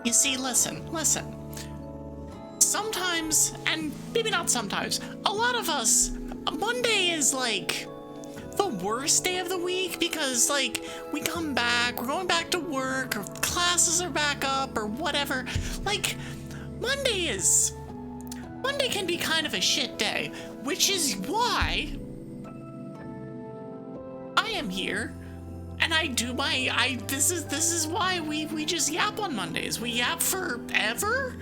You see, listen. Sometimes, and maybe not sometimes, a lot of us, Monday is like the worst day of the week because like we come back, we're going back to work, or classes are back up, or whatever. Like, Monday can be kind of a shit day, which is why I am here. And this is why we just yap on Mondays. We yap forever,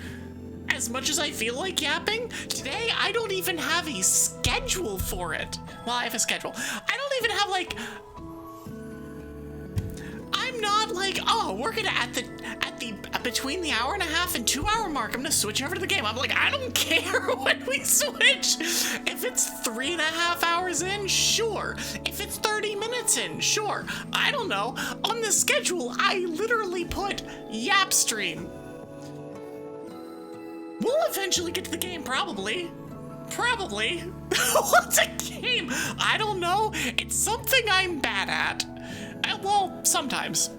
as much as I feel like yapping. Today, I don't even have a schedule for it. Well, I have a schedule. I don't even have like, I'm not like, oh, we're gonna at the between the hour and a half and 2 hour mark, I'm gonna switch over to the game. I'm like, I don't care when we switch. If it's 3.5 hours in, sure. If it's 30 minutes in, sure. I don't know. On the schedule, I literally put yap stream. We'll eventually get to the game, probably. What's a game? I don't know. It's something I'm bad at. Well, sometimes.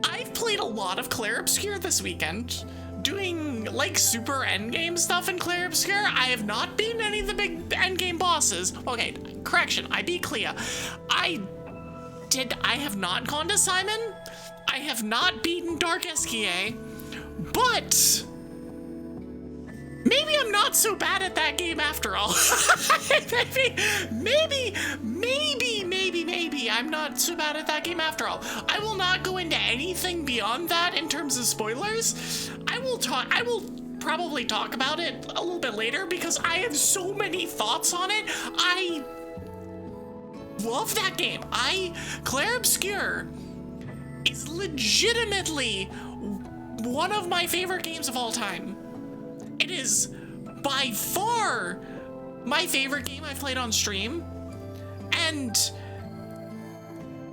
I've played a lot of Clair Obscur this weekend, doing like super endgame stuff in Clair Obscur. I have not beaten any of the big endgame bosses. Okay, correction, I beat Clea. I have not gone to Simon. I have not beaten Dark Esquier, but maybe I'm not so bad at that game after all. maybe I'm not so bad at that game after all. I will not go into anything beyond that in terms of spoilers. I will probably talk about it a little bit later because I have so many thoughts on it. I love that game. Clair Obscur is legitimately one of my favorite games of all time. It is by far my favorite game I've played on stream, and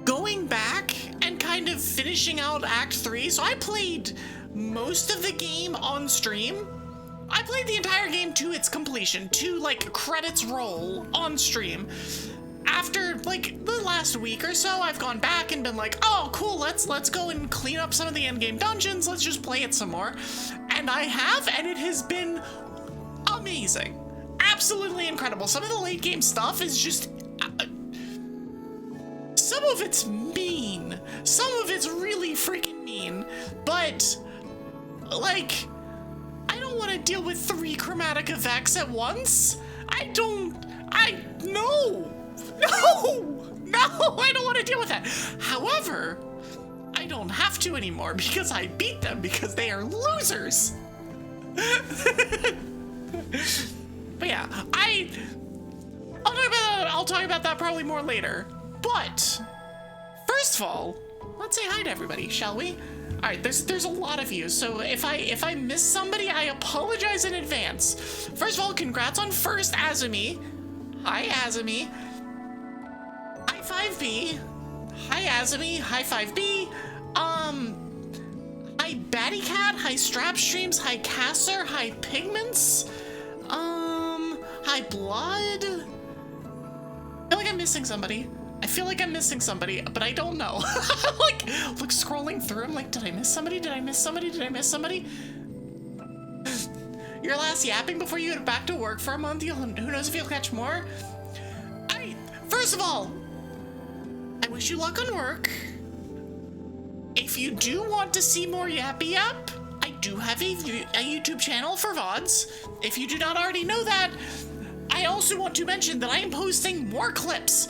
going back and kind of finishing out Act 3, so I played most of the game on stream. I played the entire game to its completion, to like credits roll on stream. After like the last week or so, I've gone back and been like, oh cool, let's go and clean up some of the endgame dungeons, let's just play it some more. And I have, and it has been amazing. Absolutely incredible. Some of the late game stuff is just some of it's mean. Some of it's really freaking mean. But like, I don't want to deal with 3 chromatic effects at once. No, I don't want to deal with that. However, I don't have to anymore because I beat them because they are losers. But yeah, I'll talk about that probably more later. But first of all, let's say hi to everybody, shall we? All right, there's a lot of you, so if I miss somebody, I apologize in advance. First of all, congrats on first, Azumi. Hi, Azumi. Hi, 5B. Hi, Azumi. Hi, 5B. Hi, Batty Cat. Hi, Strap Streams. Hi, Casser. Hi, Pigments. Hi, Blood. I feel like I'm missing somebody, but I don't know. Look, scrolling through, I'm like, did I miss somebody? Your last yapping before you get back to work for a month, who knows if you'll catch more? First of all, I wish you luck on work. If you do want to see more Yappy Yap, I do have a YouTube channel for VODs. If you do not already know that, I also want to mention that I am posting more clips.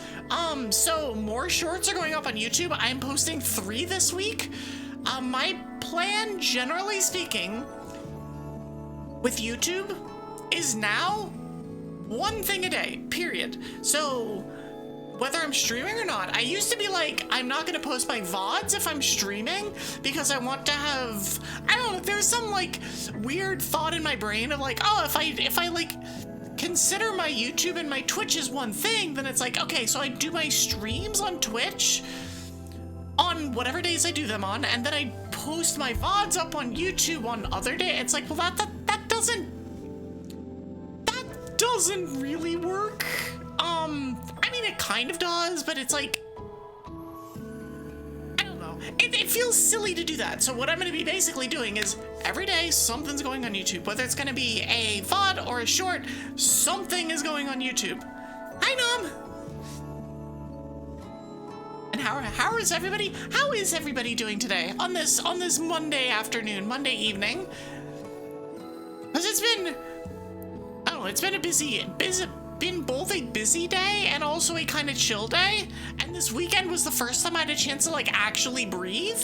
So more shorts are going up on YouTube. I am posting 3 this week. My plan, generally speaking, with YouTube is now 1 thing a day, period. So whether I'm streaming or not, I used to be like, I'm not gonna post my VODs if I'm streaming because I want to have, I don't know, there's some like weird thought in my brain of like, oh, if I like consider my YouTube and my Twitch as one thing, then it's like, okay, so I do my streams on Twitch on whatever days I do them on, and then I post my VODs up on YouTube on other days. It's like, well, that doesn't really work. I mean, it kind of does, but it's like, I don't know. know, it feels silly to do that. So what I'm going to be basically doing is every day something's going on YouTube. Whether it's going to be a VOD or a short, something is going on YouTube. Hi, Nom. And how is everybody doing today on this Monday afternoon, Monday evening? Because it's been, I don't know, it's been been both a busy day and also a kind of chill day. And this weekend was the first time I had a chance to like actually breathe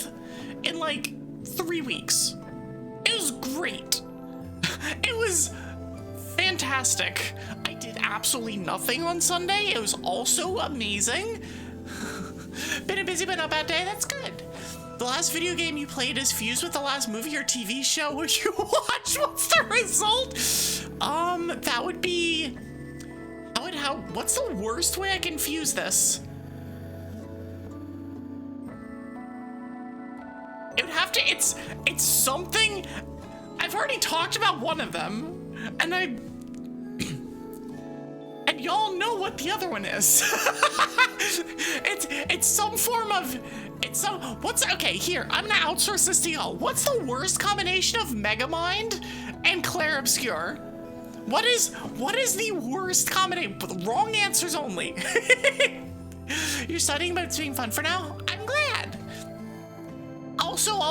in like 3 weeks. It was great. It was fantastic. I did absolutely nothing on Sunday. It was also amazing. Been a busy but not bad day. That's good. The last video game you played is fused with the last movie or TV show. Would you watch? What's the result? That would be... what's the worst way I can fuse this? It would have to... It's something... I've already talked about one of them, and and y'all know what the other one is. It's some form of... Okay, here, I'm gonna outsource this to y'all. What's the worst combination of Megamind and Clair Obscure? What is the worst combination? Wrong answers only. You're studying, but it's being fun for now? I'm glad. Also, I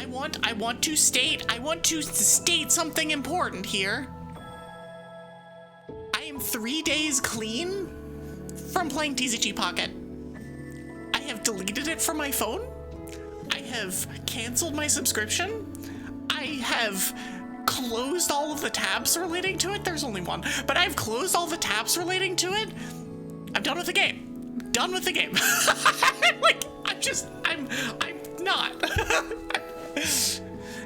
want to state something important here. I am 3 days clean from playing TCG Pocket. I have deleted it from my phone. I have canceled my subscription. I have closed all of the tabs relating to it. There's only one, but I've closed all the tabs relating to it. I'm done with the game. Done with the game. I'm not.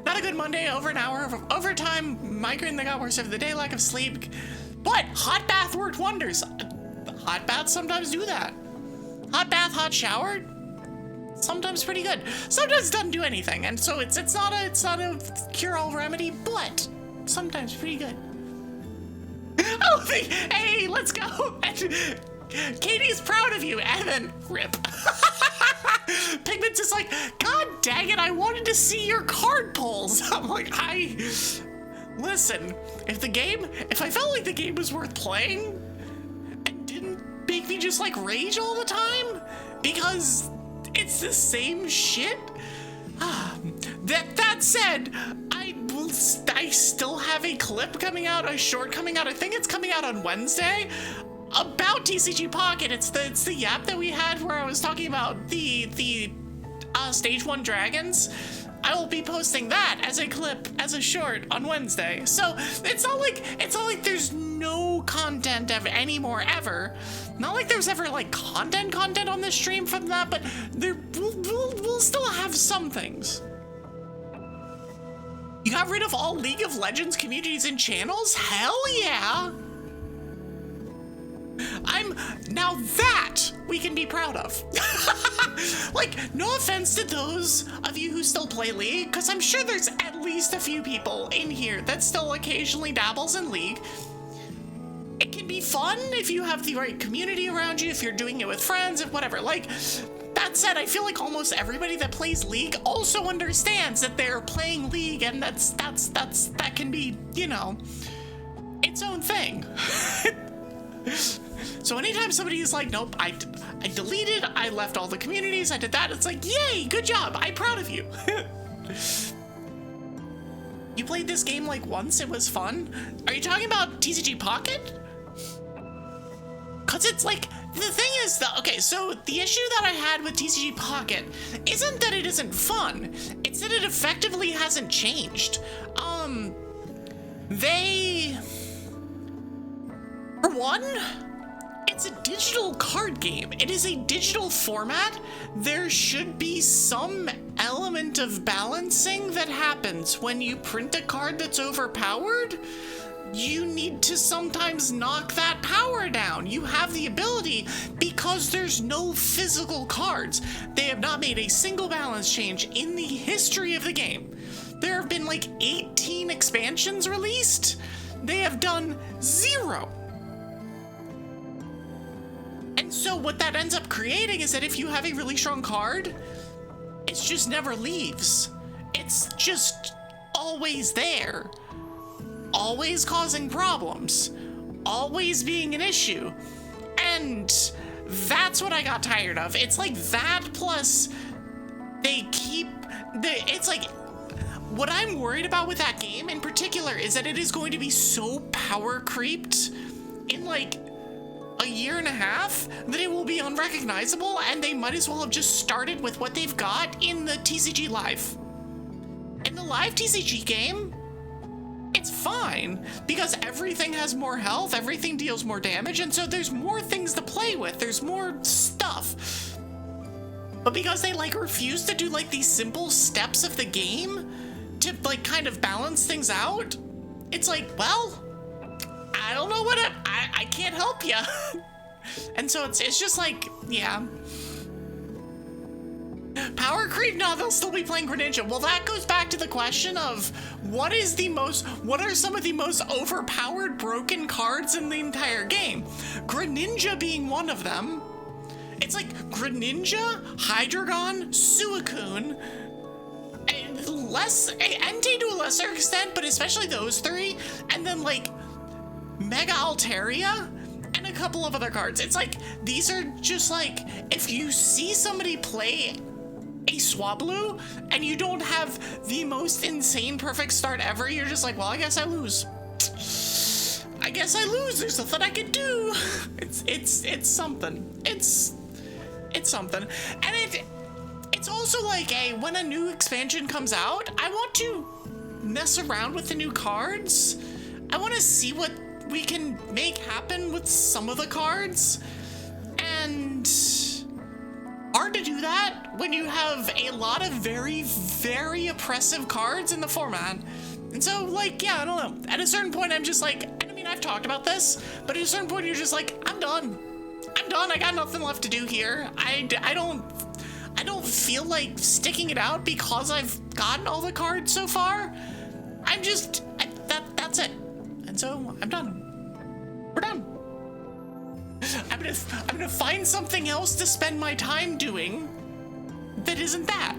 Not a good Monday, over an hour of overtime, migraine that got worse over the day, lack of sleep. But hot bath worked wonders. Hot baths sometimes do that. Hot bath, hot shower, sometimes pretty good. Sometimes doesn't do anything, and so it's not a cure-all remedy, but sometimes pretty good. Oh, hey, let's go. Katie's proud of you, and then rip. Pigment's just like, God dang it, I wanted to see your card pulls. I'm like, listen, if I felt like the game was worth playing and didn't make me just like rage all the time because it's the same shit. That said, I still have a clip coming out, a short coming out. I think it's coming out on Wednesday about TCG Pocket. It's the yap that we had where I was talking about the stage 1 dragons. I will be posting that as a clip, as a short on Wednesday. So it's not like there's no content anymore ever. Not like there's ever like content on the stream from that, but we'll still have some things. You got rid of all League of Legends communities and channels? Hell yeah! Now that we can be proud of. Like, no offense to those of you who still play League, because I'm sure there's at least a few people in here that still occasionally dabbles in League. It can be fun if you have the right community around you, if you're doing it with friends, if whatever. Like, that said, I feel like almost everybody that plays League also understands that they're playing League, and that can be, you know, its own thing. So anytime somebody is like, nope, I deleted, I left all the communities, I did that, it's like, yay, good job, I'm proud of you. You played this game like once, it was fun? Are you talking about TCG Pocket? Cause it's like, the thing is that, okay, so the issue that I had with TCG Pocket isn't that it isn't fun, it's that it effectively hasn't changed. For one, it's a digital card game. It is a digital format. There should be some element of balancing that happens when you print a card that's overpowered. You need to sometimes knock that power down. You have the ability because there's no physical cards. They have not made a single balance change in the history of the game. There have been like 18 expansions released. They have done 0. And so what that ends up creating is that if you have a really strong card, it just never leaves. It's just always there, always causing problems, always being an issue. And that's what I got tired of. It's like that plus it's like, what I'm worried about with that game in particular is that it is going to be so power creeped in like a year and a half that it will be unrecognizable, and they might as well have just started with what they've got in the TCG Live. In the live TCG game, it's fine because everything has more health, everything deals more damage, and so there's more things to play with, there's more stuff. But because they like refuse to do like these simple steps of the game to like kind of balance things out, it's like, well, I don't know what I can't help you. And so it's just like, yeah. Power creep? No, they'll still be playing Greninja. Well, that goes back to the question of what are some of the most overpowered broken cards in the entire game? Greninja being one of them. It's like Greninja, Hydreigon, Suicune, and Entei to a lesser extent, but especially those three, and then like Mega Altaria and a couple of other cards. It's like, these are just like, if you see somebody play a Swablu and you don't have the most insane perfect start ever, you're just like, well, I guess I lose. I guess I lose. There's nothing I can do. It's something. It's something. And it's also like, when a new expansion comes out, I want to mess around with the new cards. I want to see what we can make happen with some of the cards. And hard to do that when you have a lot of very, very oppressive cards in the format. And so, like, yeah, I don't know. At a certain point, I'm just like, and I mean, I've talked about this, but at a certain point, you're just like, I'm done. I got nothing left to do here. I don't feel like sticking it out because I've gotten all the cards so far. That's it. And so I'm done. We're done. I'm gonna find something else to spend my time doing that isn't that.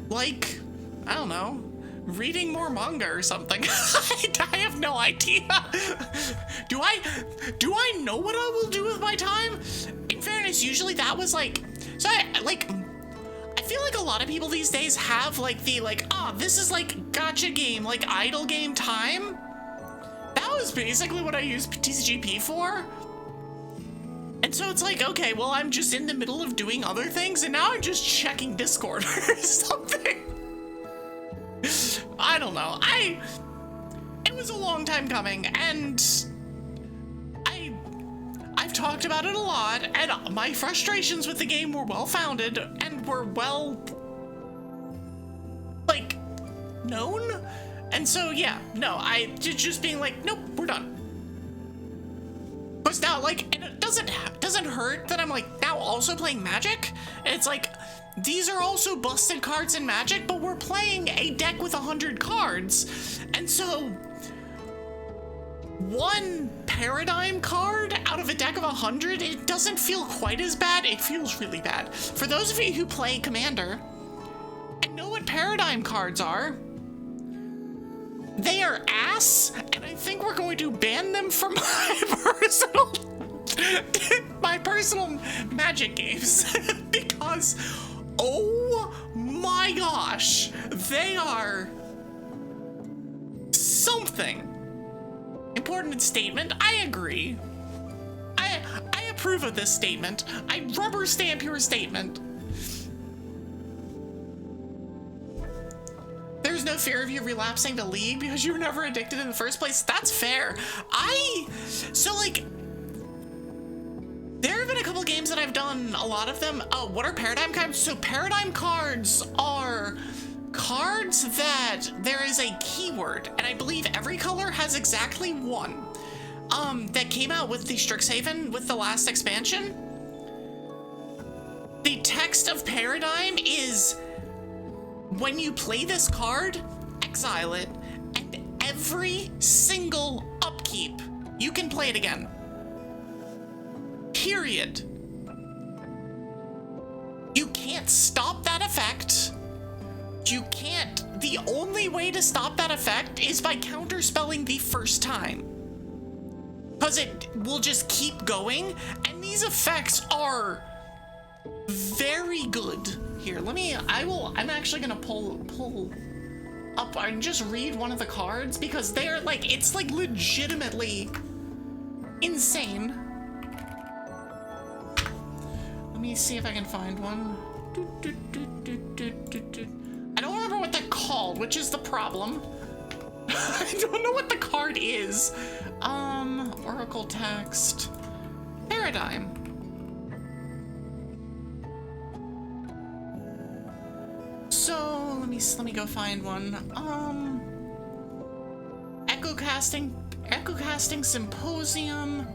Like, I don't know, reading more manga or something. I have no idea. Do I know what I will do with my time? In fairness, usually that was like, so I feel like a lot of people these days have like the this is like gacha game, like idle game time. That was basically what I used TCGP for. And so it's like, okay, well, I'm just in the middle of doing other things, and now I'm just checking Discord or something. I don't know. It was a long time coming, and I've talked about it a lot, and my frustrations with the game were well-founded and were well, like, known. And so, yeah, no, I just being like, nope, we're done. Because now, like, and it doesn't hurt that I'm like now also playing Magic. And it's like, these are also busted cards in Magic, but we're playing a deck with 100 cards. And so one paradigm card out of a deck of 100, it doesn't feel quite as bad. It feels really bad. For those of you who play Commander and know what paradigm cards are, they are ass, and I think we're going to ban them from my personal Magic games because, oh my gosh, they are something. Important statement. I agree. I approve of this statement. I rubber stamp your statement. There's no fear of you relapsing to League because you were never addicted in the first place. That's fair. So like, there have been a couple games that I've done, a lot of them. Oh, what are paradigm cards? So paradigm cards are cards that there is a keyword, and I believe every color has exactly one. That came out with the Strixhaven with the last expansion. The text of paradigm is, when you play this card, exile it, and every single upkeep, you can play it again. Period. can't stop that effect. You can't. The only way to stop that effect is by counterspelling the first time. Because it will just keep going, and these effects are very good. Here, I'm actually gonna pull up and just read one of the cards, because they're like, it's like legitimately insane. Let me see if I can find one. I don't remember what they're called, which is the problem. I don't know what the card is. Oracle text. Paradigm. So let me go find one. Echo casting symposium.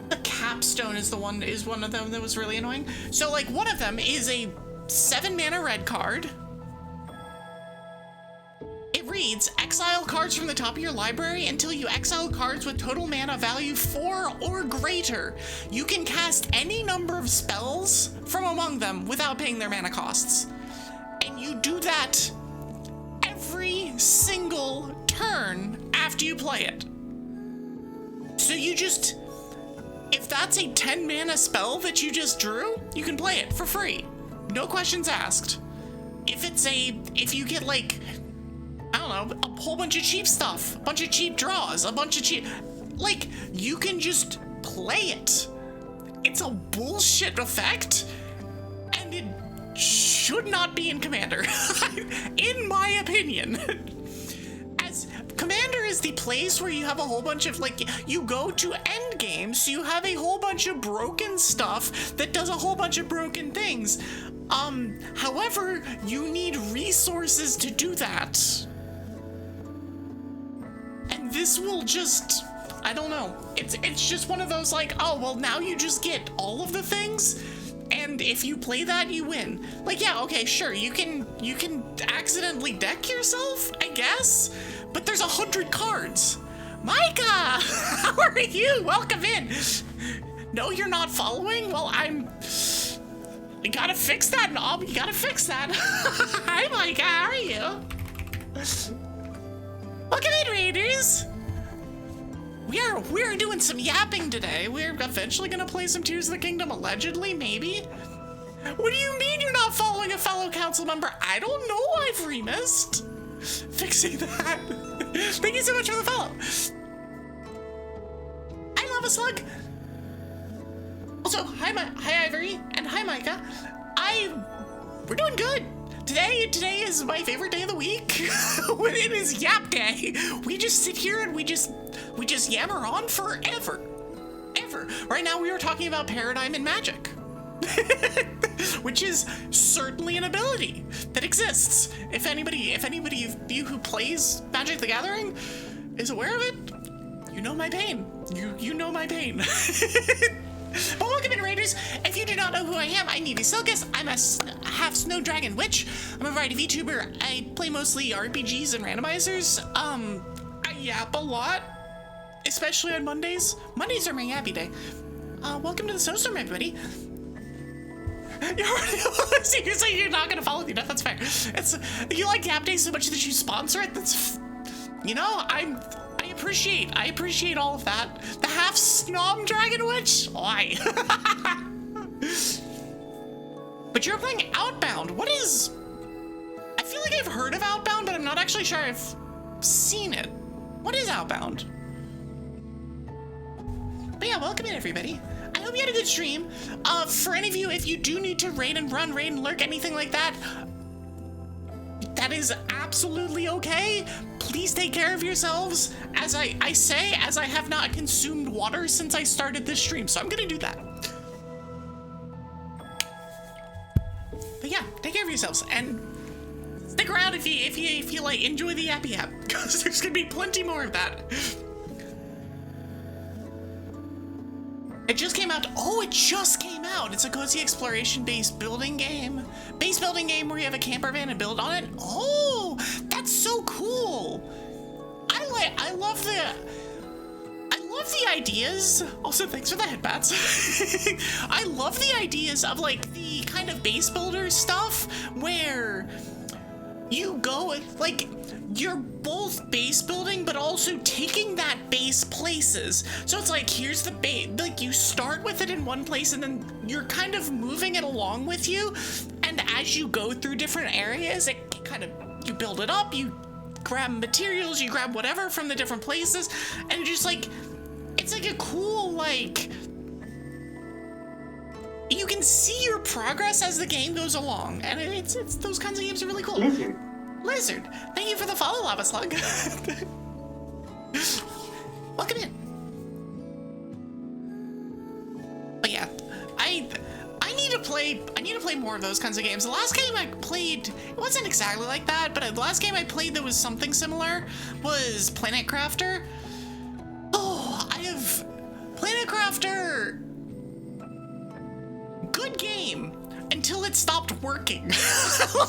The capstone is one of them that was really annoying. So like one of them is a 7-mana red card. It reads, exile cards from the top of your library until you exile cards with total mana value 4 or greater. You can cast any number of spells from among them without paying their mana costs. And you do that every single turn after you play it. So you just, if that's a 10 mana spell that you just drew, you can play it for free. No questions asked. If you get like, I don't know, a whole bunch of cheap stuff, a bunch of cheap draws, a bunch of cheap, like, you can just play it. It's a bullshit effect, and it should not be in Commander, in my opinion. As Commander is the place where you have a whole bunch of, like, you go to end game, so you have a whole bunch of broken stuff that does a whole bunch of broken things. However, you need resources to do that. And this will just, I don't know. It's just one of those like, oh, well, now you just get all of the things, and if you play that, you win. Like, yeah, okay, sure, you can accidentally deck yourself, I guess, but there's 100 cards. Micah, how are you? Welcome in. No, you're not following? Well, we gotta fix that, Knob. You gotta fix that. Hi, Micah. How are you? Welcome in, Raiders. We are doing some yapping today. We're eventually gonna play some Tears of the Kingdom, allegedly, maybe. What do you mean you're not following a fellow council member? I don't know. I've remissed. Fixing that. Thank you so much for the follow. I love a slug. Also, hi Ivory, and hi Micah. We're doing good. Today is my favorite day of the week. It is Yap Day. We just sit here and we just yammer on forever. Ever. Right now we are talking about Paradigm and Magic. Which is certainly an ability that exists. If anybody of you who plays Magic the Gathering is aware of it, you know my pain. You know my pain. But welcome in, Raiders. If you do not know who I am, I'm Evie Sylkas. I'm a half snow dragon witch. I'm a variety VTuber. I play mostly RPGs and randomizers. I yap a lot, especially on Mondays. Mondays are my yappy day. Welcome to the snowstorm, everybody. Seriously, you're not gonna follow me. No, that's fair. You like Yap Day so much that you sponsor it. That's, you know, I appreciate all of that. The half snob dragon witch. Why? But you're playing Outbound. What is? I feel like I've heard of Outbound, but I'm not actually sure I've seen it. What is Outbound? But yeah, welcome in, everybody. I hope you had a good stream. For any of you, if you do need to raid and run, raid and lurk, anything like that, that is absolutely okay. Please take care of yourselves. As I say, as I have not consumed water since I started this stream, so I'm gonna do that. But yeah, take care of yourselves and stick around if you like enjoy the yappy yap, because there's gonna be plenty more of that. It just came out. Oh, it just came out. It's a cozy exploration based building game. Base building game where you have a camper van and build on it. Oh, that's so cool. I love the ideas. Also, thanks for the headbats. I love the ideas of like the kind of base builder stuff where you go like you're both base building but also taking that base places. So it's like here's the base, like you start with it in one place and then you're kind of moving it along with you, and as you go through different areas it kind of, you build it up, you grab materials, you grab whatever from the different places, and just like it's like a cool, like you can see your progress as the game goes along, and it's those kinds of games are really cool. Lizard, thank you for the follow, Lava Slug. Welcome in. But yeah, I need to play more of those kinds of games. The last game I played, it wasn't exactly like that, but the last game I played that was something similar was Planet Crafter. Oh, I have Planet Crafter. Good game until it stopped working.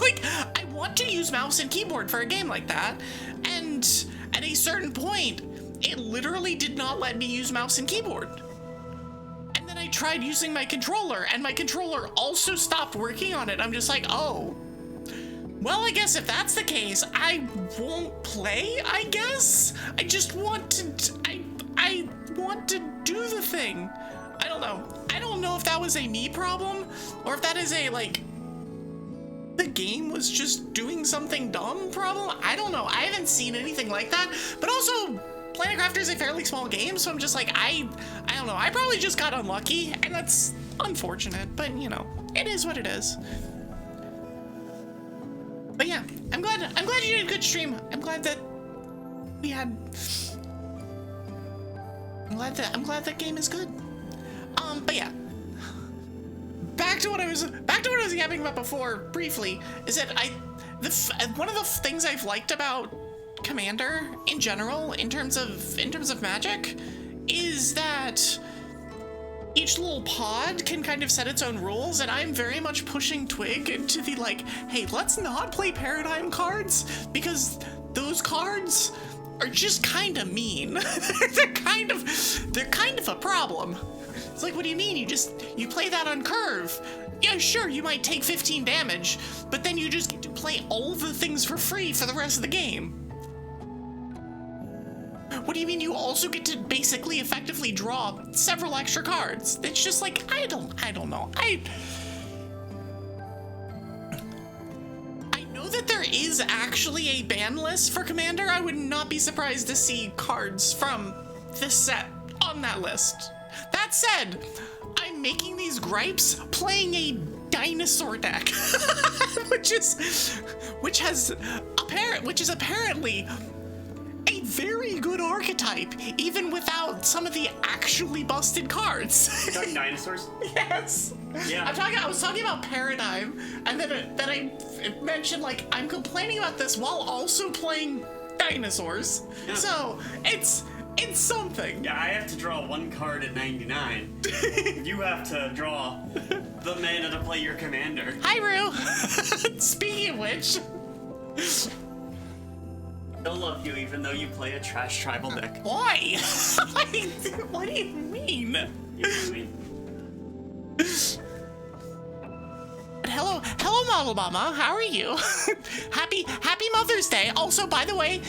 Like, I want to use mouse and keyboard for a game like that, and at a certain point, it literally did not let me use mouse and keyboard. And then I tried using my controller, and my controller also stopped working on it. I'm just like, oh, well, I guess if that's the case, I won't play, I guess? I just want to, I want to do the thing. I don't know. I don't know if that was a me problem, or if that is a, like, the game was just doing something dumb problem. I don't know. I haven't seen anything like that. But also, Planet Crafter is a fairly small game, so I'm just like, I don't know. I probably just got unlucky, and that's unfortunate, but, you know, it is what it is. But yeah, I'm glad you did a good stream. I'm glad that we had... I'm glad that game is good. But yeah, back to what I was yapping about before briefly, is that one of the things I've liked about Commander in general, in terms of magic, is that each little pod can kind of set its own rules, and I'm very much pushing Twig into the like, hey, let's not play Paradigm cards, because those cards are just kind of mean. they're kind of a problem. It's like, what do you mean? You play that on curve. Yeah, sure, you might take 15 damage, but then you just get to play all the things for free for the rest of the game. What do you mean you also get to basically effectively draw several extra cards? It's just like, I don't know. I know that there is actually a ban list for Commander. I would not be surprised to see cards from this set on that list. That said, I'm making these gripes playing a dinosaur deck, which is apparently a very good archetype, even without some of the actually busted cards. You're talking dinosaurs? Yes. Yeah. I was talking about Paradigm, and then I mentioned, like, I'm complaining about this while also playing dinosaurs. Yeah. So it's something. Yeah, I have to draw one card at 99. You have to draw the mana to play your commander. Hi, Rue. Speaking of which, They'll love you even though you play a trash tribal deck. why? What do you mean? You know what I mean? Hello, Model Mama. How are you? Happy Mother's Day. Also, by the way,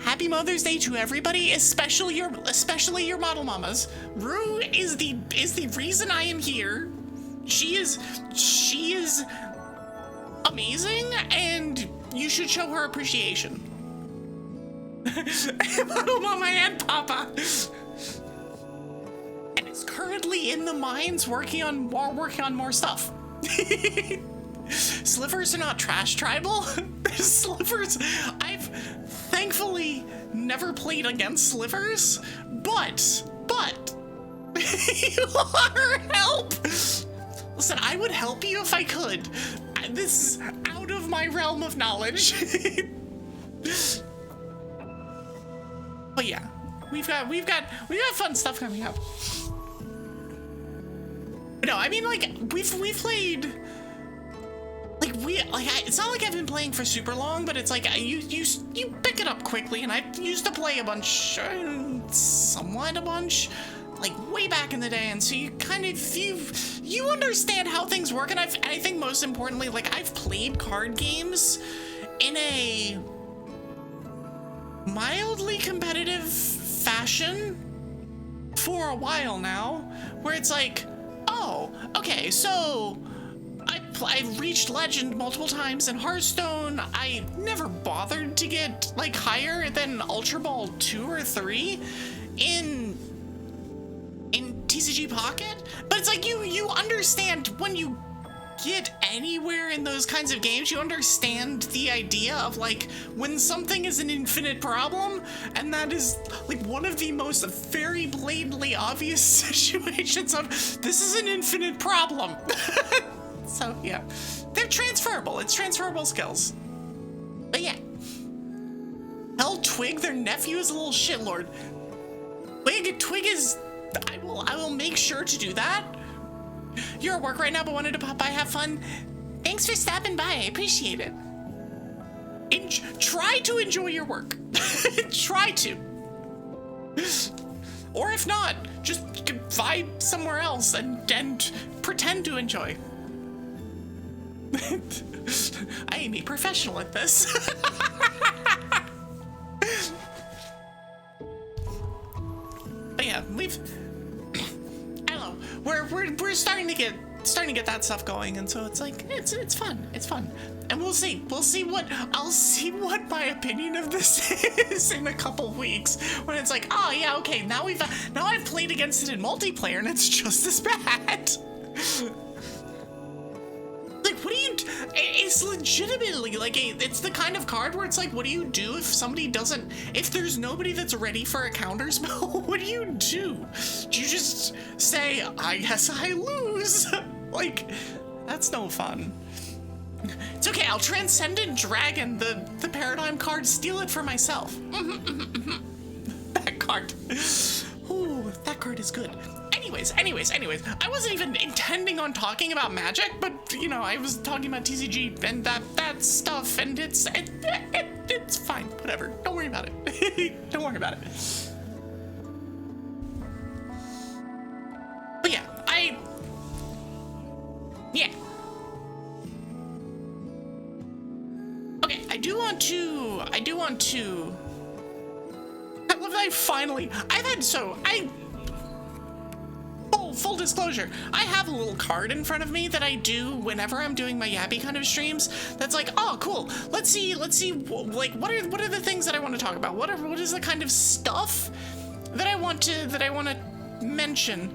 Happy Mother's Day to everybody, especially your Model Mamas. Rue is the reason I am here. She is amazing, and you should show her appreciation. Model Mama and Papa. And is currently in the mines working on more stuff. Slivers are not trash tribal. Slivers, I've thankfully never played against slivers, but you are help. Listen, I would help you if I could. This is out of my realm of knowledge. But yeah, we've got fun stuff coming up. No, I mean, like, we've played, like, it's not like I've been playing for super long, but it's like you pick it up quickly, and I used to play a bunch, somewhat a bunch, like way back in the day, and so you kind of you understand how things work, and I think most importantly, like I've played card games in a mildly competitive fashion for a while now, where it's like, oh, okay, so I've reached Legend multiple times in Hearthstone. I never bothered to get like higher than Ultra Ball 2 or 3 in TCG Pocket, but it's like you understand when you get anywhere in those kinds of games, you understand the idea of like when something is an infinite problem, and that is like one of the most very blatantly obvious situations of this is an infinite problem. So yeah, they're transferable. It's transferable skills. But yeah, tell Twig their nephew is a little shitlord. Twig is. I will make sure to do that. You're at work right now, but wanted to pop by, have fun. Thanks for stopping by. I appreciate it. Try to enjoy your work. Try to. Or if not, just vibe somewhere else and pretend to enjoy. I am a professional at this. But yeah, I don't know. We're starting to get that stuff going, and so it's like it's fun, and we'll see what my opinion of this is in a couple weeks when it's like, oh yeah, okay, now I've played against it in multiplayer and it's just as bad. Like, what do you? It's legitimately like it's the kind of card where it's like, what do you do if there's nobody that's ready for a counter spell? What do you do? Do you just say, I guess I lose? Like, that's no fun. It's okay, I'll Transcendent Dragon the Paradigm card, steal it for myself. That card. Ooh, that card is good. Anyways, I wasn't even intending on talking about Magic, but you know, I was talking about TCG and that stuff, and it's fine, whatever. Don't worry about it. Don't worry about it. But yeah, okay, I do want to, I love that full disclosure, I have a little card in front of me that I do whenever I'm doing my yappy kind of streams. That's like, oh, cool. Let's see. Like, what are the things that I want to talk about? What is the kind of stuff that I want to mention?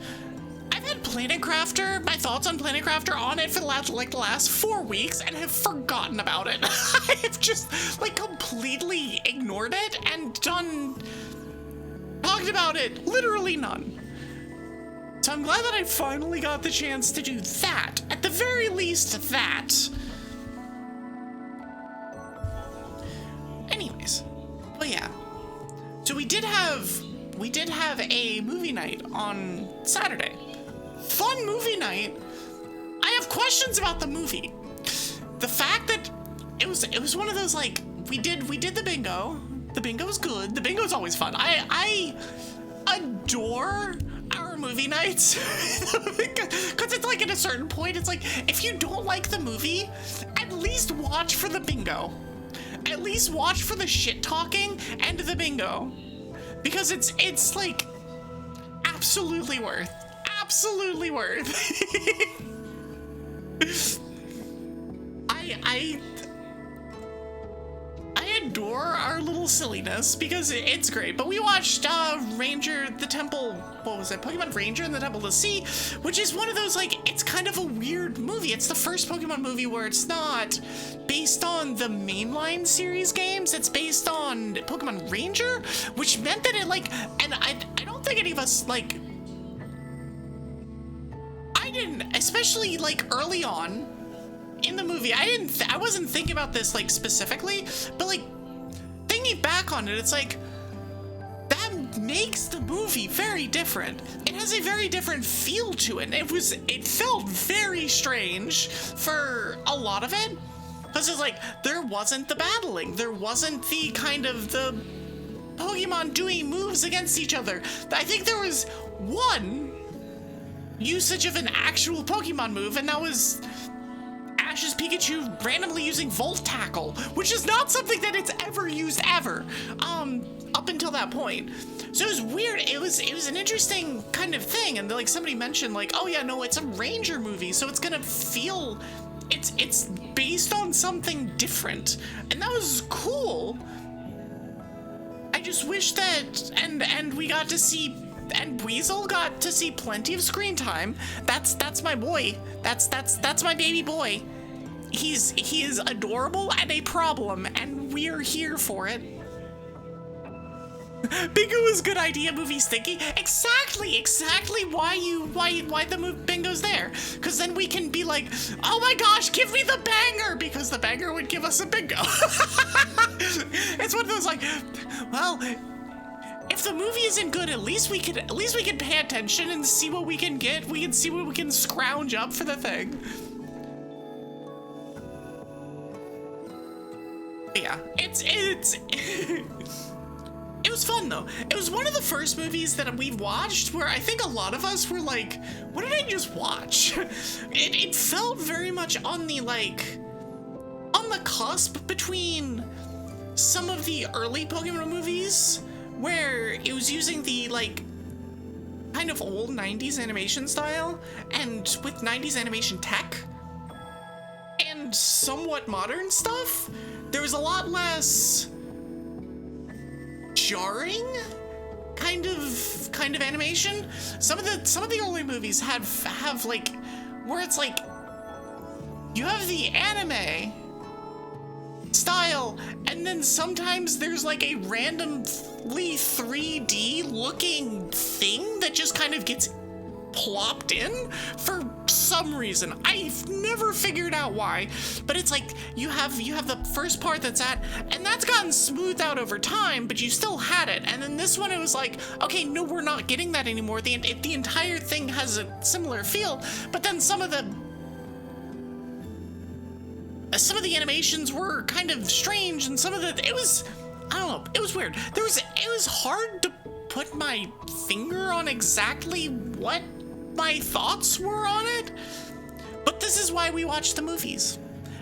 I've had Planet Crafter, my thoughts on Planet Crafter on it for the last 4 weeks, and have forgotten about it. I've just like completely ignored it and talked about it literally none. So I'm glad that I finally got the chance to do that. At the very least, that. Anyways, but yeah. So we did have a movie night on Saturday. Fun movie night. I have questions about the movie. The fact that it was one of those, like, we did the bingo. The bingo was good. The bingo is always fun. I adore our movie nights because it's like at a certain point, it's like, if you don't like the movie, at least watch for the bingo, at least watch for the shit talking and the bingo, because it's like absolutely worth I adore our little silliness because it's great. But we watched Ranger the Temple, what was it? Pokemon Ranger and the Temple of the Sea, which is one of those, like, it's kind of a weird movie. It's the first Pokemon movie where it's not based on the mainline series games. It's based on Pokemon Ranger, which meant that it, like, and I don't think any of us, like, I didn't, especially like early on in the movie, I wasn't thinking about this like specifically, but like thinking back on it, it's like that makes the movie very different. It has a very different feel to it. It felt very strange for a lot of it. Because it's like, there wasn't the battling. There wasn't the kind of the Pokemon doing moves against each other. I think there was one usage of an actual Pokemon move, and that was Ash's Pikachu randomly using Volt Tackle, which is not something that it's ever used ever, up until that point. So it was weird. It was an interesting kind of thing, and like somebody mentioned, like, oh yeah, no, it's a Ranger movie, so it's gonna feel, it's based on something different, and that was cool. I just wish that, and we got to see, and Weasel got to see plenty of screen time. That's my boy. That's my baby boy. He is adorable and a problem, and we're here for it. Bingo is good idea, movie Stinky. Exactly why the move Bingo's there. Cause then we can be like, oh my gosh, give me the banger, because the banger would give us a bingo. It's one of those like, well, if the movie isn't good, at least we can pay attention and see what we can get. We can see what we can scrounge up for the thing. Yeah, it's it was fun though. It was one of the first movies that we've watched where I think a lot of us were like, what did I just watch? It felt very much on the cusp between some of the early Pokemon movies where it was using the kind of old 90s animation style and with 90s animation tech and somewhat modern stuff. There was a lot less jarring kind of animation. Some of the early movies have like where it's like you have the anime style and then sometimes there's like a randomly 3D looking thing that just kind of gets plopped in for some reason. I've never figured out why, but it's like you have the first part that's and that's gotten smoothed out over time, but you still had it. And then this one, it was like, okay, no, we're not getting that anymore. The entire thing has a similar feel, but then some of the animations were kind of strange, and some of it was, I don't know, it was weird. It was hard to put my finger on exactly what my thoughts were on it, but this is why we watch the movies.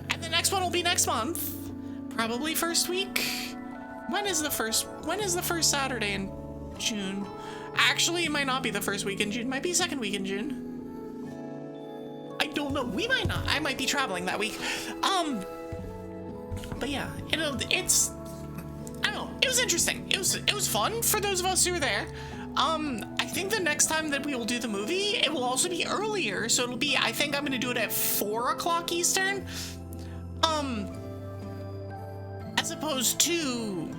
And the next one will be next month, probably first week. When is the first Saturday in June? Actually, it might not be the first week in June. It might be second week in June. I don't know. We might not. I might be traveling that week. But yeah, it's, I don't know. It was interesting. It was fun for those of us who were there. I think the next time that we will do the movie, it will also be earlier. So it'll be, I think I'm going to do it at 4 o'clock Eastern. As opposed to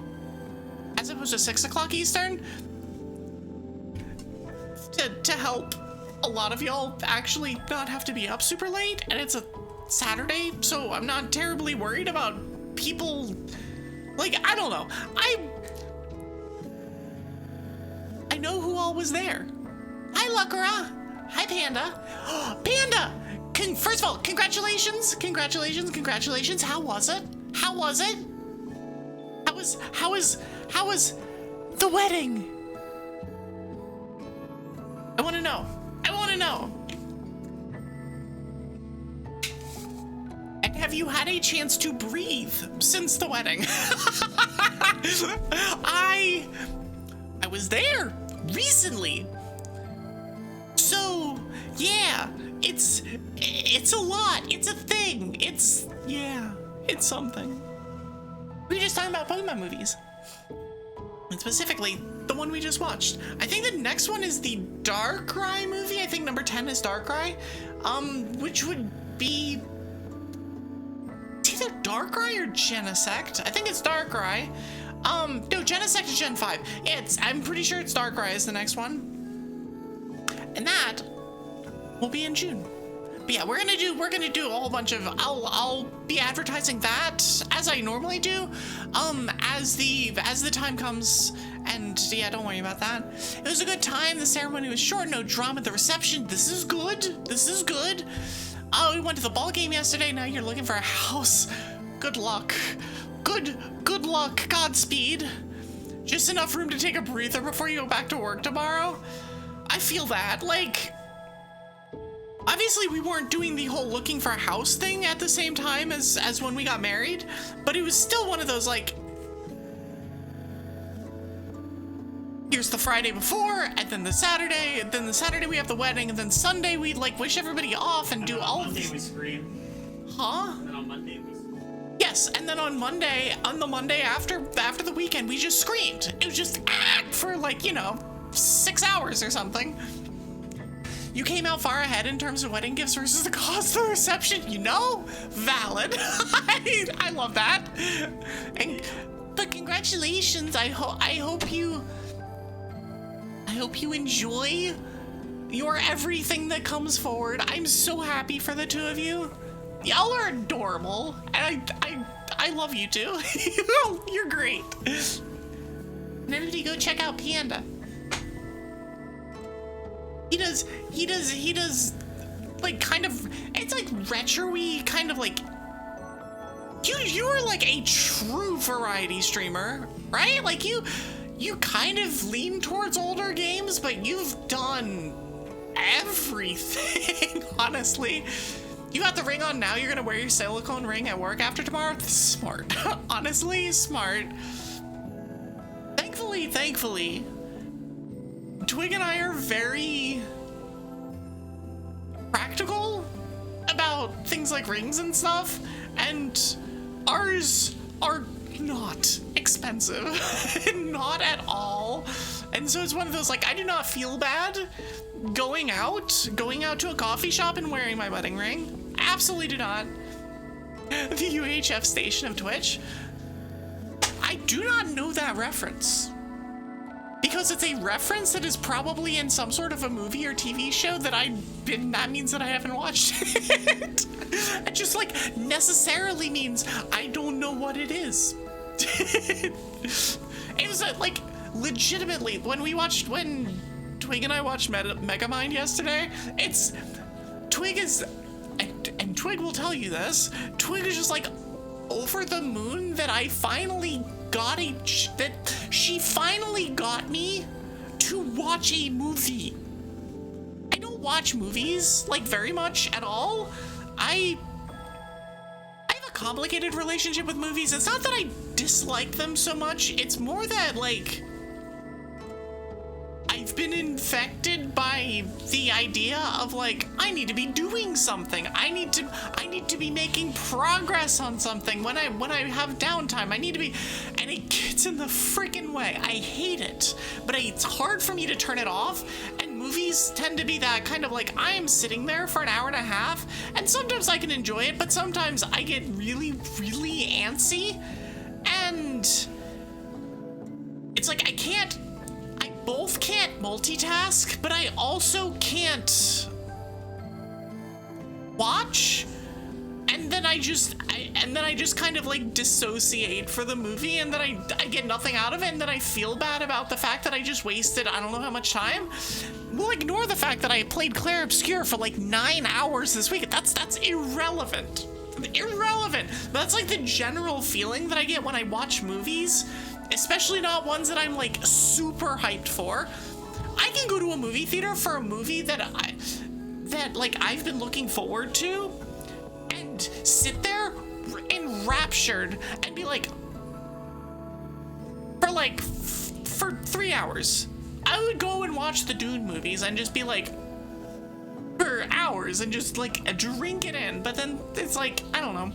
6 o'clock Eastern. To help a lot of y'all actually not have to be up super late. And it's a Saturday, so I'm not terribly worried about people. Like, I don't know. I know who all was there. Hi, Lucra. Hi, Panda. Panda! First of all, congratulations. How was it? How was the wedding? I want to know. And have you had a chance to breathe since the wedding? I was there recently. So, yeah, it's a lot. It's a thing. It's something. We were just talking about Pokemon movies. And specifically, the one we just watched. I think the next one is the Darkrai movie. I think number 10 is Darkrai. Which would be, it's either Darkrai or Genesect. I think it's Darkrai. No, Genesect is Gen 5. I'm pretty sure it's Darkrai is the next one. And that will be in June. But yeah, we're gonna do a whole bunch of, I'll be advertising that as I normally do, as the time comes, and yeah, don't worry about that. It was a good time. The ceremony was short, no drama. The reception, this is good. Oh, we went to the ball game yesterday. Now you're looking for a house. Good luck. Good luck. Godspeed. Just enough room to take a breather before you go back to work tomorrow. I feel that. Like, obviously we weren't doing the whole looking for a house thing at the same time as when we got married, but it was still one of those, like, here's the Friday before, and then the Saturday, and then the Saturday we have the wedding, and then Sunday we like wish everybody off and do all of Monday this. we scream. Huh? And then on Monday we scream. Yes, and then on the Monday after the weekend, we just screamed. It was just for like, you know, 6 hours or something. You came out far ahead in terms of wedding gifts versus the cost of the reception, you know? Valid. I love that. But congratulations. I hope you enjoy your everything that comes forward. I'm so happy for the two of you. Y'all are adorable, and I love you too. You're great. And everybody go check out Panda. He does like kind of, it's like retro-y, kind of like, you are like a true variety streamer, right? Like you kind of lean towards older games, but you've done everything, honestly. You got the ring on now, you're gonna wear your silicone ring at work after tomorrow? Smart. Honestly, smart. Thankfully, Twig and I are very practical about things like rings and stuff, and ours are not expensive. Not at all. And so it's one of those, like, I do not feel bad going out to a coffee shop and wearing my wedding ring. Absolutely do not. The UHF station of Twitch. I do not know that reference. Because it's a reference that is probably in some sort of a movie or TV show that means that I haven't watched it. It just, like, necessarily means I don't know what it is. It was like, legitimately, when Twig and I watched Megamind yesterday, Twig is, and Twig will tell you this, Twig is just like over the moon that I finally that she finally got me to watch a movie. I don't watch movies, like, very much at all. I have a complicated relationship with movies. It's not that I dislike them so much, it's more that, like, I've been infected by the idea of, like, I need to be doing something. I need to be making progress on something. When I have downtime, I need to be, and it gets in the freaking way. I hate it, but it's hard for me to turn it off. And movies tend to be that kind of, like, I am sitting there for an hour and a half, and sometimes I can enjoy it, but sometimes I get really, really antsy, and it's like I both can't multitask, but I also can't watch, and then I just kind of, like, dissociate for the movie, and then I get nothing out of it, and then I feel bad about the fact that I just wasted I don't know how much time. We'll ignore the fact that I played Clair Obscur for like 9 hours this week. That's irrelevant. But that's like the general feeling that I get when I watch movies. Especially not ones that I'm, like, super hyped for. I can go to a movie theater for a movie that I've been looking forward to, and sit there enraptured and be like, for 3 hours. I would go and watch the Dune movies and just be like, for hours, and just, like, drink it in. But then it's like, I don't know.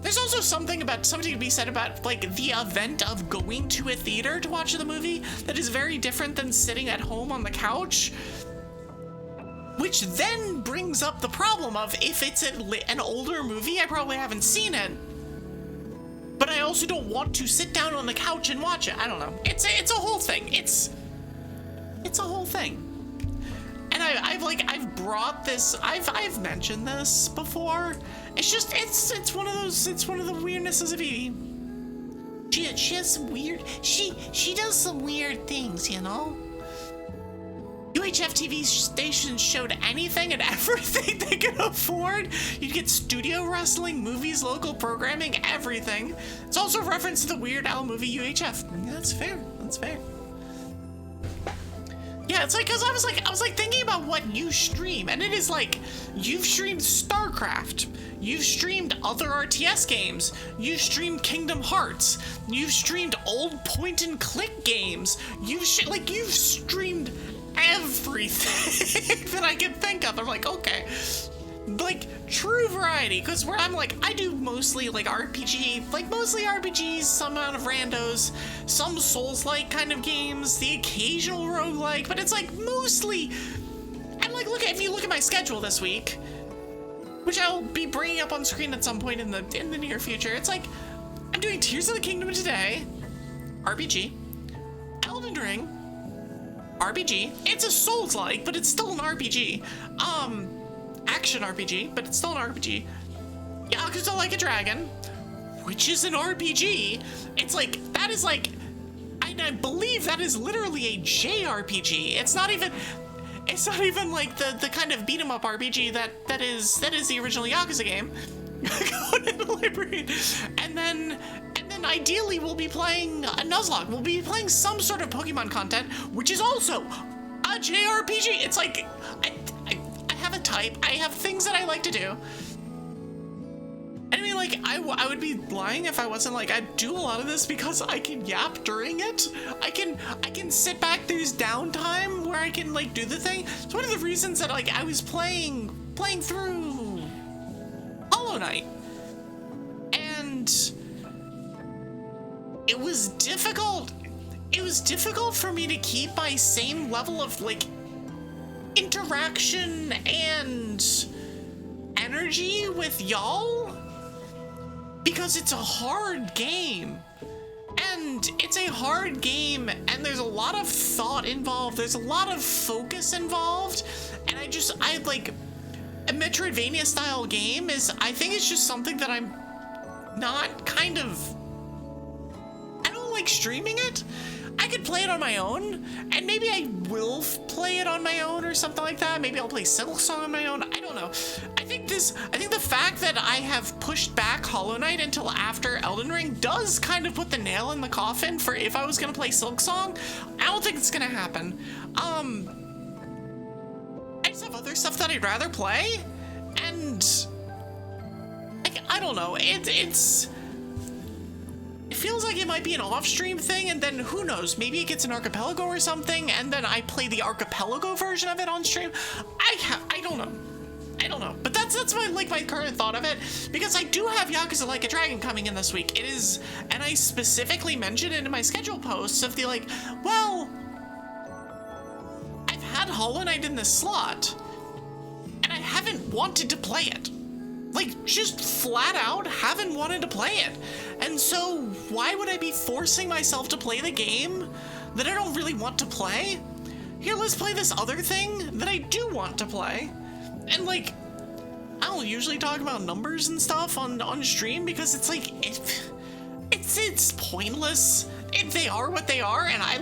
There's also something to be said about, like, the event of going to a theater to watch the movie that is very different than sitting at home on the couch. Which then brings up the problem of, if it's an older movie, I probably haven't seen it. But I also don't want to sit down on the couch and watch it. I don't know. It's a whole thing. It's a whole thing. And I've brought this, I've mentioned this before. It's just, it's one of the weirdnesses of Evie. She has some weird, she does some weird things, you know? UHF TV stations showed anything and everything they could afford. You'd get studio wrestling, movies, local programming, everything. It's also a reference to the Weird Al movie UHF. Yeah, that's fair. That's fair. Yeah, it's like, cause I was like thinking about what you stream, and it is like, you've streamed StarCraft, you've streamed other RTS games, you've streamed Kingdom Hearts, you've streamed old point-and-click games, you've streamed everything that I can think of. I'm like, okay, like true variety, because where I'm like, I do mostly like RPG, like mostly RPGs, some amount of randos, some Souls-like kind of games, the occasional roguelike, but it's like mostly, and like if you look at my schedule this week, which I'll be bringing up on screen at some point in the near future, it's like I'm doing Tears of the Kingdom today, RPG, Elden Ring, RPG. It's a Souls-like, but it's still an RPG. Action RPG, but it's still an RPG. Yakuza Like a Dragon, which is an RPG. It's like, that is like, I believe that is literally a JRPG. It's not even like the kind of beat 'em up RPG that is the original Yakuza game. Go to the library. And then ideally we'll be playing a Nuzlocke. We'll be playing some sort of Pokemon content, which is also a JRPG. It's like, I have a type. I have things that I like to do. I mean, like, I would be lying if I wasn't like, I do a lot of this because I can yap during it. I can sit back, there's downtime where I can like do the thing. It's one of the reasons that like I was playing through Hollow Knight. And it was difficult. It was difficult for me to keep my same level of like interaction and energy with y'all, because it's a hard game. And it's a hard game, and there's a lot of thought involved, there's a lot of focus involved, and I like, a Metroidvania style game is, I think it's just something that I'm not kind of, I don't like streaming it. I could play it on my own, and maybe I will play it on my own or something like that. Maybe I'll play Silksong on my own. I don't know. I think the fact that I have pushed back Hollow Knight until after Elden Ring does kind of put the nail in the coffin for if I was gonna play Silksong. I don't think it's gonna happen. I just have other stuff that I'd rather play, and I don't know. It feels like it might be an off-stream thing, and then who knows, maybe it gets an archipelago or something, and then I play the archipelago version of it on stream. I don't know. But that's my current thought of it, because I do have Yakuza Like a Dragon coming in this week. It is, and I specifically mentioned it in my schedule posts of the like, well, I've had Hollow Knight in this slot, and I haven't wanted to play it. Like, just flat out haven't wanted to play it. And so, why would I be forcing myself to play the game that I don't really want to play? Here, let's play this other thing that I do want to play. And like, I don't usually talk about numbers and stuff on stream because it's like, it's pointless. They are what they are, and I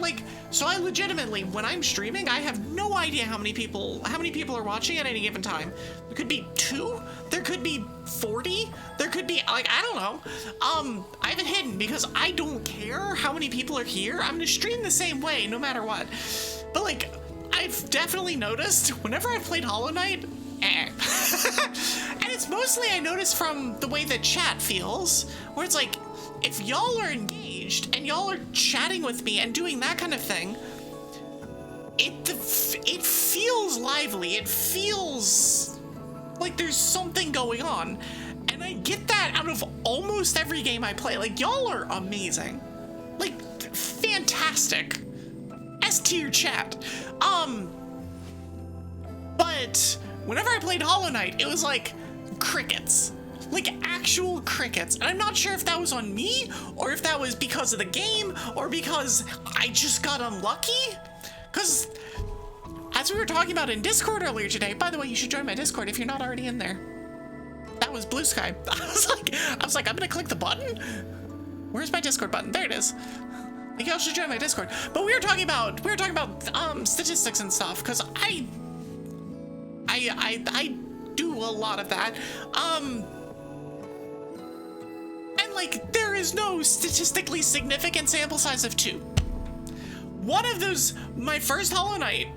legitimately, when I'm streaming, I have no idea how many people are watching at any given time. There could be 2, there could be 40, there could be, like, I don't know. I have it hidden because I don't care how many people are here. I'm gonna stream the same way, no matter what. But like, I've definitely noticed whenever I've played Hollow Knight, and it's mostly I notice from the way that chat feels, where it's like, if y'all are engaged and y'all are chatting with me and doing that kind of thing, it feels lively. It feels like there's something going on. And I get that out of almost every game I play. Like, y'all are amazing. Like, fantastic. S-tier chat. But whenever I played Hollow Knight, it was like crickets. Like actual crickets. And I'm not sure if that was on me, or if that was because of the game, or because I just got unlucky. Because as we were talking about in Discord earlier today, by the way, you should join my Discord if you're not already in there. That was Blue Sky. I was like, I'm gonna click the button. Where's my Discord button? There it is. Like, y'all should join my Discord. But we were talking about statistics and stuff, because I do a lot of that. And like, there is no statistically significant sample size of 2. One of those, my first Hollow Knight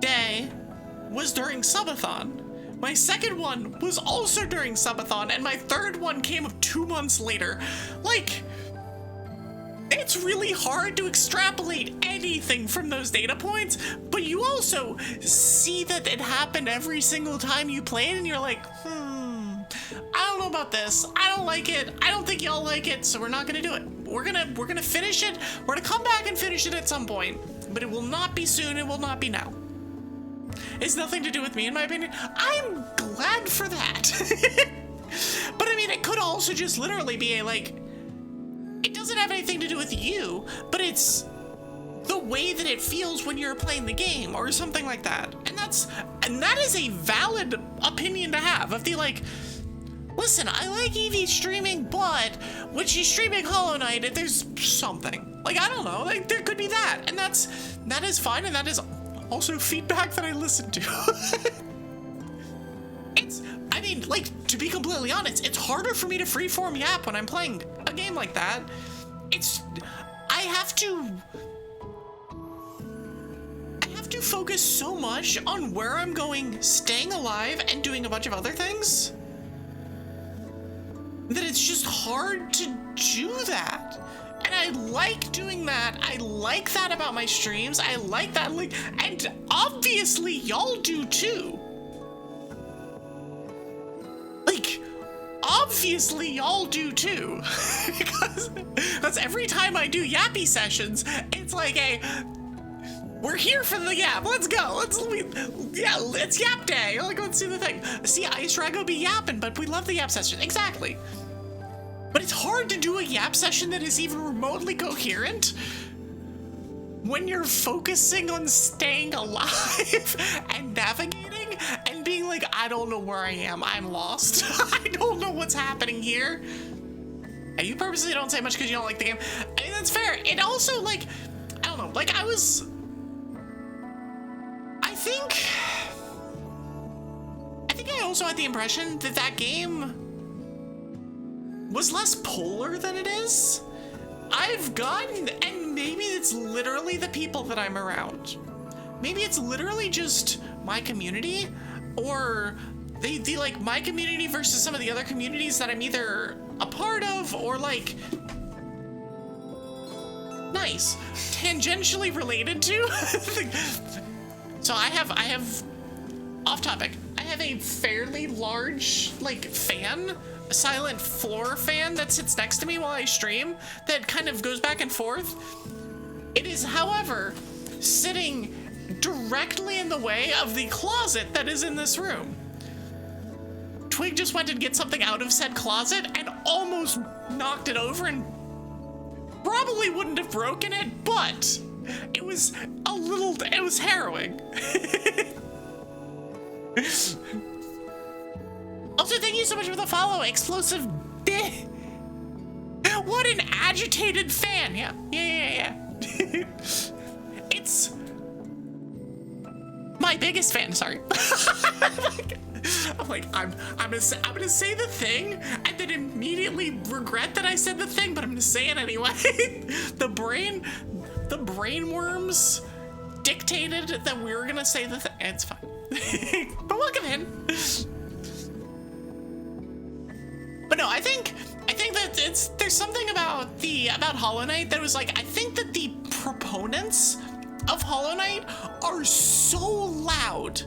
day was during Subathon. My second one was also during Subathon, and my third one came 2 months later. Like, it's really hard to extrapolate anything from those data points, but you also see that it happened every single time you play it, and you're like, I don't know about this. I don't like it. I don't think y'all like it, so we're not gonna do it. We're gonna finish it. We're gonna come back and finish it at some point, but it will not be soon. It will not be now. It's nothing to do with me, in my opinion. I'm glad for that. But I mean, it could also just literally be a, like, it doesn't have anything to do with you, but it's the way that it feels when you're playing the game or something like that. And that is a valid opinion to have, of the, like, listen, I like Evie streaming, but when she's streaming Hollow Knight, there's something. Like, I don't know, like, there could be that. And that is fine, and that is also feedback that I listen to. I mean, like, to be completely honest, it's harder for me to freeform yap when I'm playing a game like that. I have to focus so much on where I'm going, staying alive, and doing a bunch of other things, that it's just hard to do that. And I like doing that. I like that about my streams. I like that, like, and obviously y'all do too. Like, obviously y'all do too. because every time I do yappy sessions, it's like we're here for the yap. Let's go. It's yap day. Like, let's do the thing. See, Ice Rago be yapping, but we love the yap session. Exactly. But it's hard to do a yap session that is even remotely coherent when you're focusing on staying alive and navigating and being like, I don't know where I am. I'm lost. I don't know what's happening here. And you purposely don't say much because you don't like the game. I mean, that's fair. It also, like, I don't know. Like, I think I also had the impression that that game was less polar than it is. I've gotten, and maybe it's literally the people that I'm around. Maybe it's literally just my community, or the like my community versus some of the other communities that I'm either a part of or like nice, tangentially related to. So I have off topic. I have a fairly large like fan, a silent floor fan that sits next to me while I stream that kind of goes back and forth. It is, however, sitting directly in the way of the closet that is in this room. Twig just went to get something out of said closet and almost knocked it over and probably wouldn't have broken it, but it was harrowing. Also, thank you so much for the follow, Explosive. What an agitated fan. Yeah. It's my biggest fan, sorry. I'm gonna say the thing and then immediately regret that I said the thing, but I'm gonna say it anyway. The brain worms dictated that we were gonna say the thing. It's fine. But welcome in. But no, I think that there's something about Hollow Knight that was like, I think that the proponents of Hollow Knight are so loud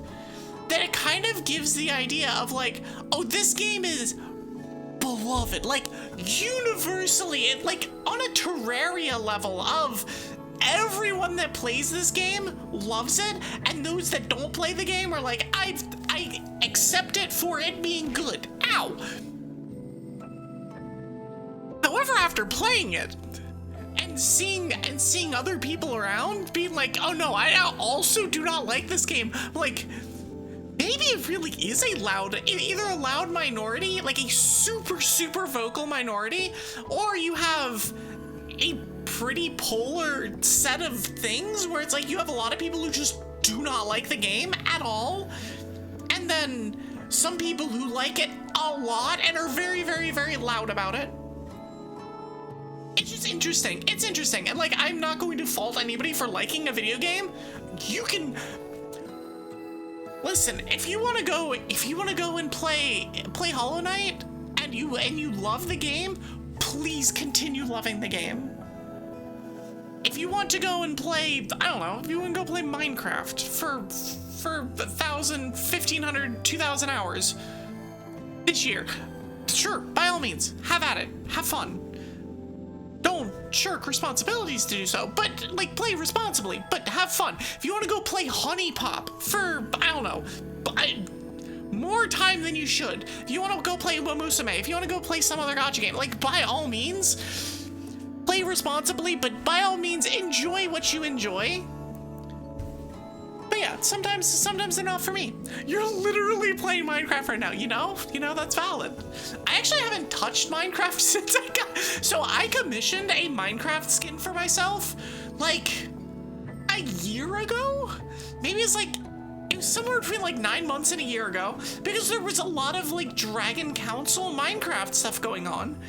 that it kind of gives the idea of like, oh, this game is beloved, like universally, it, like on a Terraria level of everyone that plays this game loves it, and those that don't play the game are like, I accept it for it being good. Ow. However, after playing it and seeing other people around being like, oh no, I also do not like this game, like, maybe it really is either a loud minority, like a super, super vocal minority, or you have a pretty polar set of things where it's like you have a lot of people who just do not like the game at all, and then some people who like it a lot and are very, very, very loud about it. It's just interesting. It's interesting. And like, I'm not going to fault anybody for liking a video game. You can listen, if you want to go and play Hollow Knight and you love the game, please continue loving the game. If you want to go and play, I don't know, if you want to go play Minecraft for 1,000, 1,500, 2,000 hours this year, sure, by all means, have at it, have fun. Don't shirk responsibilities to do so, but like play responsibly, but have fun. If you want to go play Honey Pop for, I don't know, more time than you should. If you want to go play Wamusume, if you want to go play some other gacha game, like by all means, play responsibly, but by all means enjoy what you enjoy. But yeah, sometimes they're not for me. You're literally playing Minecraft right now, you know, that's valid. I actually haven't touched Minecraft since so I commissioned a Minecraft skin for myself like a year ago. Maybe it was somewhere between like 9 months and a year ago, because there was a lot of like Dragon Council Minecraft stuff going on.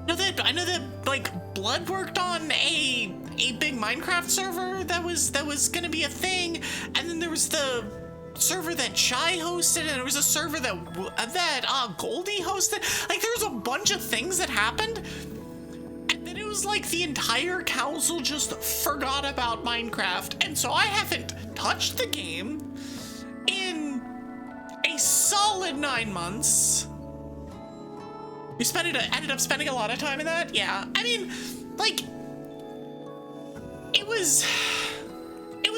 I know that like Blood worked on a big Minecraft server that was gonna be a thing, and then there was the server that Chai hosted, and there was a server that Goldie hosted. Like there was a bunch of things that happened, and then it was like the entire council just forgot about Minecraft, and so I haven't touched the game in a solid 9 months. Ended up spending a lot of time in that. Yeah, I mean, like, it was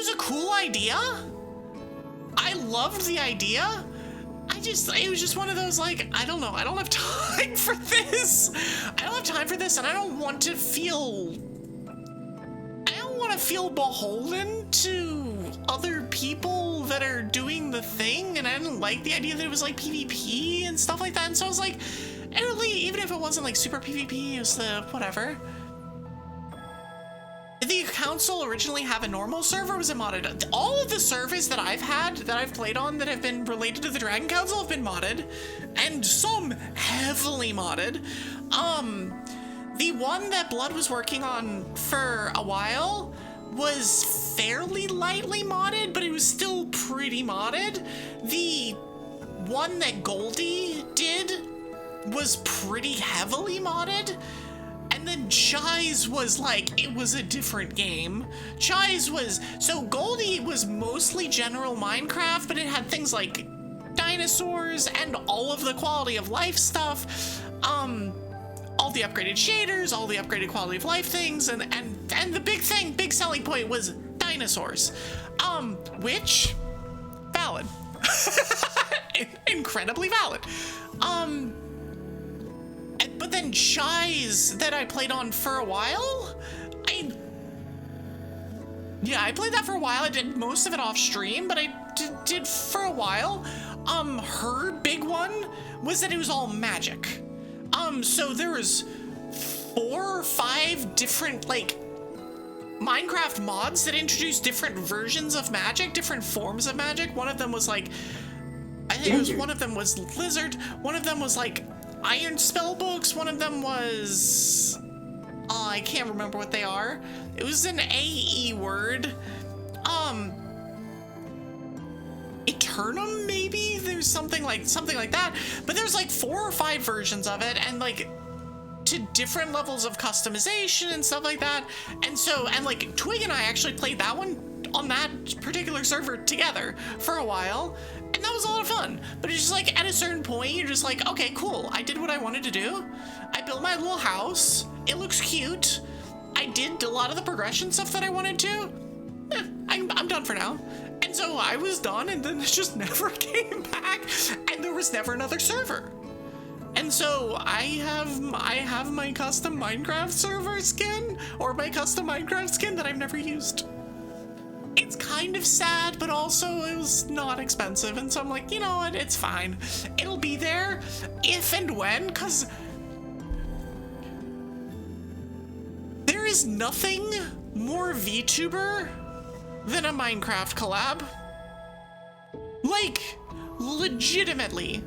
a cool idea. I loved the idea. It was just one of those, like, I don't know, I don't have time for this. And I don't want to feel beholden to other people that are doing the thing, and I didn't like the idea that it was like PvP and stuff like that, and so I was like, even if it wasn't like super PvP, it was whatever. Did the council originally have a normal server, or was it modded? All of the servers that I've played on that have been related to the Dragon Council have been modded, and some heavily modded. The one that Blood was working on for a while was fairly lightly modded, but it was still pretty modded. The one that Goldie did was pretty heavily modded, and then Chai's was like, it was a different game. So Goldie was mostly general Minecraft, but it had things like dinosaurs and all of the quality of life stuff, all the upgraded shaders, all the upgraded quality of life things, and the big selling point was dinosaurs, which valid. Incredibly valid. But then Chai's that I played on for a while, I played that for a while. I did most of it off stream, but I did for a while. Her big one was that it was all magic. So there was 4 or 5 different, like, Minecraft mods that introduced different versions of magic, different forms of magic. One of them was like, one of them was lizard, one of them was like iron spell books, one of them was, I can't remember what they are. It was an AE word. Eternum, maybe? There's something like that. But there's like 4 or 5 versions of it, and like to different levels of customization and stuff like that. And like Twig and I actually played that one on that particular server together for a while, and that was a lot of fun. But it's just like at a certain point, you're just like, okay, cool. I did what I wanted to do. I built my little house. It looks cute. I did a lot of the progression stuff that I wanted to. I'm done for now. And so I was done, and then it just never came back, and there was never another server. And so I have my custom Minecraft server skin, or my custom Minecraft skin that I've never used. It's kind of sad, but also it was not expensive, and so I'm like, you know what, it's fine. It'll be there if and when, because there is nothing more VTuber than a Minecraft collab. Like, legitimately.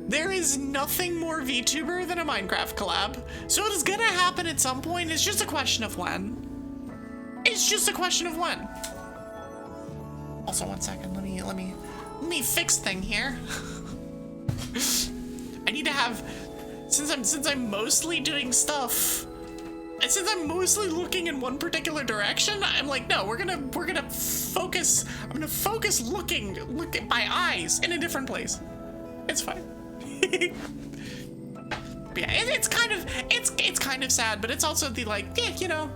There is nothing more VTuber than a Minecraft collab. So it is gonna happen at some point. It's just a question of when. It's just a question of when. Also, one second. Let me fix thing here. I need to have, since I'm mostly doing stuff, and since I'm mostly looking in one particular direction, I'm like, no, we're gonna focus. I'm gonna focus look at my eyes in a different place. It's fine. But yeah, it's kind of sad, but it's also the like, yeah, you know,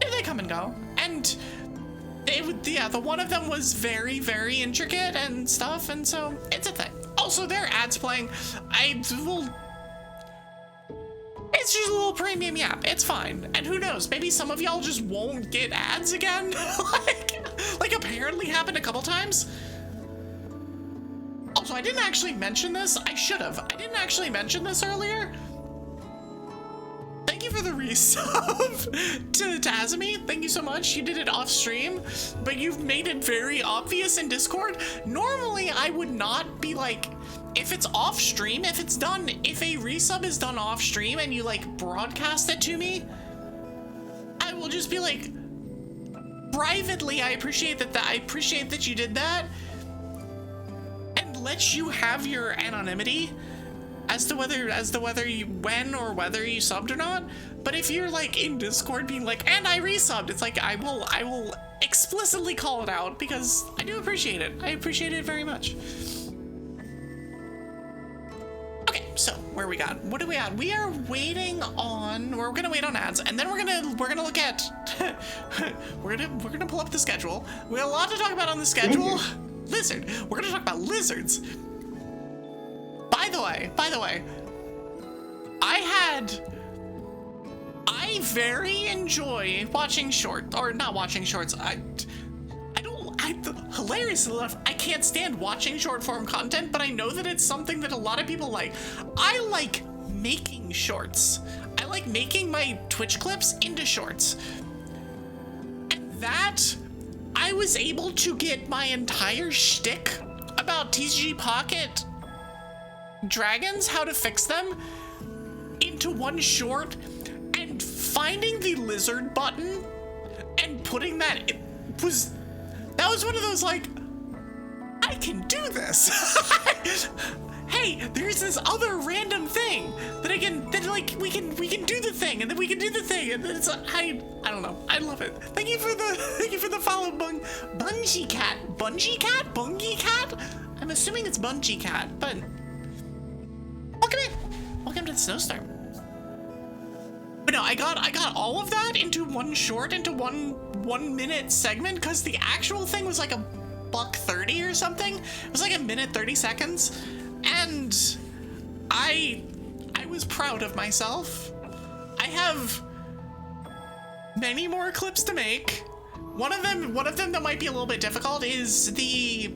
they come and go, and the one of them was very, very intricate and stuff, and so it's a thing. Also, there are ads playing. It's just a little premium yap. It's fine. And who knows? Maybe some of y'all just won't get ads again. like apparently happened a couple times. Also, I didn't actually mention this. I should have. I didn't actually mention this earlier. Thank you for the resub to Azumi. Thank you so much. You did it off stream, but you've made it very obvious in Discord. Normally, I would not be like, if it's off stream, if a resub is done off stream and you like broadcast it to me, I will just be like, privately, I appreciate that you did that, and let you have your anonymity as to whether you subbed or not. But if you're like in Discord being like, and I resubbed, it's like I will explicitly call it out because I do appreciate it. I appreciate it very much. Okay, so where are we got? What are we at? We are waiting on. We're gonna wait on ads, and then we're gonna look at. we're gonna pull up the schedule. We got a lot to talk about on the schedule. Lizard. We're gonna talk about lizards. By the way, I very enjoy watching shorts, or not watching shorts. Hilariously enough, I can't stand watching short form content, but I know that it's something that a lot of people like. I like making shorts. I like making my Twitch clips into shorts. And that, I was able to get my entire shtick about TCG Pocket dragons, how to fix them, into one short, and finding the lizard button and putting that, that was one of those like, I can do this. Hey, there's this other random thing that we can do the thing, and then we can do the thing, and then it's I don't know. I love it. Thank you for the follow, Bungie Cat. I'm assuming it's Bungie Cat, but welcome in. Welcome to the snowstorm. But no, I got all of that into one short, into one minute segment, because the actual thing was like $1.30 or something. It was like 1minute 30 seconds, and I was proud of myself. I have many more clips to make. One of them that might be a little bit difficult is the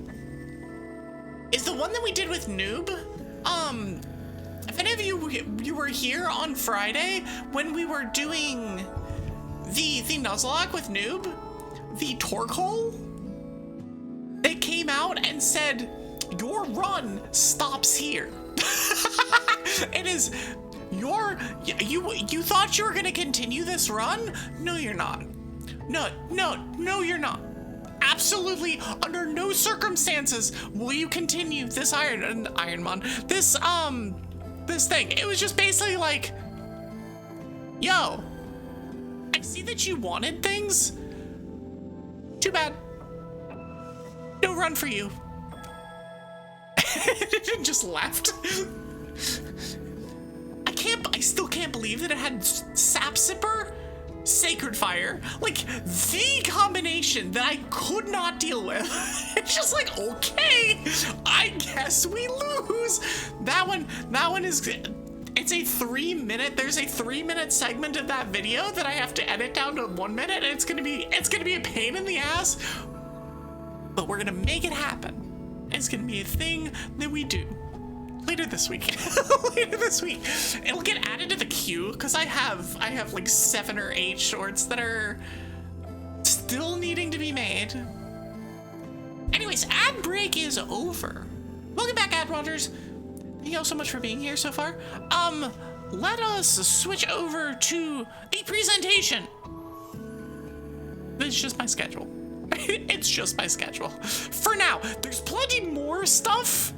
one that we did with Noob. If any of you were here on Friday when we were doing the Nuzlocke with Noob, the torque hole, they came out and said, your run stops here. It is you thought you were gonna continue this run? No, you're not. No, you're not. Absolutely, under no circumstances will you continue this Ironmon. This thing. It was just basically like, yo, I see that you wanted things. Too bad. No run for you. It just left. I still can't believe that it had Sap Sipper, Sacred Fire, like the combination that I could not deal with. It's just like, okay, I guess we lose. That one is, it's a 3 minute, there's a 3 minute segment of that video that I have to edit down to 1 minute, and it's gonna be a pain in the ass, but we're gonna make it happen. It's gonna be a thing that we do. Later this week. Later this week. It'll get added to the queue because I have like 7 or 8 shorts that are still needing to be made. Anyways, ad break is over. Welcome back, Ad Rogers. Thank you all so much for being here so far. Let us switch over to a presentation. It's just my schedule. It's just my schedule. For now, there's plenty more stuff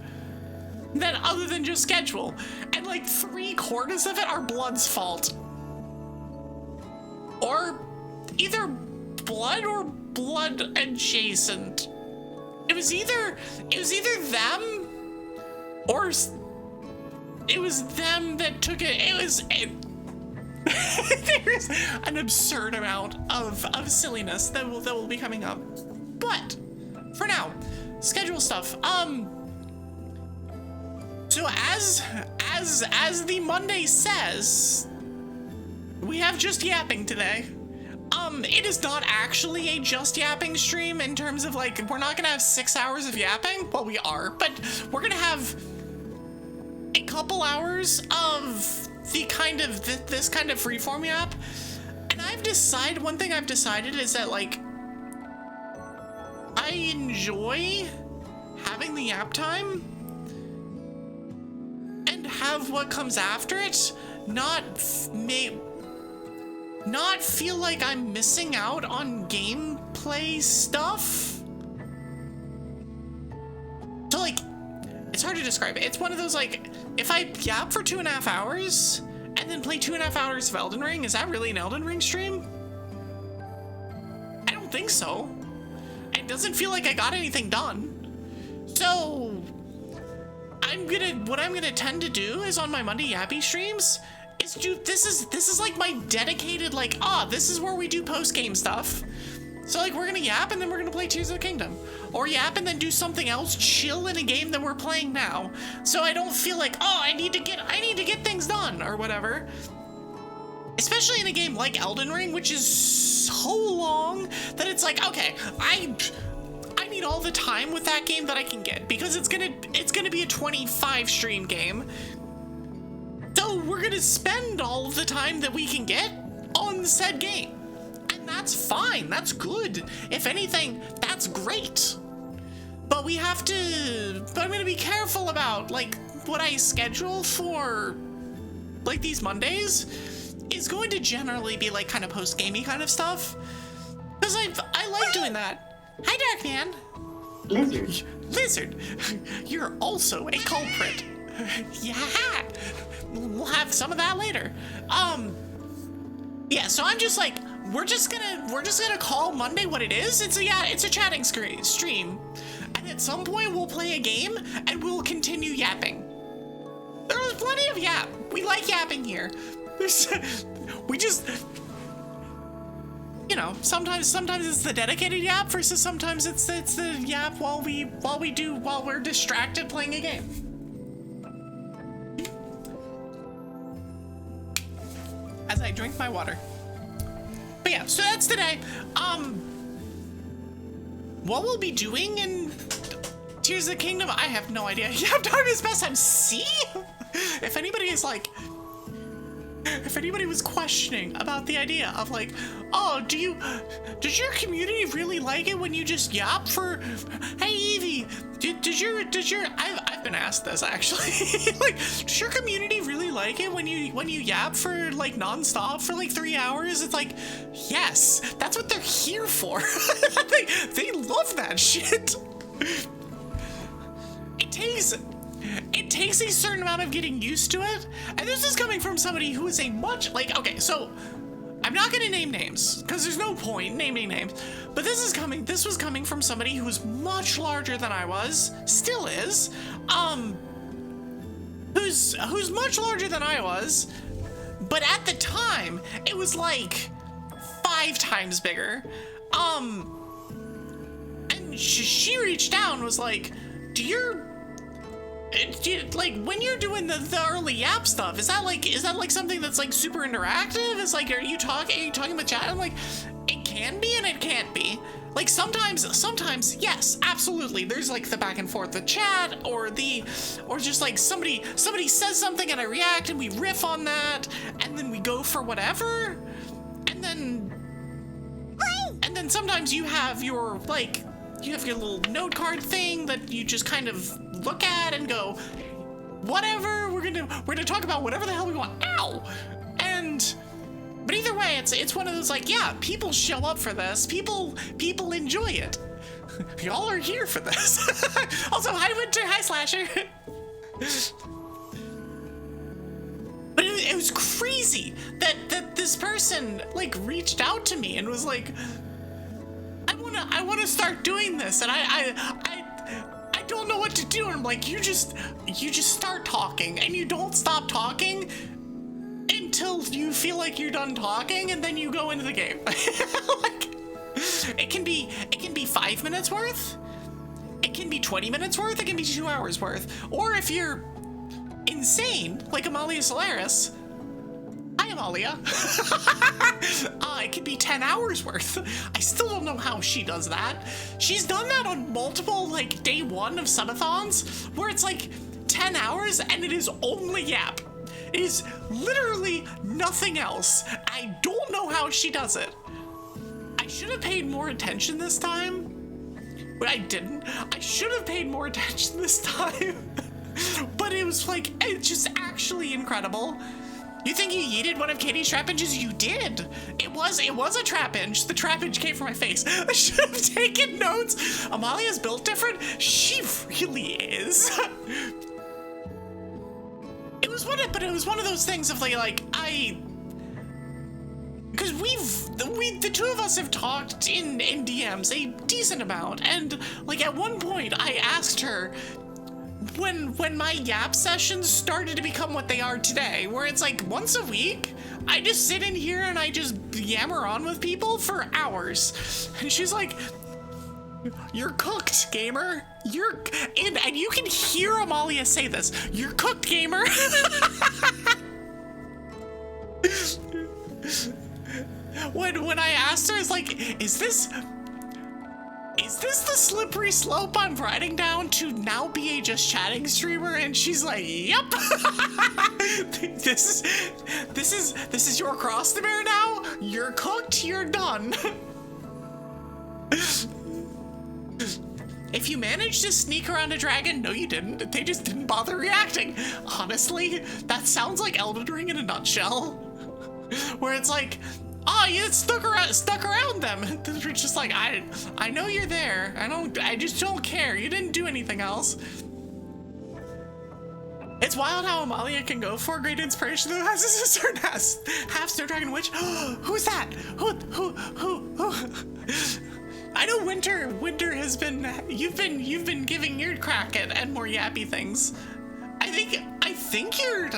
that other than just schedule. And like 3/4 of it are Blood's fault. Or either Blood or Blood adjacent. It was either them or it was them that took it. There's an absurd amount of silliness that will be coming up. But for now, schedule stuff. So as the Monday says, we have just yapping today. It is not actually a just yapping stream in terms of like, we're not gonna have 6 hours of yapping. Well, we are, but we're gonna have a couple hours of the kind of this kind of freeform yap. And one thing I've decided is that like, I enjoy having the yap time and have what comes after it not feel like I'm missing out on gameplay stuff. So like, it's hard to describe it. It's one of those like, if I yap for 2.5 hours and then play 2.5 hours of Elden Ring, is that really an Elden Ring stream? I don't think so. It doesn't feel like I got anything done. So what I'm gonna tend to do is on my Monday Yappy streams is do this is like my dedicated like, this is where we do post-game stuff. So like, we're gonna yap and then we're gonna play Tears of the Kingdom, or yap and then do something else, chill in a game that we're playing now. So I don't feel like, I need to get things done or whatever. Especially in a game like Elden Ring, which is so long that it's like, okay, I need all the time with that game that I can get, because it's gonna be a 25 stream game. So we're gonna spend all of the time that we can get on said game. And that's fine, that's good. If anything, that's great. But I'm gonna be careful about like what I schedule for like these Mondays is going to generally be like kind of post-gamey kind of stuff. Because I like doing that. Hi, Darkman. Lizard, you're also a culprit. Yeah, we'll have some of that later. Yeah, so I'm just like, we're just gonna call Monday what it is. It's a chatting stream, and at some point we'll play a game and we'll continue yapping. There's plenty of yap. We like yapping here. We just, you know, sometimes it's the dedicated yap versus sometimes it's the yap while we're distracted playing a game. As I drink my water. But yeah, so that's today. What we'll be doing in Tears of the Kingdom, I have no idea. Yeah, Darkness Best Time. See? If anybody was questioning about the idea of like, does your community really like it when you just yap for, hey Evie, I've been asked this actually, like, does your community really like it when you yap for like nonstop for like 3 hours? It's like, yes, that's what they're here for. they love that shit. It takes a certain amount of getting used to it, and this is coming from somebody who is okay, so I'm not gonna name names because there's no point naming names, but this was coming from somebody who was much larger than I was, still is, who's much larger than I was, but at the time it was like 5 times bigger, and she reached out and was like, like, when you're doing the early yap stuff, is that like something that's like super interactive? It's like, are you talking with chat? I'm like, it can be and it can't be. Like sometimes, yes, absolutely. There's like the back and forth, the chat, or just like somebody says something and I react and we riff on that, and then we go for whatever, and then sometimes you have your little note card thing that you just kind of look at and go, whatever, we're gonna talk about whatever the hell we want. Ow! But either way, it's one of those like, yeah, people show up for this. People enjoy it. Y'all are here for this. Also, hi Winter, hi Slasher. But it was crazy that this person like reached out to me and was like, I wanna start doing this, and I don't know what to do. And I'm like, you just start talking and you don't stop talking until you feel like you're done talking, and then you go into the game. Like, it can be 5 minutes worth, it can be 20 minutes worth, it can be 2 hours worth, or if you're insane like Amalia Solaris, hi Amalia, it could be 10 hours worth. I still don't know how she does that. She's done that on multiple like day one of subathons where it's like 10 hours and it is only yap. It is literally nothing else. I don't know how she does it. I should have paid more attention this time, but I didn't. I should have paid more attention this time. But it was like, it's just actually incredible. You think you yeeted one of Katie's trap inches? You did. It was a trap inch. The trap inch came from my face. I should have taken notes. Amalia's built different. She really is. It was one of those things of because the two of us have talked in DMs a decent amount, and like at one point I asked her when my yap sessions started to become what they are today, where it's like once a week I just sit in here and I just yammer on with people for hours, and she's like, "You're cooked, gamer. And you can hear Amalia say this. You're cooked, gamer." When I asked her, it's like, is this the slippery slope I'm riding down to now be a just chatting streamer? And she's like, "Yep." This is your cross to bear now. You're cooked. You're done. If you managed to sneak around a dragon, no you didn't. They just didn't bother reacting. Honestly, that sounds like Elden Ring in a nutshell. Where it's like, oh, you stuck around them. They're just like, I know you're there. I just don't care. You didn't do anything else. It's wild how Amalia can go for great inspiration though has a sister and half Snow Dragon Witch. Who's that? Who? I know Winter has been, you've been giving your crack at more yappy things. I think you're,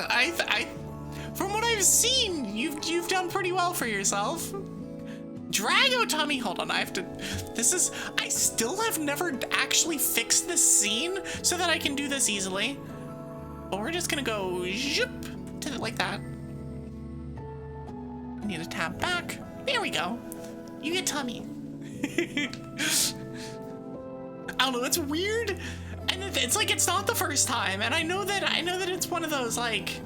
from what I've seen, you've done pretty well for yourself. Drago Tommy, hold on, I still have never actually fixed this scene so that I can do this easily. But we're just gonna go zhoop to it like that. I need to tap back. There we go. You get tummy. I don't know, it's weird, and it's like it's not the first time, and I know that it's one of those like,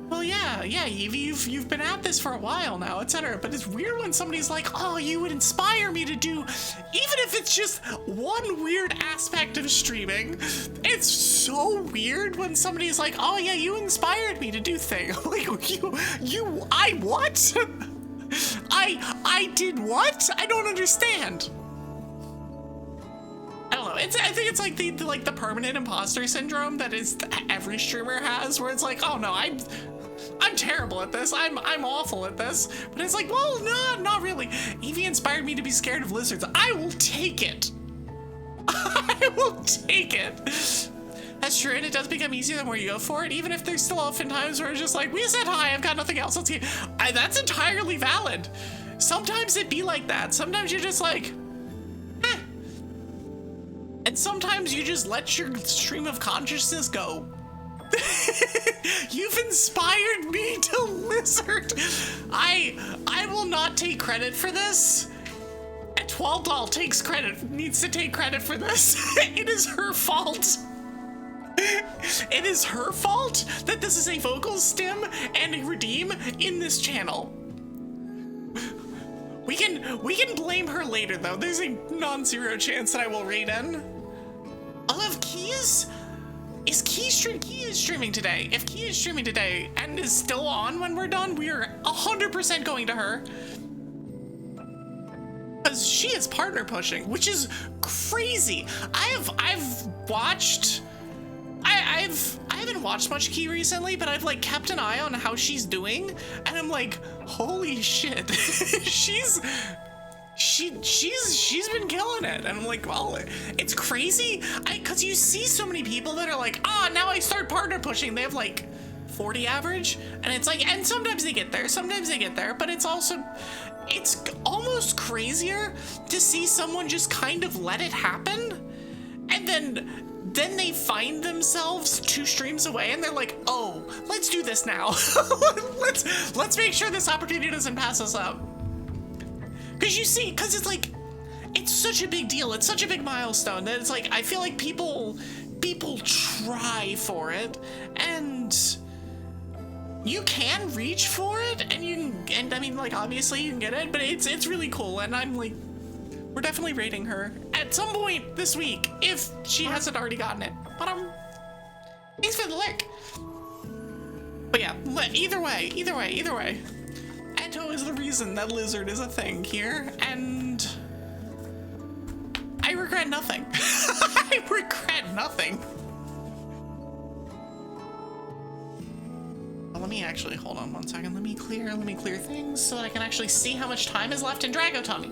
well, yeah, Evie, you've been at this for a while now, etc. But it's weird when somebody's like, oh, you would inspire me to do, even if it's just one weird aspect of streaming. It's so weird when somebody's like, oh yeah, you inspired me to do things. Like, I what? I did what? I don't understand. I don't know. I think it's like the permanent imposter syndrome that every streamer has, where it's like, oh no, I'm terrible at this. I'm awful at this. But it's like, well, no, not really. Evie inspired me to be scared of lizards. I will take it. I will take it. That's true, and it does become easier the more you go for it, even if there's still often times where it's just like, we said hi, I've got nothing else, let's get. That's entirely valid. Sometimes it be like that. Sometimes you're just like, eh. And sometimes you just let your stream of consciousness go. You've inspired me to lizard. I will not take credit for this. At Twaldal needs to take credit for this. It is her fault. It is her fault that this is a vocal stim and a redeem in this channel. We can blame her later though. There's a non-zero chance that I will raid in. I love Keys. Is Key is streaming today. If Key is streaming today and is still on when we're done, we are 100% going to her. Because she is partner pushing, which is crazy. I haven't watched much Key recently, but I've like kept an eye on how she's doing, and I'm like, holy shit. she's been killing it. And I'm like, well, it's crazy. Cause you see so many people that are like, now I start partner pushing. They have like 40 average, and it's like, and sometimes they get there, but it's almost crazier to see someone just kind of let it happen, and then they find themselves 2 streams away and they're like, oh, let's do this now. let's make sure this opportunity doesn't pass us up. Cause it's like, it's such a big deal. It's such a big milestone that it's like, I feel like people try for it, and you can reach for it, and I mean, like, obviously you can get it, but it's really cool, and I'm like, we're definitely rating her at some point this week if she hasn't already gotten it. But thanks for the lurk. But yeah, either way, Eto is the reason that lizard is a thing here, and I regret nothing. I regret nothing. Let me actually, hold on 1 second. Let me clear things so that I can actually see how much time is left in Drago Tommy.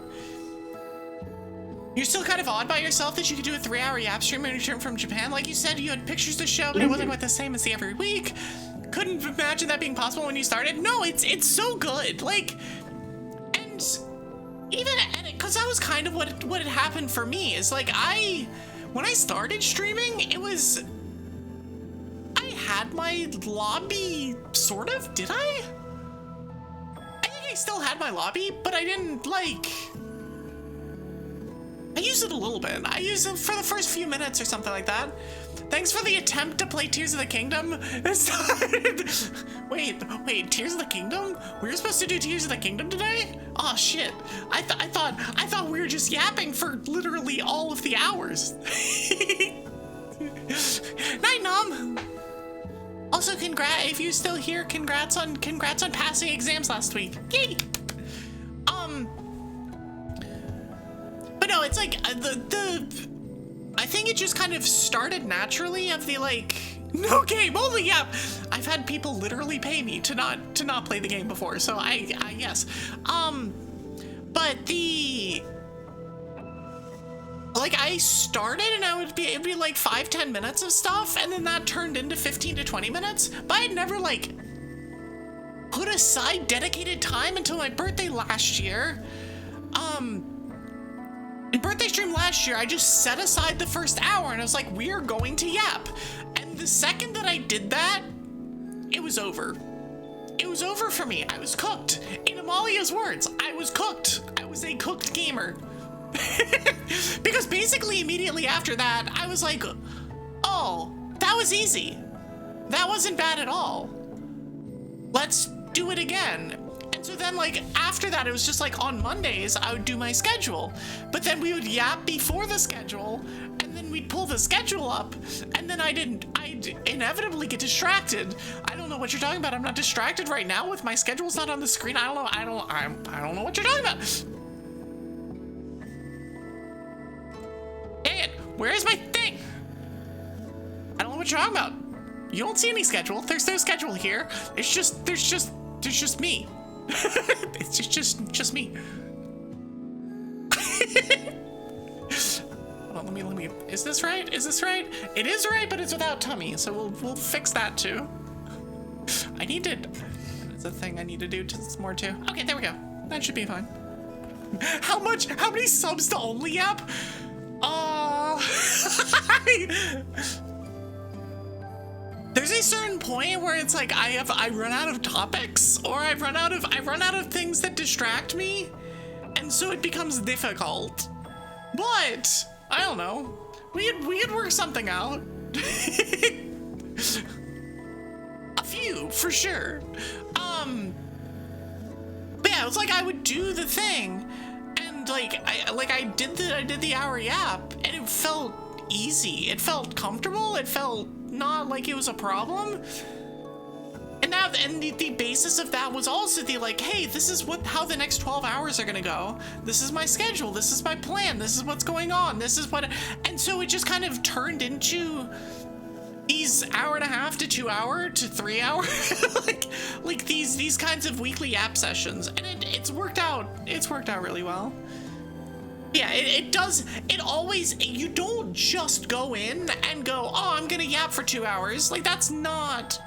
You're still kind of odd by yourself that you could do a 3-hour yap stream when you returned from Japan. Like you said, you had pictures to show, but it wasn't quite the same as the every week. Couldn't imagine that being possible when you started. No, it's so good. Like, and even, cause that was kind of what had happened for me, is like, when I started streaming, I had my lobby, sort of, did I? I think I still had my lobby, but I didn't, like, I used it a little bit. I used it for the first few minutes or something like that. Thanks for the attempt to play Tears of the Kingdom. Wait, Tears of the Kingdom? We were supposed to do Tears of the Kingdom today? Oh shit. I thought we were just yapping for literally all of the hours. Night, Nom. Also, if you're still here, congrats on passing exams last week. Yay! But no, it's like I think it just kind of started naturally of the like, no game, only yap. I've had people literally pay me to not play the game before, so I yes. But like I started and it'd be like 5-10 minutes of stuff, and then that turned into 15 to 20 minutes. But I'd never like put aside dedicated time until my birthday last year. In birthday stream last year, I just set aside the first hour and I was like, we are going to yap. And the second that I did that, it was over. It was over for me. I was cooked. In Amalia's words, I was cooked. I was a cooked gamer. Because basically immediately after that, I was like, oh, that was easy. That wasn't bad at all. Let's do it again. And so then like after that, it was just like on Mondays, I would do my schedule, but then we would yap before the schedule, and then we'd pull the schedule up, and then I'd inevitably get distracted. I don't know what you're talking about. I'm not distracted right now with my schedule's not on the screen. I don't know what you're talking about. Dang it, where is my thing? I don't know what you're talking about. You don't see any schedule. There's no schedule here. There's just me. It's just me. Hold on, let me. Is this right? It is right, but it's without tummy, so we'll fix that too. That's a thing I need to do more too. Okay, there we go. That should be fine. How many subs to only yap? There's a certain point where it's like I run out of topics, or I run out of things that distract me, and and so it becomes difficult. But I don't know. We could work something out. A few for sure. But yeah, it was like I would do the thing, and I did the hour yap, and it felt easy. It felt comfortable. It felt not like it was a problem. And the basis of that was also the like, hey, this is how the next 12 hours are gonna go. This is my schedule. This is my plan. This is what's going on. This is what, and so it just kind of turned into these hour-and-a-half to 2 hour to 3 hour, like these kinds of weekly app sessions, and it's worked out. It's worked out really well. Yeah, it does. It always, you don't just go in and go, oh, I'm gonna yap for 2 hours. Like that's not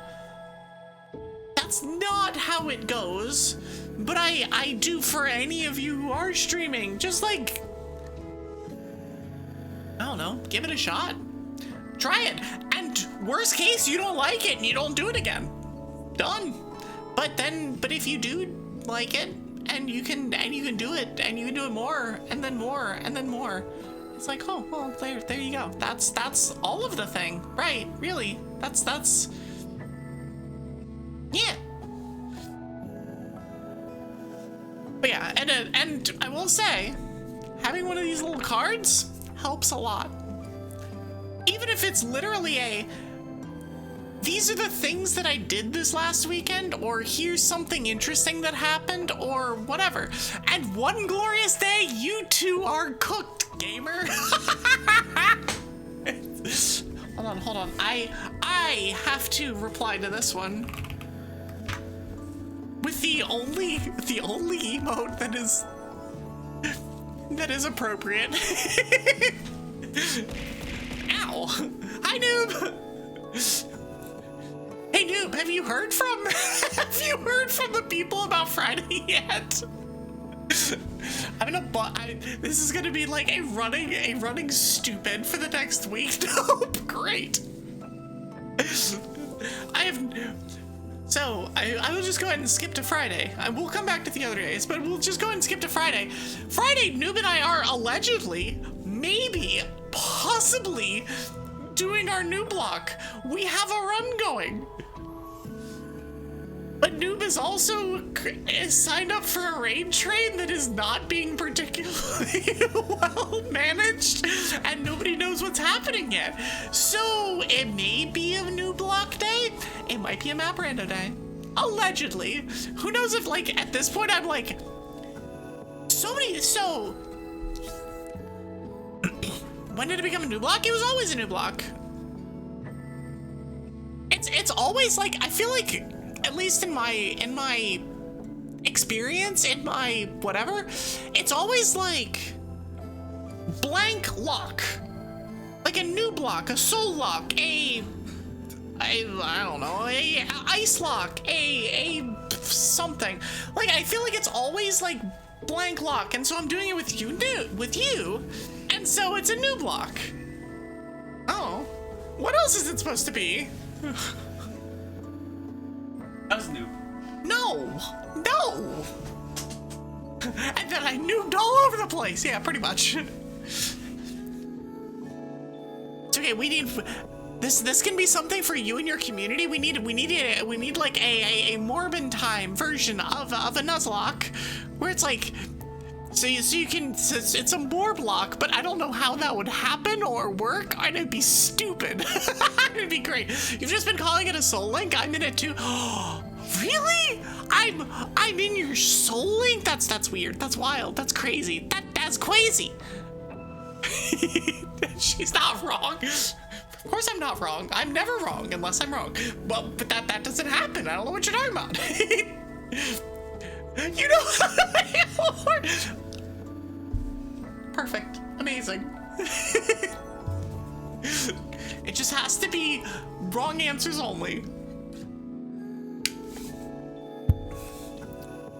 how it goes. But I do for any of you who are streaming, just like, I don't know, give it a shot. Try it. And worst case, you don't like it and you don't do it again. Done. But if you do like it and you can do it and you can do it more and then more and then more, it's like, oh, well, there you go. That's all of the thing. Right, really. That's yeah. But yeah, and I will say, having one of these little cards helps a lot. Even if it's literally these are the things that I did this last weekend, or here's something interesting that happened, or whatever. And one glorious day, you two are cooked, gamer. Hold on. I have to reply to this one with the only emote that is appropriate. Ow! Hi, Noob. Hey, Noob, have you heard from the people about Friday yet? This is gonna be like a running stupid for the next week. Nope, great. I will just go ahead and skip to Friday. We'll come back to the other days, but we'll just go ahead and skip to Friday. Friday, Noob and I are allegedly, maybe, possibly doing our new block. We have a run going. But Noob is also signed up for a raid train that is not being particularly well managed, and nobody knows what's happening yet. So it may be a new block day. It might be a map rando day. Allegedly. Who knows if, like, at this point I'm like, when did it become a new block? It was always a new block. It's always like, I feel like, at least in my experience, in my whatever, it's always like blank lock, like a new block, a soul lock, I don't know, a ice lock, a something. Like I feel like it's always like blank lock, and so I'm doing it with you, and so it's a new block. Oh, what else is it supposed to be? That's new. No. And then I noobed all over the place. Yeah, pretty much. It's okay. We need this can be something for you and your community. We need like a Morbin time version of a Nuzlocke, where it's like, so you can, it's a Morb lock, but I don't know how that would happen or work, and it'd be stupid. It'd be great. You've just been calling it a soul link. I'm in it too. Really? I'm in your soul link? That's weird. That's wild. That's crazy. That's crazy. She's not wrong. Of course I'm not wrong. I'm never wrong unless I'm wrong. But that doesn't happen. I don't know what you're talking about. You know. Perfect. Amazing. It just has to be wrong answers only.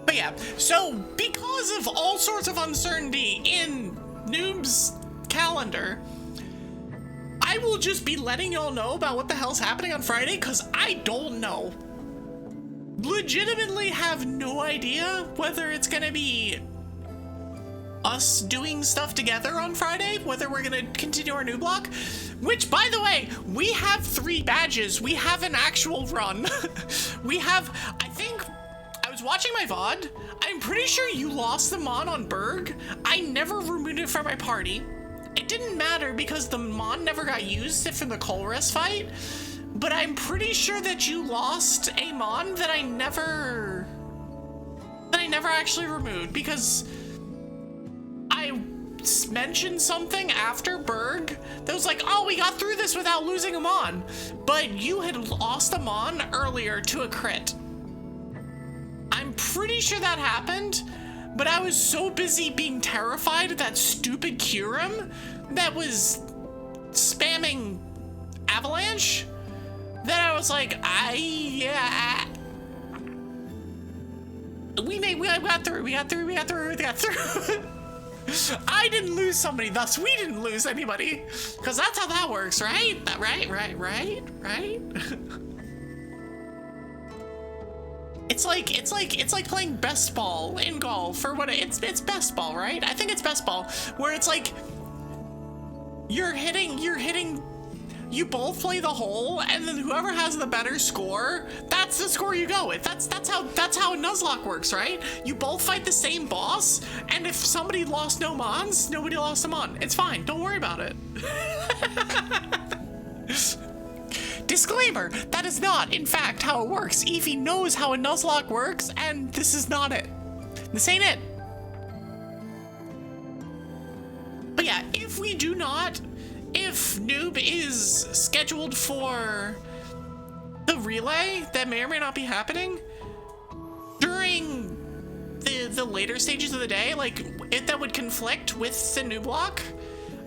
But yeah, so because of all sorts of uncertainty in Noob's calendar, I will just be letting y'all know about what the hell's happening on Friday, because I don't know. Legitimately have no idea whether it's gonna be us doing stuff together on Friday, whether we're gonna continue our new block, which, by the way, we have 3 badges. We have an actual run. We have, I think, I was watching my VOD. I'm pretty sure you lost the Mon on Berg. I never removed it from my party. It didn't matter because the Mon never got used from the Colress fight, but I'm pretty sure that you lost a Mon that I never actually removed because I mentioned something after Berg that was like, oh, we got through this without losing a Mon, but you had lost a Mon earlier to a crit. I'm pretty sure that happened, but I was so busy being terrified of that stupid Kyurem that was spamming Avalanche that I was like, we got through. I didn't lose somebody, thus we didn't lose anybody, because that's how that works, right? Right. It's like playing best ball in golf, or what? It's best ball, right? I think it's best ball, where it's like you're hitting. You both play the hole, and then whoever has the better score, that's the score you go with. That's how a Nuzlocke works, right? You both fight the same boss, and if somebody lost no Mons, nobody lost a Mon. It's fine. Don't worry about it. Disclaimer, that is not, in fact, how it works. Evie knows how a Nuzlocke works, and this is not it. This ain't it. But yeah, if Noob is scheduled for the relay that may or may not be happening during the later stages of the day, like if that would conflict with the new block,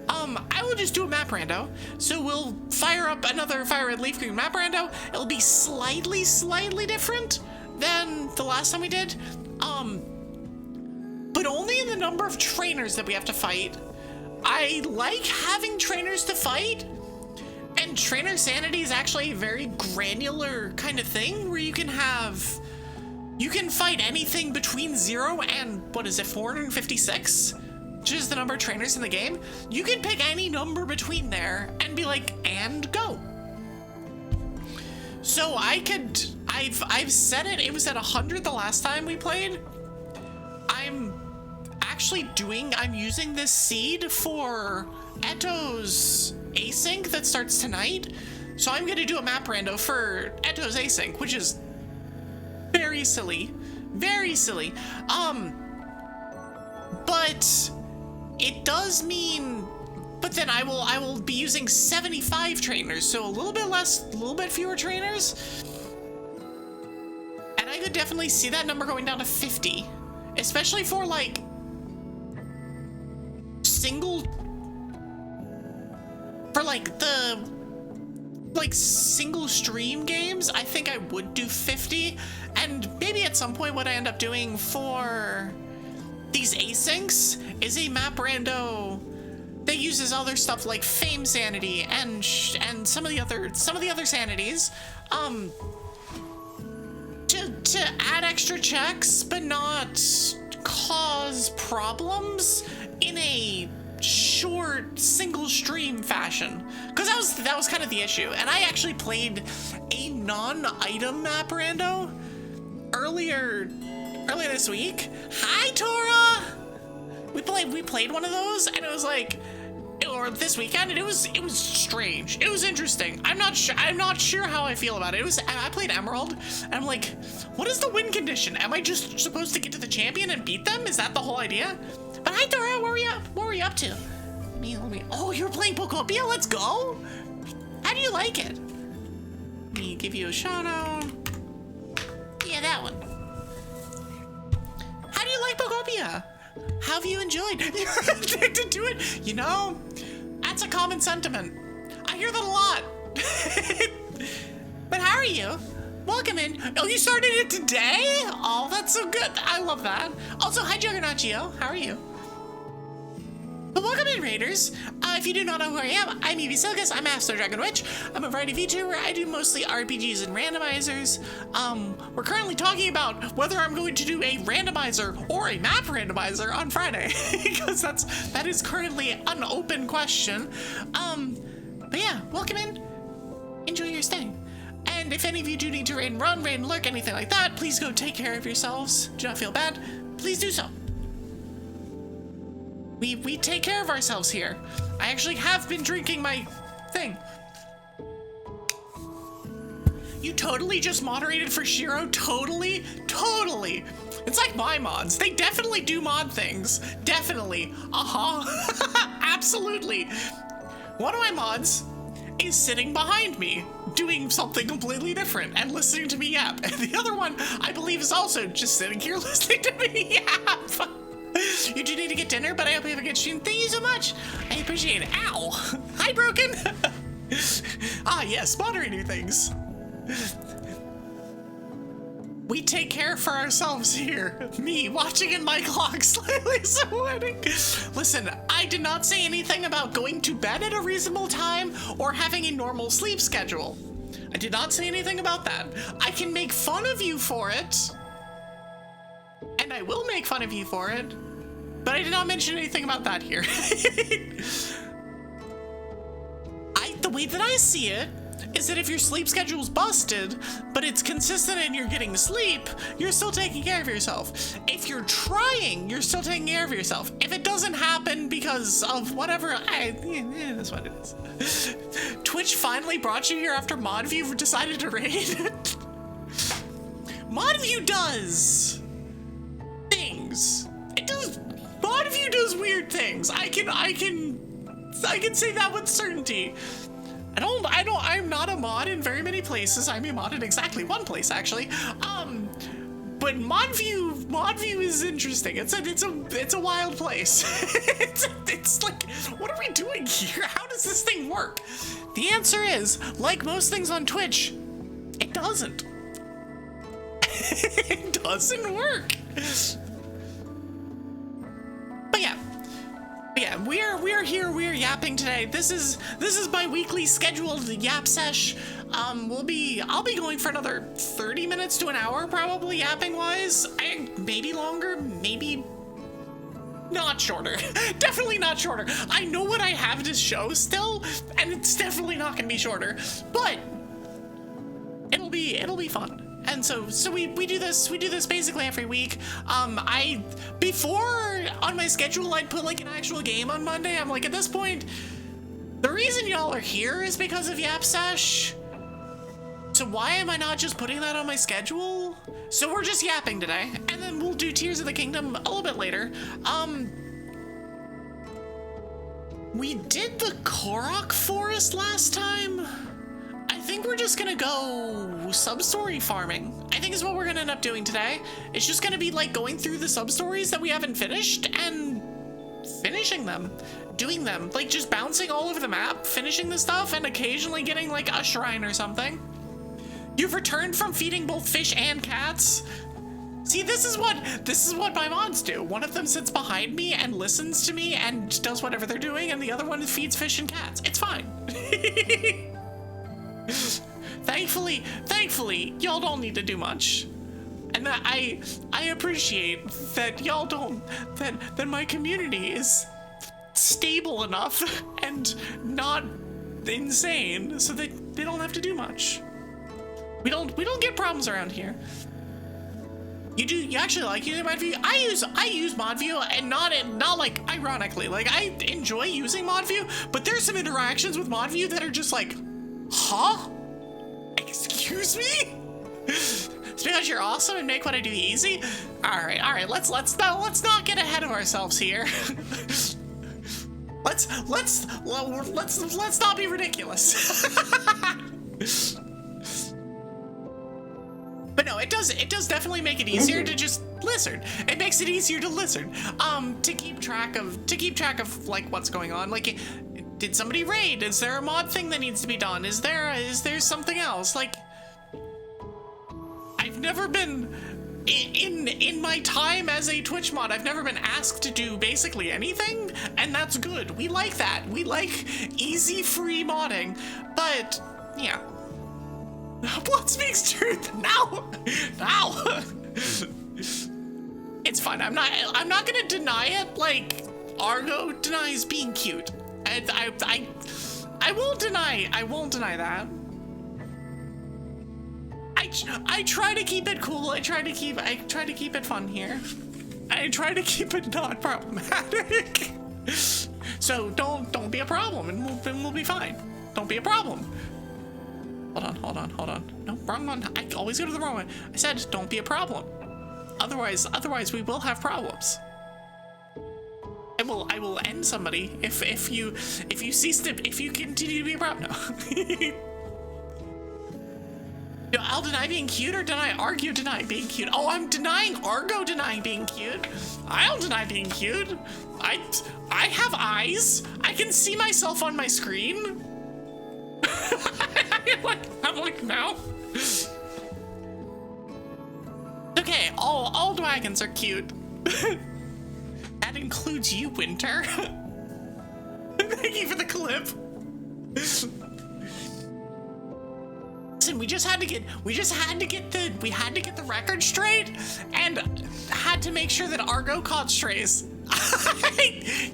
I will just do a map rando. So we'll fire up another Fire Red Leaf Green map rando. It'll be slightly different than the last time we did, but only in the number of trainers that we have to fight. I like having trainers to fight, and trainer sanity is actually a very granular kind of thing where you can fight anything between 0 and, 456, which is the number of trainers in the game. You can pick any number between there and be like, and go. So I've set it was at 100 the last time we played. I'm using this seed for Eto's async that starts tonight. So I'm gonna do a map rando for Eto's async, which is very silly. But it does mean, but then I will be using 75 trainers, so a little bit fewer trainers. And I could definitely see that number going down to 50, especially for like single stream games. I think I would do 50, and maybe at some point what I end up doing for these asyncs is a map rando that uses other stuff like fame sanity and some of the other sanities to add extra checks but not cause problems in a short single stream fashion, because that was kind of the issue. And I actually played a non-item map rando earlier this week. Hi Tora! We played one of those, and it was like, or this weekend, and it was strange. It was interesting. I'm not sure how I feel about it. I played Emerald, and I'm like, what is the win condition? Am I just supposed to get to the champion and beat them? Is that the whole idea? But hi Dora, what were you up to? Let me. Oh, you're playing Pokopia? Let's go. How do you like it? Let me give you a shout out. Yeah, that one. How do you like Pokopia? How have you enjoyed? You're addicted to it? You know, that's a common sentiment. I hear that a lot. But how are you? Welcome in. Oh, you started it today? Oh, that's so good. I love that. Also, hi Juggernaut Geo. How are you? But welcome in, Raiders. If you do not know who I am, I'm Evie Sylkas. I'm Master Dragon Witch. I'm a variety VTuber. I do mostly RPGs and randomizers. We're currently talking about whether I'm going to do a randomizer or a map randomizer on Friday, because that is currently an open question. But yeah, welcome in. Enjoy your stay. And if any of you do need to raid and run, raid and lurk, anything like that, please go take care of yourselves. Do not feel bad. Please do so. We take care of ourselves here. I actually have been drinking my thing. You totally just moderated for Shiro? Totally? Totally. It's like my mods. They definitely do mod things. Definitely. Absolutely. One of my mods is sitting behind me, doing something completely different and listening to me yap. And the other one, I believe, is also just sitting here listening to me yap. You do need to get dinner, but I hope you have a good stream. Thank you so much. I appreciate it. Ow. Hi, Broken. Yes, moderating things. We take care for ourselves here. Me watching in my clock, slightly sweating. Listen, I did not say anything about going to bed at a reasonable time or having a normal sleep schedule. I did not say anything about that. I can make fun of you for it. And I will make fun of you for it. But I did not mention anything about that here. The way that I see it is that if your sleep schedule's busted, but it's consistent and you're getting sleep, you're still taking care of yourself. If you're trying, you're still taking care of yourself. If it doesn't happen because of whatever, that's what it is. Twitch finally brought you here after Modview decided to raid. Modview does things. Modview does weird things. I can say that with certainty. I'm not a mod in very many places. I'm a mod in exactly one place, actually. But Modview is interesting. It's a wild place. it's like, what are we doing here? How does this thing work? The answer is, like most things on Twitch, it doesn't. It doesn't work. But yeah, we are here. We are yapping today. This is my weekly scheduled yap sesh. I'll be going for another 30 minutes to an hour, probably yapping wise. Maybe longer, maybe not shorter. Definitely not shorter. I know what I have to show still, and it's definitely not gonna be shorter. But it'll be fun. And so we do this basically every week. Before on my schedule I'd put like an actual game on Monday. I'm like, at this point, the reason y'all are here is because of Yap Sesh. So why am I not just putting that on my schedule? So we're just yapping today, and then we'll do Tears of the Kingdom a little bit later. We did the Korok Forest last time. I think we're just gonna go sub-story farming. I think is what we're gonna end up doing today. It's just gonna be like going through the sub-stories that we haven't finished and finishing them, doing them, like just bouncing all over the map, finishing the stuff, and occasionally getting like a shrine or something. You've returned from feeding both fish and cats. See, this is what my mods do. One of them sits behind me and listens to me and does whatever they're doing, and the other one feeds fish and cats. It's fine. Thankfully, y'all don't need to do much. And I appreciate that y'all don't, that my community is stable enough and not insane so that they don't have to do much. We don't get problems around here. You actually like using Modview? I use Modview, and not like ironically. Like, I enjoy using Modview, but there's some interactions with Modview that are just like, huh? Excuse me? It's because you're awesome and make what I do easy? All right. Let's not get ahead of ourselves here. Let's not be ridiculous. But no, it does definitely make it easier to just listen. It makes it easier to listen. To keep track of like what's going on. Like, did somebody raid? Is there a mod thing that needs to be done? Is there something else? Like, I've never been in my time as a Twitch mod, I've never been asked to do basically anything, and that's good. We like that. We like easy, free modding. But yeah, blood speaks truth. Now. It's fine. I'm not gonna deny it. Like Argo denies being cute. I won't deny that. I try to keep it cool. I try to keep it fun here. I try to keep it not problematic. So don't be a problem, and we'll be fine. Don't be a problem. Hold on. No, wrong one. I always go to the wrong one. I said don't be a problem. Otherwise we will have problems. I will end somebody if you continue to be a problem. No. No, I'll deny being cute, or deny Argo deny being cute. Oh, I'm denying Argo denying being cute. I'll deny being cute. I have eyes. I can see myself on my screen. I'm like, no. Okay, all dragons are cute. That includes you, Winter. Thank you for the clip. Listen, we had to get the record straight, and had to make sure that Argo caught strays.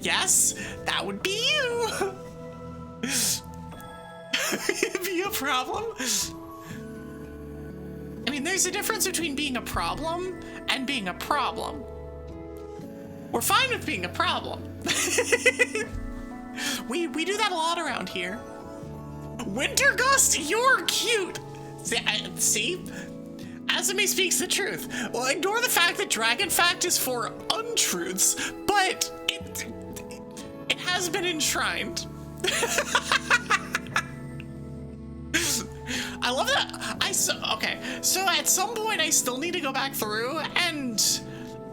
Yes, that would be you. Be a problem. I mean, there's a difference between being a problem and being a problem. We're fine with being a problem. we do that a lot around here. Winter Gust, you're cute. See? Azumi speaks the truth. Well, ignore the fact that Dragon Fact is for untruths, but it has been enshrined. I love that. Okay, so at some point I still need to go back through and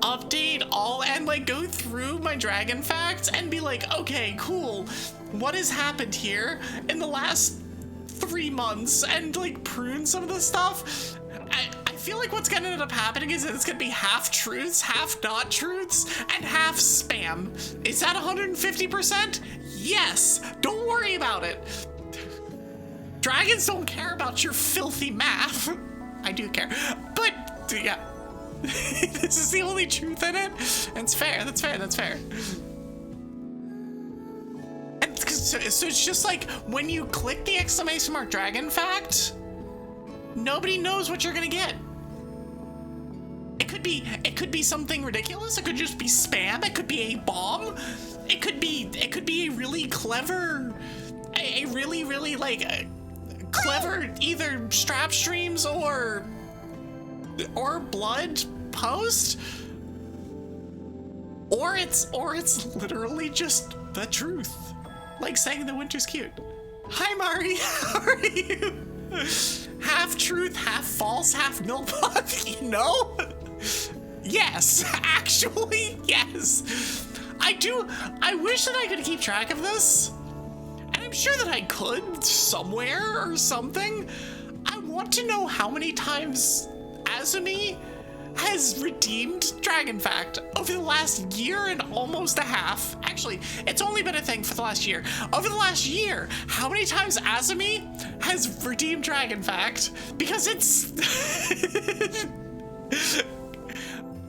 update all and like go through my Dragon Facts and be like, okay, cool. What has happened here in the last 3 months, and like prune some of the stuff. I feel like what's gonna end up happening is that it's gonna be half truths, half not truths, and half spam. Is that 150%? Yes. Don't worry about it. Dragons don't care about your filthy math. I do care, but yeah. This is the only truth in it. That's fair. That's fair. And so it's just like when you click the exclamation mark Dragon Fact, nobody knows what you're gonna get. It could be something ridiculous. It could just be spam. It could be a bomb. It could be a really clever, a really like clever either strap streams or blood post, or it's literally just the truth, like saying the winter's cute. Hi Mari, how are you? Half truth, half false, half milpod. You know? Yes, actually, yes. I wish that I could keep track of this, and I'm sure that I could somewhere or something. I want to know how many times Azumi has redeemed Dragon Fact over the last year and almost a half. Actually, it's only been a thing for the last year. Over the last year, how many times Azumi has redeemed Dragon Fact? Because it's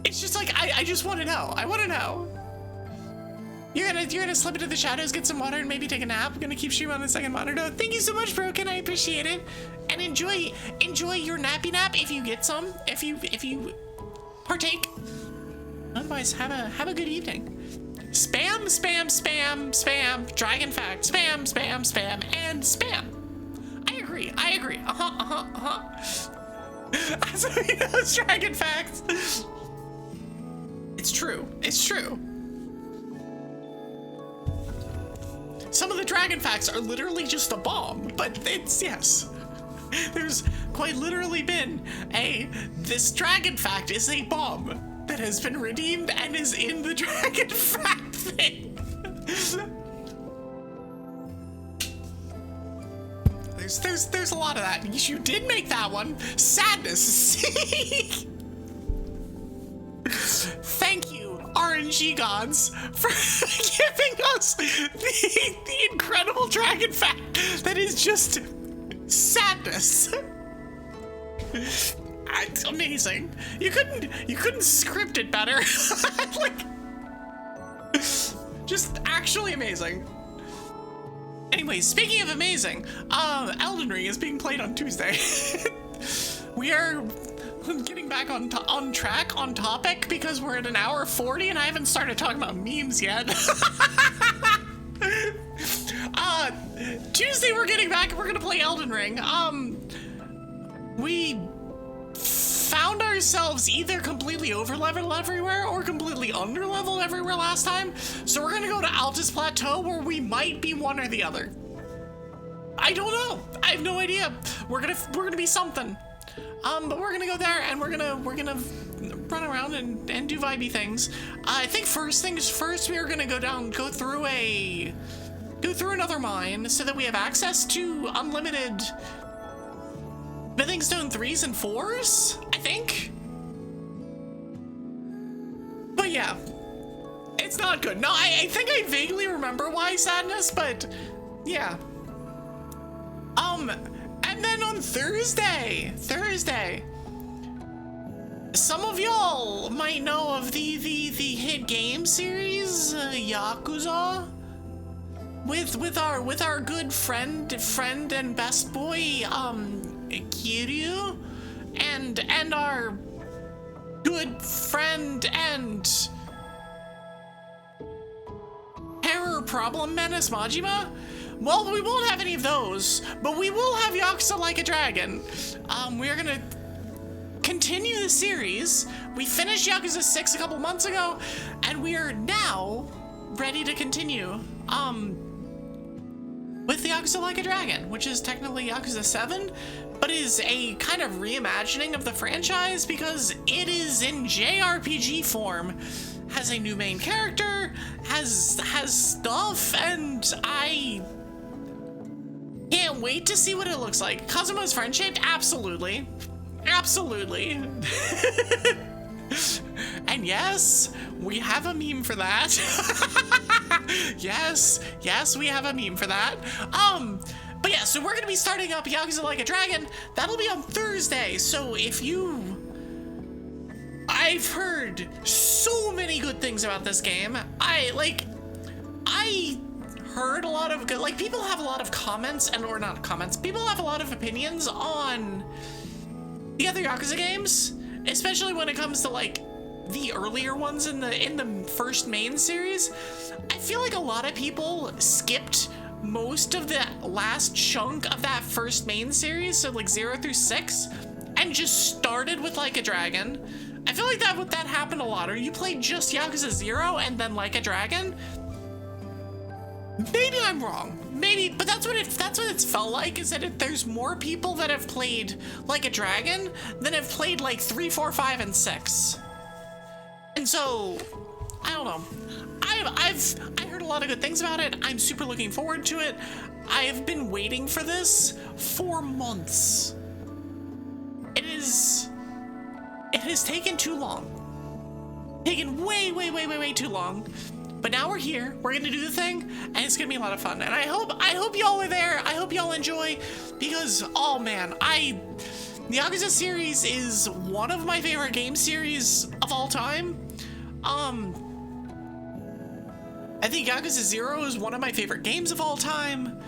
it's just like I just want to know. I want to know. You're gonna slip into the shadows, get some water, and maybe take a nap. I'm gonna keep streaming on the second monitor. Thank you so much, Broken. I appreciate it. And enjoy your nappy nap if you get some. If you partake. Otherwise, have a good evening. Spam, spam, spam, spam. Dragon Fact. Spam, spam, spam, and spam. I agree. So he knows Dragon Facts. It's true. Some of the Dragon Facts are literally just a bomb, but yes. There's quite literally been this Dragon Fact is a bomb that has been redeemed and is in the Dragon Fact thing. There's a lot of that. You did make that one. Sadness. Thank you, RNG gods, for giving us the incredible dragon fact that is just sadness. It's amazing. You couldn't script it better. Like, just actually amazing. Anyways, speaking of amazing, Elden Ring is being played on Tuesday. We are getting back on track, on topic, because we're at an hour 40 and I haven't started talking about memes yet. Tuesday we're getting back and we're gonna play Elden Ring. We found ourselves either completely over-leveled everywhere or completely under-leveled everywhere last time. So we're gonna go to Altus Plateau, where we might be one or the other. I don't know. I have no idea. We're gonna be something. But we're gonna go there and we're gonna run around and do vibey things. I think first things first, we are gonna go through another mine so that we have access to unlimited Smithing Stone 3s and 4s, I think. But yeah, it's not good. No, I think I vaguely remember why sadness, but yeah. And then on Thursday, some of y'all might know of the hit game series, Yakuza, with our good friend and best boy, Kiryu, and our good friend and terror problem menace Majima. Well, we won't have any of those, but we will have Yakuza Like a Dragon. We're gonna continue the series. We finished Yakuza 6 a couple months ago, and we are now ready to continue with the Yakuza Like a Dragon, which is technically Yakuza 7, but is a kind of reimagining of the franchise because it is in JRPG form, has a new main character, has stuff, and I can't wait to see what it looks like. Kazuma's friend-shaped? Absolutely. Absolutely. And yes, we have a meme for that. Yes, we have a meme for that. But yeah, so we're gonna be starting up Yakuza Like a Dragon. That'll be on Thursday. So I've heard so many good things about this game. I heard a lot of good, like, people have a lot of comments or not comments, people have a lot of opinions on the other Yakuza games, especially when it comes to like the earlier ones in the first main series. I feel like a lot of people skipped most of the last chunk of that first main series, so like 0 through 6, and just started with Like a Dragon. I feel like that happened a lot, or you played just Yakuza 0 and then Like a Dragon. Maybe I'm wrong. Maybe, but that's what it's felt like, is that there's more people that have played Like a Dragon than have played like 3, 4, 5, and 6. And so, I don't know. I heard a lot of good things about it. I'm super looking forward to it. I have been waiting for this for months. It has taken too long. Taken way too long. But now we're here, we're gonna do the thing, and it's gonna be a lot of fun. And I hope y'all are there, I hope y'all enjoy, because, oh man, the Yakuza series is one of my favorite game series of all time. I think Yakuza 0 is one of my favorite games of all time.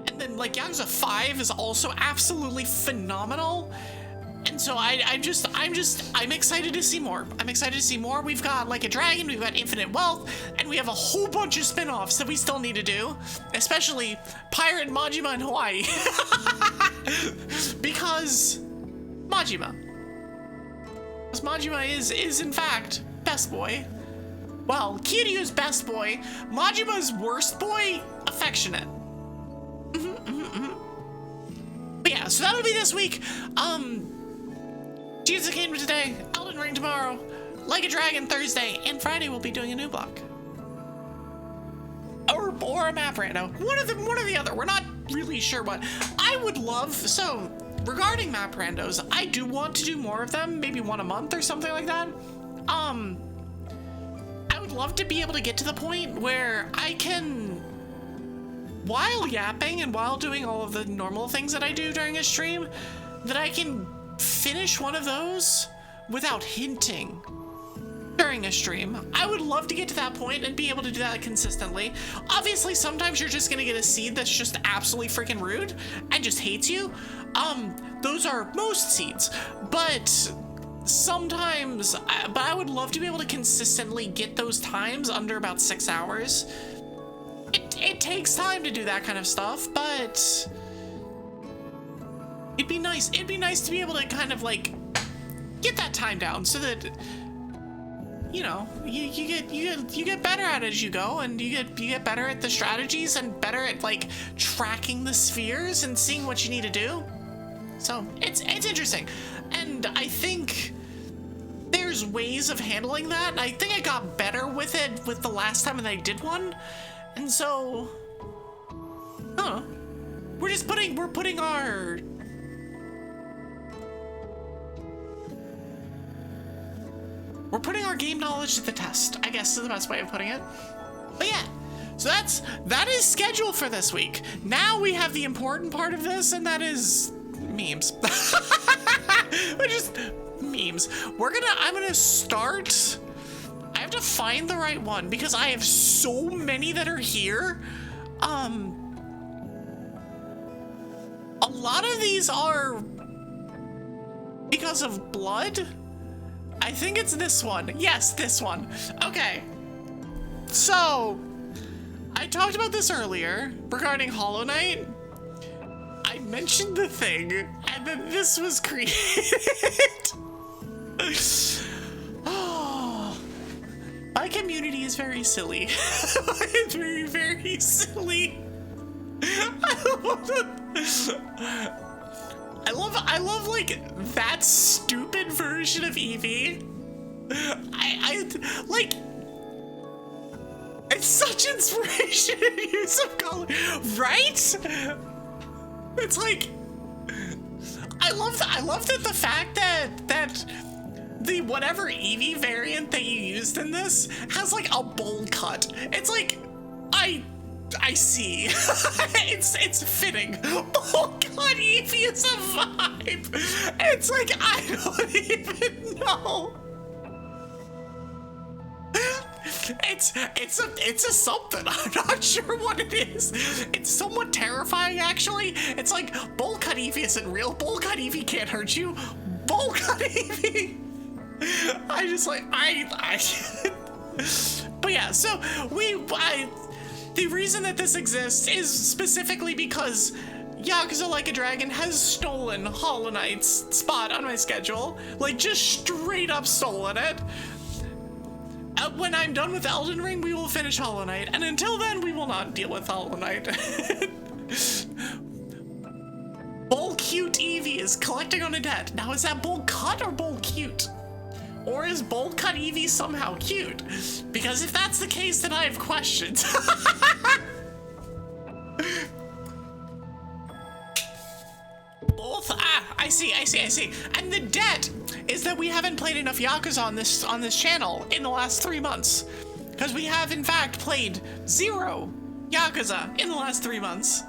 And then, like, Yakuza 5 is also absolutely phenomenal. And so I'm excited to see more. I'm excited to see more. We've got Like a Dragon, we've got Infinite Wealth, and we have a whole bunch of spin-offs that we still need to do, especially Pirate Majima in Hawaii. Because Majima is in fact best boy. Well, Kiryu's best boy, Majima's worst boy, affectionate. But yeah, so that'll be this week. Tears of the Kingdom today, Elden Ring tomorrow, Like a Dragon Thursday, and Friday we'll be doing a new block. Or a map rando. One or the other. We're not really sure what. I would love, so regarding map randos, I do want to do more of them, maybe one a month or something like that. love to be able to get to the point where I can, while yapping and while doing all of the normal things that I do during a stream, that I can finish one of those without hinting during a stream. I would love to get to that point and be able to do that consistently. Obviously, sometimes you're just gonna get a seed that's just absolutely freaking rude and just hates you. Those are most seeds, but sometimes, but I would love to be able to consistently get those times under about 6 hours. It takes time to do that kind of stuff, but it'd be nice. It'd be nice to be able to kind of like get that time down so that, you know, you get better at it as you go, and you get better at the strategies and better at like tracking the spheres and seeing what you need to do. So it's interesting, and I think there's ways of handling that. And I think I got better with it with the last time that I did one, and so I don't know. We're putting our game knowledge to the test, I guess is the best way of putting it. But yeah, so that is scheduled for this week. Now we have the important part of this, and that is memes. We're just memes. I'm gonna start. I have to find the right one because I have so many that are here. A lot of these are because of blood. I think it's this one. Yes, this one. Okay. So, I talked about this earlier regarding Hollow Knight. I mentioned the thing, and then this was created. Oh, my community is very silly. It's very, very silly. I love like that stupid version of Evie. I like, it's such inspiration and use of color, right? It's like, I love that the fact that the whatever Evie variant that you used in this has like a bowl cut. It's like, I see. it's fitting. Oh god, Evie is a vibe. It's like, I don't even know. It's a something. I'm not sure what it is. It's somewhat terrifying, actually. It's like, bowl cut Evie isn't real. Bowl cut Evie can't hurt you. Bowl cut Evie. I just like, but yeah, so the reason that this exists is specifically because Yakuza Like a Dragon has stolen Hollow Knight's spot on my schedule. Like, just straight up stolen it. When I'm done with Elden Ring, we will finish Hollow Knight, and until then, we will not deal with Hollow Knight. Bull Cute Evie is collecting on a debt. Now, is that Bull Cut or Bull Cute? Or is Bull Cut Evie somehow cute? Because if that's the case, then I have questions. Both? I see. And the debt is that we haven't played enough Yakuza on this channel in the last 3 months. Because we have, in fact, played 0 Yakuza in the last 3 months.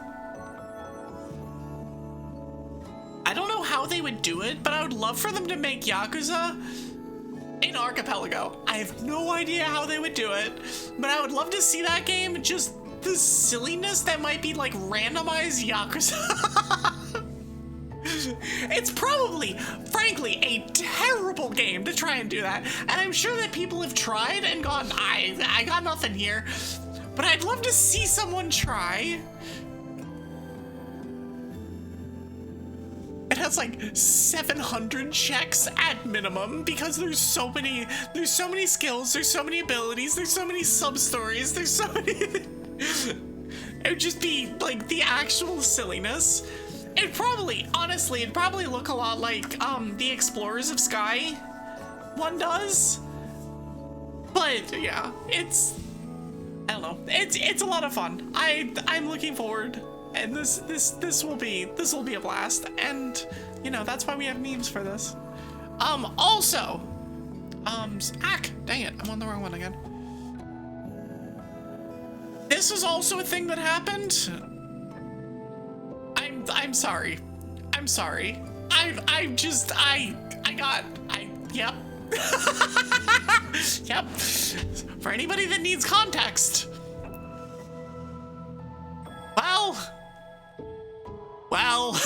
I don't know how they would do it, but I would love for them to make Yakuza in Archipelago. I have no idea how they would do it, but I would love to see that game, just the silliness that might be like randomized Yakuza. It's probably, frankly, a terrible game to try and do that, and I'm sure that people have tried and gone, I got nothing here, but I'd love to see someone try. It has like 700 checks at minimum because there's so many skills, there's so many abilities, there's so many sub-stories, there's so many. It would just be like the actual silliness. Honestly, it'd probably look a lot like the Explorers of Sky one does. But yeah, I don't know. It's a lot of fun. I'm looking forward. And this will be a blast, and you know that's why we have memes for this. Also, dang it, I'm on the wrong one again. this was also a thing that happened. I'm sorry. I'm sorry. Yep. Yep. For anybody that needs context. Well.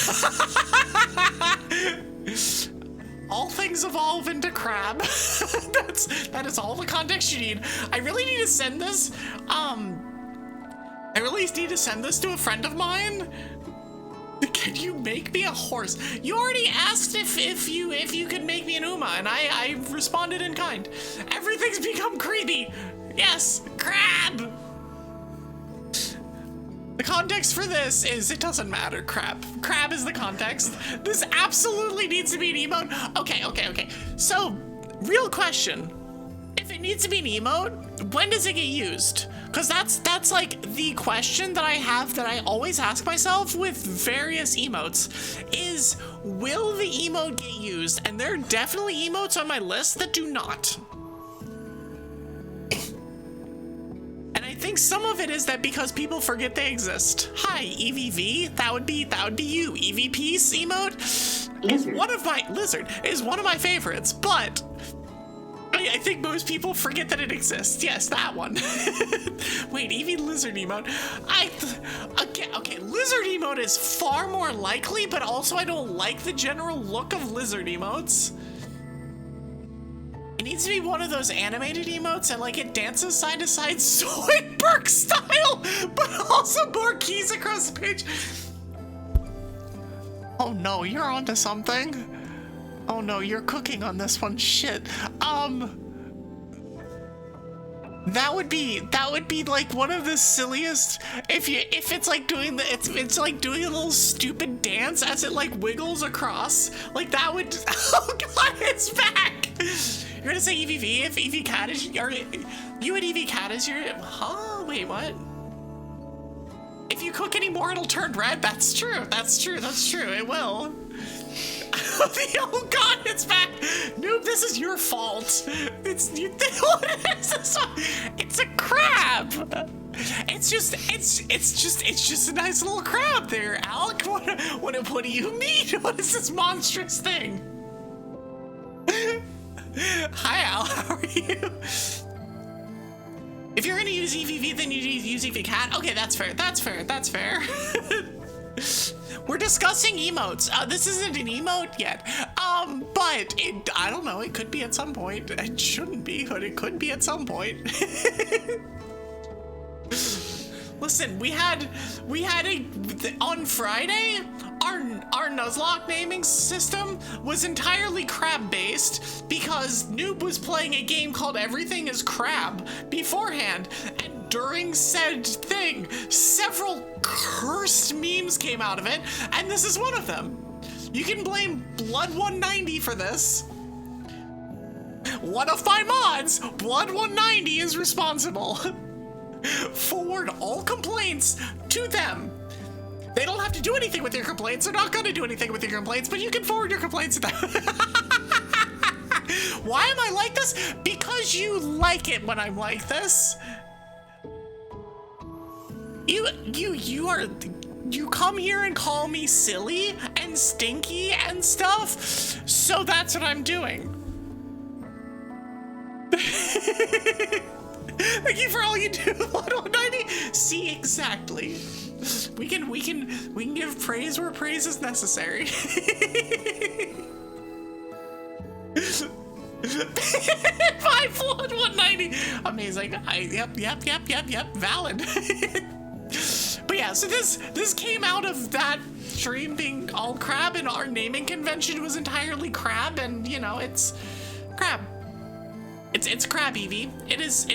All things evolve into crab. That is all the context you need. I really need to send this. I really need to send this to a friend of mine. Can you make me a horse? You already asked if you could make me an Uma, and I responded in kind. Everything's become creepy. Yes, crab. The context for this is it doesn't matter. Crab is the context. This absolutely needs to be an emote. Okay. So, real question: if it needs to be an emote, when does it get used? Because that's like the question that I have that I always ask myself with various emotes is, will the emote get used? And there are definitely emotes on my list that do not. And I think some of it is that because people forget they exist. Hi, EVV, that would be you. EVP's emote is one of my favorites, but I think most people forget that it exists. Yes, that one. Wait, Evie lizard emote. Okay, lizard emote is far more likely, but also I don't like the general look of lizard emotes. It needs to be one of those animated emotes and like it dances side to side Zoidberg style, but also more keys across the page. Oh no, you're onto something. Oh no, you're cooking on this one. Shit. That would be like one of the silliest if it's like doing it's like doing a little stupid dance as it like wiggles across. Like that would oh god, it's back. You're gonna say EVV if Evie Cat is or you and Evie Cat is your wait, what? If you cook anymore it'll turn red. That's true. It will. Oh god, it's back! Noob, this is your fault. What is this one? It's a crab. It's just a nice little crab there, Alec. What do you mean? What is this monstrous thing? Hi, Al. How are you? If you're gonna use EVV, then you need to use EV Cat. Okay, that's fair. We're discussing emotes. This isn't an emote yet. But I don't know, it could be at some point. It shouldn't be, but it could be at some point. Listen, we had on Friday, our Nuzlocke naming system was entirely crab based because Noob was playing a game called Everything is Crab beforehand, and during said thing, several cursed memes came out of it, and this is one of them. You can blame Blood190 for this. One of my mods, Blood190, is responsible. Forward all complaints to them. They don't have to do anything with your complaints. They're not going to do anything with your complaints, but you can forward your complaints to them. Why am I like this? Because you like it when I'm like this. You come here and call me silly and stinky and stuff, so that's what I'm doing. Thank you for all you do, 190. See, exactly. We can give praise where praise is necessary. 5-190. Amazing. Yep. Valid. But yeah, so this came out of that stream being all crab, and our naming convention was entirely crab, and you know, it's crab. It's crab, Evie. It is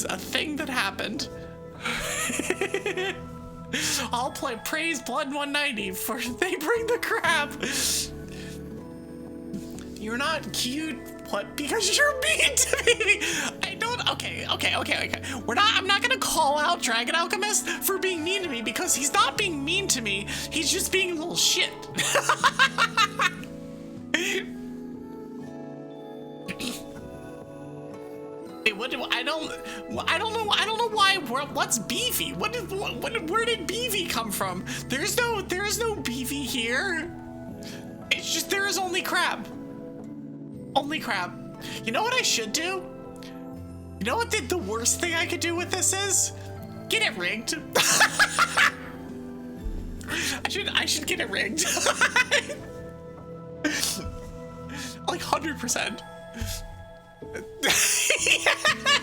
a thing that happened. I'll praise Blood190 for they bring the crab. You're not cute. What? Because you're mean to me. I don't. Okay. I'm not gonna call out Dragon Alchemist for being mean to me because he's not being mean to me. He's just being a little shit. Wait, what do I don't know why. What's Beefy? Where did Beefy come from? There is no Beefy here. It's just there is only crab. Only crab. You know what I should do? You know what the worst thing I could do with this is? Get it rigged. I should get it rigged. Like 100%.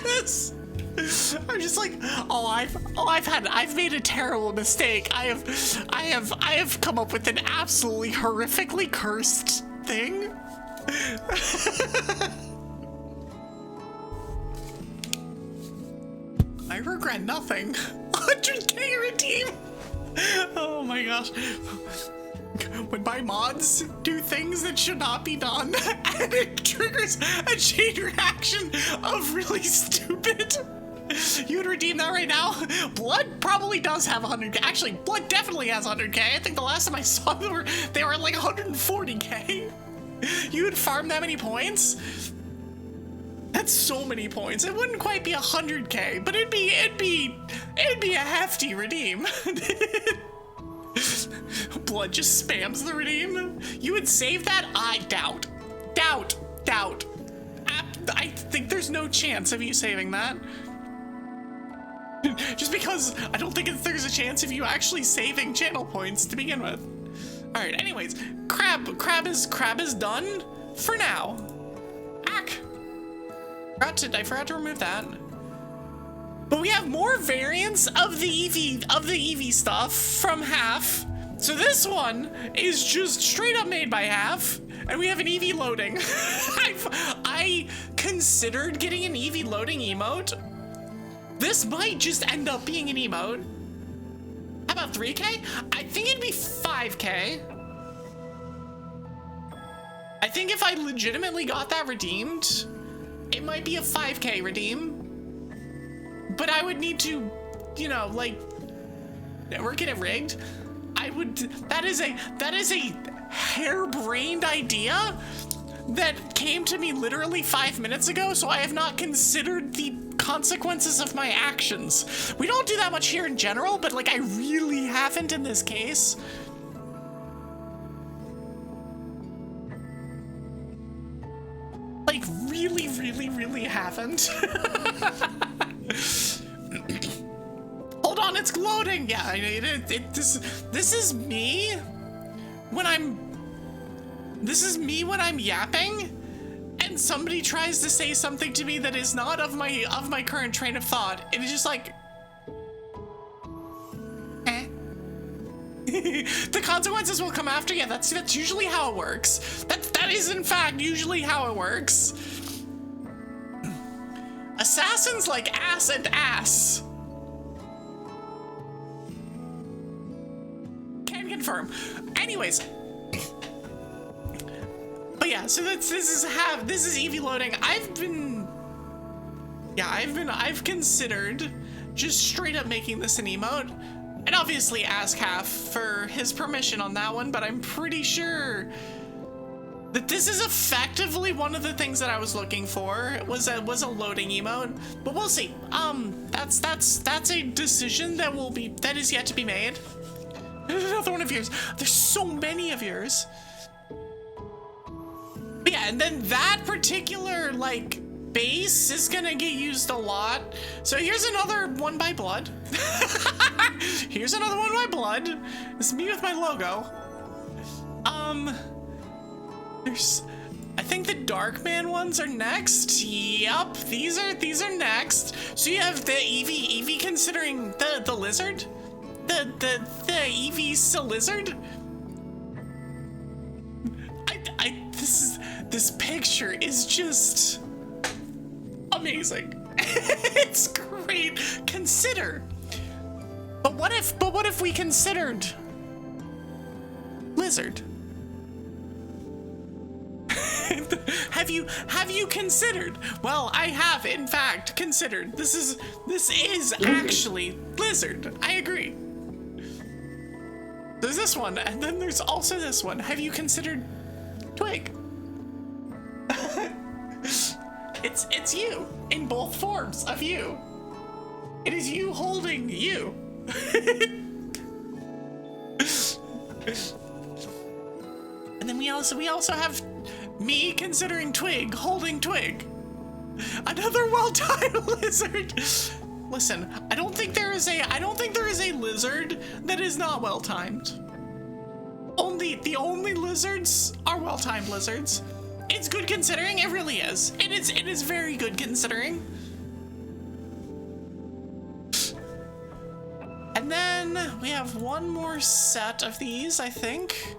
Yes. I'm just like, I've made a terrible mistake. I have come up with an absolutely horrifically cursed thing. I regret nothing. 100k redeem. Oh my gosh. When my mods do things that should not be done, and it triggers a chain reaction of really stupid. You would redeem that right now? Blood probably does have 100k. Actually, Blood definitely has 100k. I think the last time I saw them, they were at like 140k. You would farm that many points? That's so many points. It wouldn't quite be 100k, but it'd be a hefty redeem. Blood just spams the redeem. You would save that? I doubt. I think there's no chance of you saving that. Just because I don't think there's a chance of you actually saving channel points to begin with. All right. Anyways, crab is done for now. Ack. I forgot to remove that. But we have more variants of the Evie stuff from Half. So this one is just straight up made by Half, and we have an Evie loading. I considered getting an Evie loading emote. This might just end up being an emote. How about 3k? I think it'd be 5k. I think if I legitimately got that redeemed, it might be a 5k redeem. But I would need to, you know, like, work it rigged. That is a harebrained idea that came to me literally 5 minutes ago, so I have not considered the consequences of my actions. We don't do that much here in general, but like I really haven't in this case. Like really haven't. Hold on, it's loading. Yeah, this is me when I'm yapping, and somebody tries to say something to me that is not of my current train of thought. It is just like, eh. The consequences will come after. Yeah, that's usually how it works. That is in fact usually how it works. Assassins like ass and ass. Can confirm. Anyways. But yeah, so this is Evie loading. I've considered just straight up making this an emote. And obviously ask Half for his permission on that one, but I'm pretty sure that this is effectively one of the things that I was looking for. Was a loading emote, but we'll see. That's a decision that is yet to be made. Another one of yours. There's so many of yours. But yeah, and then that particular like base is gonna get used a lot. So here's another one by Blood. Here's another one by Blood. It's me with my logo. I think the Darkman ones are next. Yup, these are next. So you have the Evie considering the lizard, the Evie's a lizard. This picture is just amazing. It's great. Consider. But what if we considered lizard? Have you considered? Well, I have in fact considered. This is actually lizard. I agree. There's this one, and then there's also this one. Have you considered twig? It's you in both forms of you. It is you holding you. And then we also have me considering Twig holding Twig. Another well-timed lizard. Listen, I don't think there is a lizard that is not well-timed. The only lizards are well-timed lizards. It's good considering, it really is. It is very good considering. And then we have one more set of these, I think.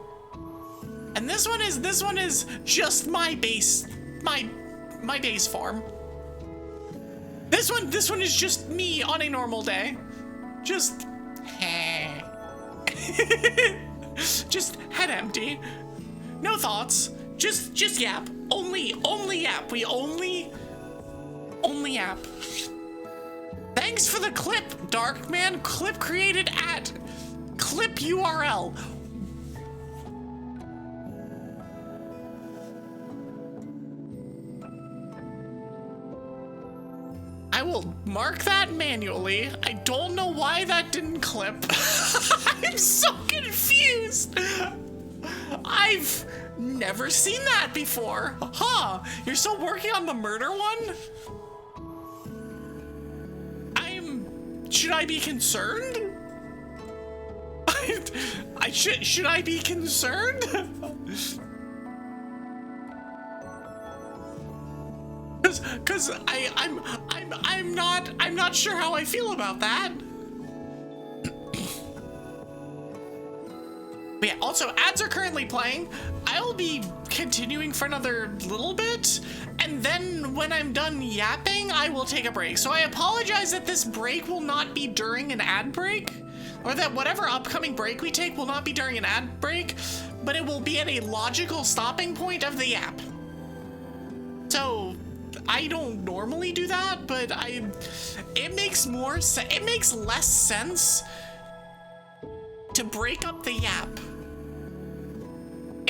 And this one is just my base form. This one is just me on a normal day. Just just head empty. No thoughts. Just yap. Only yap. We only yap. Thanks for the clip, Darkman. Clip created at clip URL. I will mark that manually. I don't know why that didn't clip. I'm so confused. I've never seen that before. Huh, you're still working on the murder one? Should I be concerned? Should I be concerned? Cause I'm not sure how I feel about that. But yeah, also ads are currently playing. I will be continuing for another little bit, and then when I'm done yapping, I will take a break. So I apologize that this break will not be during an ad break, or that whatever upcoming break we take will not be during an ad break, but it will be at a logical stopping point of the yap. So I don't normally do that, but it makes less sense to break up the yap.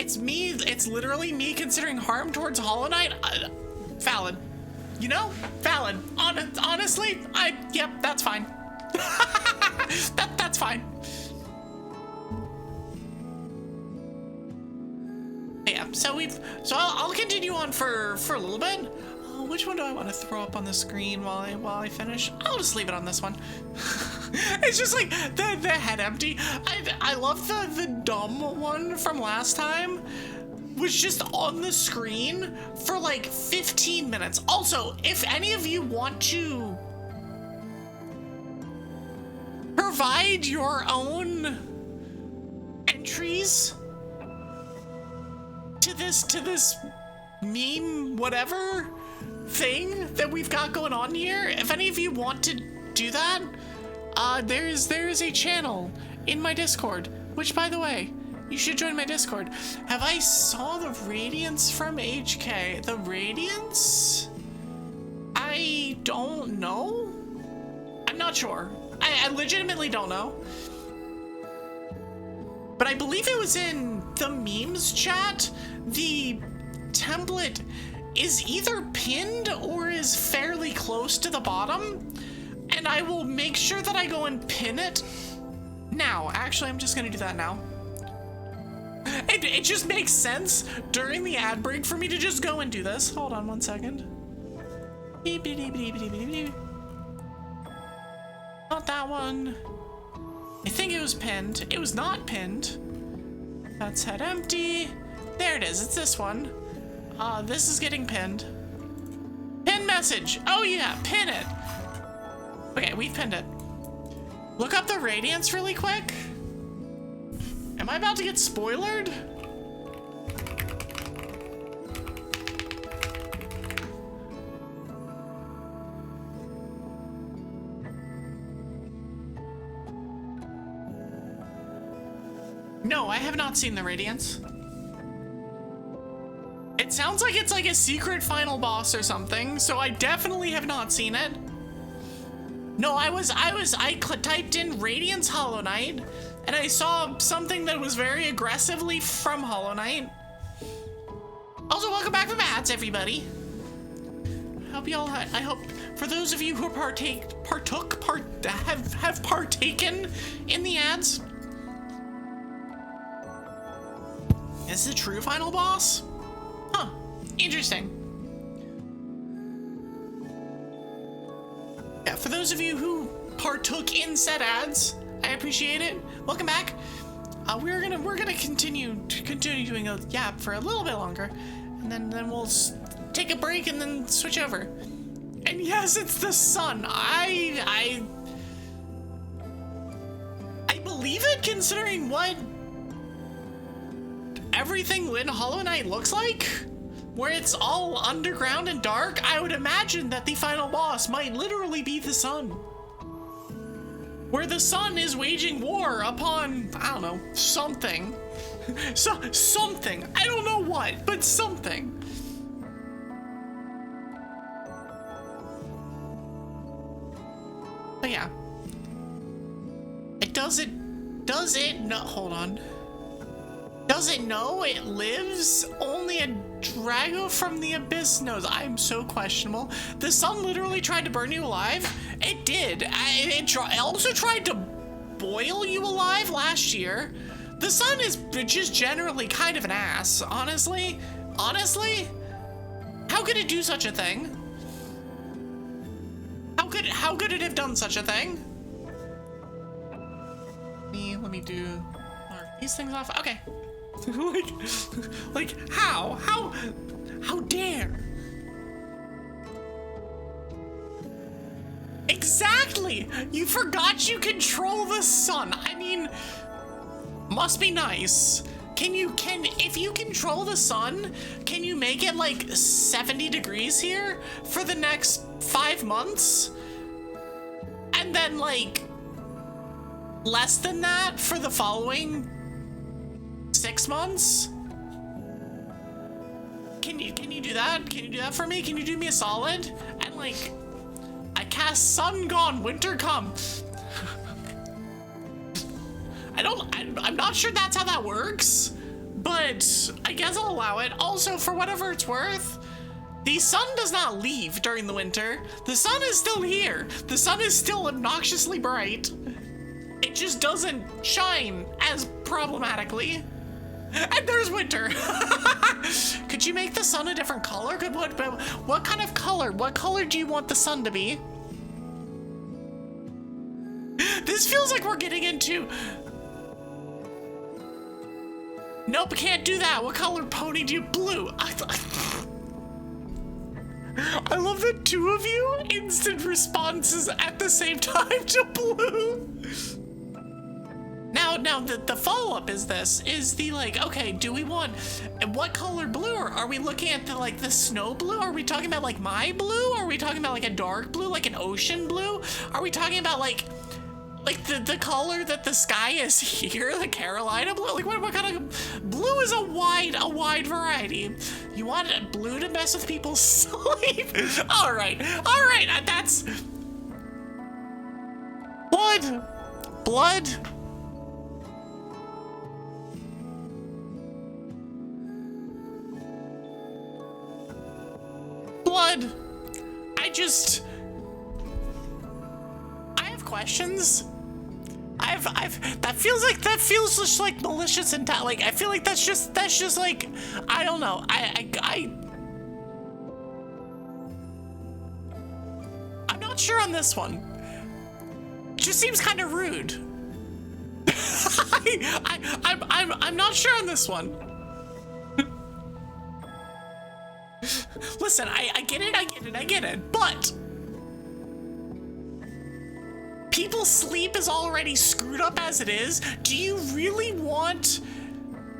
It's literally me considering harm towards Hollow Knight. Valid. You know? Valid. Honestly, yep, that's fine. That's fine. Yeah, so I'll continue on for a little bit. Which one do I want to throw up on the screen while I finish? I'll just leave it on this one. It's just like the head empty. I love the dumb one from last time. Was just on the screen for like 15 minutes. Also, if any of you want to provide your own entries to this meme whatever thing that we've got going on here, if any of you want to do that, there is a channel in my Discord, which, by the way, you should join my Discord. Have I saw the radiance from HK? The radiance? I don't know. I'm not sure. I legitimately don't know. But I believe it was in the memes chat. The template is either pinned or is fairly close to the bottom, and I will make sure that I go and pin it now. Actually, I'm just gonna do that now. It just makes sense during the ad break for me to just go and do this. Hold on one second. Not that one. I think it was pinned. It was not pinned. That's head empty. There it is. It's this one. This is getting pinned. Pin message. Oh yeah, pin it. Okay, we've pinned it. Look up the radiance really quick. Am I about to get spoilered? No, I have not seen the radiance. It sounds like it's like a secret final boss or something, so I definitely have not seen it. No, I typed in Radiance Hollow Knight, and I saw something that was very aggressively from Hollow Knight. Also, welcome back from ads, everybody. hope y'all. I hope for those of you who have partaken in the ads. Is the true final boss? Huh. Interesting. Yeah, for those of you who partook in said ads, I appreciate it. Welcome back. We're gonna continue doing a yap for a little bit longer, and then we'll take a break and then switch over. And yes, it's the sun. I believe it, considering what everything in Hollow Knight looks like, where it's all underground and dark. I would imagine that the final boss might literally be the sun, where the sun is waging war upon, I don't know, something. Something. I don't know what, but something. But yeah. Does it no, hold on. Does it know it lives? Only a Drago from the Abyss knows. I'm so questionable. The sun literally tried to burn you alive. It did. It also tried to boil you alive last year. The sun is just generally kind of an ass, honestly. Honestly? How could it do such a thing? How could it have done such a thing? Let me do these things off. Okay. like how dare? Exactly. You forgot you control the sun. I mean, must be nice. If you control the sun, can you make it like 70 degrees here for the next 5 months? And then like less than that for the following 6 months? Can you do that? Can you do that for me? Can you do me a solid? And like, I cast Sun Gone, Winter Come. I'm not sure that's how that works, but I guess I'll allow it. Also, for whatever it's worth, the sun does not leave during the winter. The sun is still here. The sun is still obnoxiously bright. It just doesn't shine as problematically. And there's winter. Could you make the sun a different color? What kind of color? What color do you want the sun to be? This feels like we're getting into... Nope, can't do that. What color pony do you... Blue. I love the two of you instant responses at the same time to blue. Now the follow-up is the like, okay, do we want, what color blue? Are we looking at the snow blue? Are we talking about like my blue? Are we talking about like a dark blue, like an ocean blue? Are we talking about like the color that the sky is here, the Carolina blue? Like what kind of blue is a wide variety. You want blue to mess with people's sleep? All right, that's blood. I have questions. That feels just like malicious and like, I feel like that's just like, I don't know. I'm not sure on this one. It just seems kind of rude. I'm not sure on this one. Listen, I get it, but people's sleep is already screwed up as it is. Do you really want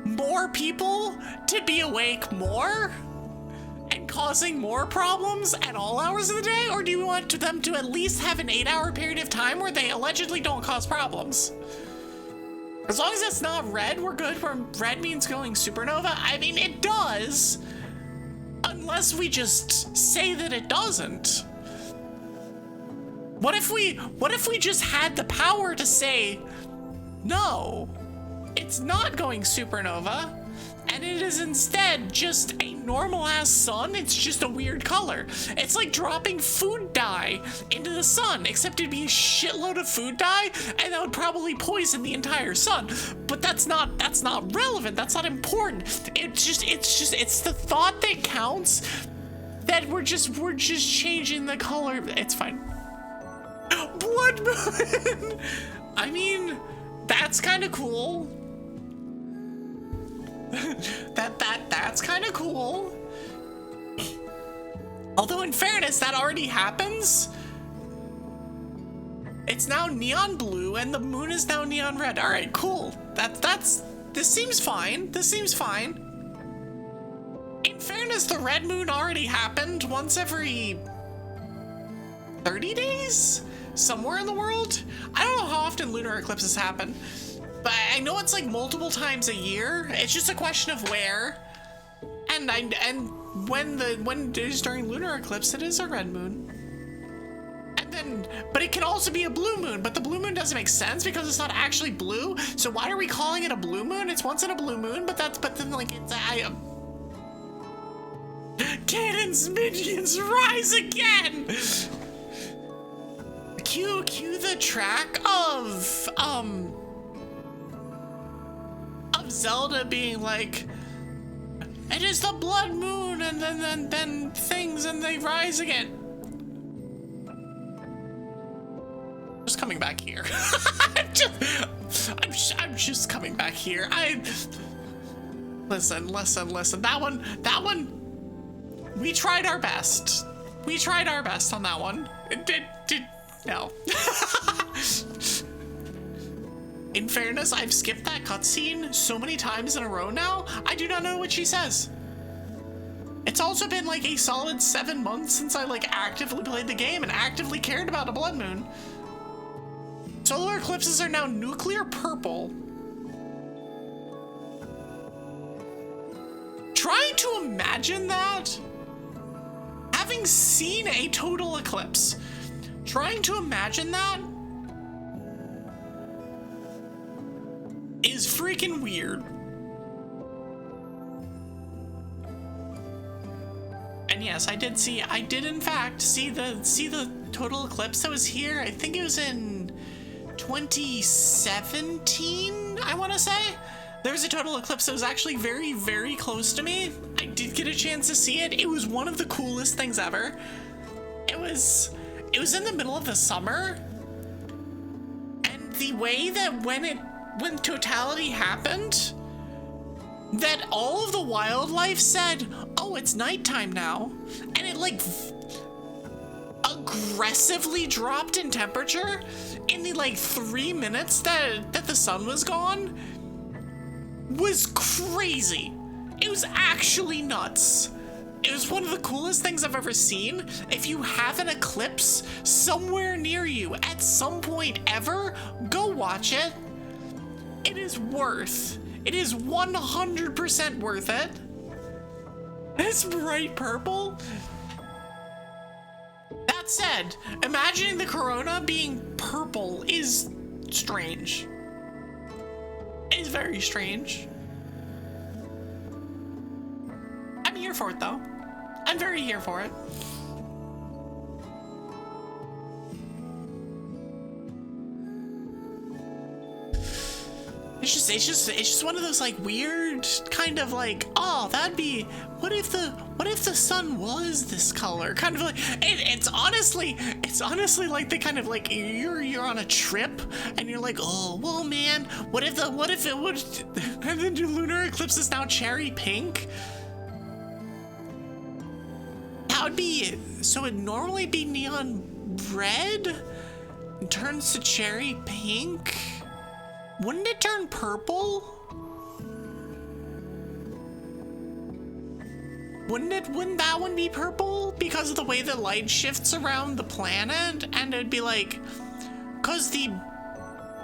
more people to be awake more and causing more problems at all hours of the day? Or do you want them to at least have an 8-hour period of time where they allegedly don't cause problems? As long as it's not red, we're good. Where red means going supernova. I mean, it does. Unless we just say that it doesn't. What if we just had the power to say, no, it's not going supernova, and it is instead just a normal ass sun. It's just a weird color. It's like dropping food dye into the sun, except it'd be a shitload of food dye, and that would probably poison the entire sun. But that's not relevant. That's not important. It's the thought that counts. That we're just changing the color. It's fine. Blood moon. I mean, that's kind of cool. That's kind of cool. Although in fairness, that already happens. It's now neon blue and the moon is now neon red. All right, cool. This seems fine. This seems fine. In fairness, the red moon already happened once every 30 days? Somewhere in the world? I don't know how often lunar eclipses happen, but I know it's like multiple times a year. It's just a question of where. And when it is during lunar eclipse, it is a red moon. And then, but it can also be a blue moon, but the blue moon doesn't make sense because it's not actually blue. So why are we calling it a blue moon? It's once in a blue moon, but then like it's Ganon's minions rise again! Cue the track of Zelda being like, it is the blood moon, and then things, and they rise again. Just coming back here. I'm just coming back here. Listen. That one. We tried our best. We tried our best on that one. No. In fairness, I've skipped that cutscene so many times in a row now, I do not know what she says. It's also been like a solid 7 months since I like actively played the game and actively cared about a blood moon. Solar eclipses are now nuclear purple. Trying to imagine that, having seen a total eclipse, trying to imagine that is freaking weird. And yes, I did in fact see the total eclipse that was here. I think it was in 2017, I want to say. There was a total eclipse that was actually very, very close to me. I did get a chance to see it. It was one of the coolest things ever. It was in the middle of the summer. And the way that when totality happened, that all of the wildlife said, oh, it's nighttime now. And it like aggressively dropped in temperature in the like 3 minutes that the sun was gone. Was crazy. It was actually nuts. It was one of the coolest things I've ever seen. If you have an eclipse somewhere near you at some point ever, go watch it. It is 100% worth it. It's bright purple. That said, imagining the corona being purple is strange. It's very strange. I'm here for it though. I'm very here for it. It's just one of those like weird kind of like, oh, that'd be, what if the sun was this color? Kind of like, it's honestly like the kind of like you're on a trip and you're like, oh well man, what if it would, and then the lunar eclipse is now cherry pink? That would be, so it'd normally be neon red, it turns to cherry pink. Wouldn't it turn purple? Wouldn't that one be purple? Because of the way the light shifts around the planet? And it'd be like, cause the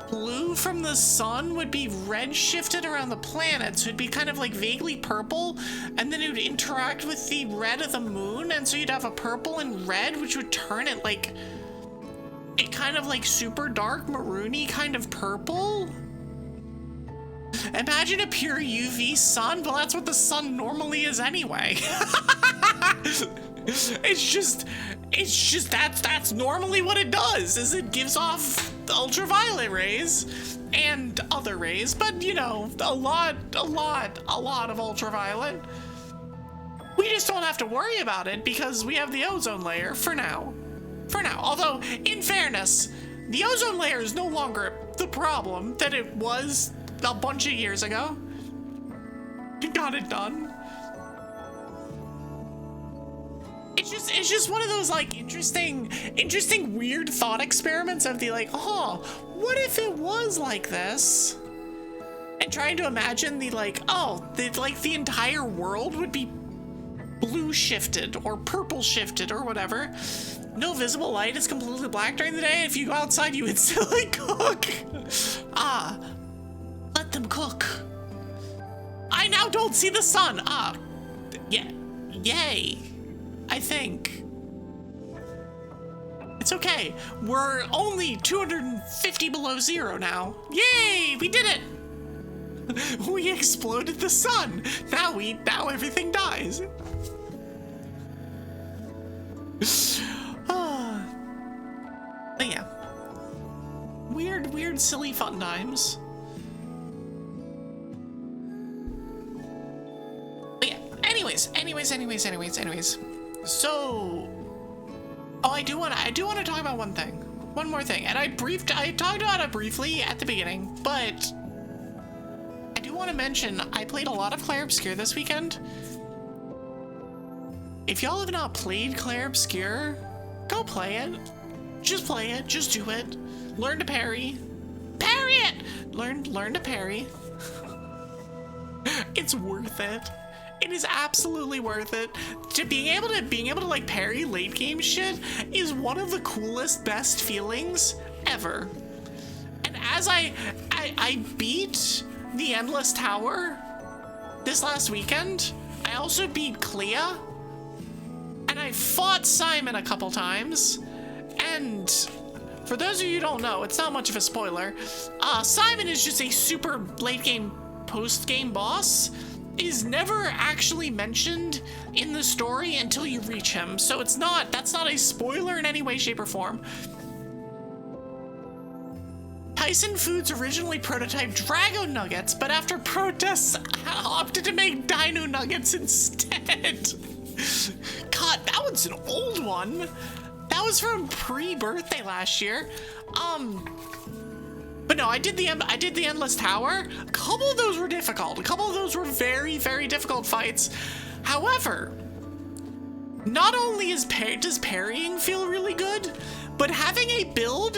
blue from the sun would be red shifted around the planet. So it'd be kind of like vaguely purple. And then it would interact with the red of the moon. And so you'd have a purple and red, which would turn it like, it kind of like super dark maroony kind of purple. Imagine a pure UV sun. Well, that's what the sun normally is anyway. It's just that's normally what it does, is it gives off ultraviolet rays and other rays, but you know, a lot of ultraviolet. We just don't have to worry about it because we have the ozone layer for now. Although, in fairness, the ozone layer is no longer the problem that it was a bunch of years ago. You got it done. It's just one of those like interesting weird thought experiments of the like, oh, what if it was like this? And trying to imagine the like, oh, the entire world would be blue shifted or purple shifted or whatever. No visible light, it's completely black during the day. If you go outside, you instantly cook. Let them cook. I now don't see the sun. Yeah, yay. I think. It's okay. We're only 250 below zero now. Yay, we did it. We exploded the sun. Now everything dies. But yeah. Weird, silly fun times. But yeah, anyways. So, I do want to talk about one more thing, and I talked about it briefly at the beginning, but I do want to mention I played a lot of Clair Obscur this weekend. If y'all have not played Clair Obscur, go play it. Just play it. Just do it. Learn to parry. Parry it. Learn to parry. It's worth it. It is absolutely worth it. Being able to like parry late game shit is one of the coolest, best feelings ever. And as I beat the Endless Tower this last weekend, I also beat Clea, and I fought Simon a couple times. And for those of you who don't know, it's not much of a spoiler. Simon is just a super late game, post game boss. Is never actually mentioned in the story until you reach him, so that's not a spoiler in any way, shape, or form. Tyson Foods originally prototyped Drago Nuggets, but after protests opted to make Dino Nuggets instead. God, that one's an old one. That was from pre-birthday last year. But no, I did the Endless Tower. A couple of those were difficult. A couple of those were very, very difficult fights. However, not only does parrying feel really good, but having a build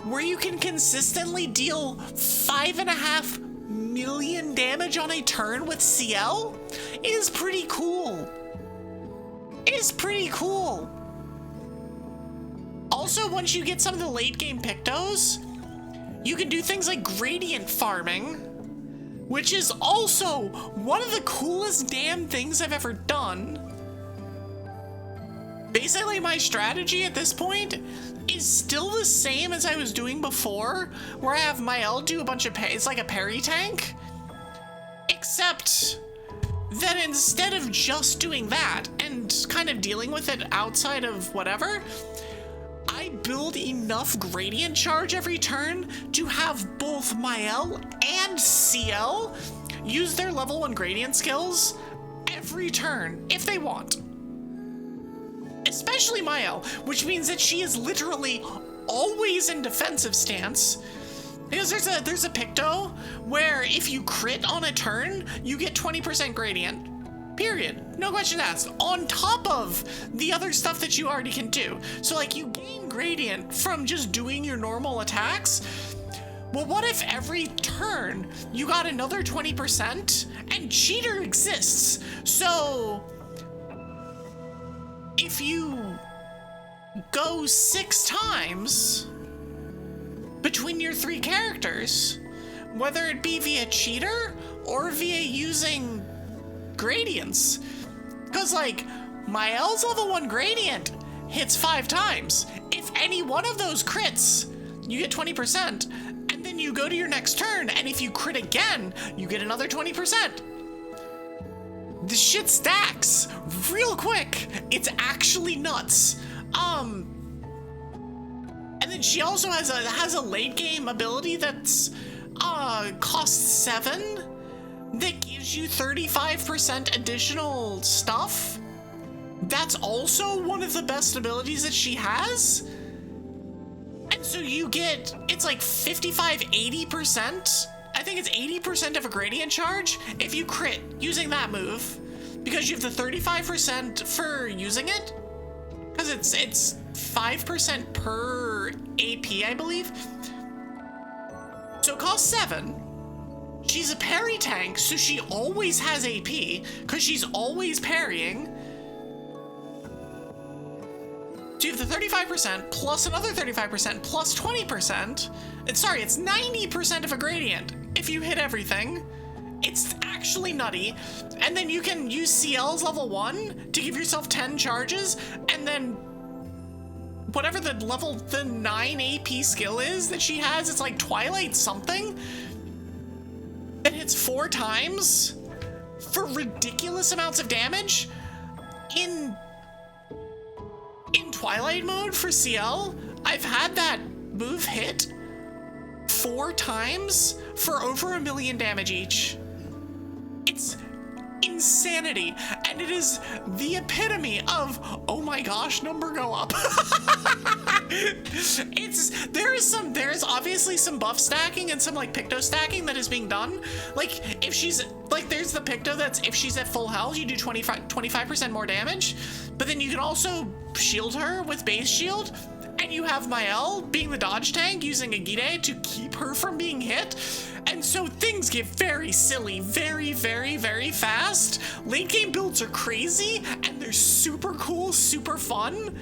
where you can consistently deal 5.5 million damage on a turn with CL is pretty cool. Also, once you get some of the late game Pictos, you can do things like gradient farming, which is also one of the coolest damn things I've ever done. Basically, my strategy at this point is still the same as I was doing before, where I have Mael do a bunch of it's like a parry tank, except that instead of just doing that and kind of dealing with it outside of whatever, I build enough gradient charge every turn to have both Mael and CL use their level 1 gradient skills every turn if they want. Especially Mael, which means that she is literally always in defensive stance. Because there's a Picto where if you crit on a turn, you get 20% gradient. Period. No question asked. On top of the other stuff that you already can do. So like you gain gradient from just doing your normal attacks. Well, what if every turn you got another 20% and cheater exists? So if you go 6 times between your 3 characters, whether it be via cheater or via using gradients, because like Mael's level 1 gradient hits 5 times. If any one of those crits, you get 20%, and then then you go to your next turn, and if you crit again, you get another 20%. This shit stacks real quick. It's actually nuts. And then she also has a late game ability that's costs 7 that gives you 35% additional stuff. That's also one of the best abilities that she has. And so you get, it's like 80%. I think it's 80% of a gradient charge if you crit using that move, because you have the 35% for using it, because it's 5% per AP, I believe. So it costs 7. She's a parry tank, so she always has AP, because she's always parrying. So you have the 35% plus another 35% plus 20%. Sorry, it's 90% of a gradient if you hit everything. It's actually nutty. And then you can use CL's level 1 to give yourself 10 charges, and then whatever the 9 AP skill is that she has, it's like Twilight something, that hits 4 times for ridiculous amounts of damage. In Twilight mode for CL, I've had that move hit 4 times for over 1 million damage each. It's insanity, and it is the epitome of, oh my gosh, number go up. There is obviously some buff stacking and some like Picto stacking that is being done. Like if she's like, there's the Picto that's, if she's at full health, you do 25% more damage, but then you can also shield her with base shield. And you have Mael being the dodge tank using Agide to keep her from being hit. And so things get very silly, very, very, very fast. Late game builds are crazy, and they're super cool, super fun.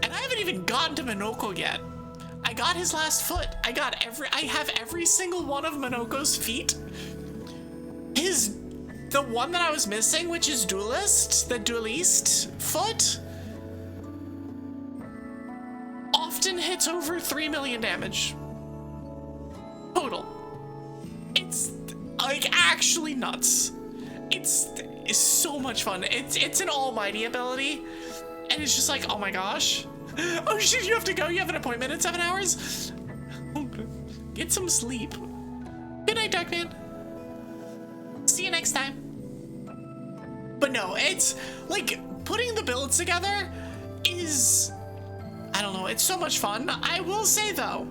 And I haven't even gotten to Minoko yet. I got his last foot. I have every single one of Minoko's feet. The one that I was missing, which is the duelist foot, often hits over 3 million damage total. It's like actually nuts. It's so much fun. It's an almighty ability, and it's just like, oh my gosh. Oh shit, you have to go. You have an appointment in 7 hours. Get some sleep. Good night, Darkman. See you next time. But no, it's like putting the builds together is, I don't know, it's so much fun. I will say though,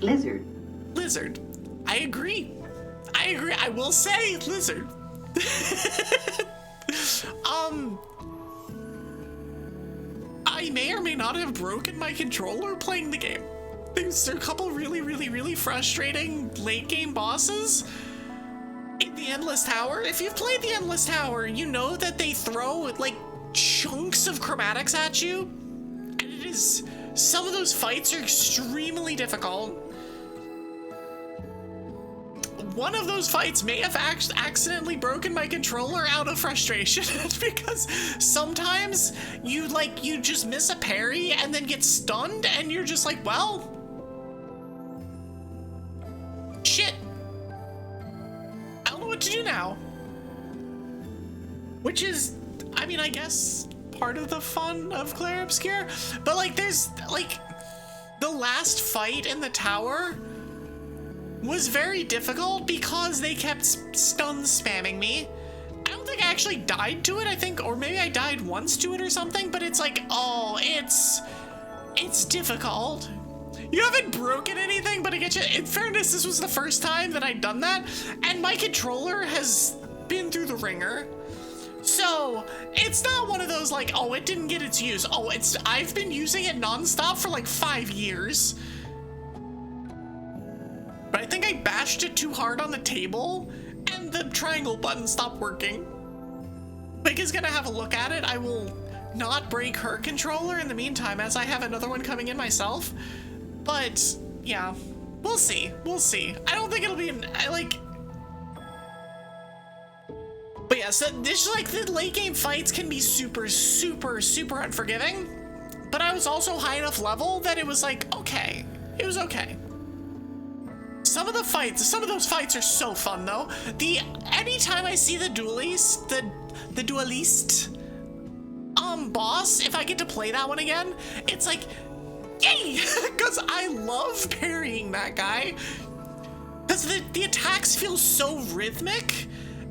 Lizard. I agree. I will say Lizard. I may or may not have broken my controller playing the game. There's a couple really, really, really frustrating late game bosses in the Endless Tower. If you've played the Endless Tower, you know that they throw like chunks of chromatics at you. And it is, some of those fights are extremely difficult. One of those fights may have accidentally broken my controller out of frustration because sometimes you just miss a parry and then get stunned and you're just like, well, shit. I don't know what to do now. Which is, I mean, I guess part of the fun of Clair Obscure, but like there's like the last fight in the tower was very difficult because they kept stun spamming me. I don't think I actually died to it, I think, or maybe I died once to it or something, but it's like, oh, it's difficult. You haven't broken anything, but I get you. In fairness, this was the first time that I'd done that, and my controller has been through the ringer. So it's not one of those like, oh, it didn't get its use. Oh, I've been using it nonstop for like 5 years. But I think I bashed it too hard on the table and the triangle button stopped working. Vic is gonna have a look at it. I will not break her controller in the meantime, as I have another one coming in myself. But yeah, we'll see. I don't think it'll be but yeah, so this, like, the late game fights can be super, super, super unforgiving. But I was also high enough level that it was like, okay. It was okay. Some of those fights are so fun though. Anytime I see the duelist boss, if I get to play that one again, it's like, yay! Because I love parrying that guy. Because the attacks feel so rhythmic,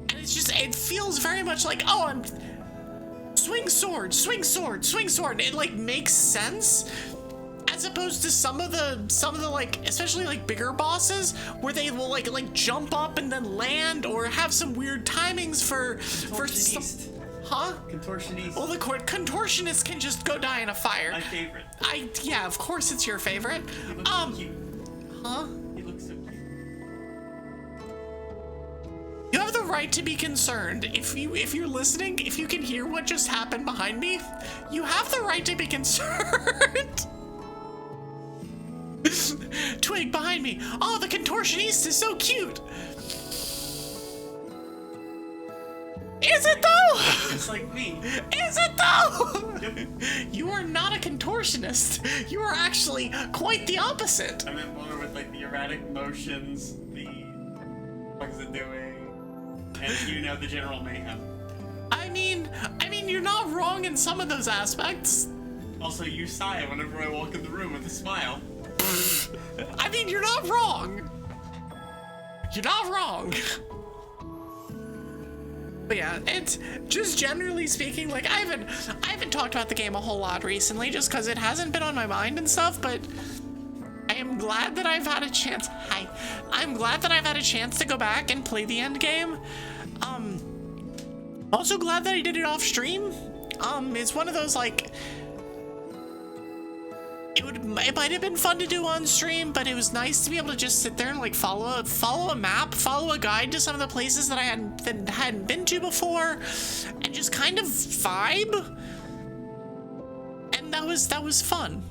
and it feels very much like, oh, I'm swing sword, swing sword, swing sword. It like makes sense. As opposed to some of the like, especially like bigger bosses, where they will like jump up and then land, or have some weird timings for some. Huh? Contortionist. Well, the contortionist can just go die in a fire. My favorite. Yeah, of course it's your favorite. He looks so cute. Huh? He looks so cute. You have the right to be concerned. If you're listening, if you can hear what just happened behind me, you have the right to be concerned. Twig behind me. Oh, the contortionist is so cute. Is it though? Just like me. Is it though? Yep. You are not a contortionist. You are actually quite the opposite. I meant more with like the erratic motions, what is it doing, and the general mayhem. I mean, you're not wrong in some of those aspects. Also, you sigh whenever I walk in the room with a smile. I mean, you're not wrong. You're not wrong. But yeah, it's just generally speaking, like I haven't talked about the game a whole lot recently, just because it hasn't been on my mind and stuff. But I am glad that I've had a chance. I'm glad that I've had a chance to go back and play the end game. Also glad that I did it off stream. It's one of those like. It might have been fun to do on stream, but it was nice to be able to just sit there and like follow a map, follow a guide to some of the places that I hadn't been to before, and just kind of vibe. And that was fun.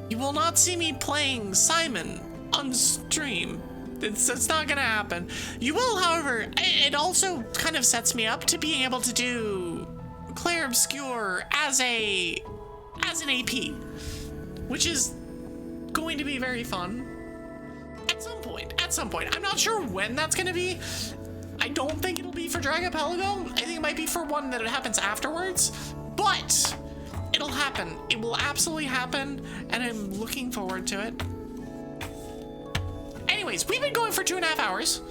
You will not see me playing Simon on stream. It's not gonna happen. You will, however. It also kind of sets me up to being able to do Claire Obscure as an AP. Which is going to be very fun at some point. I'm not sure when that's going to be. I don't think it'll be for Dragapelago. I think it might be for one that happens afterwards. But it'll happen. It will absolutely happen, and I'm looking forward to it. Anyways, we've been going for 2.5 hours.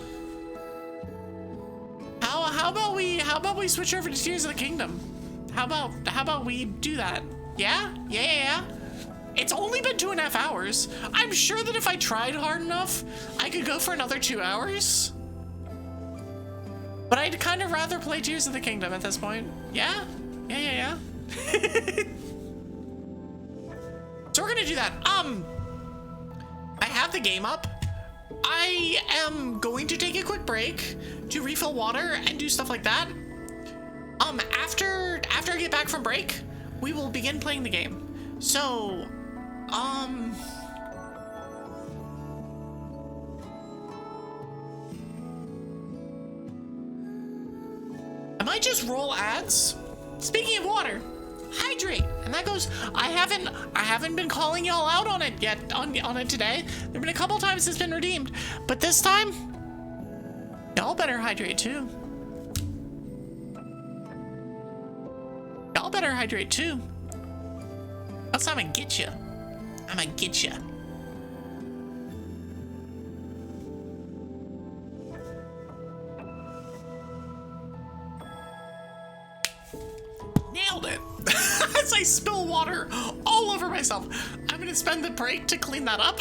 How about we switch over to Tears of the Kingdom? How about we do that? Yeah. It's only been 2.5 hours. I'm sure that if I tried hard enough, I could go for another 2 hours. But I'd kind of rather play Tears of the Kingdom at this point. Yeah. So we're gonna do that. I have the game up. I am going to take a quick break to refill water and do stuff like that. After I get back from break, we will begin playing the game. So, I might just roll ads. Speaking of water, hydrate. And that goes, I haven't been calling y'all out on it yet, on it today. There've been a couple times it's been redeemed, but this time, y'all better hydrate too. Y'all better hydrate too. Else I'm gonna get you. Nailed it. As I spill water all over myself. I'm gonna spend the break to clean that up.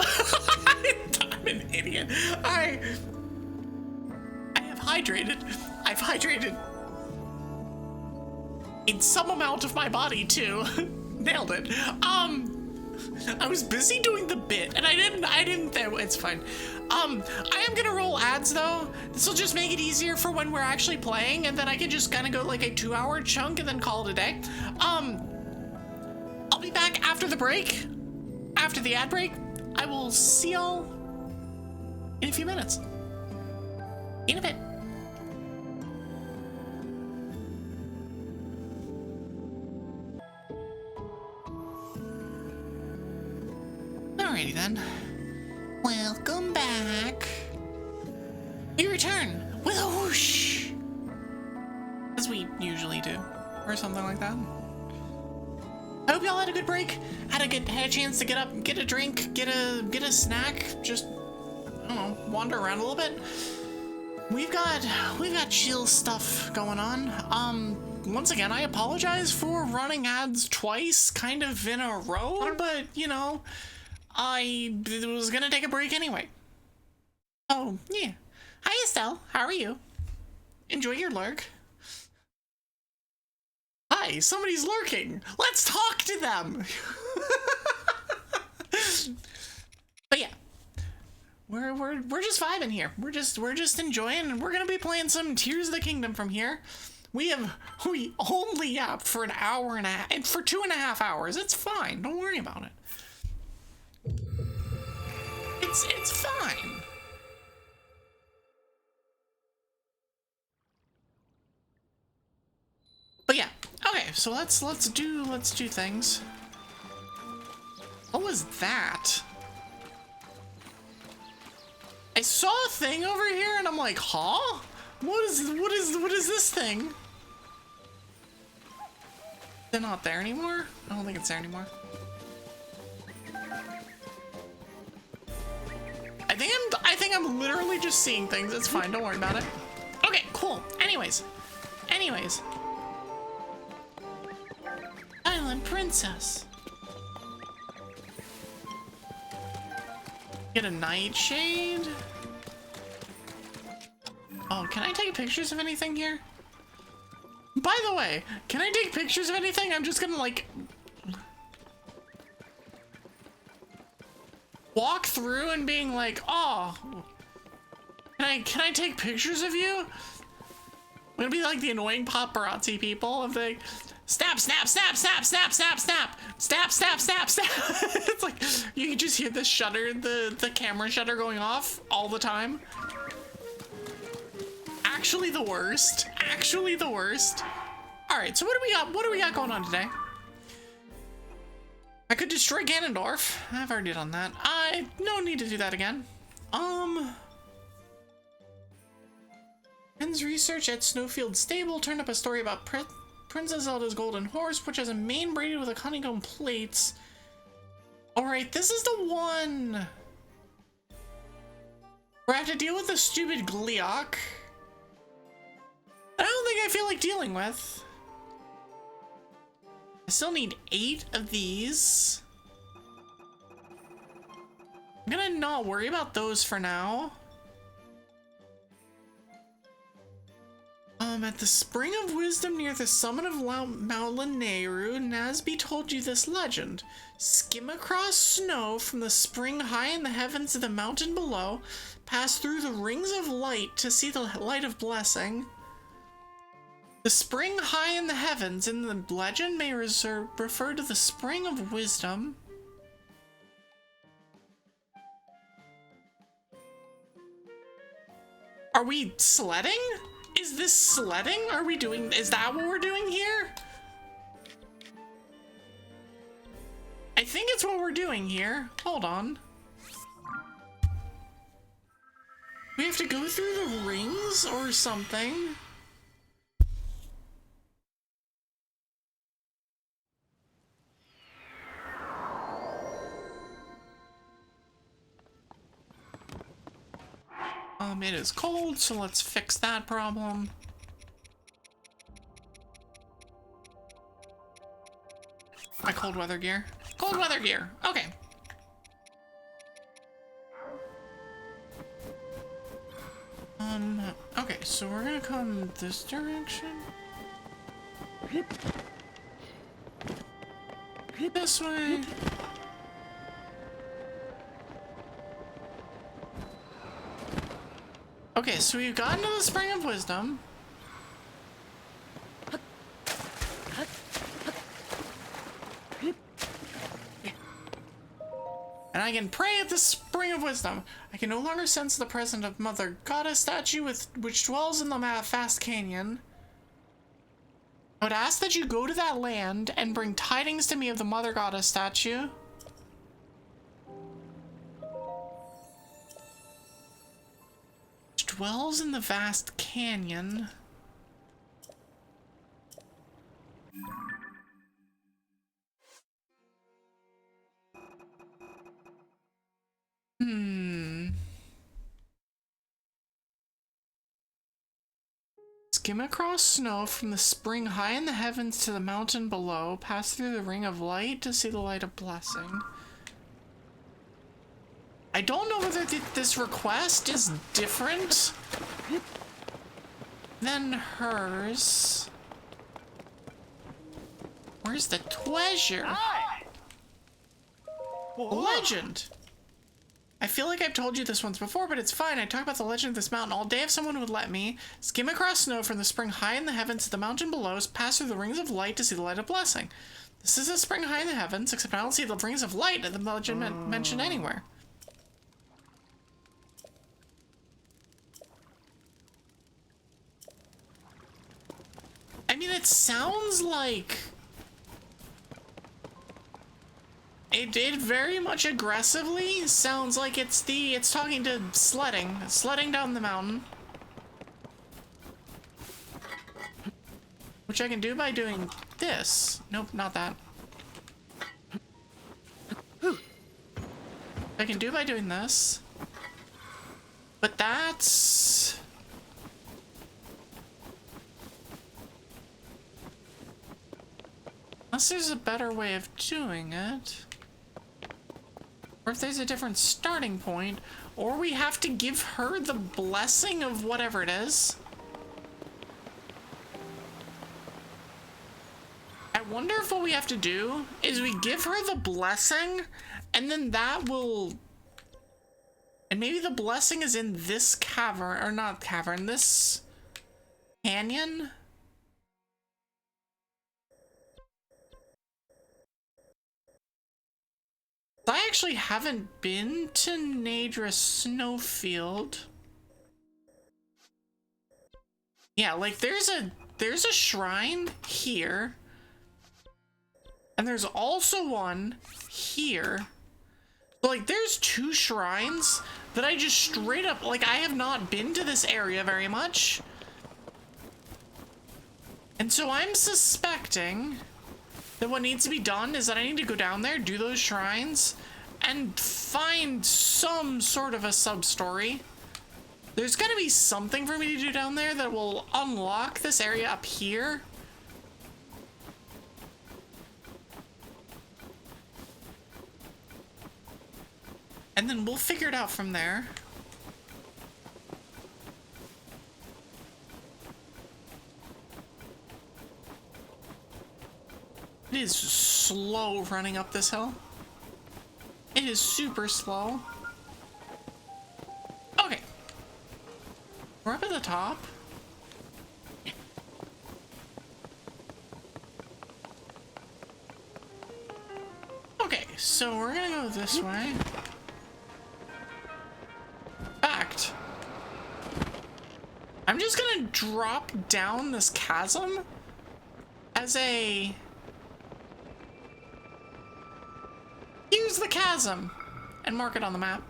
I'm an idiot. I have hydrated. I've hydrated in some amount of my body too. Nailed it. I was busy doing the bit, and I didn't. It's fine. I am gonna roll ads though. This will just make it easier for when we're actually playing, and then I can just kind of go like a 2-hour chunk and then call it a day. I'll be back after the break. After the ad break, I will see y'all in a few minutes. In a bit. Alrighty then. Welcome back. We return with a whoosh, as we usually do, or something like that. I hope y'all had a good break. Had a chance to get up, get a drink, get a snack. Just, I don't know, wander around a little bit. We've got chill stuff going on. Once again, I apologize for running ads twice, kind of in a row, but you know, I was gonna take a break anyway. Oh yeah. Hi Estelle, how are you? Enjoy your lurk. Hi, somebody's lurking. Let's talk to them. But yeah, we're just vibing here. We're just enjoying, and we're gonna be playing some Tears of the Kingdom from here. We only yapped for an hour and a half, and for 2.5 hours. It's fine. Don't worry about it. It's fine. But yeah, okay, so let's do things. What was that? I saw a thing over here and I'm like, huh? What is this thing? They're not there anymore? I don't think it's there anymore. I think I'm literally just seeing things. It's fine, don't worry about it. Okay, cool. Anyways. Island Princess. Get a nightshade. Oh, can I take pictures of anything here? By the way, can I take pictures of anything? I'm just gonna like walk through and being like, oh, can I take pictures of you? I'm gonna be like the annoying paparazzi people of the snap, snap, snap, snap, snap, snap, snap, snap, snap, snap, snap. It's like you can just hear the shutter, the camera shutter going off all the time. Actually the worst. Actually the worst. Alright, so what do we got going on today? I could destroy Ganondorf. I've already done that. No need to do that again. Ken's research at Snowfield Stable turned up a story about Princess Zelda's golden horse, which has a mane braided with a honeycomb plates. Alright, this is the one where I have to deal with the stupid Gleeok. I don't think I feel like dealing with. I still need 8 of these. I'm gonna not worry about those for now. At the Spring of Wisdom near the summit of Mount Lanayru, Nazby told you this legend. Skim across snow from the spring high in the heavens to the mountain below, pass through the rings of light to see the light of blessing. The spring high in the heavens in the legend may refer to the Spring of Wisdom. Are we sledding? Is this sledding? Is that what we're doing here? I think it's what we're doing here. Hold on. We have to go through the rings or something. It is cold, so let's fix that problem. My cold weather gear. Cold weather gear. Okay. Okay, so we're gonna come this direction. This way. Okay, so we've gotten to the Spring of Wisdom. And I can pray at the Spring of Wisdom. I can no longer sense the presence of Mother Goddess statue which dwells in the Fast Canyon. I would ask that you go to that land and bring tidings to me of the Mother Goddess statue. dwells in the vast canyon. Skim across snow from the spring high in the heavens to the mountain below. Pass through the ring of light to see the light of blessing. I don't know whether this request is different than hers. Where's the treasure? Legend. I feel like I've told you this once before, but it's fine. I talk about the legend of this mountain all day if someone would let me. Skim across snow from the spring high in the heavens to the mountain below. Pass through the rings of light to see the light of blessing. This is a spring high in the heavens, except I don't see the rings of light that the legend mentioned anywhere. I mean, it sounds like... It very much aggressively sounds like it's talking to sledding down the mountain. Which I can do by doing this. Nope, not that. I can do by doing this. But that's... Unless there's a better way of doing it. Or if there's a different starting point, or we have to give her the blessing of whatever it is. I wonder if what we have to do is we give her the blessing, and then that will... And maybe the blessing is in this cavern, or not cavern, this canyon? I actually haven't been to Nadra Snowfield. Yeah, like there's a shrine here. And there's also one here. But like there's two shrines that I just straight up, like I have not been to this area very much. And so I'm suspecting that what needs to be done is that I need to go down there, do those shrines, and find some sort of a sub-story. There's gotta be something for me to do down there that will unlock this area up here. And then we'll figure it out from there. It is slow running up this hill. It is super slow. Okay. We're up at the top. Okay, so we're gonna go this way. Fact. I'm just gonna drop down this chasm as a... Use the chasm and mark it on the map.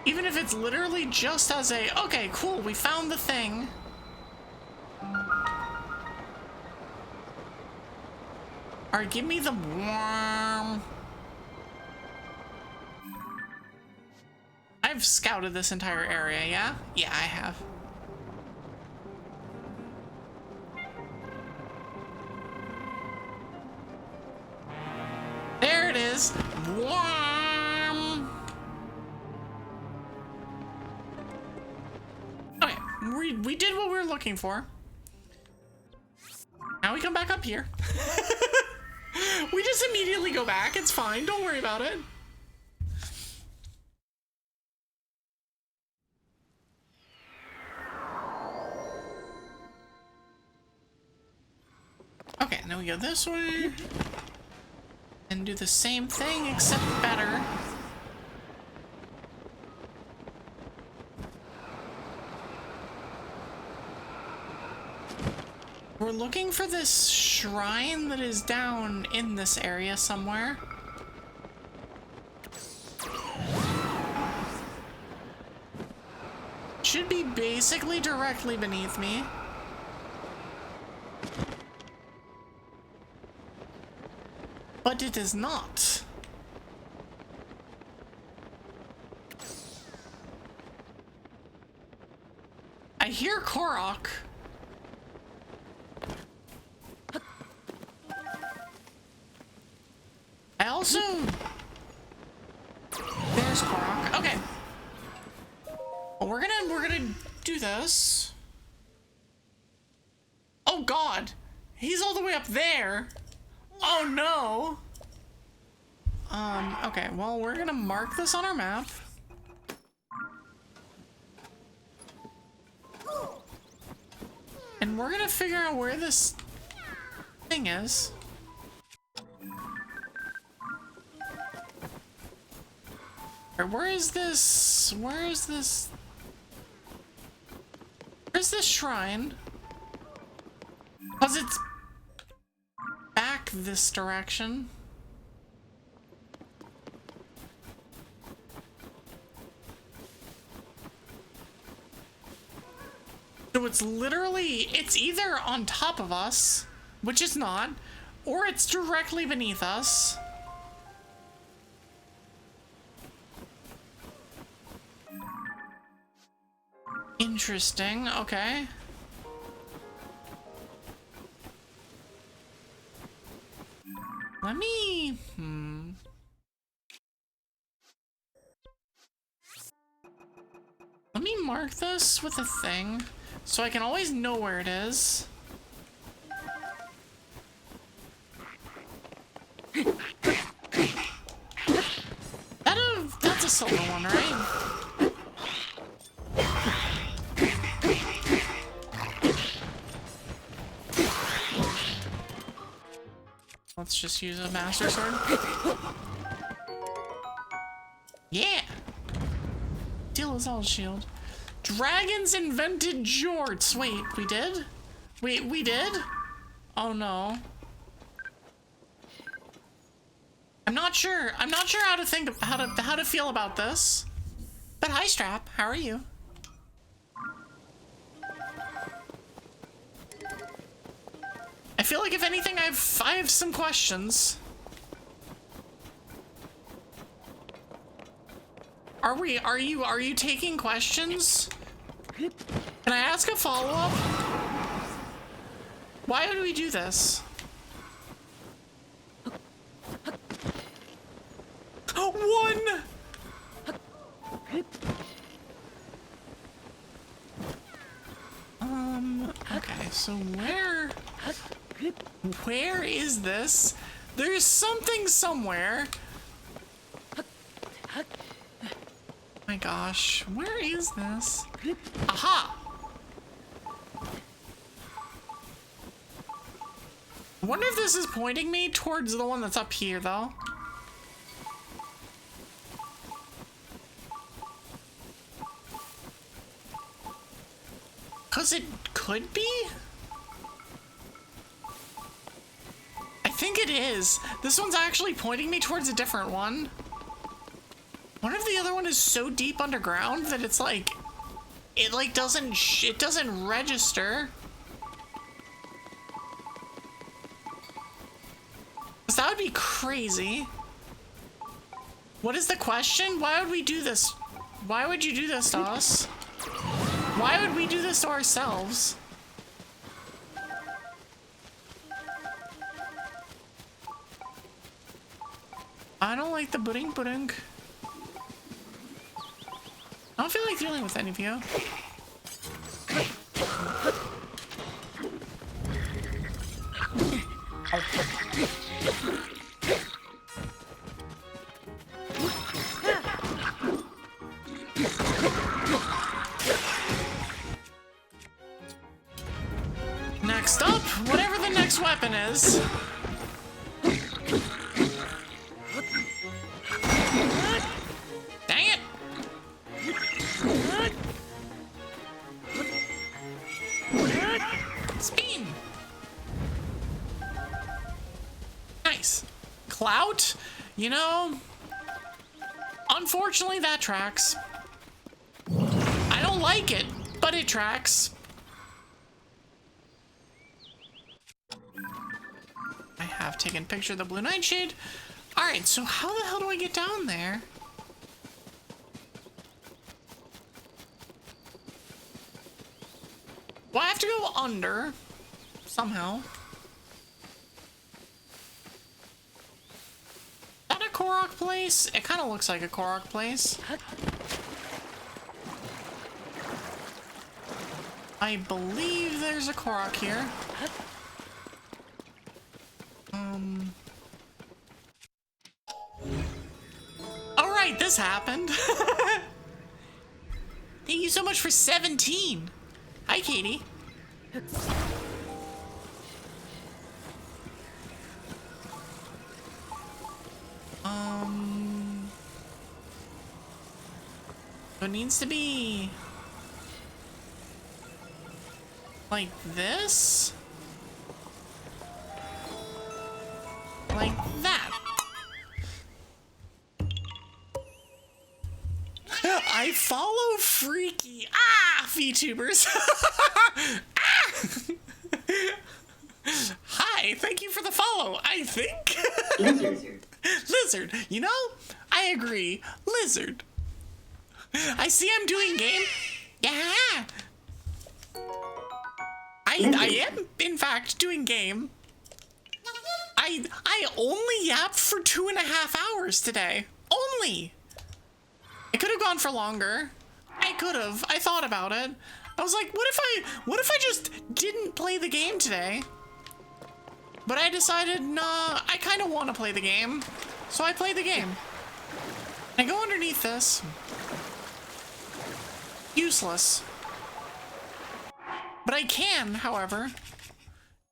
Even if it's literally just as a, okay, cool, we found the thing. Alright, give me the worm. I've scouted this entire area, yeah? Yeah, I have. There it is. Worm. Okay, we did what we were looking for. Now we come back up here. We just immediately go back. It's fine. Don't worry about it. Okay, now we go this way. And do the same thing, except better. We're looking for this shrine that is down in this area somewhere. Should be basically directly beneath me. But it is not. I hear Korok. I also... There's Korok. Okay. Well, we're gonna do this. Oh God, he's all the way up there. Oh no. Okay, well, we're gonna mark this on our map. And we're gonna figure out where this thing is. Where is this? Where is this? Where's this shrine? Because it's back this direction. So it's literally, it's either on top of us, which is not, or it's directly beneath us. Interesting, okay. Let me, Let me mark this with a thing, so I can always know where it is. That's a silver one, right? Let's just use a master sword. Yeah! Steel is all shield. Dragons invented jorts. Wait, we did? Wait, we did? Oh no. I'm not sure how to think of how to feel about this. But hi Strap, how are you? I feel like if anything I have some questions. Are you taking questions? Can I ask a follow-up? Why would we do this? One! Okay, so where is this? There's something somewhere. My gosh, where is this? Aha! I wonder if this is pointing me towards the one that's up here, though. Because it could be? I think it is. This one's actually pointing me towards a different one. What if the other one is so deep underground that it's like, it doesn't register? Because that would be crazy. What is the question? Why would we do this? Why would you do this to us? Why would we do this to ourselves? I don't like the pudding. I don't feel like dealing with any of you. Next up, whatever the next weapon is. Dang it! Spin! clout, you know, unfortunately that tracks. I don't like it, but it tracks. I have taken a picture of the blue nightshade. All right, so how the hell do I get down there? Well, I have to go under somehow. Is that a Korok place? It kind of looks like a Korok place. I believe there's a Korok here. Alright, this happened. Thank you so much for 17. Hi, Katie. So it needs to be like this, like that. I follow freaky VTubers. Hi, thank you for the follow. I think Lizard. You know, I agree. Lizard. I see I'm doing game. Yeah. I am, in fact, doing game. I only yapped for 2.5 hours today. Only. I could have gone for longer. I could have. I thought about it. I was like, what if I just didn't play the game today? But I decided, nah, I kind of want to play the game. So I played the game. I go underneath this. Useless. But I can, however,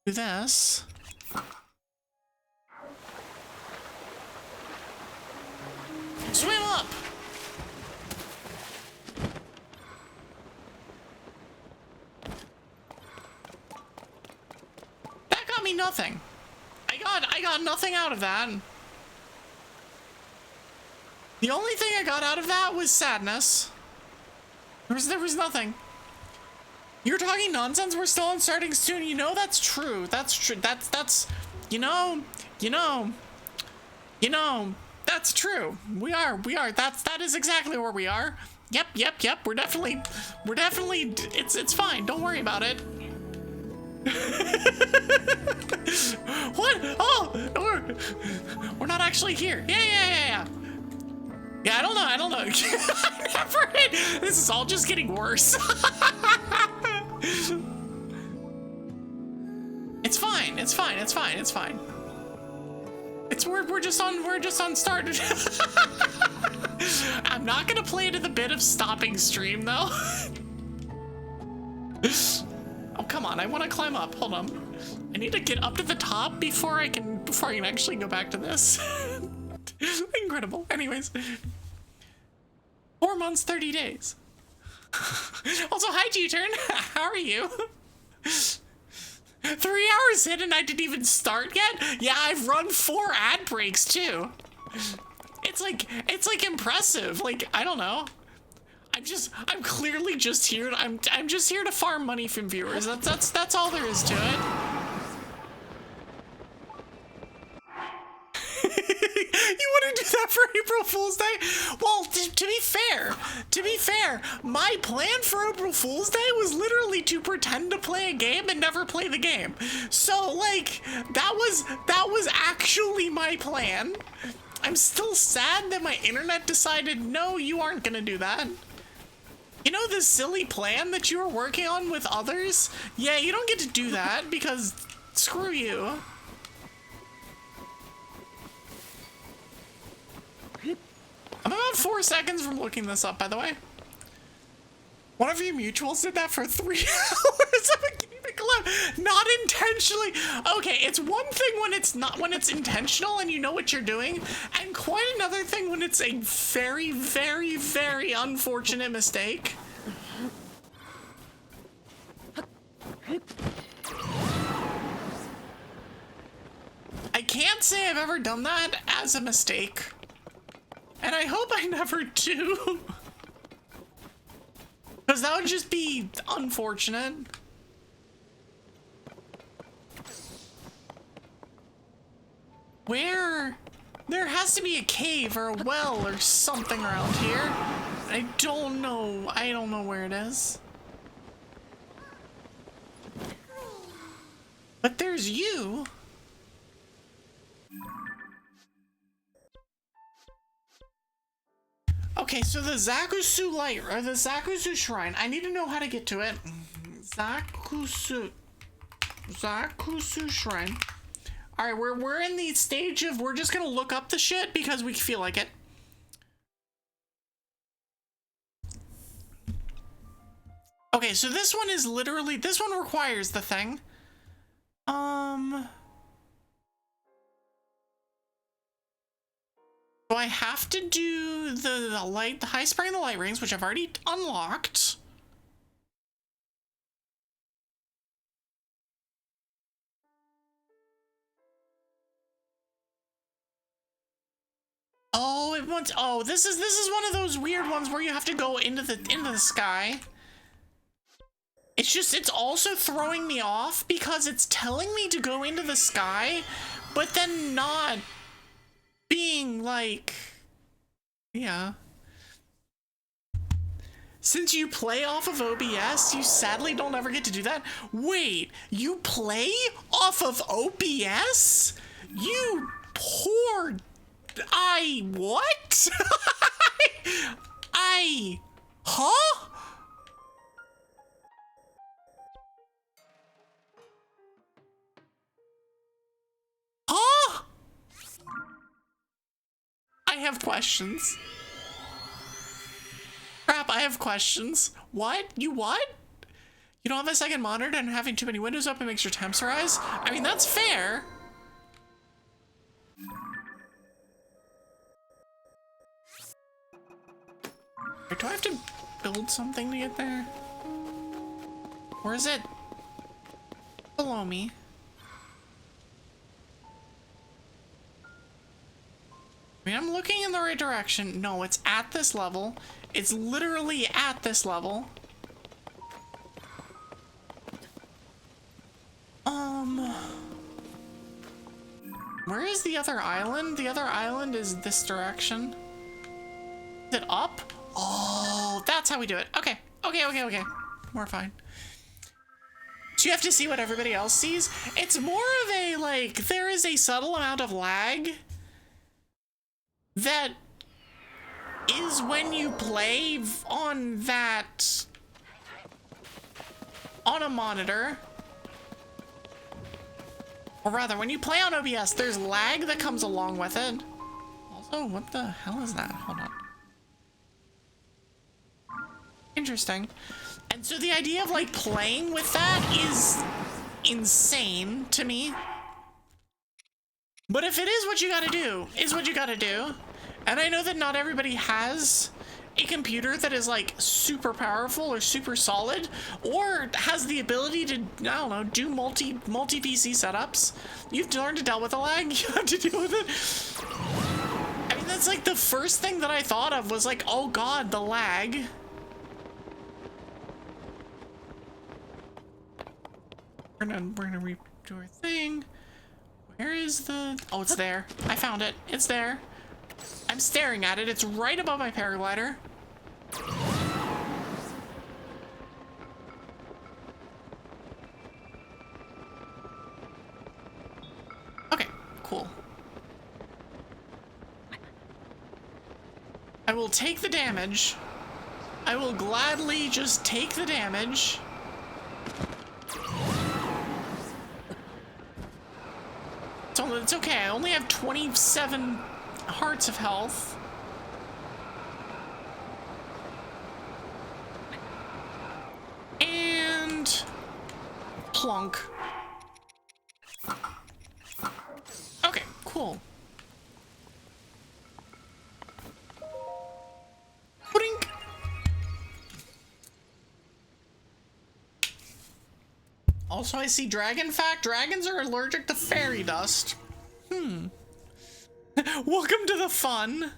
do this. Swim up! That got me nothing. I got nothing out of that. The only thing I got out of that was sadness. There was nothing. You're talking nonsense. We're still on starting soon. You know that's true. That's true. That's you know. That's true. We are. That is exactly where we are. Yep. We're definitely it's fine. Don't worry about it. What? Oh, we're not actually here. Yeah. Yeah, I don't know. I never hit. This is all just getting worse. It's fine. We're just on start. I'm not gonna play to the bit of stopping stream though. Oh come on, I want to climb up. Hold on. I need to get up to the top before I can actually go back to this. Incredible. Anyways. 4 months, 30 days. Also, hi G-Turn. How are you? 3 hours in and I didn't even start yet? Yeah, I've run 4 ad breaks too. It's like impressive. Like, I don't know. I'm clearly just here. I'm just here to farm money from viewers. That's all there is to it. You want to do that for April Fool's Day? Well, to be fair, my plan for April Fool's Day was literally to pretend to play a game and never play the game. So, like, that was actually my plan. I'm still sad that my internet decided, no, you aren't gonna do that. You know this silly plan that you were working on with others? Yeah, you don't get to do that because screw you. I'm about 4 seconds from looking this up, by the way. One of your mutuals did that for 3 hours of a gaming club. Not intentionally. Okay, it's one thing when it's intentional and you know what you're doing, and quite another thing when it's a very, very, very unfortunate mistake. I can't can't say I've ever done that as a mistake. And I hope I never do. Because that would just be unfortunate. Where? There has to be a cave or a well or something around here. I don't know. I don't know where it is. But there's you. Okay, so the Zakusu light, or the Zakusu shrine. I need to know how to get to it. Zakusu shrine. All right, we're in the stage of we're just gonna look up the shit because we feel like it. Okay, so this one is literally, this one requires the thing. So I have to do the high spring and the light rings, which I've already unlocked. Oh, it wants, oh, this is one of those weird ones where you have to go into the sky. It's just, it's also throwing me off because it's telling me to go into the sky, but then not being like, yeah. Since you play off of OBS, you sadly don't ever get to do that. Wait, you play off of OBS? You poor, what? Huh? Huh? I have questions. Crap, I have questions. What? You what? You don't have a second monitor and having too many windows open makes your temps rise? I mean, that's fair. Or do I have to build something to get there? Or is it below me? I mean, I'm looking in the right direction. No, it's at this level. It's literally at this level. Where is the other island? The other island is this direction. Is it up? Oh, that's how we do it. Okay, okay. We're fine. So you have to see what everybody else sees. It's more of a, like, there is a subtle amount of lag that is when you play on that, on a monitor. Or rather, when you play on OBS, there's lag that comes along with it. Also, what the hell is that? Hold on. Interesting. And so the idea of like playing with that is insane to me. But if it is what you gotta do, is what you gotta do. And I know that not everybody has a computer that is like super powerful or super solid, or has the ability to, I don't know, do multi PC setups. You've learned to deal with the lag, you have to deal with it. I mean, that's like the first thing that I thought of was like, oh god, the lag. We're gonna redo our thing. Where is the, oh, it's there. I found it. It's there. I'm staring at it. It's right above my paraglider. Okay, cool. I will take the damage. I will gladly just take the damage. It's okay. I only have 27 hearts of health. And plunk. Okay, cool. Blink. Also, I see dragon fact. Dragons are allergic to fairy dust. Welcome to the fun.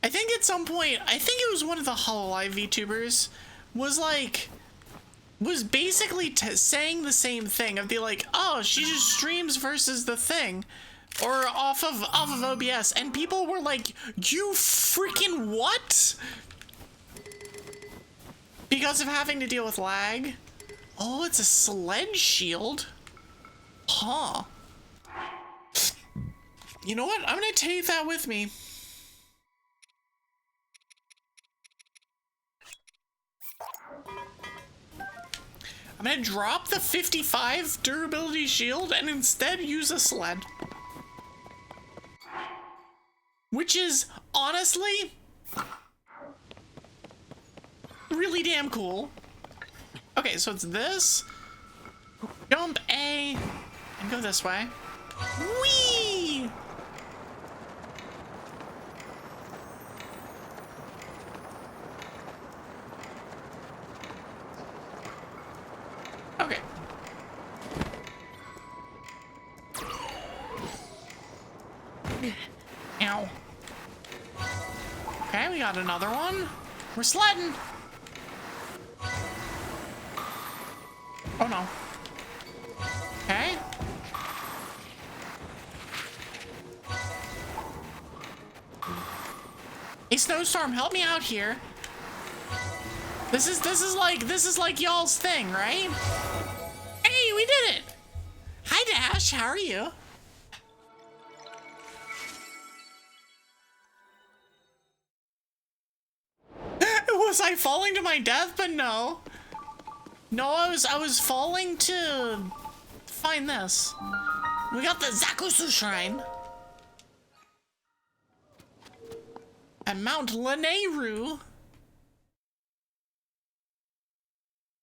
I think at some point, I think it was one of the HoloLive VTubers, was basically saying the same thing of the like, oh, she just streams versus the thing, or off of OBS, and people were like, you freaking what? Because of having to deal with lag. Oh, it's a sledge shield. Huh. You know what? I'm gonna take that with me. I'm gonna drop the 55 durability shield and instead use a sled. Which is, honestly, really damn cool. Okay, so it's this. Jump A and go this way. Whee! Okay. Ow. Okay, we got another one. We're sledding. Oh no. Okay. Hey, Snowstorm, help me out here. This is like y'all's thing, right? Hey, we did it. Hi Dash, how are you? Was I falling to my death? But no. No, I was falling to find this. We got the Zakusu shrine. At Mount Lanayru.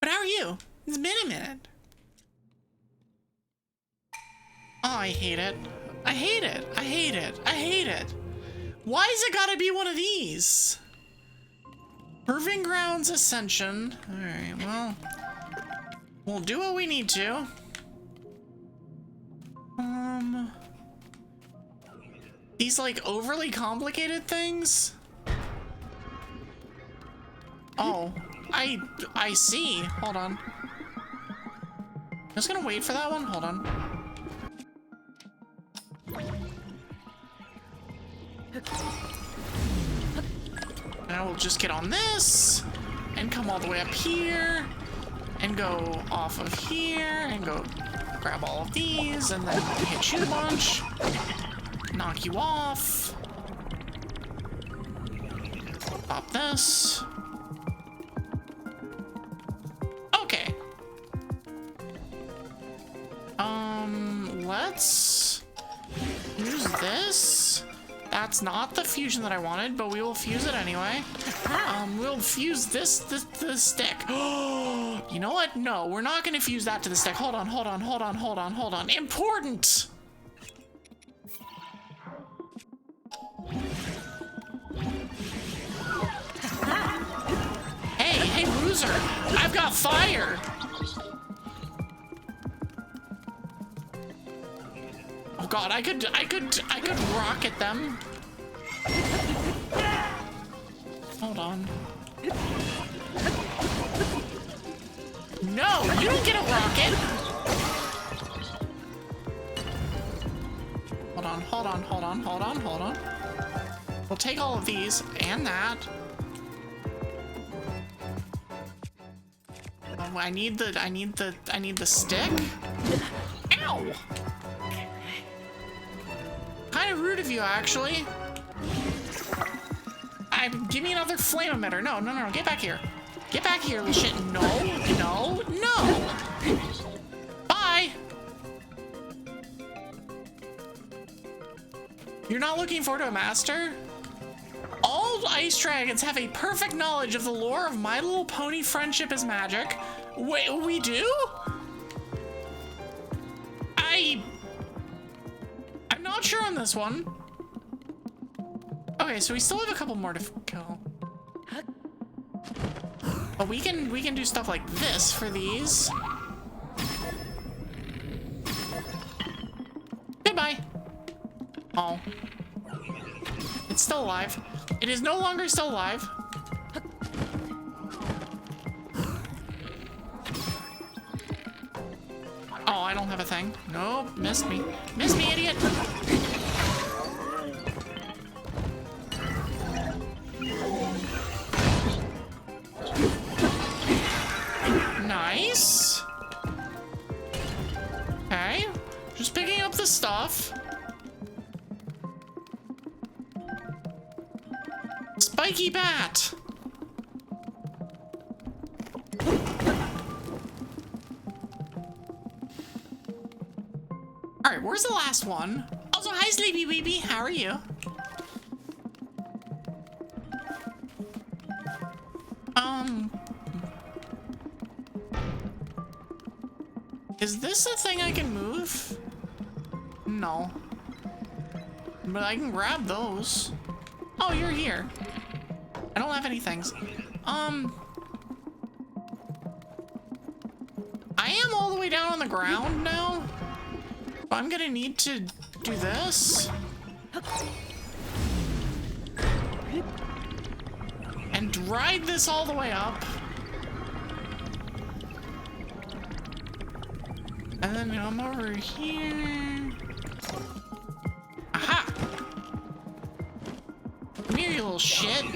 But how are you? It's been a minute. Oh, I hate it. I hate it. I hate it. I hate it. Why's it gotta be one of these? Proving Grounds Ascension. Alright, well. We'll do what we need to. These like overly complicated things? Oh, I see. Hold on. I'm just gonna wait for that one. Hold on. Now we'll just get on this and come all the way up here and go off of here and go grab all of these and then hit you a bunch, knock you off, pop this. Okay. Let's use this. That's not the fusion that I wanted, but we will fuse it anyway. We'll fuse this stick. Oh, you know what? No, we're not gonna fuse that to the stick. Hold on. Important! Hey, loser! I've got fire! Oh god, I could rocket them. Hold on. No, you don't get a rocket! Hold on. We'll take all of these and that. I need the stick. Ow! Kind of rude of you, actually. Give me another flame emitter. No, get back here. Get back here, little shit. No. Bye. You're not looking forward to a master? All ice dragons have a perfect knowledge of the lore of My Little Pony friendship is magic. Wait, we do? I'm not sure on this one. Okay, so we still have a couple more to kill. But we can do stuff like this for these. Oh. It's still alive. It is no longer still alive. Oh, I don't have a thing. Nope, missed me. Missed me, idiot! Nice! Okay, just picking up the stuff. Spiky bat! Alright, where's the last one? Also, hi Sleepy Weepy, how are you? Is this a thing I can move? No. But I can grab those. Oh, you're here. I don't have any things. I am all the way down on the ground now. I'm gonna need to do this. And ride this all the way up. And then I'm over here. Aha! Come here, you little shit.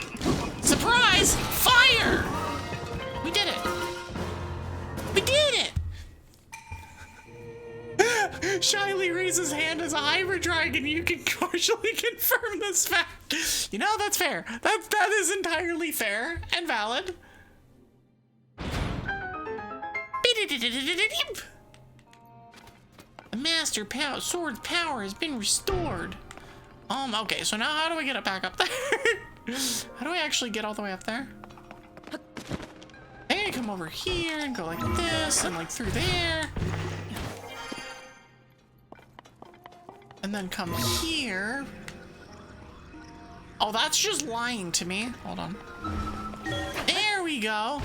Surprise! Fire! We did it. We did it! Shyly raises hand as a hybrid dragon. You can partially confirm this fact. You know, that's fair. That is entirely fair and valid. The master sword's power has been restored. Okay, so now how do we get it back up there? How do we actually get all the way up there? Hey, come over here and go like this and like through there. And then come here. Oh, that's just lying to me. Hold on. There we go.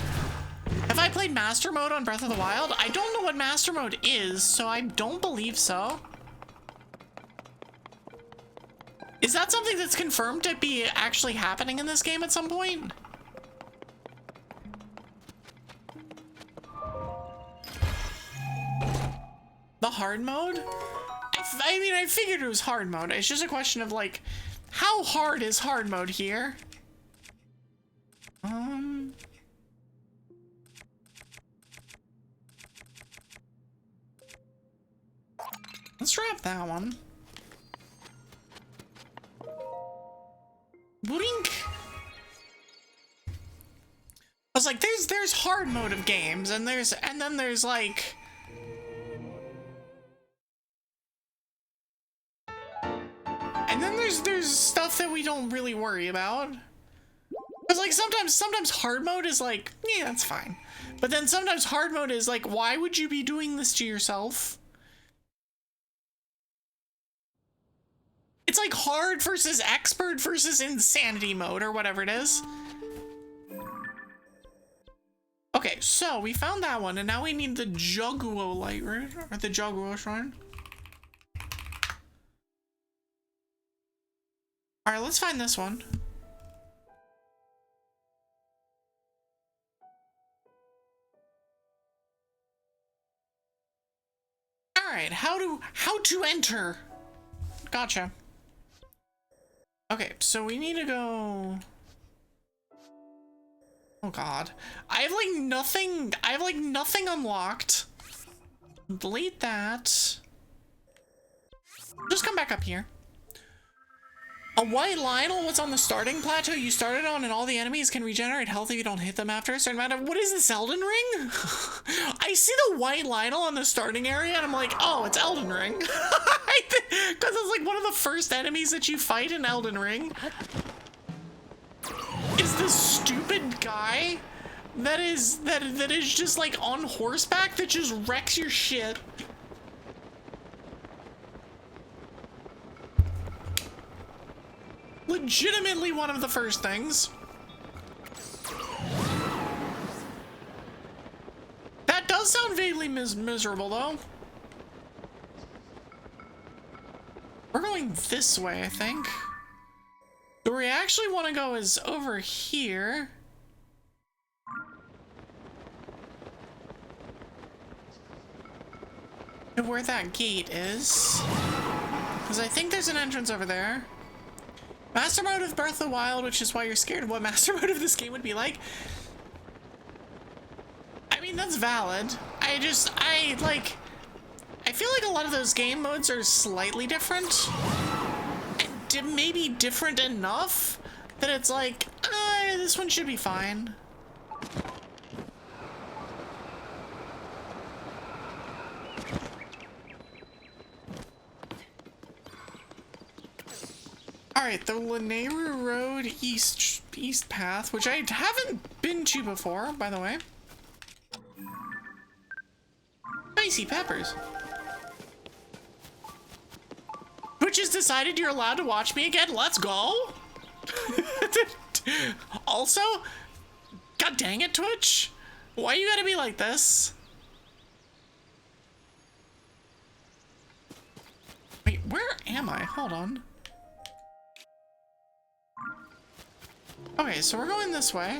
Have I played Master Mode on Breath of the Wild? I don't know what Master Mode is, so I don't believe so. Is that something that's confirmed to be actually happening in this game at some point? The hard mode? I mean, I figured it was hard mode. It's just a question of, like, how hard is hard mode here? Let's drop that one. Blink. I was like, there's hard mode of games, and then there's like, and then there's stuff that we don't really worry about. Cause like sometimes hard mode is like, yeah, that's fine, but then sometimes hard mode is like, why would you be doing this to yourself? It's like hard versus expert versus insanity mode or whatever it is. Okay, so we found that one, and now we need the Jogou Lightroot, or the Jogou Shrine. Alright, let's find this one. Alright, how to enter. Gotcha. Okay, so we need to go. Oh god. I have like nothing unlocked. Delete that. Just come back up here. A white Lionel, what's on the starting plateau you started on, and all the enemies can regenerate health if you don't hit them after a certain amount of— what is this, Elden Ring? I see the white Lionel on the starting area and I'm like, oh, it's Elden Ring. Because it's like one of the first enemies that you fight in Elden Ring. Is this stupid guy that is just like on horseback that just wrecks your shit. Legitimately one of the first things. That does sound vaguely miserable, though. We're going this way, I think. Where we actually want to go is over here. To where that gate is. Because I think there's an entrance over there. Master mode of Breath of the Wild, which is why you're scared of what master mode of this game would be like. I mean, that's valid. I feel like a lot of those game modes are slightly different. And maybe different enough that it's like, this one should be fine. Alright, the Lanayru Road East Path, which I haven't been to before, by the way. Spicy peppers. Twitch has decided you're allowed to watch me again. Let's go. Also, god dang it, Twitch. Why you gotta be like this? Wait, where am I? Hold on. Okay, so we're going this way.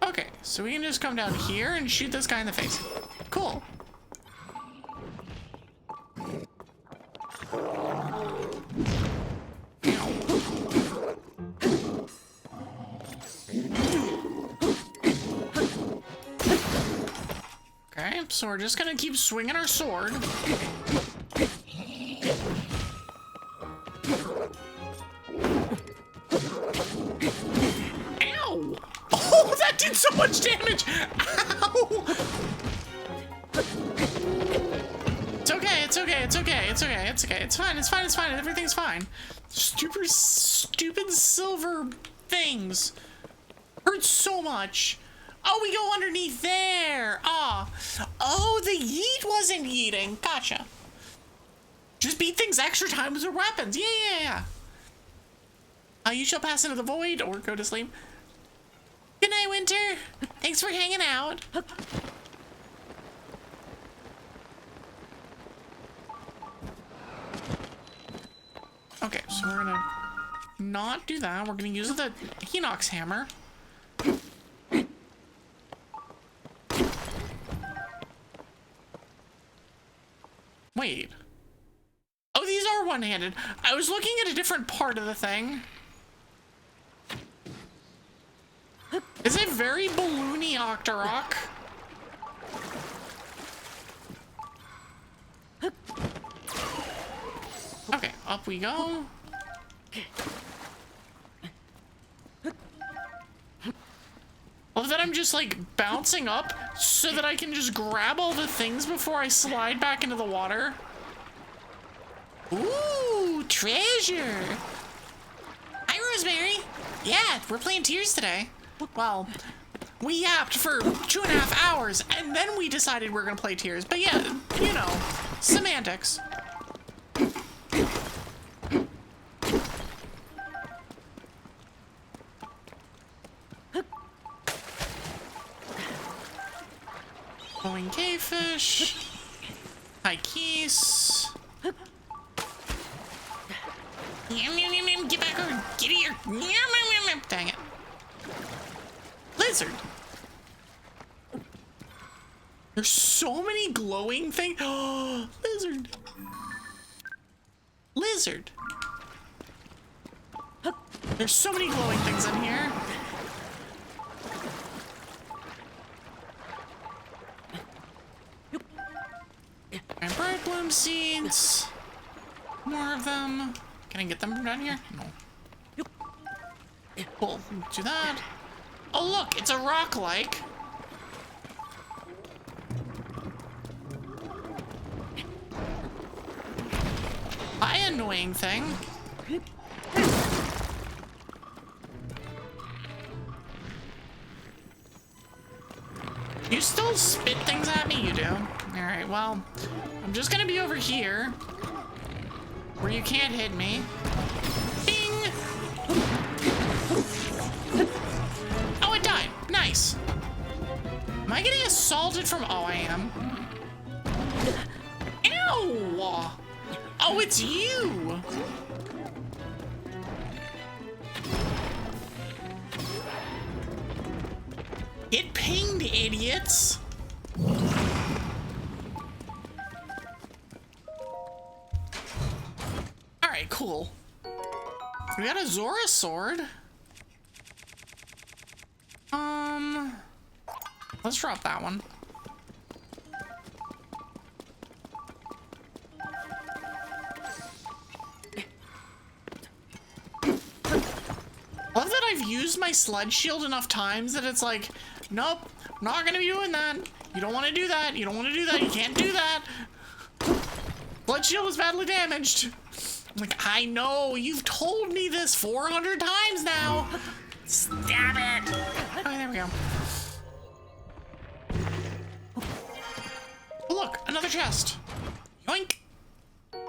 Okay, so we can just come down here and shoot this guy in the face. Cool. Okay, so we're just gonna keep swinging our sword. Ow! Oh, that did so much damage! Ow! It's okay, it's okay, it's okay, it's okay, it's okay, it's fine, it's fine, it's fine, everything's fine. Stupid silver things hurt so much. Oh, we go underneath there. Ah. Oh, the yeet wasn't yeeting. Gotcha. Just beat things extra times with your weapons. Yeah. You shall pass into the void or go to sleep. Good night, Winter. Thanks for hanging out. Okay, so we're gonna not do that. We're gonna use the Hinox hammer. Wait. Oh, these are one-handed. I was looking at a different part of the thing. Is it very balloony Octorok? Okay, up we go. Love that I'm just like bouncing up so that I can just grab all the things before I slide back into the water. Ooh, treasure. Hi, Rosemary. Yeah, we're playing Tears today. Well, we yapped for 2.5 hours and then we decided we're gonna play Tears. But yeah, you know, semantics. Glowing cavefish. High keys. Get back over. Get here. Dang it. Lizard. There's so many glowing things. Oh, lizard. Lizard. There's so many glowing things in here. And bright bloom seeds. More of them. Can I get them from down here? No. Cool. Do that. Oh look, it's a rock-like. Hi, annoying thing. You still spit things at me? You do. Alright, well, I'm just gonna be over here where you can't hit me. Bing! Oh, it died. Nice. Am I getting assaulted from... Oh, I am. Ew! Oh, it's you! Get pinged, idiots! Alright, cool. We got a Zora sword. Let's drop that one. I love that I've used my sludge shield enough times that it's like, nope, not gonna be doing that. You don't want to do that. You don't want to do that. You can't do that. Sludge shield was badly damaged. I'm like, I know, you've told me this 400 times now. Stab it. Oh, there we go. Oh, look, another chest. Yoink. I'm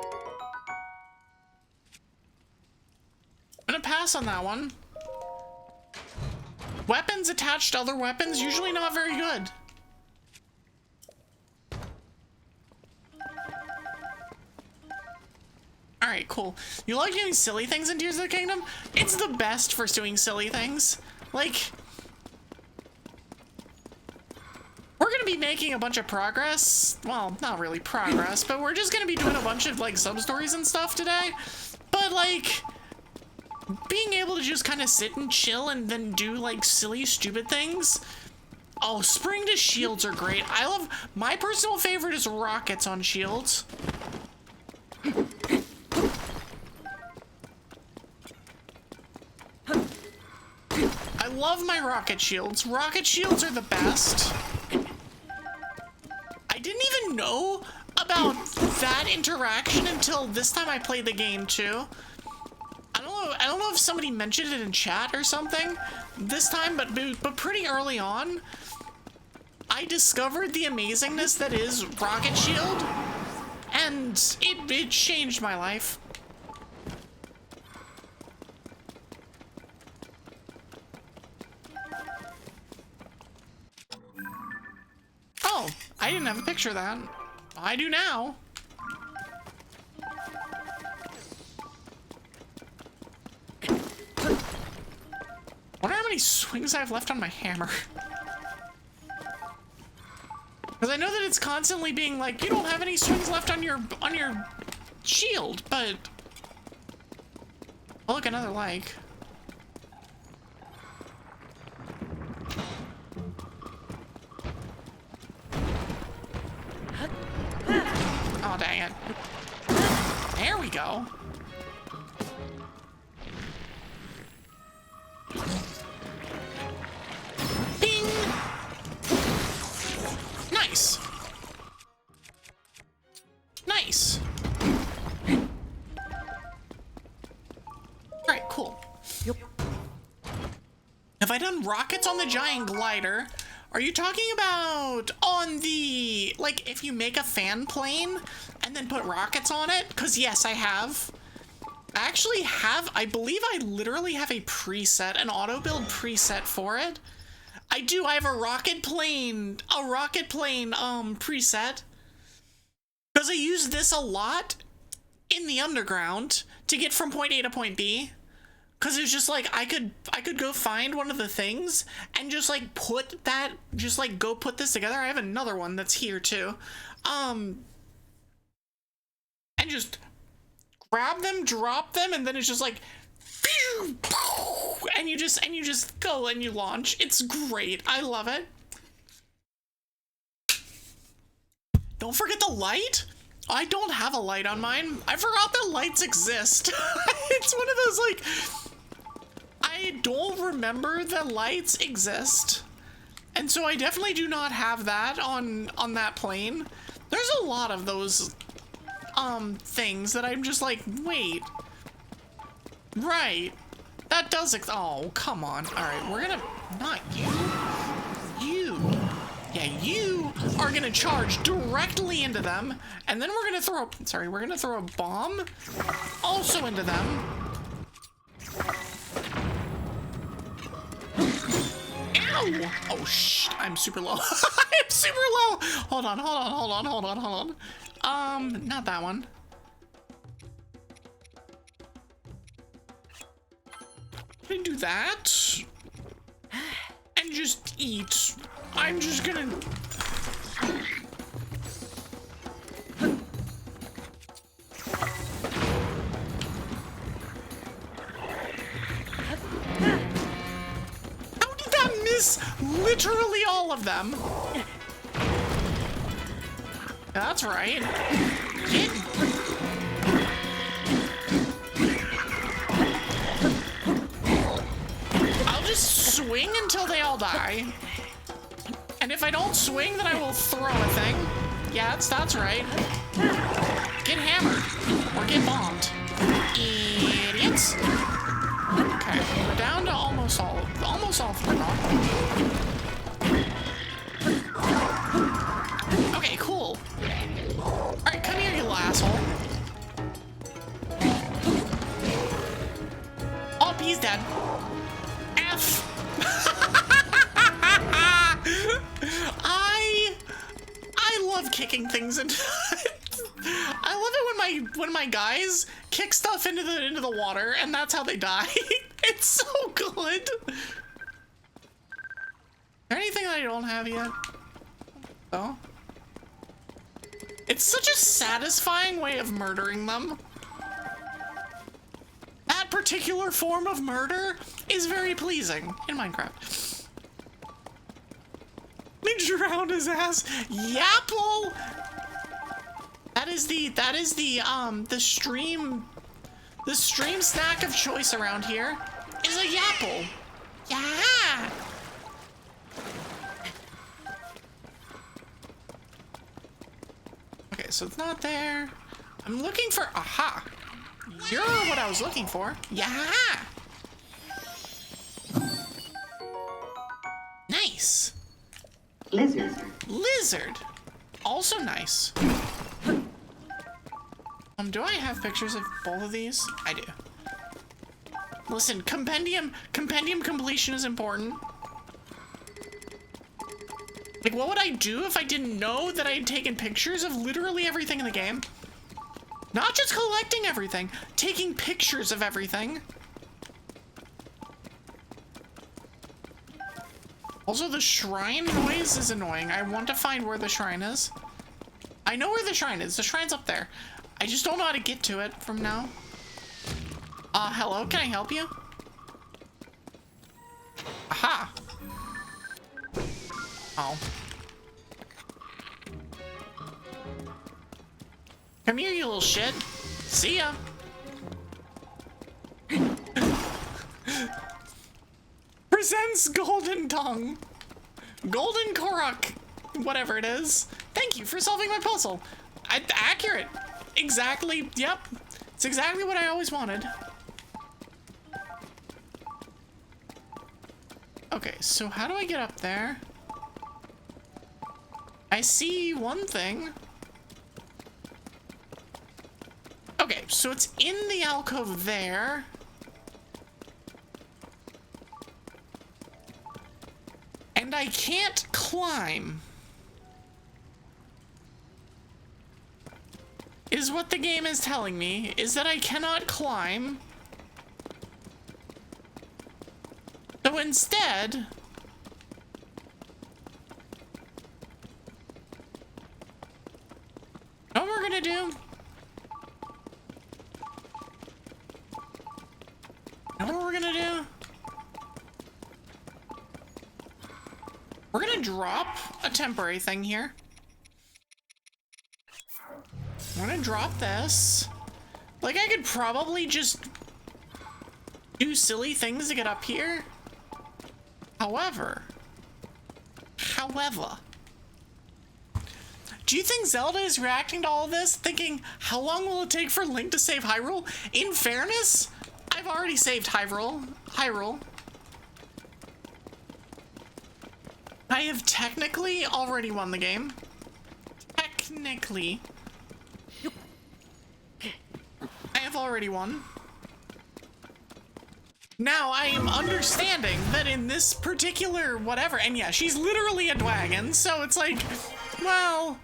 gonna pass on that one. Weapons attached to other weapons, usually not very good. Alright, cool. You like doing silly things in Tears of the Kingdom? It's the best for doing silly things. Like, we're gonna be making a bunch of progress. Well, not really progress, but we're just gonna be doing a bunch of, like, sub-stories and stuff today. But, like, being able to just kind of sit and chill and then do, like, silly, stupid things. Oh, spring to shields are great. I love... My personal favorite is rockets on shields. I love my rocket shields. Rocket shields are the best. I didn't even know about that interaction until this time I played the game too. I don't know if somebody mentioned it in chat or something this time, but pretty early on, I discovered the amazingness that is Rocket Shield, and it changed my life. Oh, I didn't have a picture of that. I do now. I wonder how many swings I have left on my hammer. Because I know that it's constantly being like, you don't have any swings left on your shield, but... Oh, look, another like. Oh, dang it. There we go. Bing! Nice. Nice. Alright, cool. Yep. Have I done rockets on the giant glider? Are you talking about on the, like, if you make a fan plane and then put rockets on it? Because yes, I have. I actually have, I believe I literally have a preset, an auto build preset for it. I do, I have a rocket plane preset. Because I use this a lot in the underground to get from point A to point B. Because it's just like, I could go find one of the things and just like put that, just like go put this together. I have another one that's here too. And just grab them, drop them, and then it's just like, and you just go and you launch. It's great. I love it. Don't forget the light. I don't have a light on mine. I forgot that lights exist. It's one of those like, I don't remember that lights exist. And so I definitely do not have that on that plane. There's a lot of those things that I'm just like, wait. Right. That does oh, come on. Alright, we're gonna not you. You. Yeah, you are gonna charge directly into them, and then we're gonna throw a bomb also into them. Ow! Oh, shh. I'm super low. I'm super low. Hold on. Not that one. I'm gonna do that. And just eat. I'm just gonna... How did that miss literally all of them? That's right. Get... I'll just swing until they all die. And if I don't swing, then I will throw a thing. Yeah, that's right. Get hammered. Or get bombed. Idiots. Okay, we're down to almost all of them. Okay, cool. Alright, come here, you little asshole. Oh, he's dead. F. I love kicking things into I love it when my guys kick stuff into the water and that's how they die. It's so good. Is there anything that I don't have yet? Oh. It's such a satisfying way of murdering them. That particular form of murder is very pleasing in Minecraft. They drown his ass. Yapple! That is the stream snack of choice around here is a yapple. Yeah! Okay, so it's not there. I'm looking for, aha! You're what I was looking for. Yeah! Nice. Lizard. Also nice. Do I have pictures of both of these? I do. Listen, compendium completion is important. Like, what would I do if I didn't know that I had taken pictures of literally everything in the game? Not just collecting everything, taking pictures of everything. Also, the shrine noise is annoying. I want to find where the shrine is. I know where the shrine is. The shrine's up there. I just don't know how to get to it from now. Hello, can I help you? Aha! Oh. Come here, you little shit. See ya. Presents Golden Tongue. Golden Korok. Whatever it is. Thank you for solving my puzzle. Accurate. Exactly. Yep. It's exactly what I always wanted. Okay, so how do I get up there? I see one thing. Okay, so it's in the alcove there. And I can't climb. Is what the game is telling me, is that I cannot climb. So instead, you know what we're gonna do? You know what we're gonna do? We're gonna drop a temporary thing here. I'm gonna drop this. Like, I could probably just do silly things to get up here. However, do you think Zelda is reacting to all of this, thinking, how long will it take for Link to save Hyrule? In fairness, I've already saved Hyrule. I have technically already won the game. Technically. I have already won. Now, I am understanding that in this particular whatever, and yeah, she's literally a dragon, so it's like, well,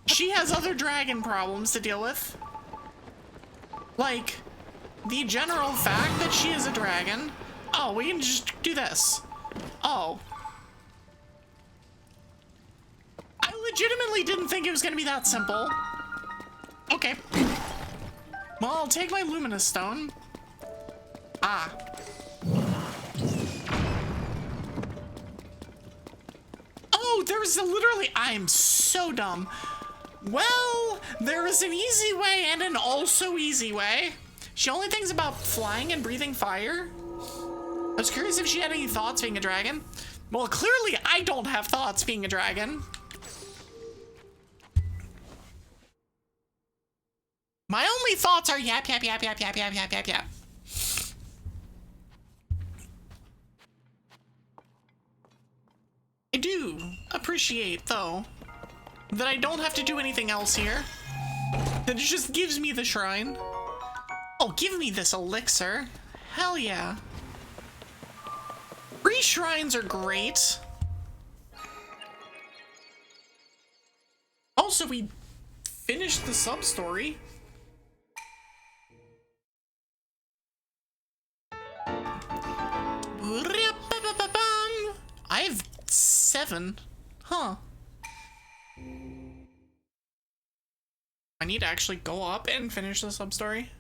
she has other dragon problems to deal with. Like, the general fact that she is a dragon. Oh, we can just do this. Oh. I legitimately didn't think it was gonna be that simple. Okay. Well, I'll take my luminous stone. Ah. Oh, there's literally, I'm so dumb. Well, there is an easy way and an also easy way. She only thinks about flying and breathing fire. I was curious if she had any thoughts being a dragon. Well, clearly I don't have thoughts being a dragon. My only thoughts are yap, yap, yap, yap, yap, yap, yap, yap, yap. I do appreciate, though, that I don't have to do anything else here. That it just gives me the shrine. Oh, give me this elixir. Hell yeah. Free shrines are great. Also, we finished the sub-story. I have 7. Huh. I need to actually go up and finish the sub-story.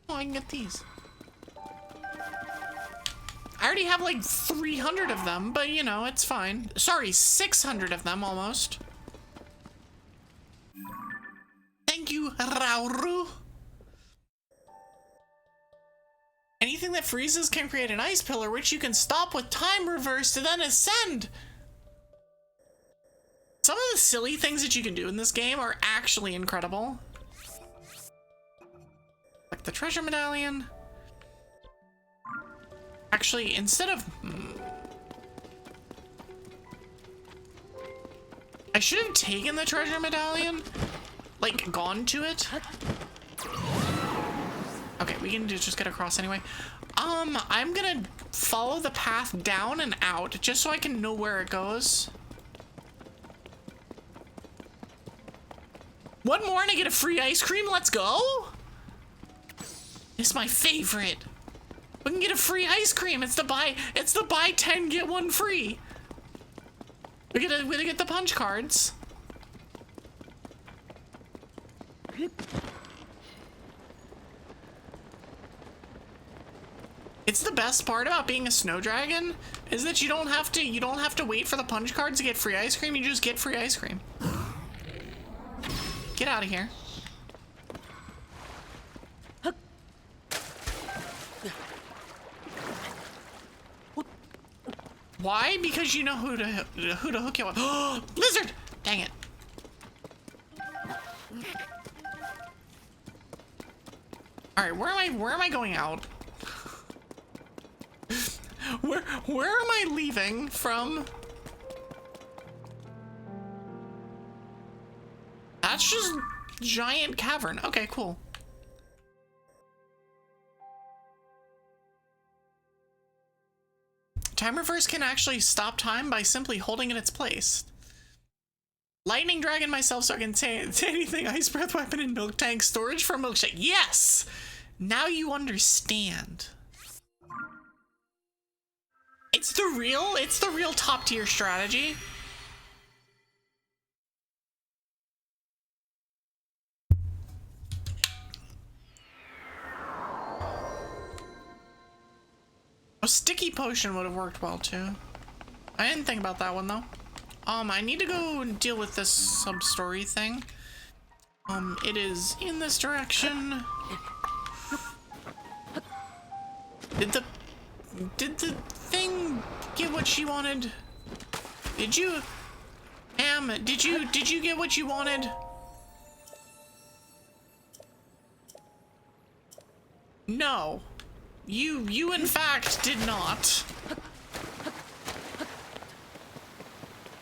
Oh, I can get these. I already have like 300 of them, but you know, it's fine. Sorry, 600 of them almost. Thank you, Rauru. Anything that freezes can create an ice pillar, which you can stop with time reverse to then ascend. Some of the silly things that you can do in this game are actually incredible. Like the treasure medallion. Actually, instead of... I should have taken the treasure medallion. Like, gone to it. Okay, we can just get across anyway. I'm gonna follow the path down and out, just so I can know where it goes. One more and I get a free ice cream, let's go! It's my favorite. We can get a free ice cream, it's the buy 10, get 1 free. We gotta get the punch cards. It's the best part about being a snow dragon is that you don't have to wait for the punch cards to get free ice cream, you just get free ice cream. Get out of here. Why? Because you know who to hook you up. Oh, lizard! Dang it. Alright, where am I going out? Where am I leaving from? That's just giant cavern. Okay, cool. Time reverse can actually stop time by simply holding in its place. Lightning dragon myself so I can say anything. Ice breath weapon and milk tank storage for milkshake. Yes! Now you understand. It's the real top tier strategy. A sticky potion would have worked well too. I didn't think about that one though. I need to go and deal with this sub-story thing. It is in this direction. Did the thing get what she wanted? Did you get what you wanted? No. You in fact did not.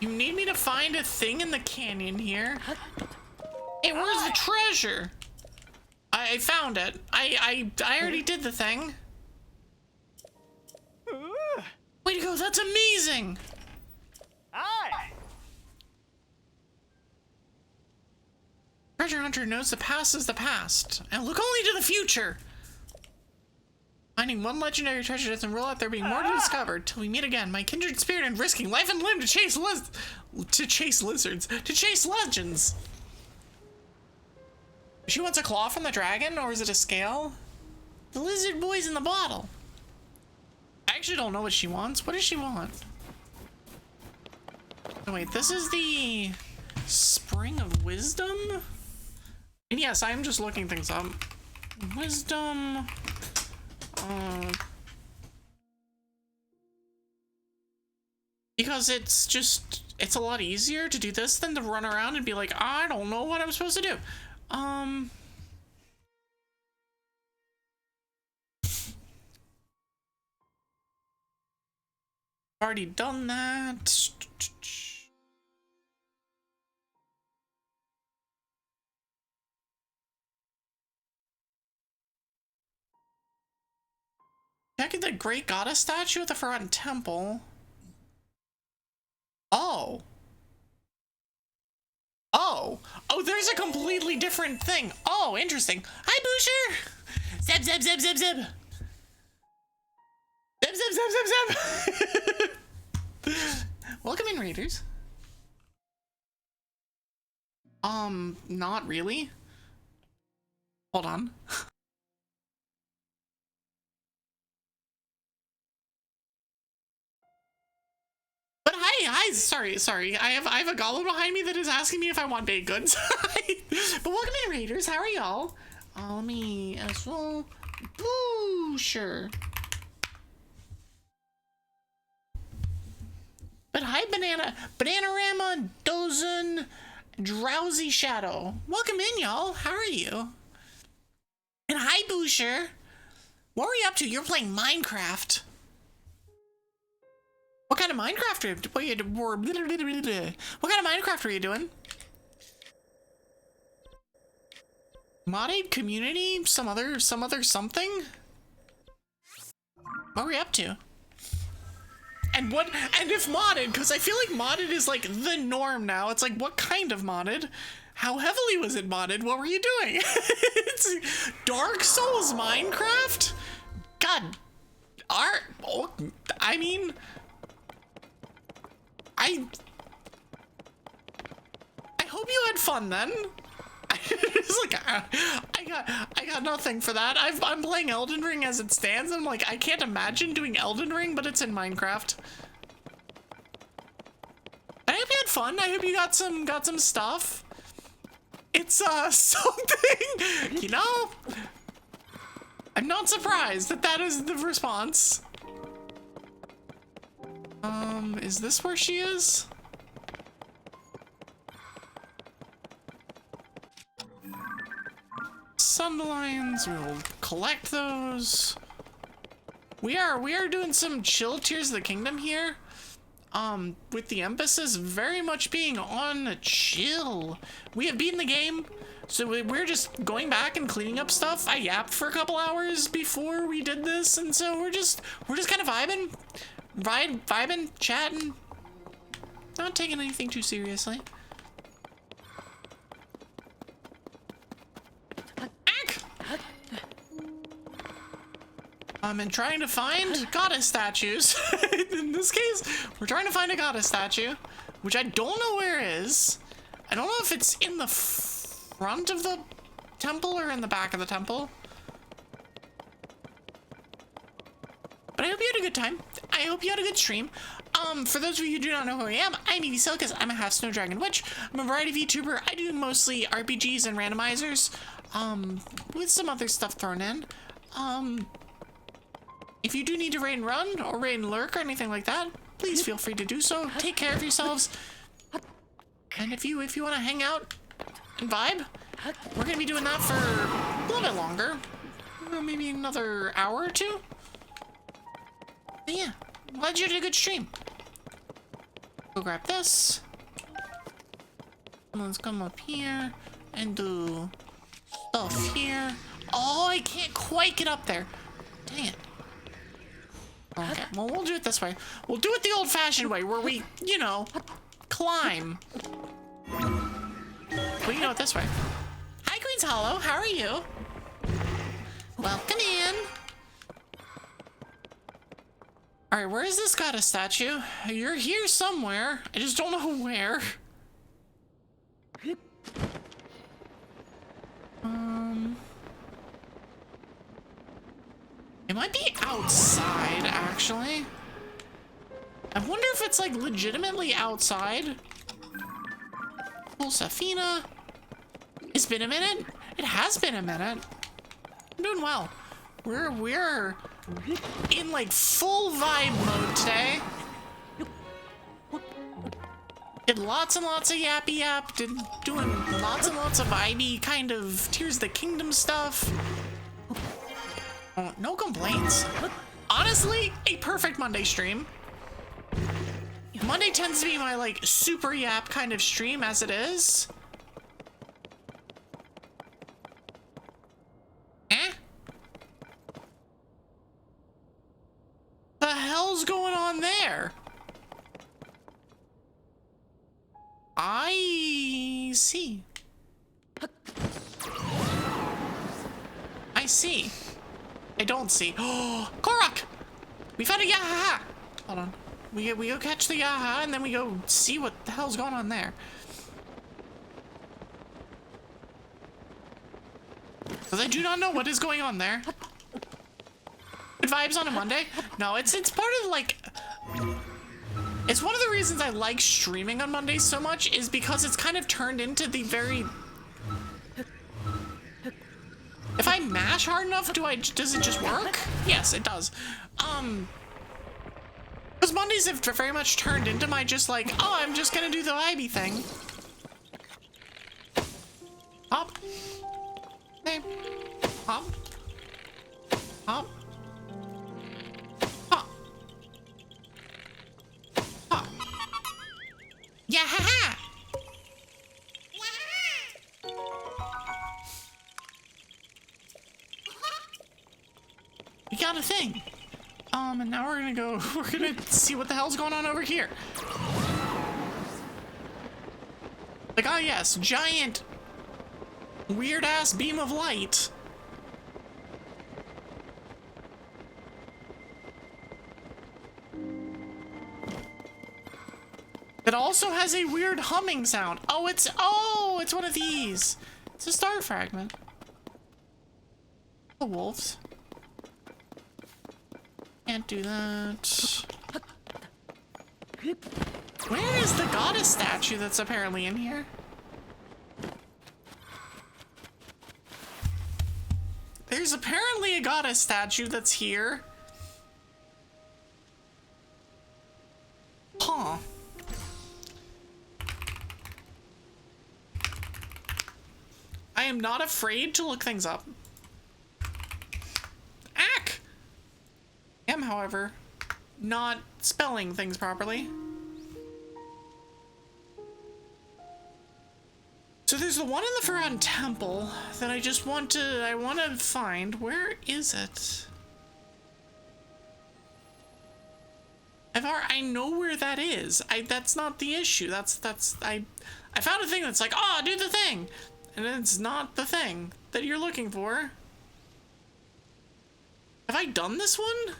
You need me to find a thing in the canyon here. Hey, where's the treasure? I found it. I already did the thing. Way to go, that's amazing! Treasure hunter knows the past is the past, and look only to the future! Finding one legendary treasure doesn't rule out there being more to discover. Till we meet again, my kindred spirit and risking life and limb to chase lizards, to chase legends! She wants a claw from the dragon, or is it a scale? The lizard boy's in the bottle. I actually don't know what she wants. What does she want? Oh, wait, this is the Spring of Wisdom? And yes, I'm just looking things up. Wisdom. Because it's a lot easier to do this than to run around and be like, I don't know what I'm supposed to do. Already done that. Check the Great Goddess statue at the Forgotten Temple. Oh. Oh. Oh, there's a completely different thing. Oh, interesting. Hi, Boucher. Zeb, zeb, zeb, zeb, zeb. Zeb, zeb, zeb, zeb, zeb. Welcome in, Raiders. Not really. Hold on. But hi, sorry. I have a goblin behind me that is asking me if I want baked goods. But welcome in, Raiders. How are y'all? Let me as well. Boo, sure. But hi, Bananarama, Dozen, Drowsy Shadow. Welcome in, y'all. How are you? And hi, Boucher. What were you up to? You're playing Minecraft. What kind of Minecraft are you doing? What kind of Minecraft are you doing? Modded community? Some other something? What were you up to? And if modded, because I feel like modded is like the norm now. It's like, what kind of modded? How heavily was it modded? What were you doing? It's Dark Souls Minecraft? God, I mean, I hope you had fun then. It's like, I got nothing for that. I'm playing Elden Ring as it stands. I'm like, I can't imagine doing Elden Ring, but it's in Minecraft. I hope you had fun. I hope you got some stuff. It's something, you know. I'm not surprised that is the response. Is this where she is? Sunderlines, we will collect those. We are doing some chill Tears of the Kingdom here. With the emphasis very much being on chill. We have beaten the game, so we're just going back and cleaning up stuff. I yapped for a couple hours before we did this, and so we're just kind of vibing, chatting, not taking anything too seriously. And trying to find goddess statues. In this case, we're trying to find a goddess statue, which I don't know where it is. I don't know if it's in the front of the temple or in the back of the temple. But I hope you had a good time. I hope you had a good stream. For those of you who do not know who I am, I'm Evie Sylkas. I'm a half Snow Dragon Witch. I'm a variety VTuber. I do mostly RPGs and randomizers, with some other stuff thrown in. If you do need to raid and run, or raid and lurk, or anything like that, please feel free to do so. Take care of yourselves. And if you want to hang out and vibe, we're going to be doing that for a little bit longer. Maybe another hour or two. But yeah, glad you had a good stream. Go grab this. Let's come up here. and do stuff here. Oh, I can't quite get up there. Dang it. Okay, well, we'll do it this way. We'll do it the old-fashioned way, where we, you know, climb. Well, you know it this way. Hi, Queen's Hollow. How are you? Welcome in. Alright, where is this goddess statue? You're here somewhere. I just don't know where. It might be outside, actually. I wonder if it's, like, legitimately outside. Cool, Safina. It's been a minute. It has been a minute. I'm doing well. We're in, like, full vibe mode today. Did lots and lots of yappy yap. Doing lots and lots of vibey kind of Tears of the Kingdom stuff. No complaints. Honestly, a perfect Monday stream. Monday tends to be my, like, super yap kind of stream as it is. The hell's going on there? I see. I see. I don't see. Oh, Korok! We found a Yahaha! Hold on. We go catch the Yahaha and then we go see what the hell's going on there. Because I do not know what is going on there. Good vibes on a Monday? No, it's part of, like... It's one of the reasons I like streaming on Mondays so much is because it's kind of turned into the very... If I mash hard enough, does it just work? Yes, it does. Because Mondays have very much turned into my just like, oh, I'm just gonna do the vibey thing. Hop. Hey. Hop. Hop. Hop. Hop. Yeah, ha ha! We got a thing. And now we're gonna see what the hell's going on over here. Like, ah, yes, giant, weird-ass beam of light. It also has a weird humming sound. Oh, it's one of these. It's a star fragment. The wolves. Can't do that. Where is the goddess statue that's apparently in here? There's apparently a goddess statue that's here. Huh. I am not afraid to look things up. Ack! I am, however, not spelling things properly. So there's the one in the Faran Temple that I want to find. Where is it? I know where that is. That's not the issue. I found a thing that's like, oh, do the thing. And it's not the thing that you're looking for. Have I done this one?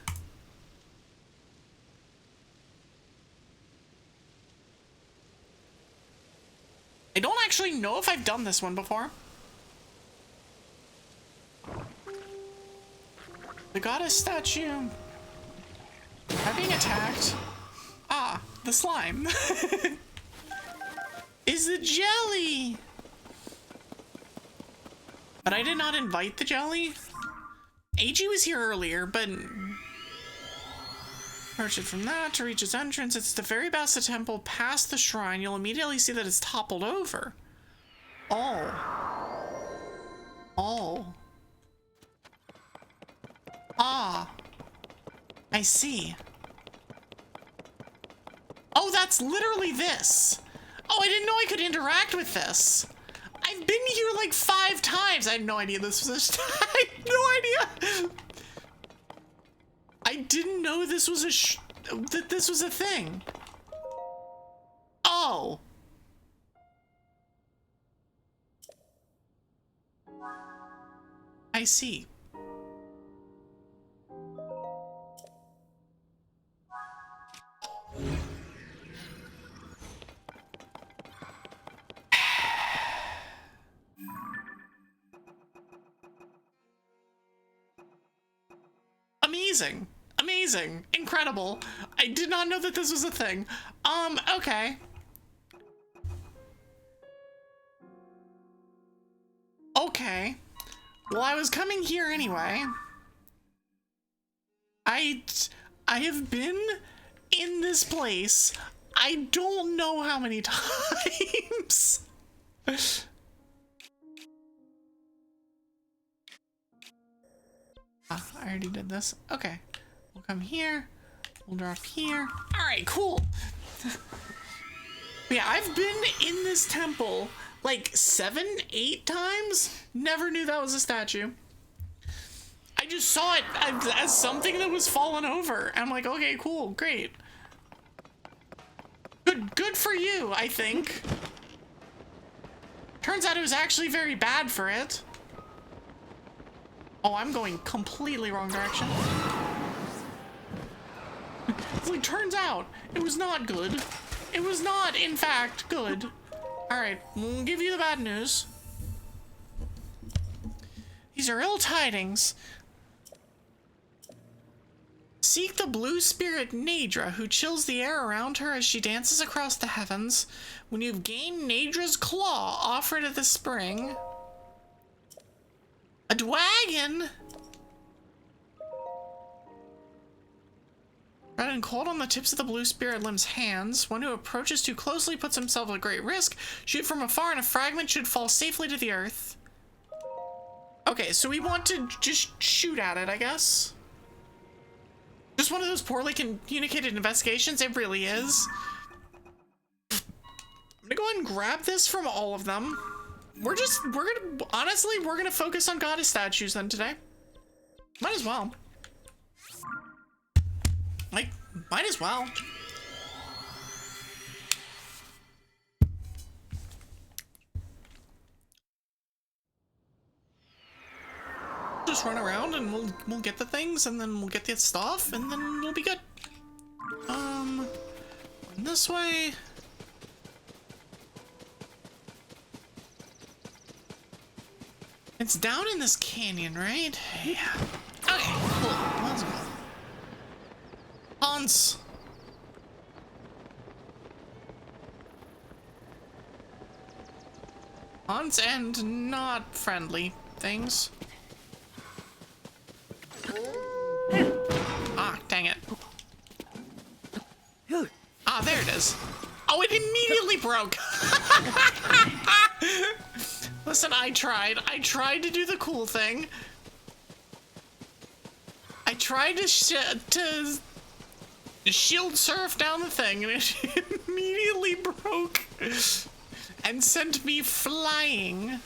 I don't actually know if I've done this one before. The goddess statue. Am I being attacked? Ah, the slime. Is the jelly. But I did not invite the jelly. AG was here earlier, but... Approach it from that to reach its entrance. It's the very best of the temple past the shrine. You'll immediately see that it's toppled over. Oh. Oh. Ah. I see. Oh, that's literally this. Oh, I didn't know I could interact with this. I've I've been here like 5 times. I had no idea this was a... I had no idea. I didn't know this was that this was a thing. Oh. I see. Amazing. Amazing. Incredible. I did not know that this was a thing. Okay. Okay. Well, I was coming here anyway. I have been in this place, I don't know how many times. I already did this. Okay. We'll come here. We'll drop here. Alright, cool. Yeah, I've been in this temple like 7, 8 times. Never knew that was a statue. I just saw it as something that was fallen over. I'm like, okay, cool, great. Good for you, I think. Turns out it was actually very bad for it. Oh, I'm going completely wrong direction. It's like, turns out it was not good. It was not, in fact, good. Alright, we'll give you the bad news. These are ill tidings. Seek the blue spirit Nadra, who chills the air around her as she dances across the heavens. When you've gained Nadra's claw, offer it at the spring. A dwagon? Red and cold on the tips of the blue spirit limb's hands. One who approaches too closely puts himself at great risk. Shoot from afar and a fragment should fall safely to the earth. Okay, so we want to just shoot at it, I guess. Just one of those poorly communicated investigations. It really is. I'm gonna go ahead and grab this from all of them. Honestly, we're gonna focus on goddess statues then today. Might as well. Like, might as well. Just run around and we'll get the things and then we'll get the stuff and then we'll be good. Run this way. It's down in this canyon, right? Yeah. Okay, cool. Let's go. Hans. Hans and not friendly things. Ah, dang it. Ah, there it is. Oh, it immediately broke. Listen, I tried to do the cool thing. I tried to shield surf down the thing, and it immediately broke and sent me flying.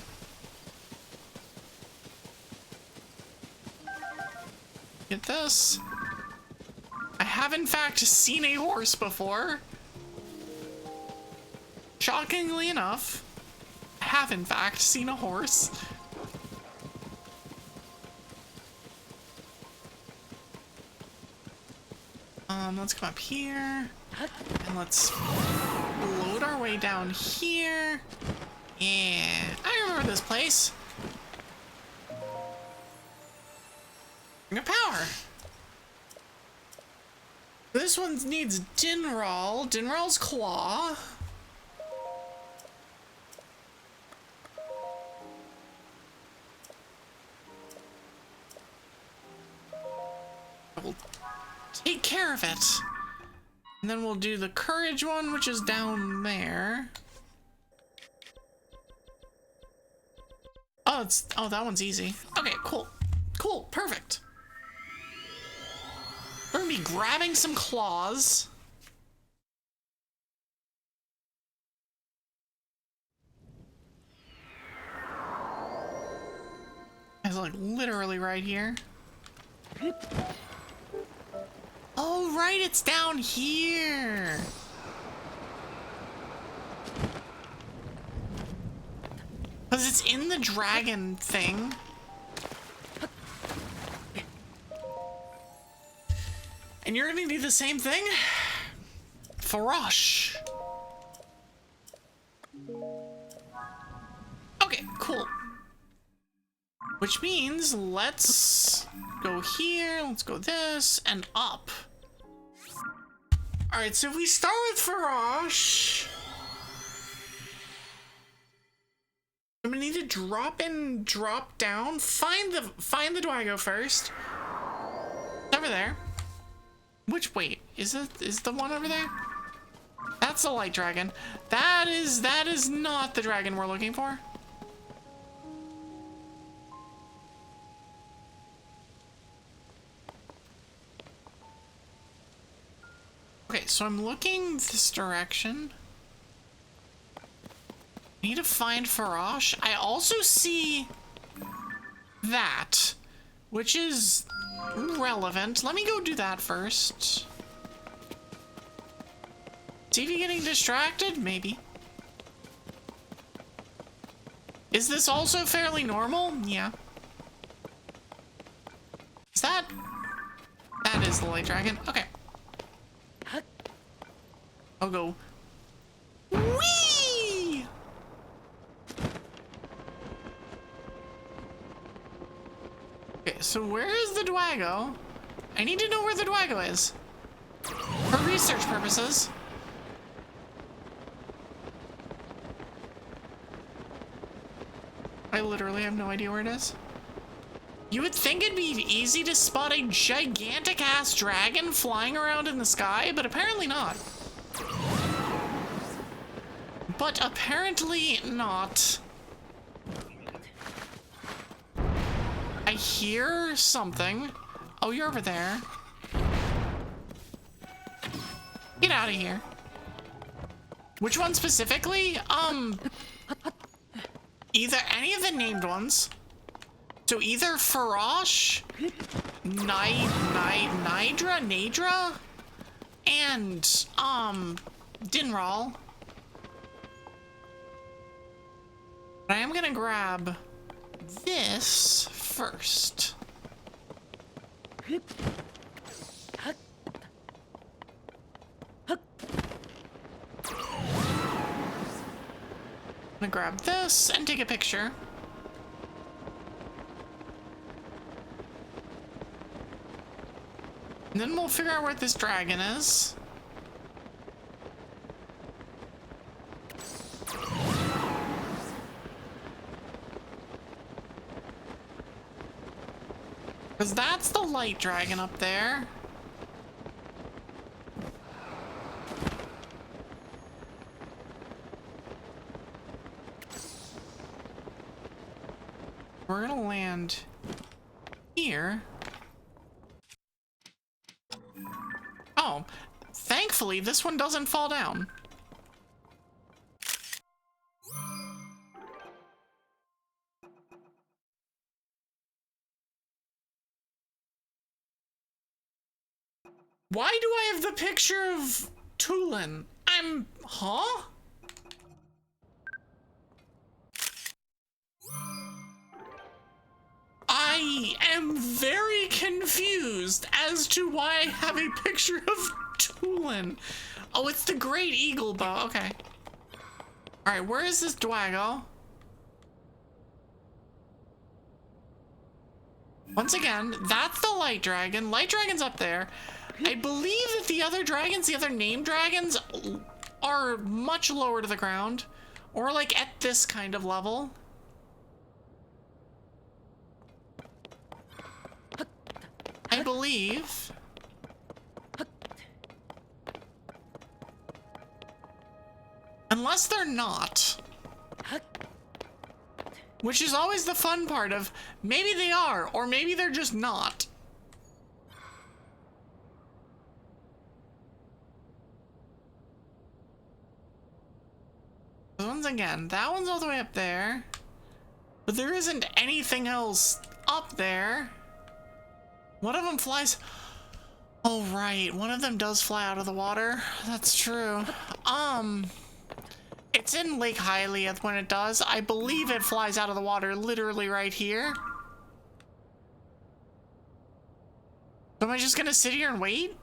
Get this. I have in fact seen a horse before. Shockingly enough, I have in fact seen a horse. Let's come up here and let's load our way down here. Yeah, I remember this place. Ring of power. This one needs Dinral. Dinral's claw. We'll take care of it. And then we'll do the courage one, which is down there. Oh, that one's easy. Okay, cool. Cool, perfect. We're gonna be grabbing some claws. It's like literally right here. Oh, right, it's down here. Because it's in the dragon thing. And you're gonna do the same thing? Farosh. Okay, cool. Which means let's go here, let's go this, and up. Alright, so if we start with Farosh, I'm gonna need to drop in, drop down, find the Dwago first. It's over there. Which, wait, is the one over there? That's the light dragon. That is not the dragon we're looking for. Okay, so I'm looking this direction. I need to find Farosh. I also see that, which is relevant. Let me go do that first. Is Evie getting distracted? Maybe. Is this also fairly normal? Yeah. Is that... That is the light dragon. Okay. I'll go. Whee! Okay, so where is the Dwago? I need to know where the Dwago is. For research purposes. I literally have no idea where it is. You would think it'd be easy to spot a gigantic-ass dragon flying around in the sky, but apparently not. But apparently not. I hear something. Oh, you're over there. Get out of here. Which one specifically? Either any of the named ones. So either Farosh, Nadra, and Dinral. But I am gonna grab this first. I'm gonna grab this and take a picture. And then we'll figure out where this dragon is. Because that's the light dragon up there. We're gonna land here. Oh, thankfully this one doesn't fall down. Why do I have the picture of Tulin? Huh? I am very confused as to why I have a picture of Tulin. Oh, it's the Great Eagle Bow. Okay. Alright, where is this Dwago? Once again, that's the Light Dragon. Light Dragon's up there. I believe that the other dragons, the other named dragons, are much lower to the ground. Or like at this kind of level. I believe. Unless they're not. Which is always the fun part of, maybe they are, or maybe they're just not. Once again, that one's all the way up there. But there isn't anything else up there. One of them flies. Oh, right. One of them does fly out of the water. That's true. It's in Lake Hylia when it does. I believe it flies out of the water literally right here. So am I just gonna sit here and wait?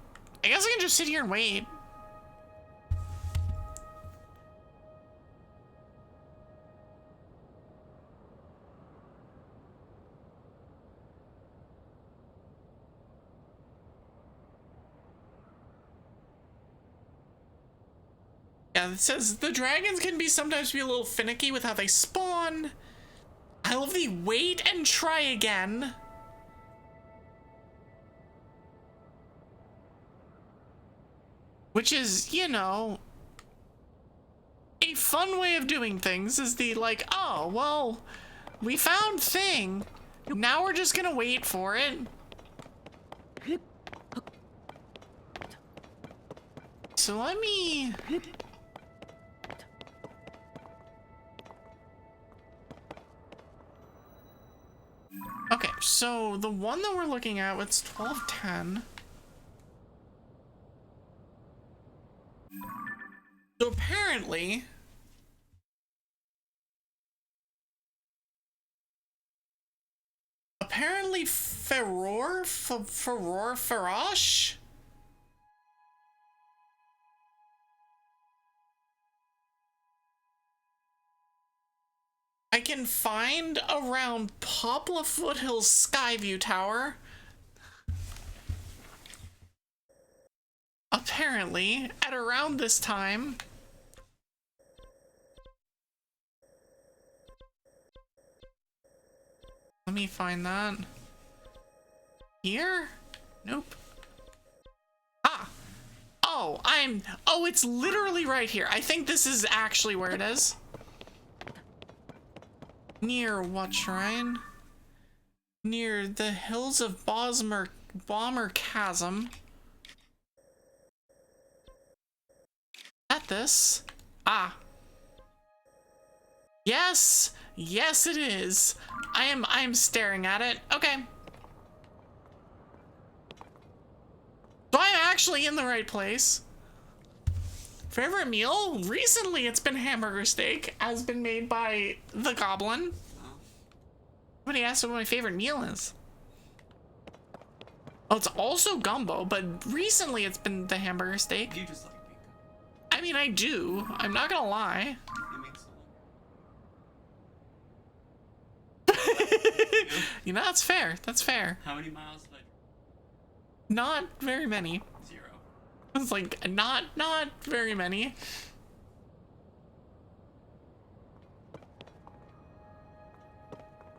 I guess I can just sit here and wait. Yeah, it says the dragons can sometimes be a little finicky with how they spawn. I love the wait and try again. Which is, you know, a fun way of doing things is the like, oh, well, we found thing. Now we're just gonna wait for it. So let me... Okay, so the one that we're looking at was 1210. So apparently... Farosh? I can find around Poplar Foothills Skyview Tower. Apparently, at around this time. Let me find that. Here? Nope. Ah! Oh, oh, it's literally right here. I think this is actually where it is. Near what shrine? Near the hills of Bomber Chasm. At this? Ah. Yes! Yes, it is. I'm staring at it. Okay. So I'm actually in the right place. Favorite meal? Recently it's been hamburger steak, has been made by the Goblin. Somebody asked what my favorite meal is. Oh, it's also gumbo, but recently it's been the hamburger steak. You just like pizza. I mean, I do. I'm not gonna lie. You know, that's fair. That's fair. How many miles did I drive? Not very many. 0. It's like, not very many.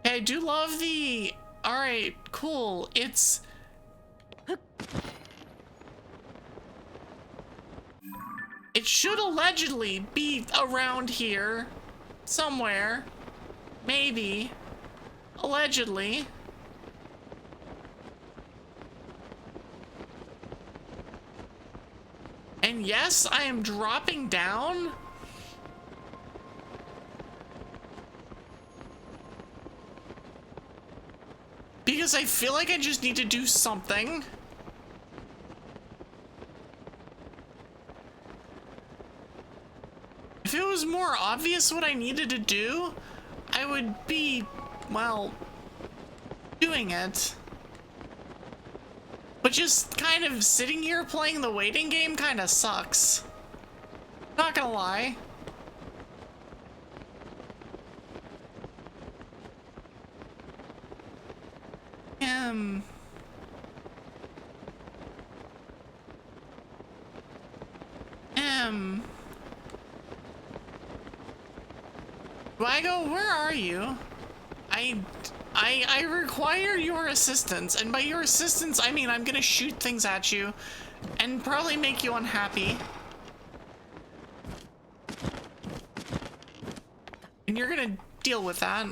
Hey, I do love the... Alright, cool. It's... It should allegedly be around here. Somewhere. Maybe. Allegedly. And yes, I am dropping down. Because I feel like I just need to do something. If it was more obvious what I needed to do, I would be, well, doing it. But just kind of sitting here playing the waiting game kind of sucks. Not gonna lie. Do I go, where are you? I require your assistance, and by your assistance, I mean I'm gonna shoot things at you and probably make you unhappy. And you're gonna deal with that.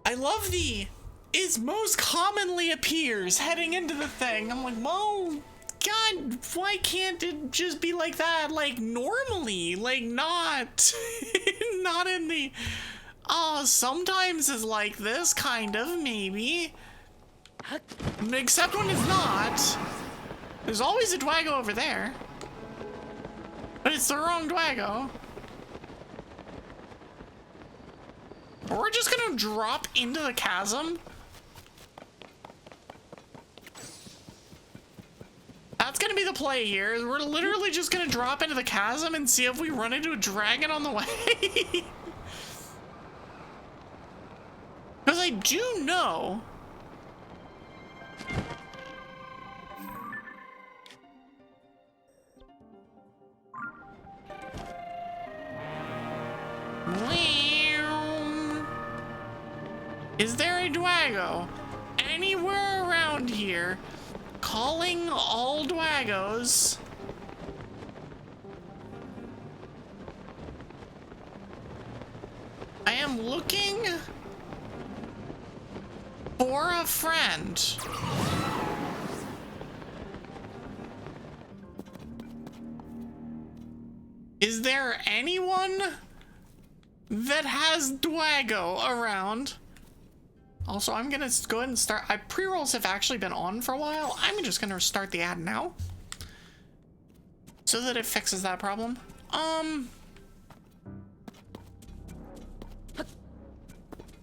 I love the is most commonly appears heading into the thing. I'm like, well, God, why can't it just be like that, like normally, like not, not in the, oh, sometimes it's like this, kind of, maybe, except when it's not. There's always a Dwago over there, but it's the wrong Dwago. We're just gonna drop into the chasm. That's gonna be the play here. We're literally just gonna drop into the chasm and see if we run into a dragon on the way. Because I do know is there a Dwago anywhere around here? Calling all Dwagos. I am looking for a friend. Is there anyone that has Dwago around? Also, I'm gonna go ahead and start. Pre-rolls have actually been on for a while. I'm just gonna start the ad now so that it fixes that problem.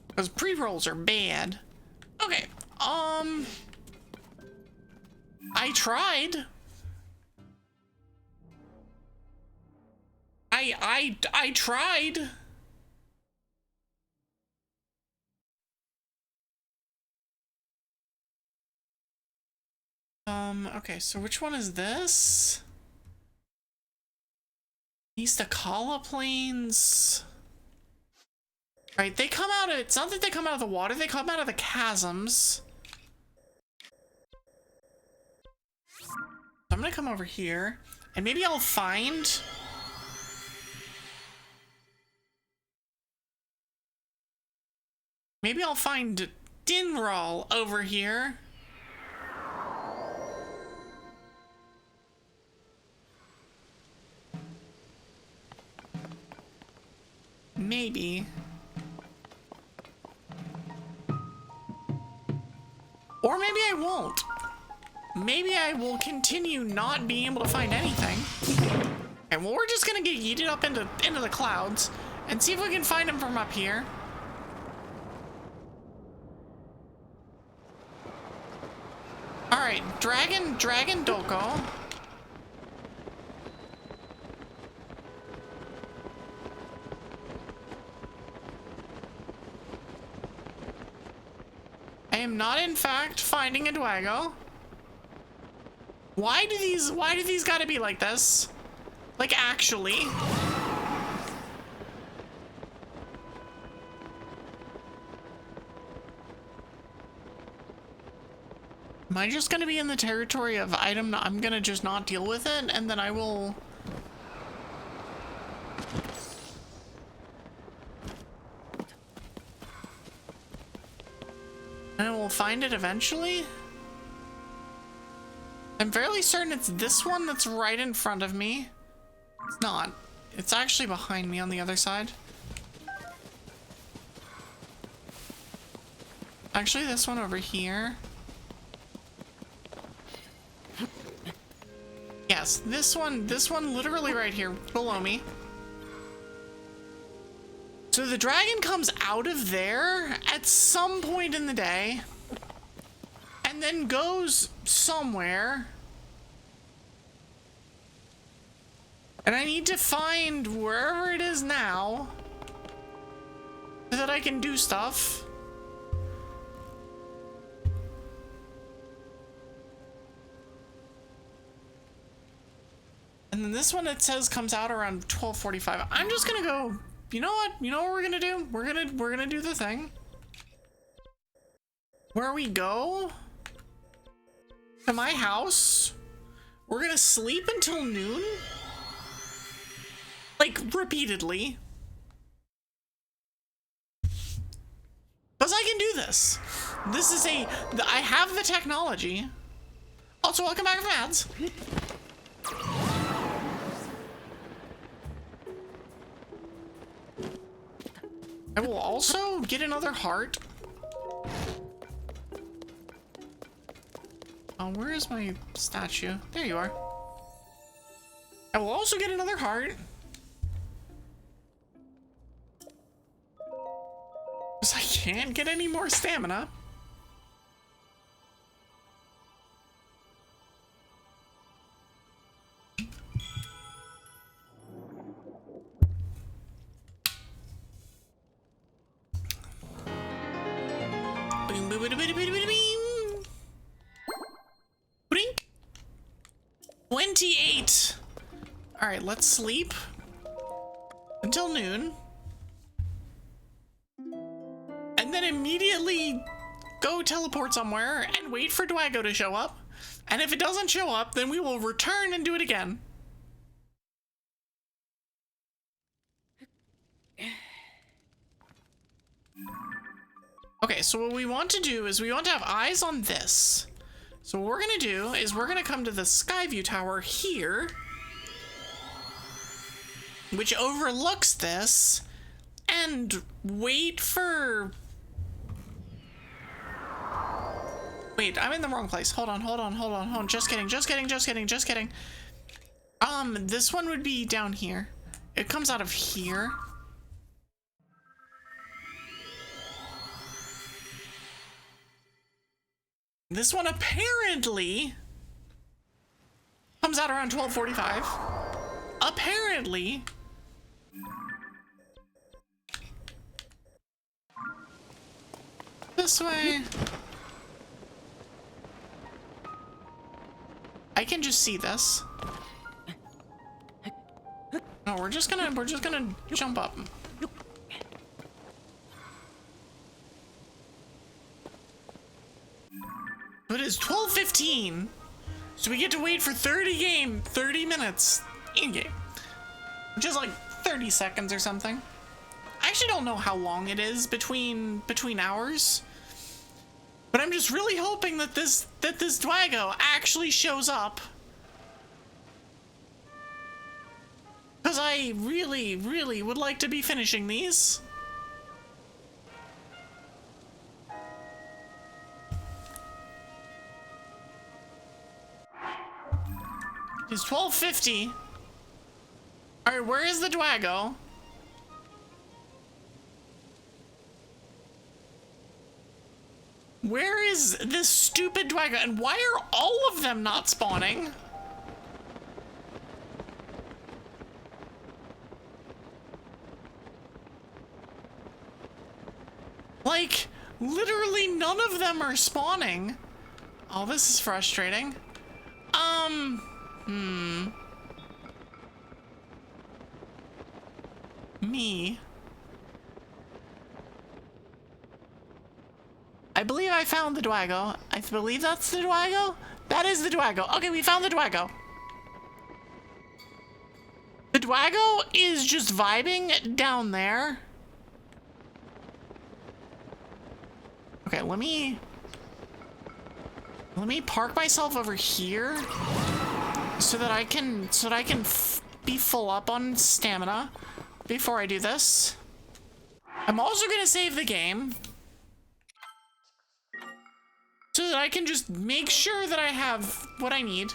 Because pre-rolls are bad. Okay. I tried. I tried. Okay, so which one is this? East Akala Plains. Right, they come out of, it's not that they come out of the water, they come out of the chasms. I'm gonna come over here, and maybe I'll find... Maybe I'll find Dinral over here. Maybe. Or maybe I won't. Maybe I will continue not being able to find anything. And well, we're just gonna get yeeted up into the clouds and see if we can find him from up here. Alright, Dragon Doko. I am not, in fact, finding a Dwago. Why do these gotta be like this? Like, actually. Am I just gonna be in the territory of item? I'm gonna just not deal with it, and then I will... And I will find it eventually? I'm fairly certain it's this one that's right in front of me. It's not. It's actually behind me on the other side. Actually, this one over here. Yes, this one literally right here below me. So the dragon comes out of there at some point in the day and then goes somewhere. And I need to find wherever it is now so that I can do stuff. And then this one, it says, comes out around 12:45. I'm just gonna go, you know what? You know what we're gonna do? We're gonna do the thing. Where we go to my house. We're gonna sleep until noon. Like, repeatedly. Because I can do this. This is I have the technology. Also, welcome back from ads. I will also get another heart. Oh, where is my statue? There you are. I will also get another heart. Because I can't get any more stamina. Boom, boom, boom, boom, boom, boom, boom. Brink. 28. All right, let's sleep until noon. And then immediately go teleport somewhere and wait for Dwago to show up. And if it doesn't show up, then we will return and do it again. Okay, so what we want to do is we want to have eyes on this. So what we're gonna do is we're gonna come to the Skyview Tower here, which overlooks this, and wait for... Wait, I'm in the wrong place. Hold on. Just kidding. This one would be down here. It comes out of here. This one apparently comes out around 12:45. Apparently. This way. I can just see this. No, we're just gonna jump up. It is 12:15, so we get to wait for 30 minutes in game, which is like 30 seconds or something. I actually don't know how long it is between hours, but I'm just really hoping that this Dwago actually shows up, because I really would like to be finishing these. It's 12:50. All right, where is the Dwago? Where is this stupid Dwago? And why are all of them not spawning? Like, literally none of them are spawning. Oh, this is frustrating. Me. I believe I found the Dwago. I believe that's the Dwago. That is the Dwago. Okay, we found the Dwago. The Dwago is just vibing down there. Okay, let me park myself over here so that I can be full up on stamina before I do this. I'm also gonna save the game so that I can just make sure that I have what I need.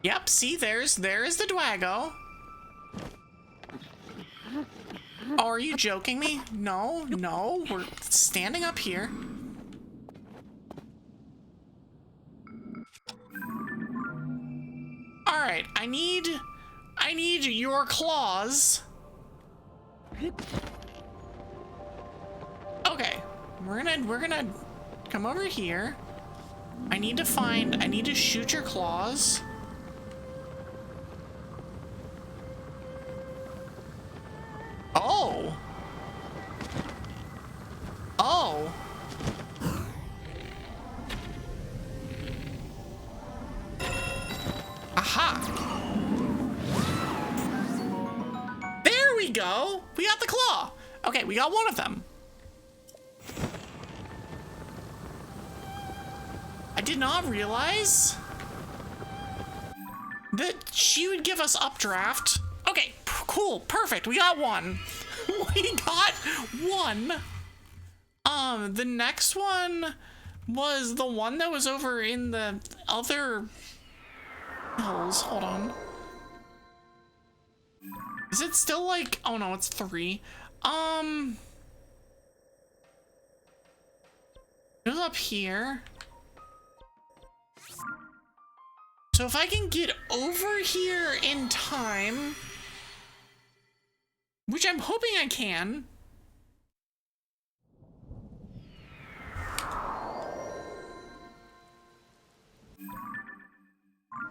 Yep, see, there's the Dwago. Oh, are you joking me? No, we're standing up here. All right, I need your claws. Okay, we're gonna come over here. I need to shoot your claws. Oh. Aha. go. We got the claw. Okay, we got one of them. I did not realize that she would give us updraft. Okay, cool, perfect. We got one. We got one. The next one was the one that was over in the other hills. Hold on. Is it still like, oh no, it's 3. It was up here. So if I can get over here in time, which I'm hoping I can.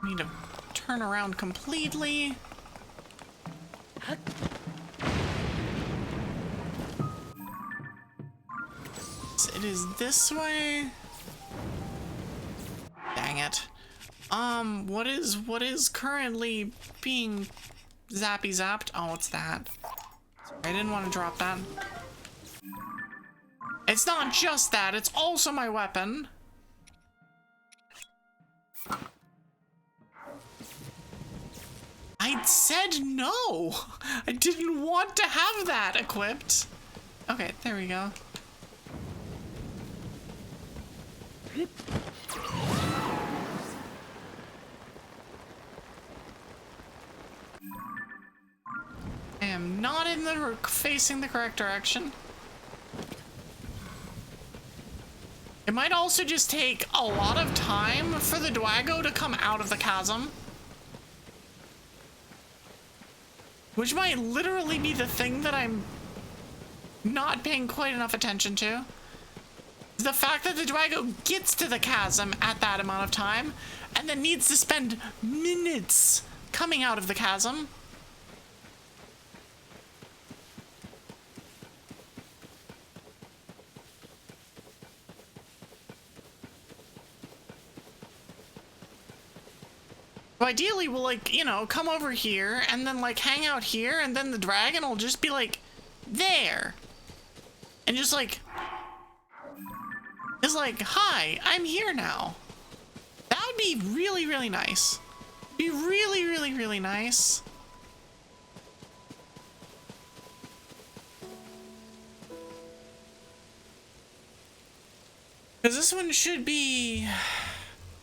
I need to turn around completely. So it is this way. Dang it. What is currently being zapped? Oh, it's that. Sorry, I didn't want to drop that. It's not just that, it's also my weapon. I said no! I didn't want to have that equipped. Okay, there we go. I am not in the facing the correct direction. It might also just take a lot of time for the Dwago to come out of the chasm. Which might literally be the thing that I'm not paying quite enough attention to. The fact that the Dwago gets to the chasm at that amount of time and then needs to spend minutes coming out of the chasm. Ideally, we'll, like, you know, come over here and then, like, hang out here, and then the dragon will just be, like, there. And just, like, is like, hi, I'm here now. That would be really, really nice. Be really, really, really nice. Because this one should be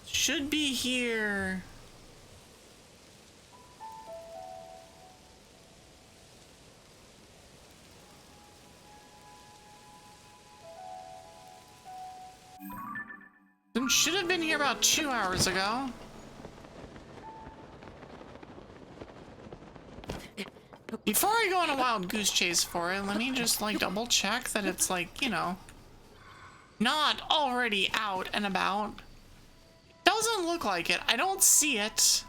here. Should have been here about 2 hours ago. Before I go on a wild goose chase for it, let me just like double check that it's like, you know, not already out and about. Doesn't look like it. I don't see it.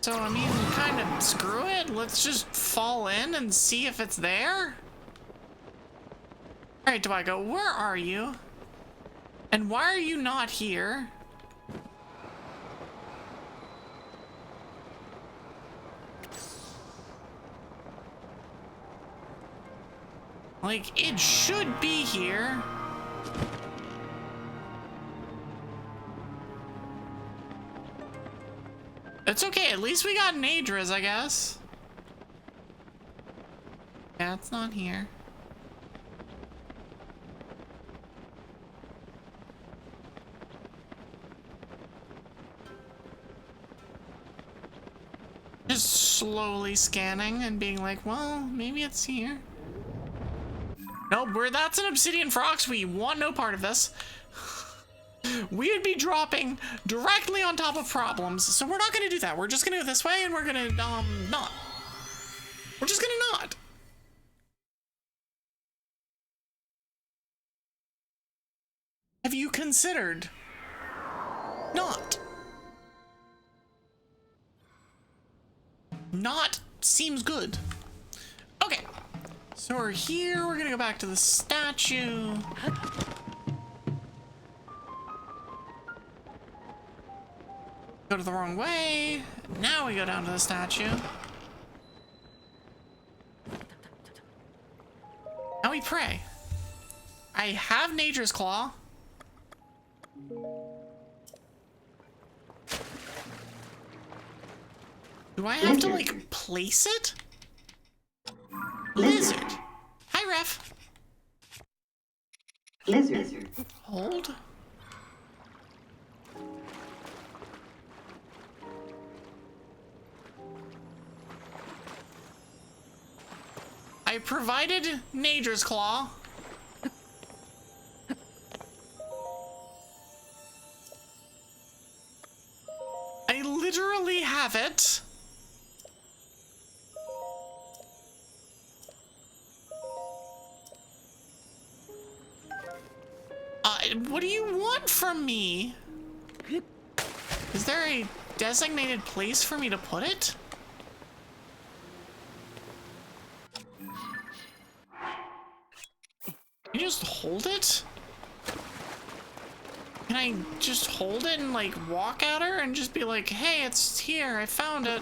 So I mean, kind of screw it. Let's just fall in and see if it's there. All right, Dwago, where are you? And why are you not here? Like, it should be here. It's okay, at least we got Nadras, I guess. Yeah, it's not here. Just slowly scanning and being like, well, maybe it's here. Nope, that's an obsidian frox. We want no part of this. We would be dropping directly on top of problems, so we're not gonna do that. We're just gonna go this way, and we're gonna, not. We're just gonna not. Have you considered not? Not seems good. Okay, so we're here. We're gonna go back to the statue. Go Go to the wrong way. Now we go down to the statue. Now we pray. I have Nature's Claw. Do I have to, like, place it? Lizard. Hi, Ref. Lizard. Hold. I provided Nature's Claw. I literally have it. What do you want from me? Is there a designated place for me to put it? Can you just hold it? Can I just hold it and like walk at her and just be like, hey, it's here, I found it.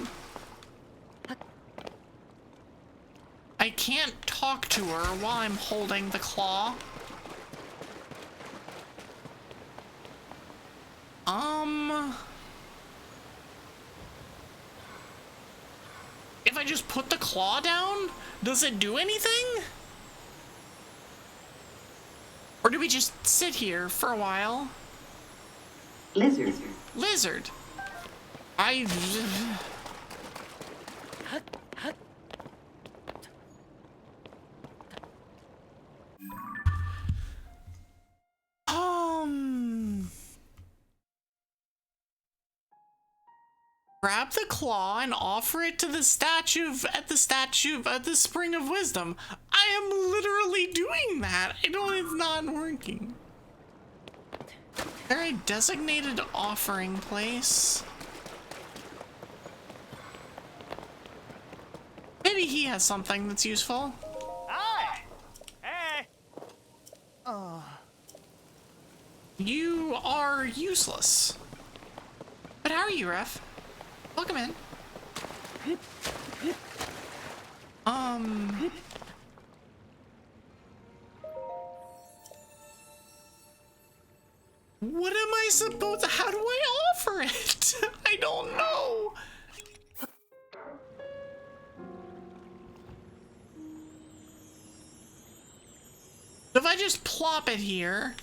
I can't talk to her while I'm holding the claw. If I just put the claw down, does it do anything? Or do we just sit here for a while? Lizard. Lizard. Grab the claw and offer it to the statue at the Spring of Wisdom. I am literally doing that. It's not working. Is there a designated offering place? Maybe he has something that's useful. Hi! Hey! You are useless. But how are you, Ref? Welcome in. What am I supposed to, how do I offer it? I don't know. If I just plop it here,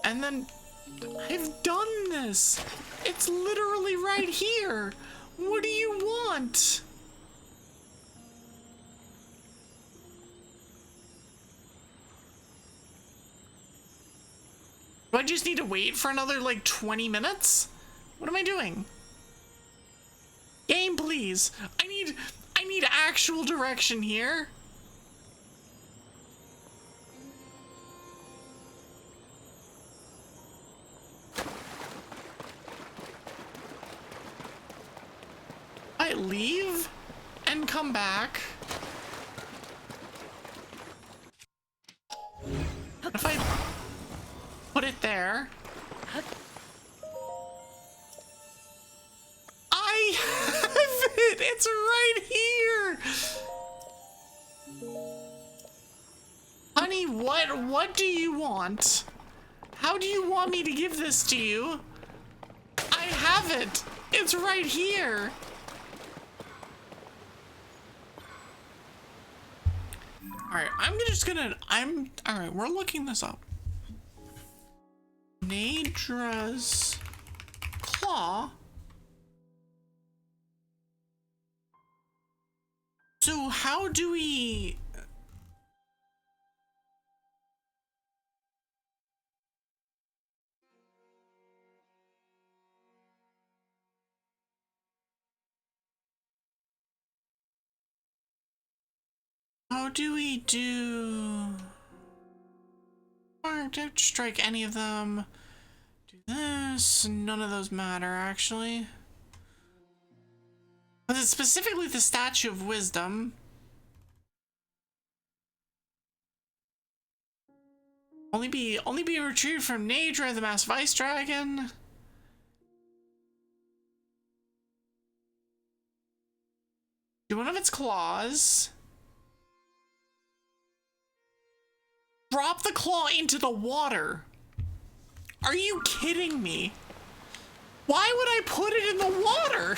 and then I've done this. It's literally right here. What do you want? Do I just need to wait for another like 20 minutes? What am I doing? Game, please. I need actual direction here. I leave and come back. If I put it there, I have it. It's right here. Honey, what do you want? How do you want me to give this to you? I have it. It's right here. Alright, alright, we're looking this up. Nadra's claw. So how do we... How do we do... Alright, don't strike any of them. Do this. None of those matter, actually. But it's specifically the Statue of Wisdom. Only be retrieved from Nadra, the massive ice dragon. Do one of its claws. Drop the claw into the water. Are you kidding me? Why would I put it in the water?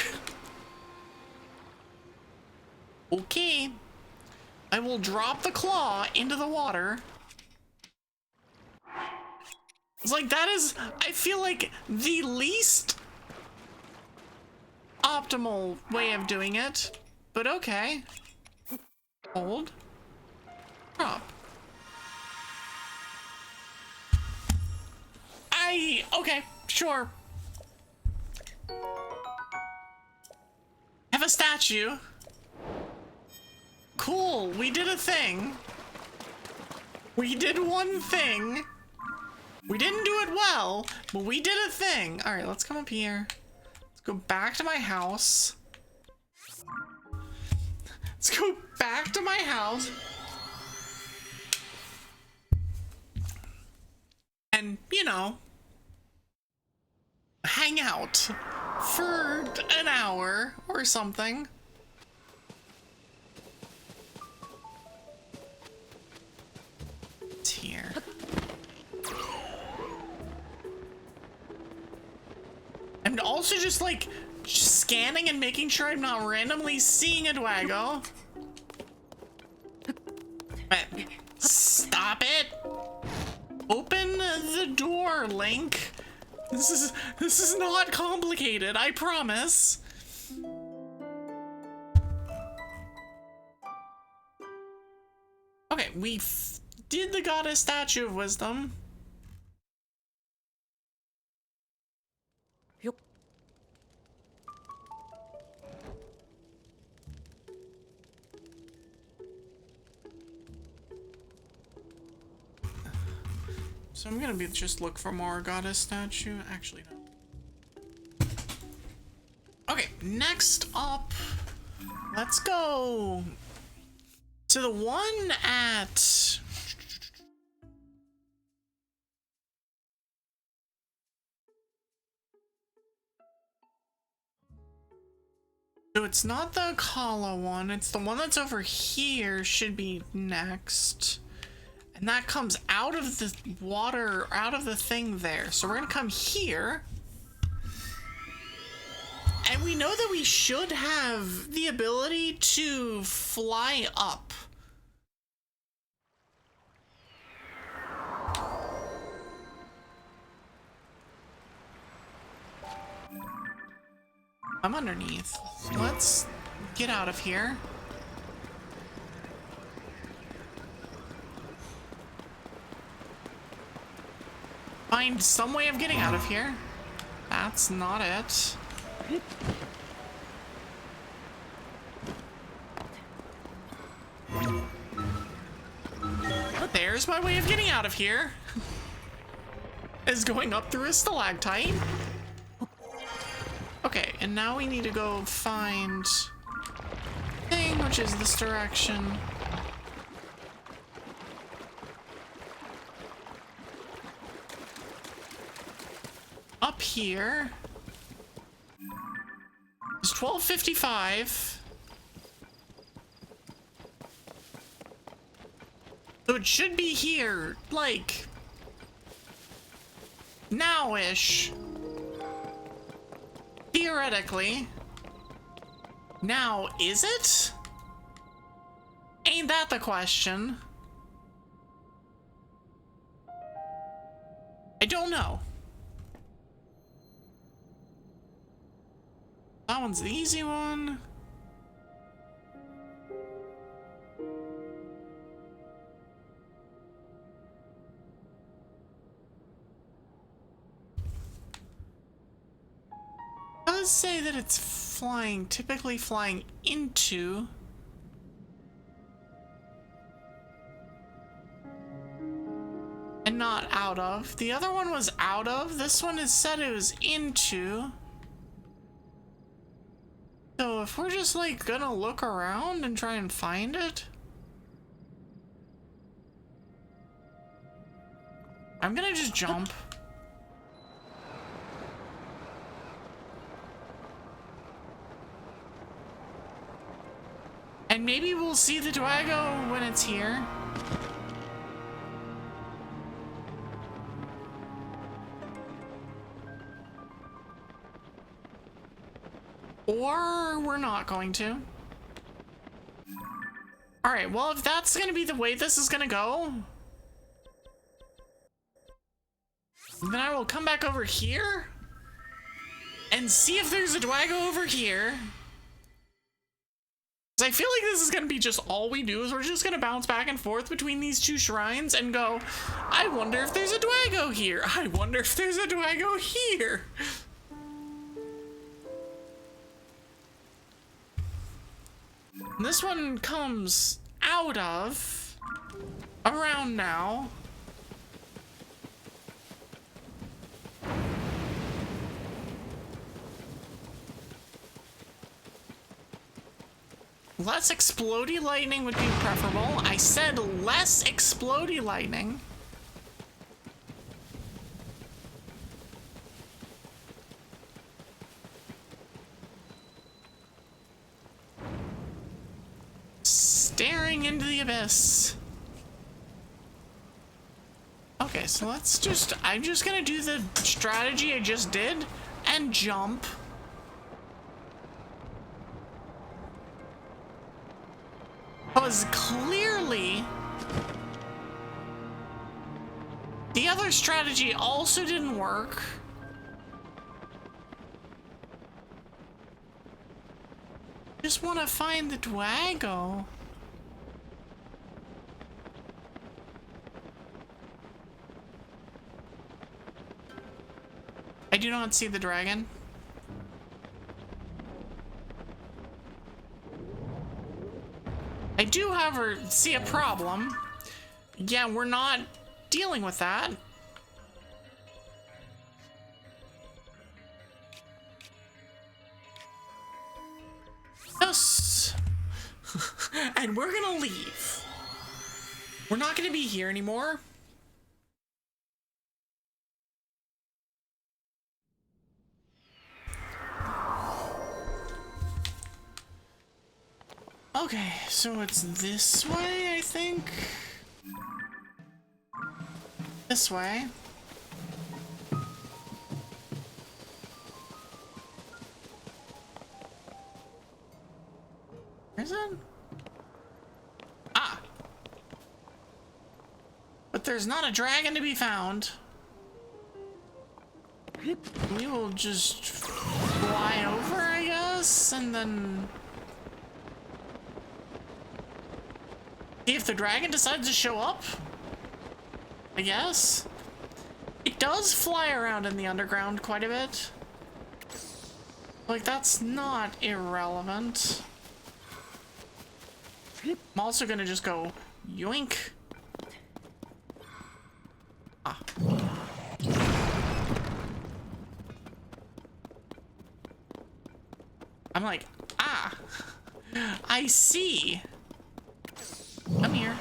Okay. I will drop the claw into the water. It's like, that is, I feel like, the least optimal way of doing it. But okay. Hold. Drop. Okay, sure. Have a statue. Cool, we did a thing. We did one thing. We didn't do it well, but we did a thing. All right, let's come up here. Let's go back to my house. Let's go back to my house. And, you know, hang out for an hour or something. It's here. I'm also just like scanning and making sure I'm not randomly seeing a Dwago. But stop it. Open the door, Link. This is not complicated, I promise. Okay, we did the goddess statue of wisdom. So I'm gonna just look for more goddess statue. Actually, no. Okay, next up, let's go to the one at... So it's not the Kala one, it's the one that's over here should be next. And that comes out of the water, out of the thing there. So we're gonna come here. And we know that we should have the ability to fly up. I'm underneath. Let's get out of here. Find some way of getting out of here. That's not it. There's my way of getting out of here. Is going up through a stalactite. Okay, and now we need to go find thing, which is this direction. Up here is 12:55. So it should be here, like, now-ish. Theoretically. Now, is it? Ain't that the question? I don't know. That one's the easy one. It does say that it's flying, typically flying into. And not out of. The other one was out of. This one is said it was into. So if we're just like gonna look around and try and find it. I'm gonna just jump. And maybe we'll see the Dwago when it's here. Or we're not going to. Alright, well, if that's gonna be the way this is gonna go, then I will come back over here and see if there's a Dwago over here. Because I feel like this is gonna be just all we do is we're just gonna bounce back and forth between these two shrines and go, I wonder if there's a Dwago here. I wonder if there's a Dwago here. This one comes out of around now. Less explodey lightning would be preferable. I said less explodey lightning. Staring into the abyss. Okay, so let's just, I'm just gonna do the strategy I just did and jump. Because clearly the other strategy also didn't work. Just want to find the Dwago. I do not see the dragon. I do, however, see a problem. Yeah, we're not dealing with that. Yes. And we're gonna leave. We're not gonna be here anymore. Okay, so it's this way, I think. This way. Where is it? Ah! But there's not a dragon to be found. We will just fly over, I guess, and then see if the dragon decides to show up, I guess. It does fly around in the underground quite a bit. Like, that's not irrelevant. I'm also gonna just go yoink. Ah. I'm like, ah, I see. Come here.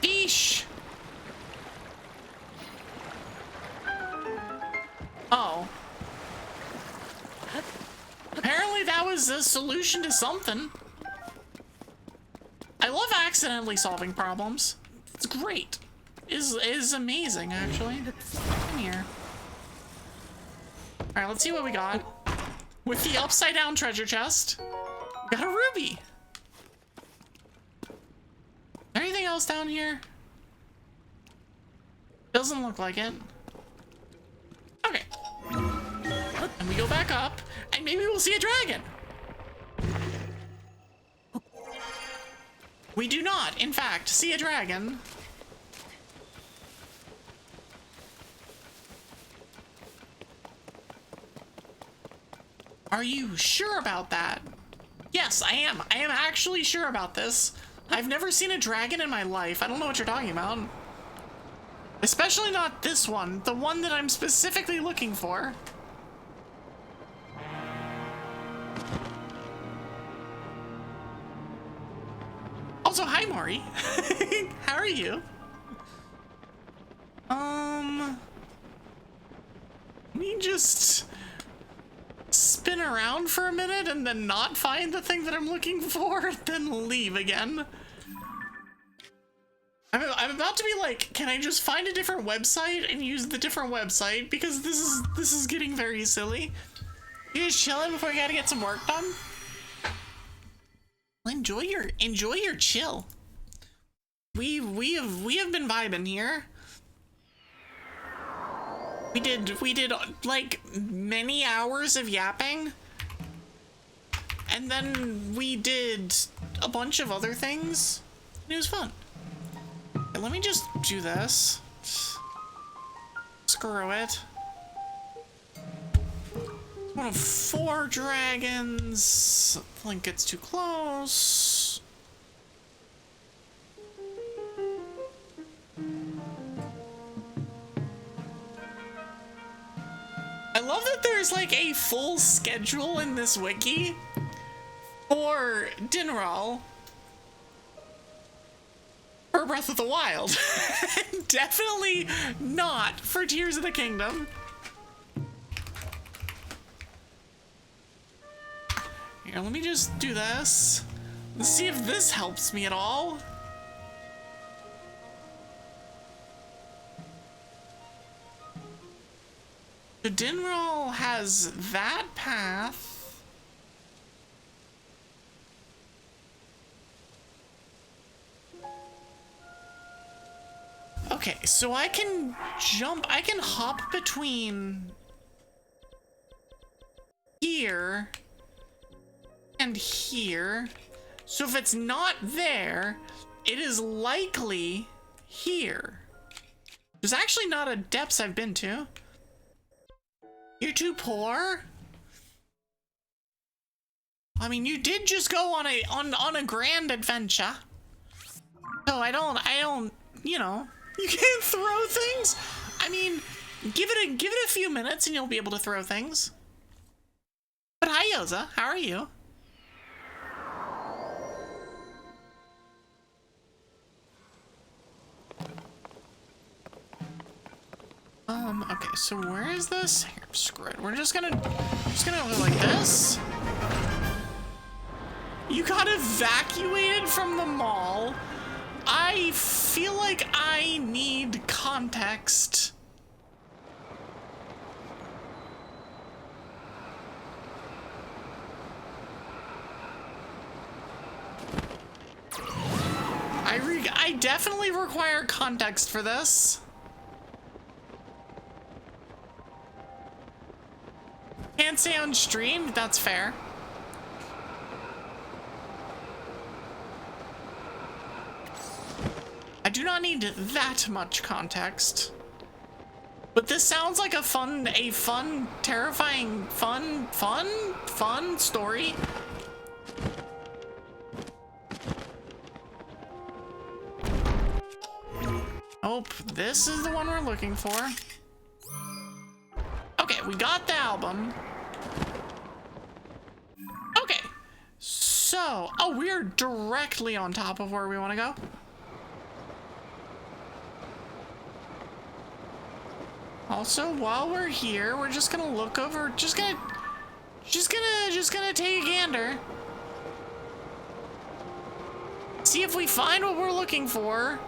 Eesh. Oh. Apparently that was a solution to something. I love accidentally solving problems. It's great. Is amazing, actually. Come here. Alright, let's see what we got. With the upside down treasure chest, we got a ruby. Anything else down here? Doesn't look like it. Okay. And we go back up, and maybe we'll see a dragon. We do not, in fact, see a dragon. Are you sure about that? Yes, I am. I am actually sure about this. I've never seen a dragon in my life. I don't know what you're talking about. Especially not this one, the one that I'm specifically looking for. Also, hi, Maury. How are you? Let me just spin around for a minute and then not find the thing that I'm looking for, then leave again. I'm about to be like, can I just find a different website and use the different website? Because this is getting very silly. You just chilling before you gotta get some work done? Well, enjoy your chill. We have been vibing here. We did like many hours of yapping, and then we did a bunch of other things. It was fun. Let me just do this. Screw it. One of 4 dragons. Link gets too close. I love that there's like a full schedule in this wiki for Dinral for Breath of the Wild. Definitely not for Tears of the Kingdom. Here, let me just do this. Let's see if this helps me at all. The Dinral has that path. Okay, so I can hop between here and here. So if it's not there, it is likely here. There's actually not a depths I've been to. You're too poor? I mean, you did just go on a grand adventure. So I don't, you know, you can't throw things. I mean, give it a few minutes and you'll be able to throw things. But hi, Yoza, how are you? Okay, so where is this? Here, screw it. We're just gonna go like this. You got evacuated from the mall. I feel like I need context. I definitely require context for this. Can't say on stream, that's fair. I do not need that much context. But this sounds like a fun, terrifying, fun story. Oh, this is the one we're looking for. Okay, we got the album. Okay, so, oh, we are directly on top of where we want to go. Also, while we're here, we're just gonna look over, just gonna take a gander. See if we find what we're looking for,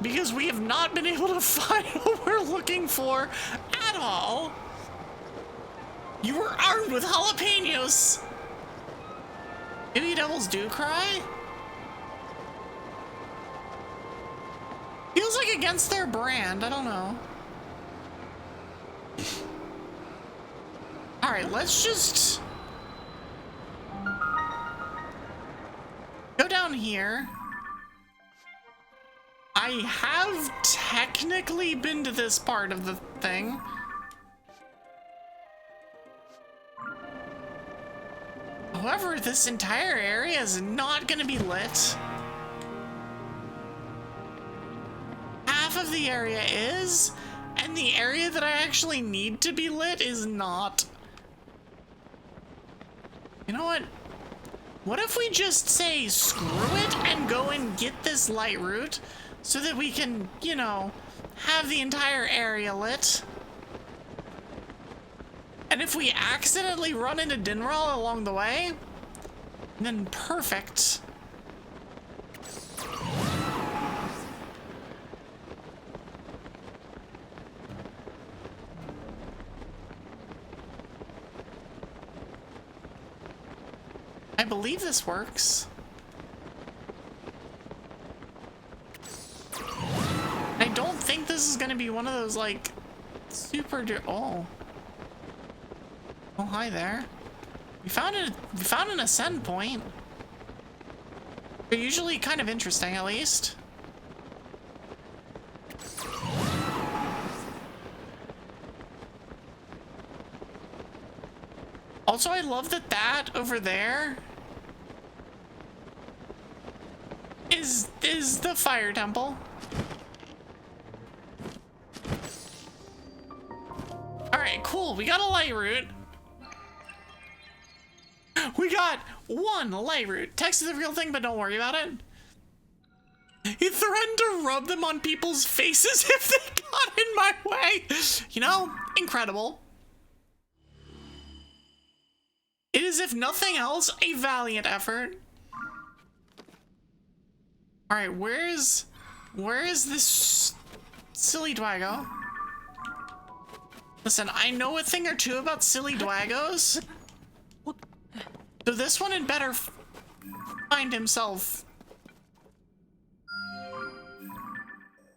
because we have not been able to find what we're looking for at all. You were armed with jalapenos. Maybe devils do cry? Feels like against their brand, I don't know. Alright, let's just go down here. I have technically been to this part of the thing. However, this entire area is not going to be lit. Half of the area is, and the area that I actually need to be lit is not. You know what? What if we just say screw it and go and get this Lightroot so that we can, you know, have the entire area lit. And if we accidentally run into Dinral along the way, then perfect. I believe this works. I don't think this is gonna be one of those, like, super oh. Oh, hi there. We found an ascend point. They're usually kind of interesting, at least. Also, I love that over there is the fire temple. All right, cool. We got a Lightroot. We got one Lightroot. Text is the real thing, but don't worry about it. He threatened to rub them on people's faces if they got in my way. You know, incredible. It is, if nothing else, a valiant effort. All right, where is this silly Dwago? Listen, I know a thing or two about silly Dwagos. So this one had better find himself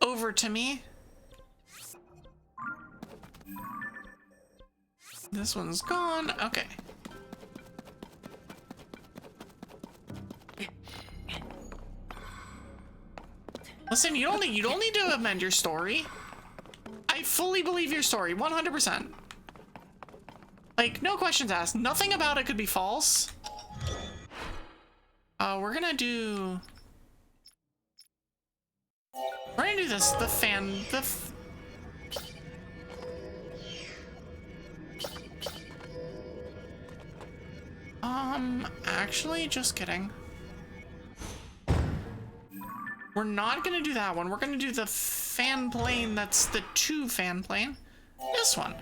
over to me. This one's gone. Okay. Listen, you don't need to amend your story. I fully believe your story, 100%. Like, no questions asked. Nothing about it could be false. We're gonna do this, actually, just kidding. We're not gonna do that one. We're gonna do the fan plane that's the 2 fan plane. This one.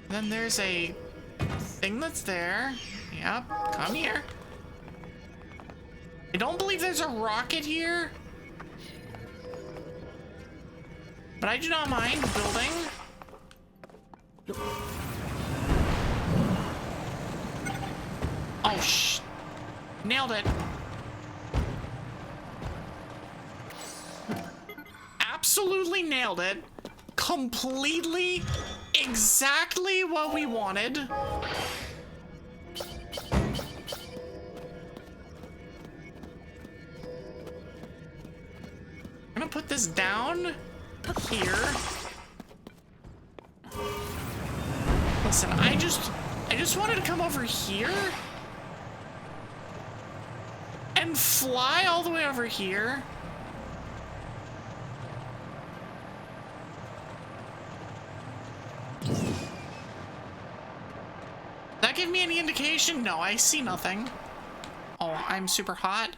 Then there's a thing that's there. Yep, come here. I don't believe there's a rocket here, but I do not mind building. Oh, nailed it. Absolutely nailed it. Completely, exactly what we wanted. I'm gonna put this down here. Listen, I just wanted to come over here and fly all the way over here. That give me any indication? No, I see nothing. Oh, I'm super hot.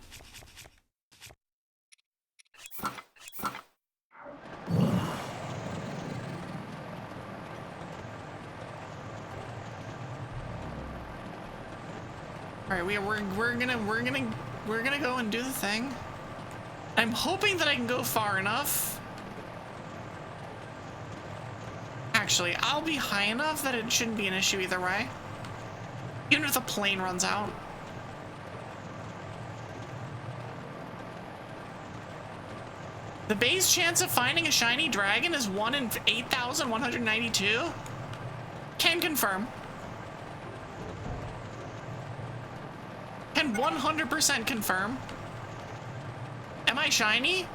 All right, we're gonna go and do the thing. I'm hoping that I can go far enough. Actually, I'll be high enough that it shouldn't be an issue either way. Even if the plane runs out. The base chance of finding a shiny dragon is 1 in 8,192. Can confirm. Can 100% confirm. Am I shiny?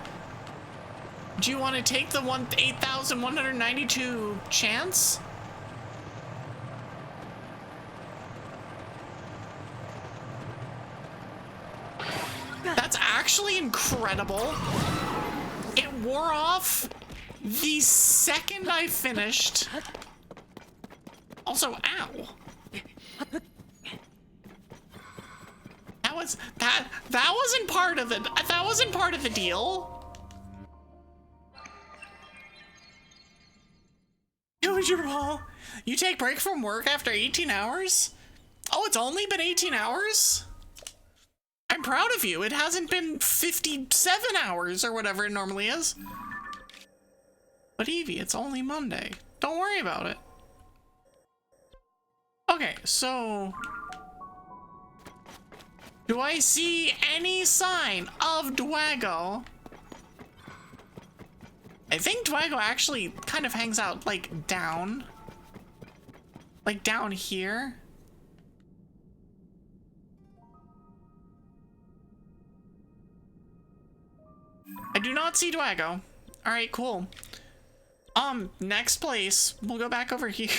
Do you want to take the 8,192 chance? That's actually incredible. It wore off the second I finished. Also, ow. that wasn't part of it. That wasn't part of the deal. It was your ball. You take break from work after 18 hours? Oh, it's only been 18 hours? I'm proud of you. It hasn't been 57 hours or whatever it normally is. But Evie, it's only Monday. Don't worry about it. Okay, so... do I see any sign of Dwago? I think Dwago actually kind of hangs out, like, down. Like, down here. I do not see Dwago. Alright, cool. Next place. We'll go back over here.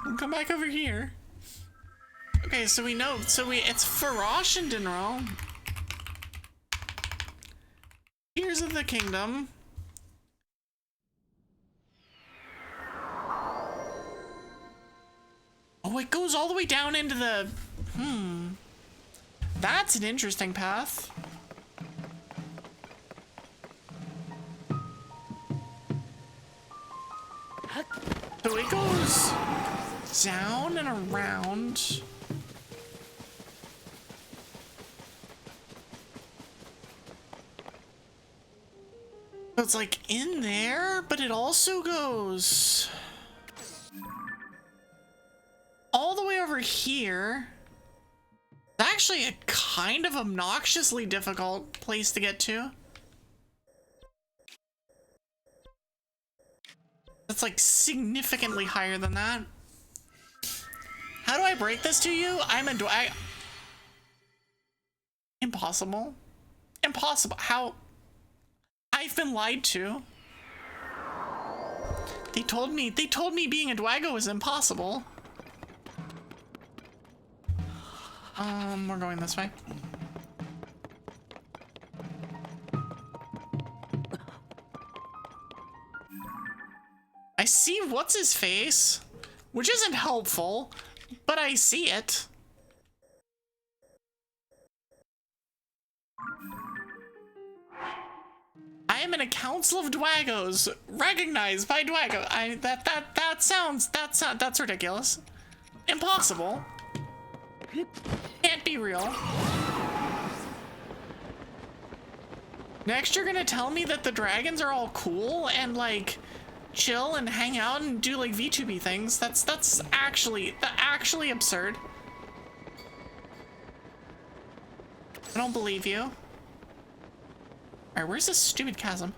We'll come back over here. Okay, so we know, it's Farosh and Dinro. Tears of the Kingdom. Oh, it goes all the way down into the... That's an interesting path. So it goes down and around. So it's like in there, but it also goes all the way over here. It's actually a kind of obnoxiously difficult place to get to. That's like significantly higher than that. How do I break this to you? Impossible. Impossible. How? I've been lied to. They told me being a Dwago is impossible. We're going this way. I see what's his face, which isn't helpful, but I see it. I am in a council of Dwagos, recognized by Dwago. That's ridiculous. Impossible. Can't be real. Next, you're gonna tell me that the dragons are all cool and like chill and hang out and do like VTuber things. That's actually absurd. I don't believe you. All right, where's this stupid chasm?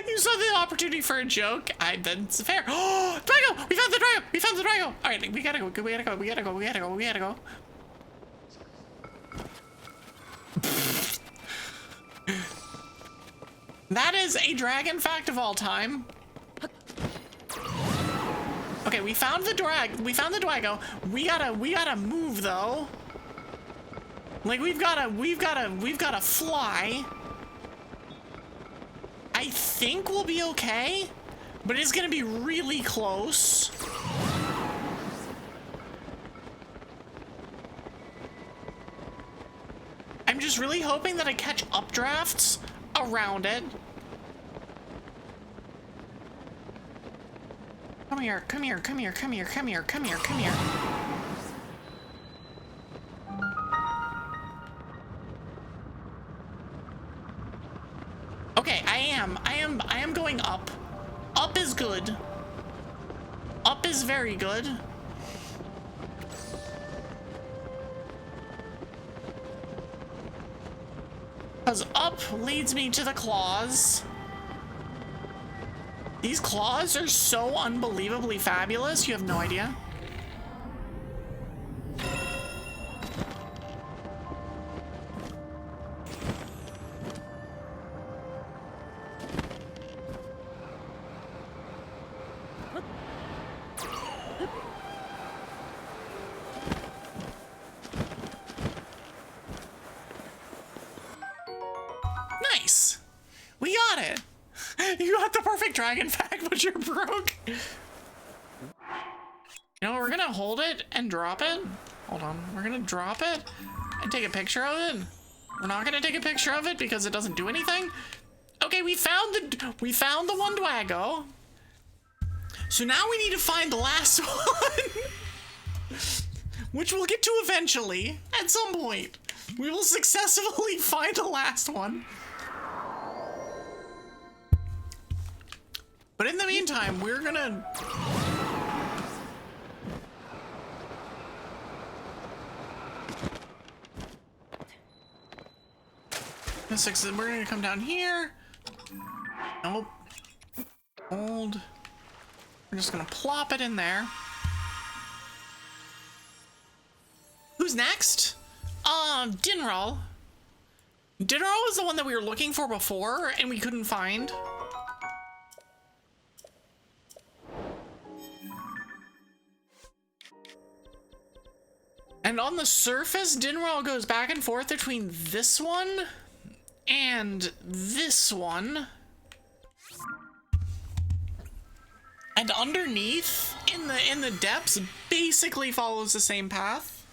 You saw the opportunity for a joke. That's fair. Oh, Dwago! We found the Dwago! We found the Dwago! All right, we gotta go. That is a dragon fact of all time. Okay, we found the Dwago. We gotta move though. Like we've gotta fly. I think we'll be okay, but it's gonna be really close. I'm just really hoping that I catch updrafts around it. Come here. Okay, I am going up. Up is good. Up is very good. Because up leads me to the claws. These claws are so unbelievably fabulous, you have no idea. Nice. perfect dragon fact, but you're broke. You know, we're gonna hold it and drop it. Hold on, we're gonna drop it and take a picture of it. We're not gonna take a picture of it because it doesn't do anything. Okay, we found the one Dwago. So now we need to find the last one, which we'll get to eventually at some point. We will successfully find the last one. But in the meantime, we're gonna... We're gonna come down here. Nope. Hold. We're just gonna plop it in there. Who's next? Dinral. Dinral was the one that we were looking for before and we couldn't find. And on the surface, Dinral goes back and forth between this one and this one. And underneath, in the depths, basically follows the same path.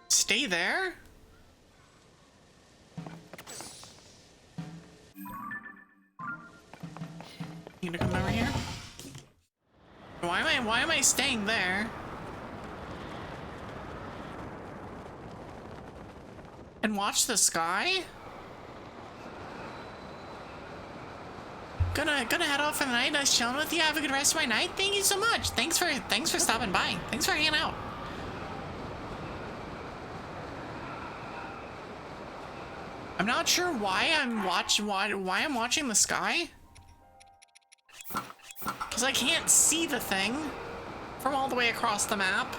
Stay there? You gonna come over here? Why am I staying there? And watch the sky? Gonna head off for the night. Nice chilling with you. Have a good rest of my night. Thank you so much. Thanks for stopping by. Thanks for hanging out. I'm not sure why I'm watching the sky. Because I can't see the thing from all the way across the map.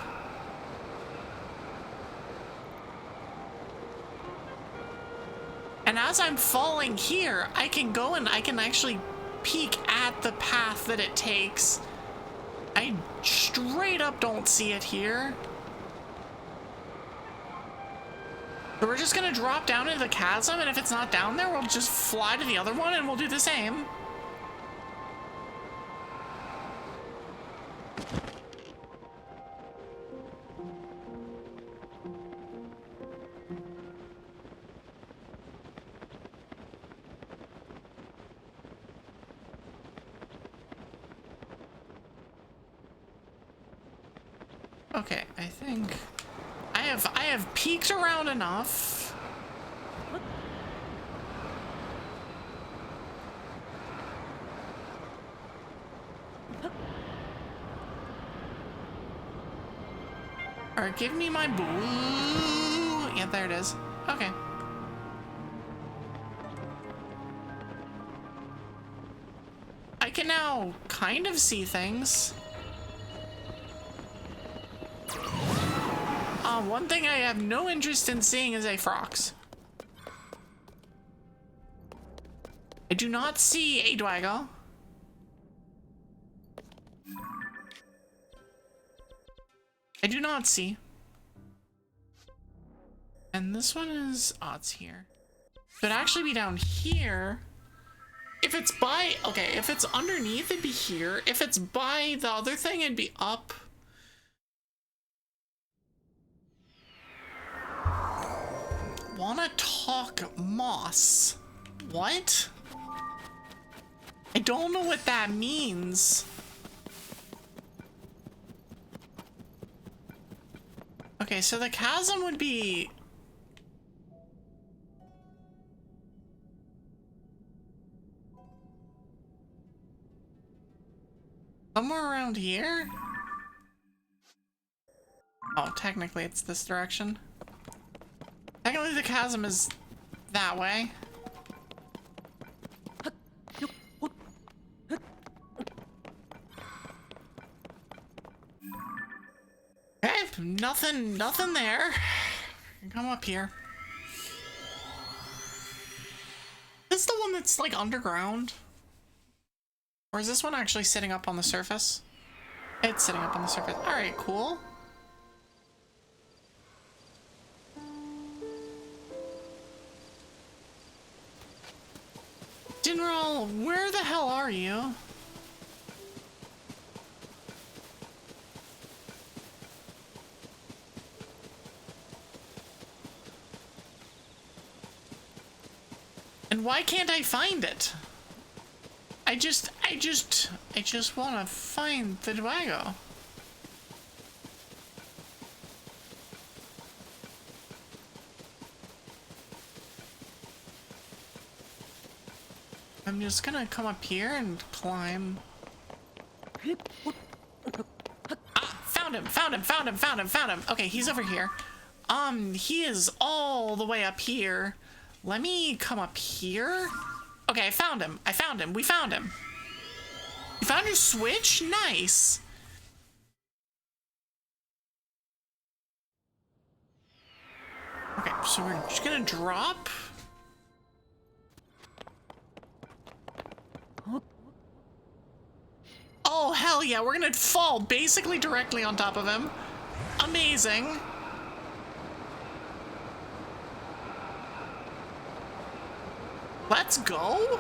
And as I'm falling here, I can go and I can actually peek at the path that it takes. I straight up don't see it here. So we're just gonna drop down into the chasm, and if it's not down there, we'll just fly to the other one and we'll do the same. Okay, I think I have peeked around enough. Alright, give me my blue. Yeah, there it is. Okay. I can now kind of see things. One thing I have no interest in seeing is a frox. I do not see a Dwago. I do not see. And this one is... oh, it's here. Should actually be down here. If it's by... okay, if it's underneath, it'd be here. If it's by the other thing, it'd be up. Wanna talk moss? What? I don't know what that means. Okay, so the chasm would be... somewhere around here? Oh, technically it's this direction. Technically the chasm is that way. Okay, nothing there. Come up here. Is this the one that's like underground? Or is this one actually sitting up on the surface? It's sitting up on the surface. Alright, cool. General, where the hell are you? And why can't I find it? I just want to find the Dwago. I'm just gonna come up here and climb. Ah, found him. Okay, he's over here. He is all the way up here. Let me come up here. Okay, I found him. We found him. You found your switch? Nice. Okay, so we're just gonna drop. Oh, hell yeah, we're gonna fall basically directly on top of him. Amazing. Let's go.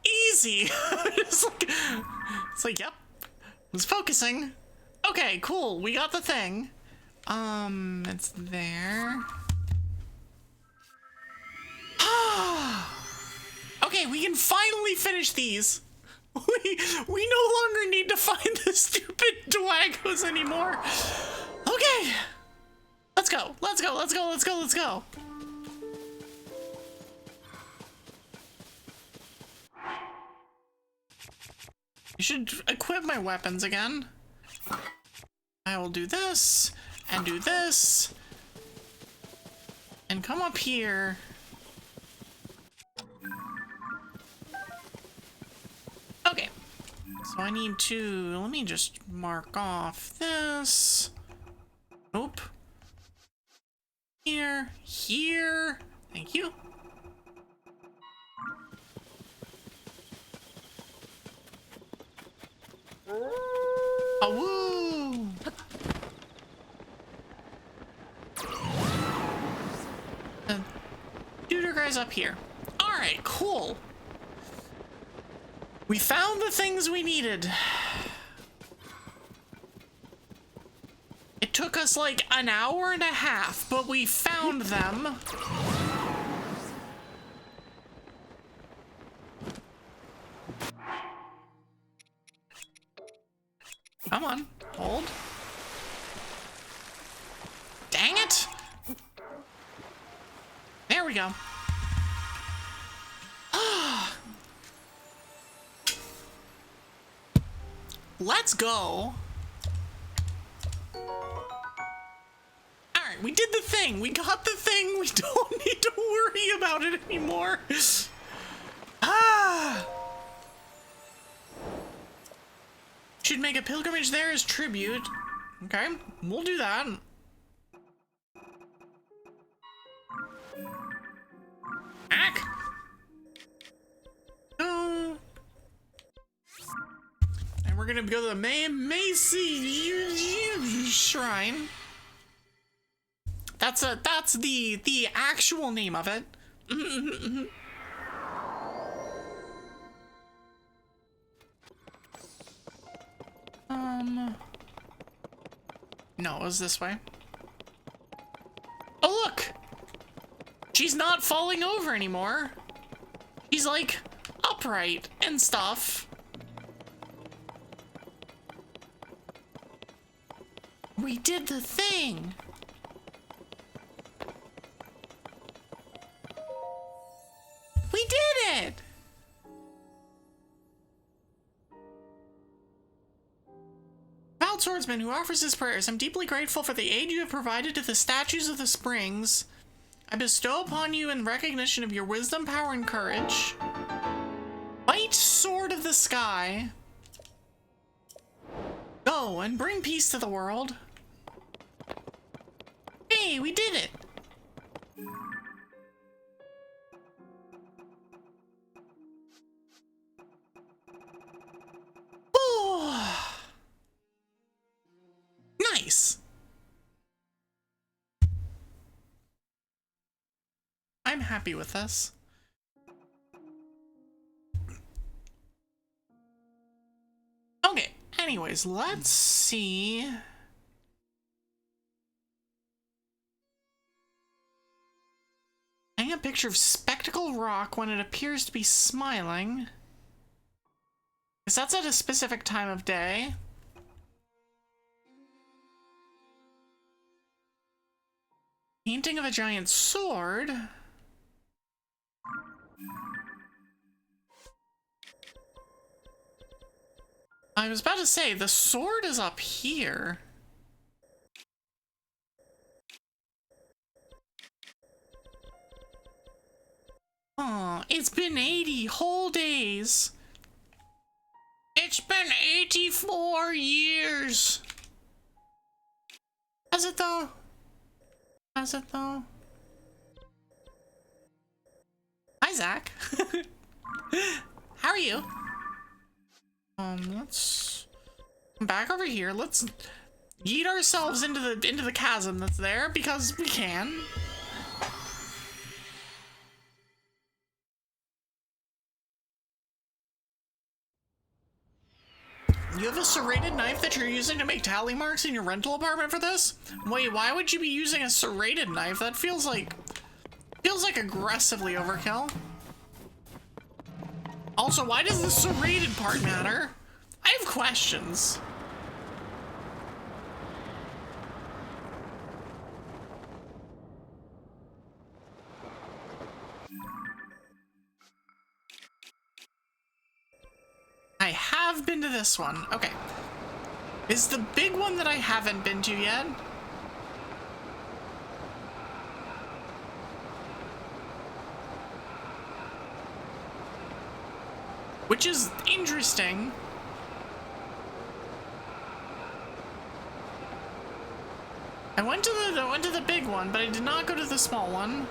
Easy. It's like, yep. Was focusing. Okay, cool. We got the thing. It's there. Okay, we can finally finish these. We no longer need to find the stupid Dwagos anymore. Okay. Let's go. You should equip my weapons again. I will do this, and do this, and come up here. Okay, so I need to, let me just mark off this. Nope. Here, thank you. Oh, woo! The shooter guy's up here. Alright, cool. We found the things we needed. It took us like an hour and a half, but we found them. Come on, hold. Dang it! There we go. Let's go. Alright, we did the thing. We got the thing. We don't need to worry about it anymore. Should make a pilgrimage there as tribute. Okay, we'll do that. Ack. Oh. And we're gonna go to the Macy Shrine. That's the actual name of it. No, it was this way. Oh, look! She's not falling over anymore. She's like upright and stuff. We did the thing. We did it! swordsman who offers his prayers. I'm deeply grateful for the aid you have provided to the statues of the springs. I bestow upon you in recognition of your wisdom, power, and courage. White sword of the sky. Go and bring peace to the world. Hey, we did it! Oh, nice. I'm happy with this. Okay, anyways, let's see. Hang a picture of Spectacle Rock when it appears to be smiling. Because that's at a specific time of day. Painting of a giant sword. I was about to say, the sword is up here. Oh, it's been 80 whole days. It's been 84 years. Has it though? Has it though? Hi, Zach. How are you? Let's come back over here. Let's yeet ourselves into the chasm that's there because we can. You have a serrated knife that you're using to make tally marks in your rental apartment for this? Wait, why would you be using a serrated knife? That feels like aggressively overkill. Also, why does the serrated part matter? I have questions. I have been to this one. Okay. Is the big one that I haven't been to yet? Which is interesting. I went to the big one, but I did not go to the small one.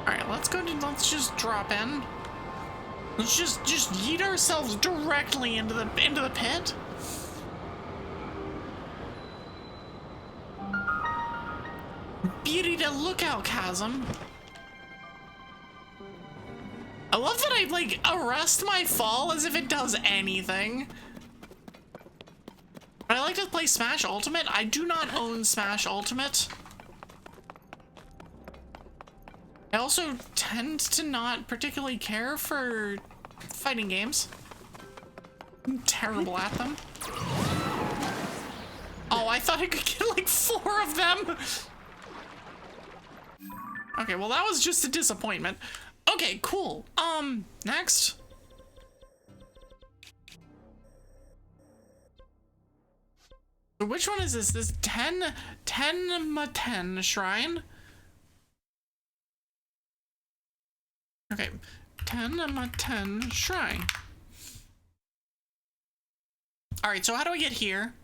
Alright, let's just drop in. Let's just yeet ourselves directly into the pit. Beauty to lookout chasm. I love that I like arrest my fall as if it does anything. But I like to play Smash Ultimate. I do not own Smash Ultimate. I also tend to not particularly care for fighting games. I'm terrible at them. Oh, I thought I could get like 4 of them. Okay, well that was just a disappointment. Okay, cool. Next. So which one is this? This Tenmaten shrine? Okay, Tenmaten shrine. Alright, so how do I get here?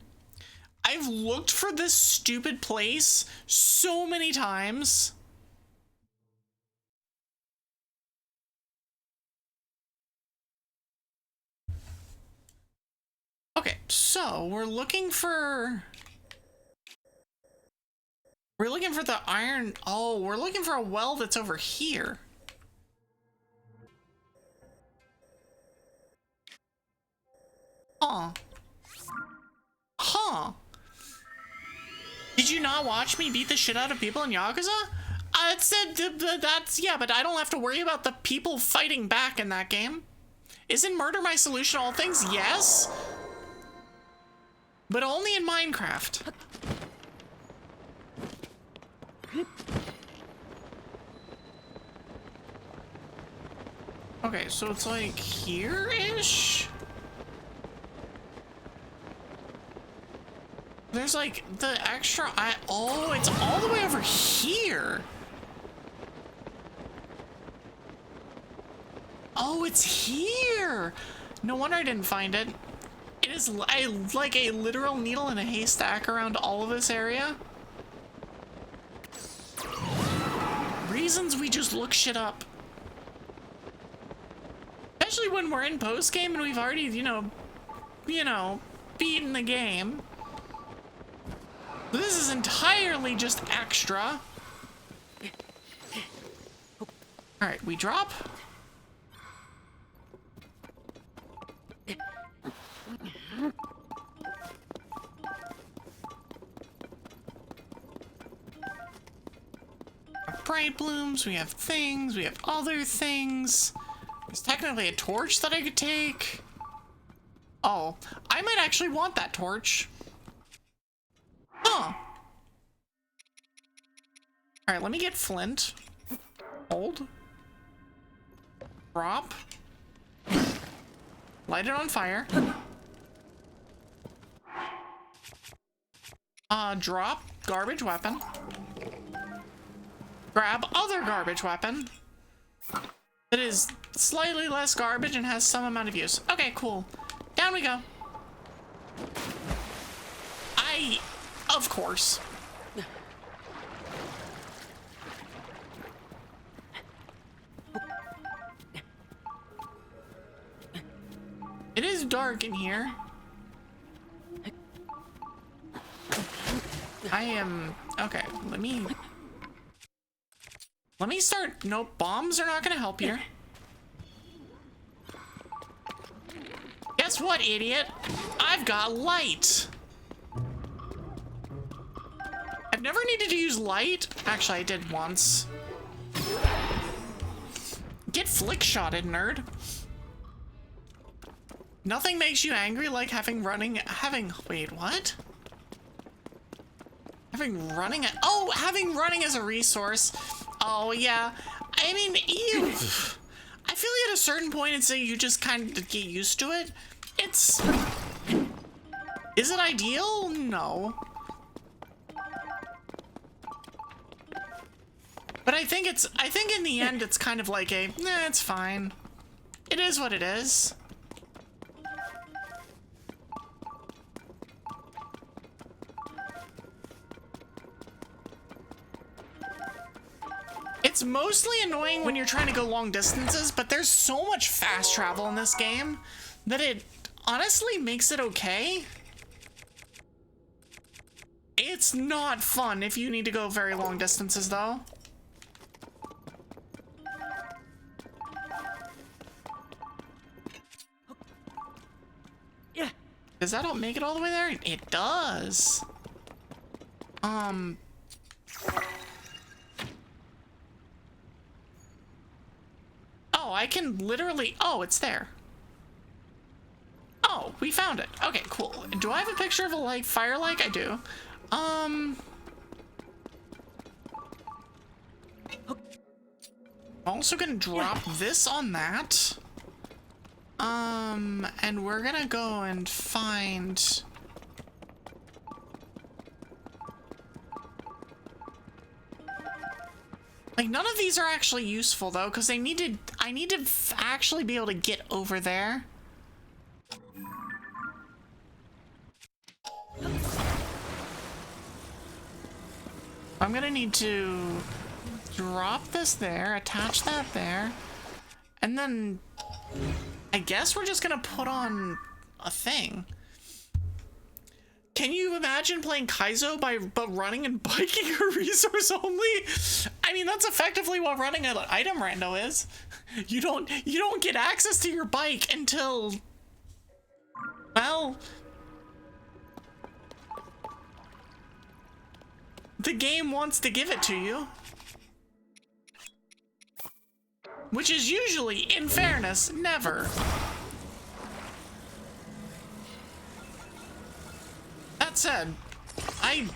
I've looked for this stupid place so many times. Okay, so we're looking for the iron. Oh, we're looking for a well that's over here. Huh. Huh. Did you not watch me beat the shit out of people in Yakuza? Yeah, but I don't have to worry about the people fighting back in that game. Isn't murder my solution to all things? Yes. But only in Minecraft. Okay, so it's like here-ish? There's like the extra oh, it's all the way over here. Oh, it's here. No wonder I didn't find it. It is like a literal needle in a haystack around all of this area. Reasons we just look shit up. Especially when we're in post-game and we've already, you know, beaten the game. This is entirely just extra. Alright, we drop. Bright blooms, we have things, we have other things. There's technically a torch that I could take. Oh, I might actually want that torch. Huh. Alright, let me get flint. Hold. Drop. Light it on fire. Drop garbage weapon. Grab other garbage weapon. That is slightly less garbage and has some amount of use. Okay, cool. Down we go. Of course. It is dark in here. Okay, let me start. Nope, bombs are not gonna help here. Guess what, idiot? I've got light. I've never needed to use light. Actually, I did once. Get flick-shotted, nerd. Nothing makes you angry like having running as a resource. Oh, yeah. I mean, ew. I feel like at a certain point, it's like you just kind of get used to it. Is it ideal? No. But I think in the end, it's kind of like it's fine. It is what it is. It's mostly annoying when you're trying to go long distances, but there's so much fast travel in this game that it honestly makes it okay. It's not fun if you need to go very long distances, though. Yeah. Does that all make it all the way there? It does. Oh, I can literally... Oh, it's there. Oh, we found it. Okay, cool. Do I have a picture of a fire like? I do. I'm also gonna drop this on that. And we're gonna go and find... Like, none of these are actually useful, though, because I need to actually be able to get over there. I'm gonna need to drop this there, attach that there, and then I guess we're just gonna put on a thing. Can you imagine playing Kaizo but running and biking a resource only? I mean, that's effectively what running an item rando is. You don't get access to your bike until, well, the game wants to give it to you. Which is usually, in fairness, never. said, I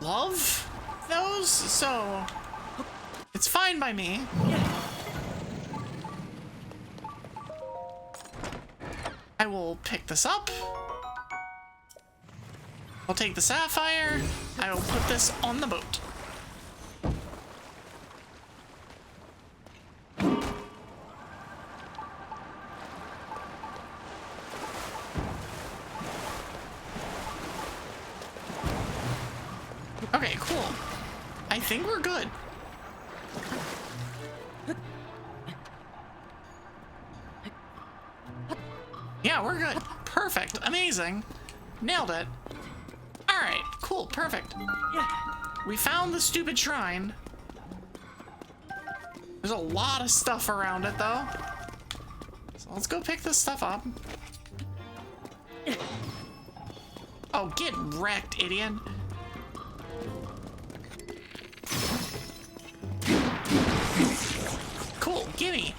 love those, so it's fine by me. I will pick this up. I'll take the sapphire. I will put this on the boat. Okay, cool. I think we're good. Yeah, we're good. Perfect. Amazing. Nailed it. Alright, cool. Perfect. We found the stupid shrine. There's a lot of stuff around it, though. So let's go pick this stuff up. Oh, get wrecked, idiot. Cool, gimme.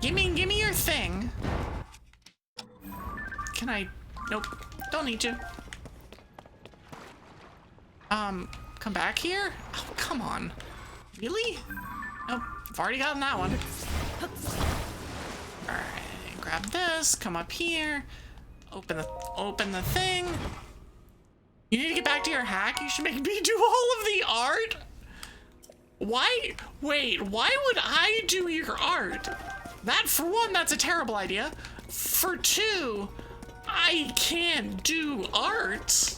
Gimme your thing. Can I? Nope, don't need to. Come back here? Oh, come on. Really? Nope, I've already gotten that one. Alright, grab this, come up here, open the thing. You need to get back to your hack? You should make me do all of the art? Why? Wait, why would I do your art? That, for one, that's a terrible idea. For two, I can't do art.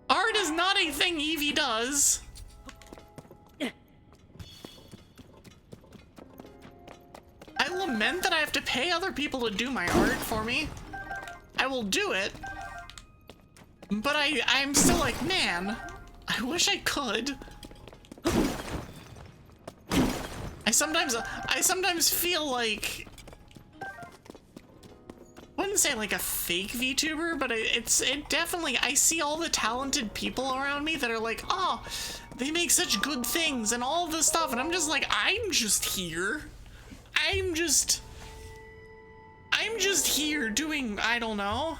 Art is not a thing Evie does. I lament that I have to pay other people to do my art for me. I will do it. But I'm still like, man, I wish I could. I sometimes feel like, I wouldn't say like a fake VTuber, but it definitely, I see all the talented people around me that are like, oh, they make such good things and all this stuff, and I'm just like, I'm just here. I'm just here doing, I don't know.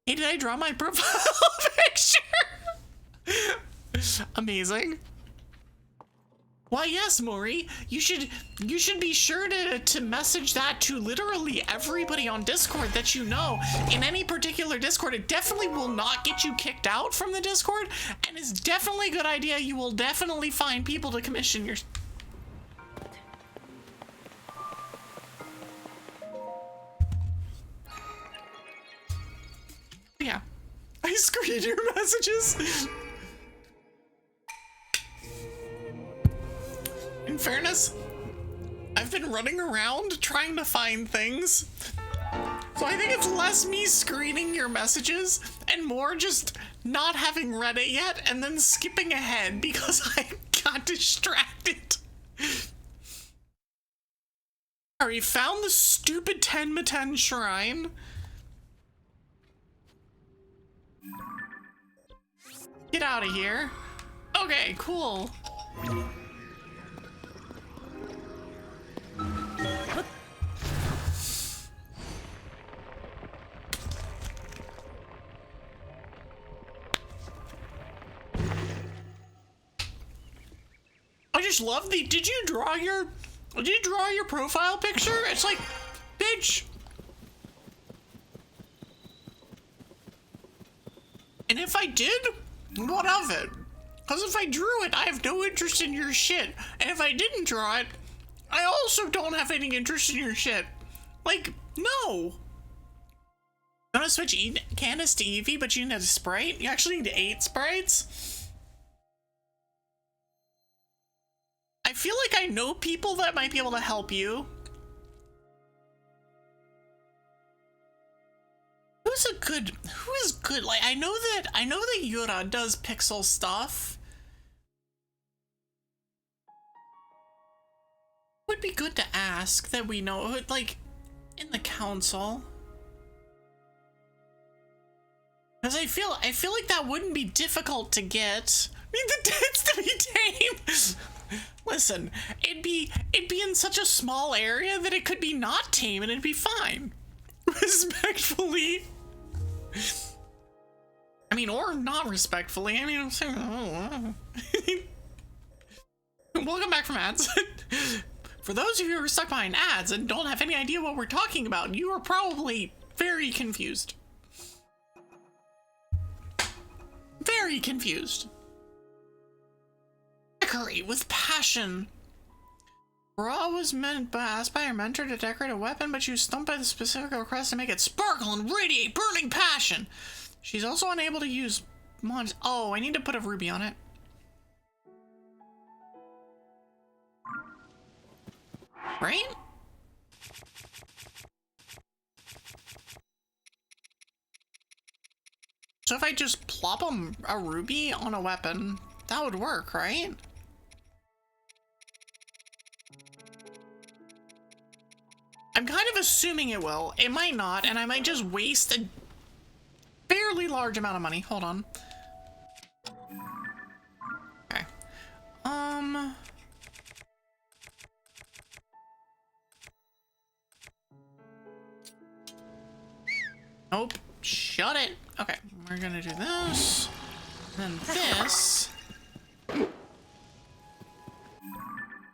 Hey, did I draw my profile picture? Amazing. Why, yes, Maury. You should be sure to message that to literally everybody on Discord that you know. In any particular Discord, it definitely will not get you kicked out from the Discord, and it's definitely a good idea. You will definitely find people to commission your... Yeah. I screened your messages. In fairness, I've been running around trying to find things. So I think it's less me screening your messages and more just not having read it yet and then skipping ahead because I got distracted. Alright, found the stupid Tenmaten shrine. Get out of here. Okay, cool. I just love the, did you draw your profile picture? It's like, bitch. And if I did, what of it? Because if I drew it, I have no interest in your shit. And if I didn't draw it, I also don't have any interest in your shit. Like, no. You want to switch Candace to Evie, but you need a sprite? You actually need 8 sprites? I feel like I know people that might be able to help you. Who is good? Like, I know that Yura does pixel stuff. Would be good to ask that we know, like, in the council. Because I feel like that wouldn't be difficult to get. I mean, the tits to be tame. Listen, it'd be in such a small area that it could be not tame and it'd be fine. Respectfully. I mean, or not respectfully. I mean, I'm saying, oh. Welcome back from ads. For those of you who are stuck behind ads and don't have any idea what we're talking about, you are probably very confused. Very confused. Decorate with passion. Ra was asked by her mentor to decorate a weapon, but she was stumped by the specific request to make it sparkle and radiate burning passion. She's also unable to use Oh, I need to put a ruby on it. Right? So if I just plop a ruby on a weapon, that would work, right? I'm kind of assuming it will. It might not, and I might just waste a fairly large amount of money. Hold on. Okay. Nope. Shut it. Okay, we're gonna do this. Then this.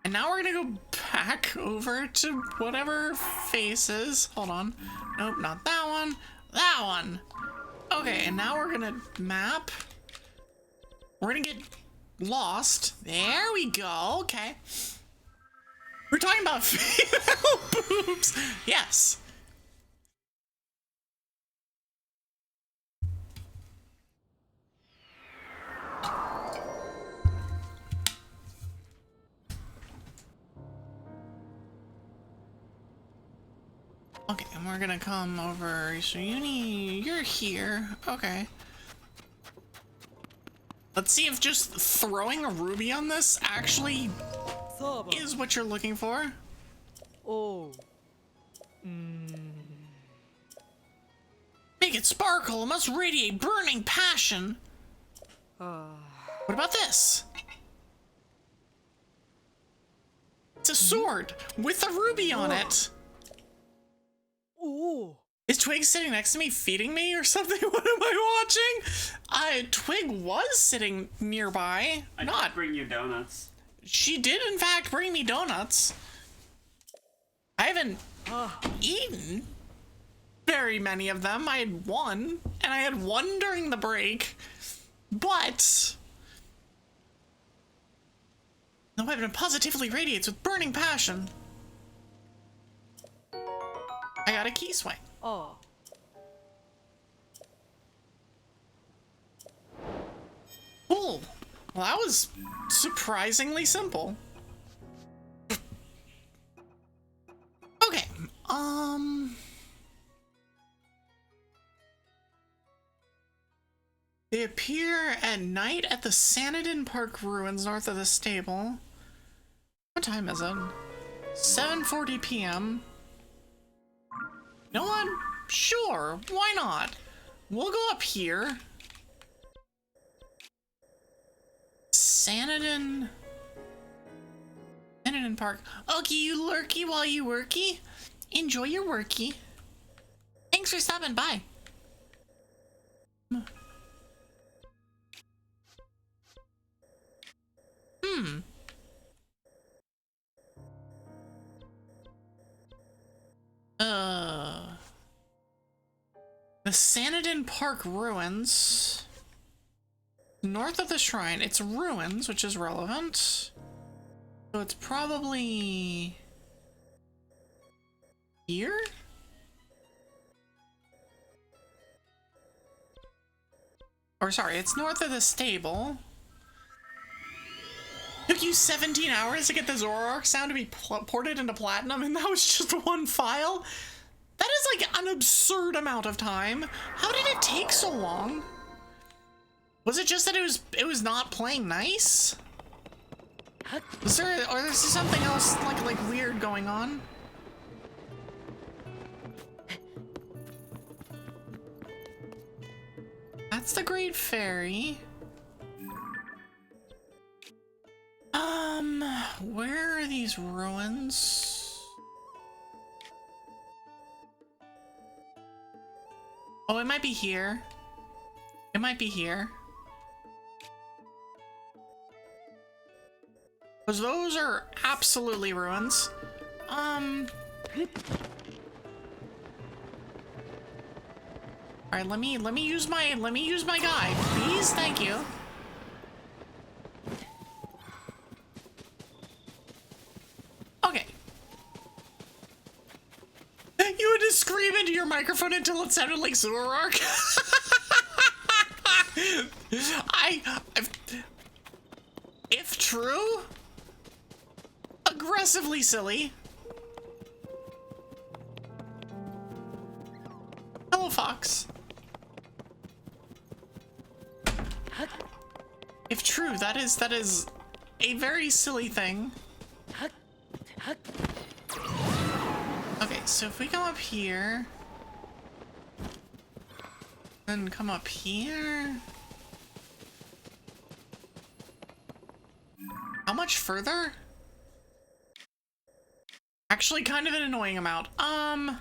And now we're gonna go back over to whatever faces. Hold on. Nope, not that one. That one. Okay, and now we're gonna map. We're gonna get lost. There we go. Okay. We're talking about female boobs. Yes. Okay, and we're gonna come over. So you're here. Okay. Let's see if just throwing a ruby on this actually is what you're looking for. Oh. Make it sparkle. It must radiate burning passion. What about this? It's a sword with a ruby on it. Oh. Is Twig sitting next to me feeding me or something? What am I watching? Twig was sitting nearby. I did bring you donuts. She did in fact bring me donuts. I haven't eaten very many of them. I had one, and I had one during the break. But the weapon positively radiates with burning passion. I got a key swing. Oh. Cool. Well, that was surprisingly simple. Okay. They appear at night at the Sanadin Park ruins north of the stable. What time is it? 7:40 p.m. You know what? Sure, why not? We'll go up here. Sanadin Park. Okay, you lurky while you worky. Enjoy your worky. Thanks for stopping by. The Sanadin Park ruins. North of the shrine, it's ruins, which is relevant. So it's probably here? Or sorry, it's north of the stable. Took you 17 hours to get the Zoroark sound to be ported into platinum, and that was just one file? That is like an absurd amount of time. How did it take so long? Was it just that it was not playing nice? Was there, or is there something else like weird going on? That's the Great Fairy. these ruins. Oh, it might be here. It might be here. Because those are absolutely ruins. Alright, let me use my guide, please. Thank you. Okay. You had to scream into your microphone until it sounded like Zoroark. If true, aggressively silly. Hello, Fox. If true, that is a very silly thing. Okay, so if we go up here, then come up here. How much further? Actually, kind of an annoying amount. Come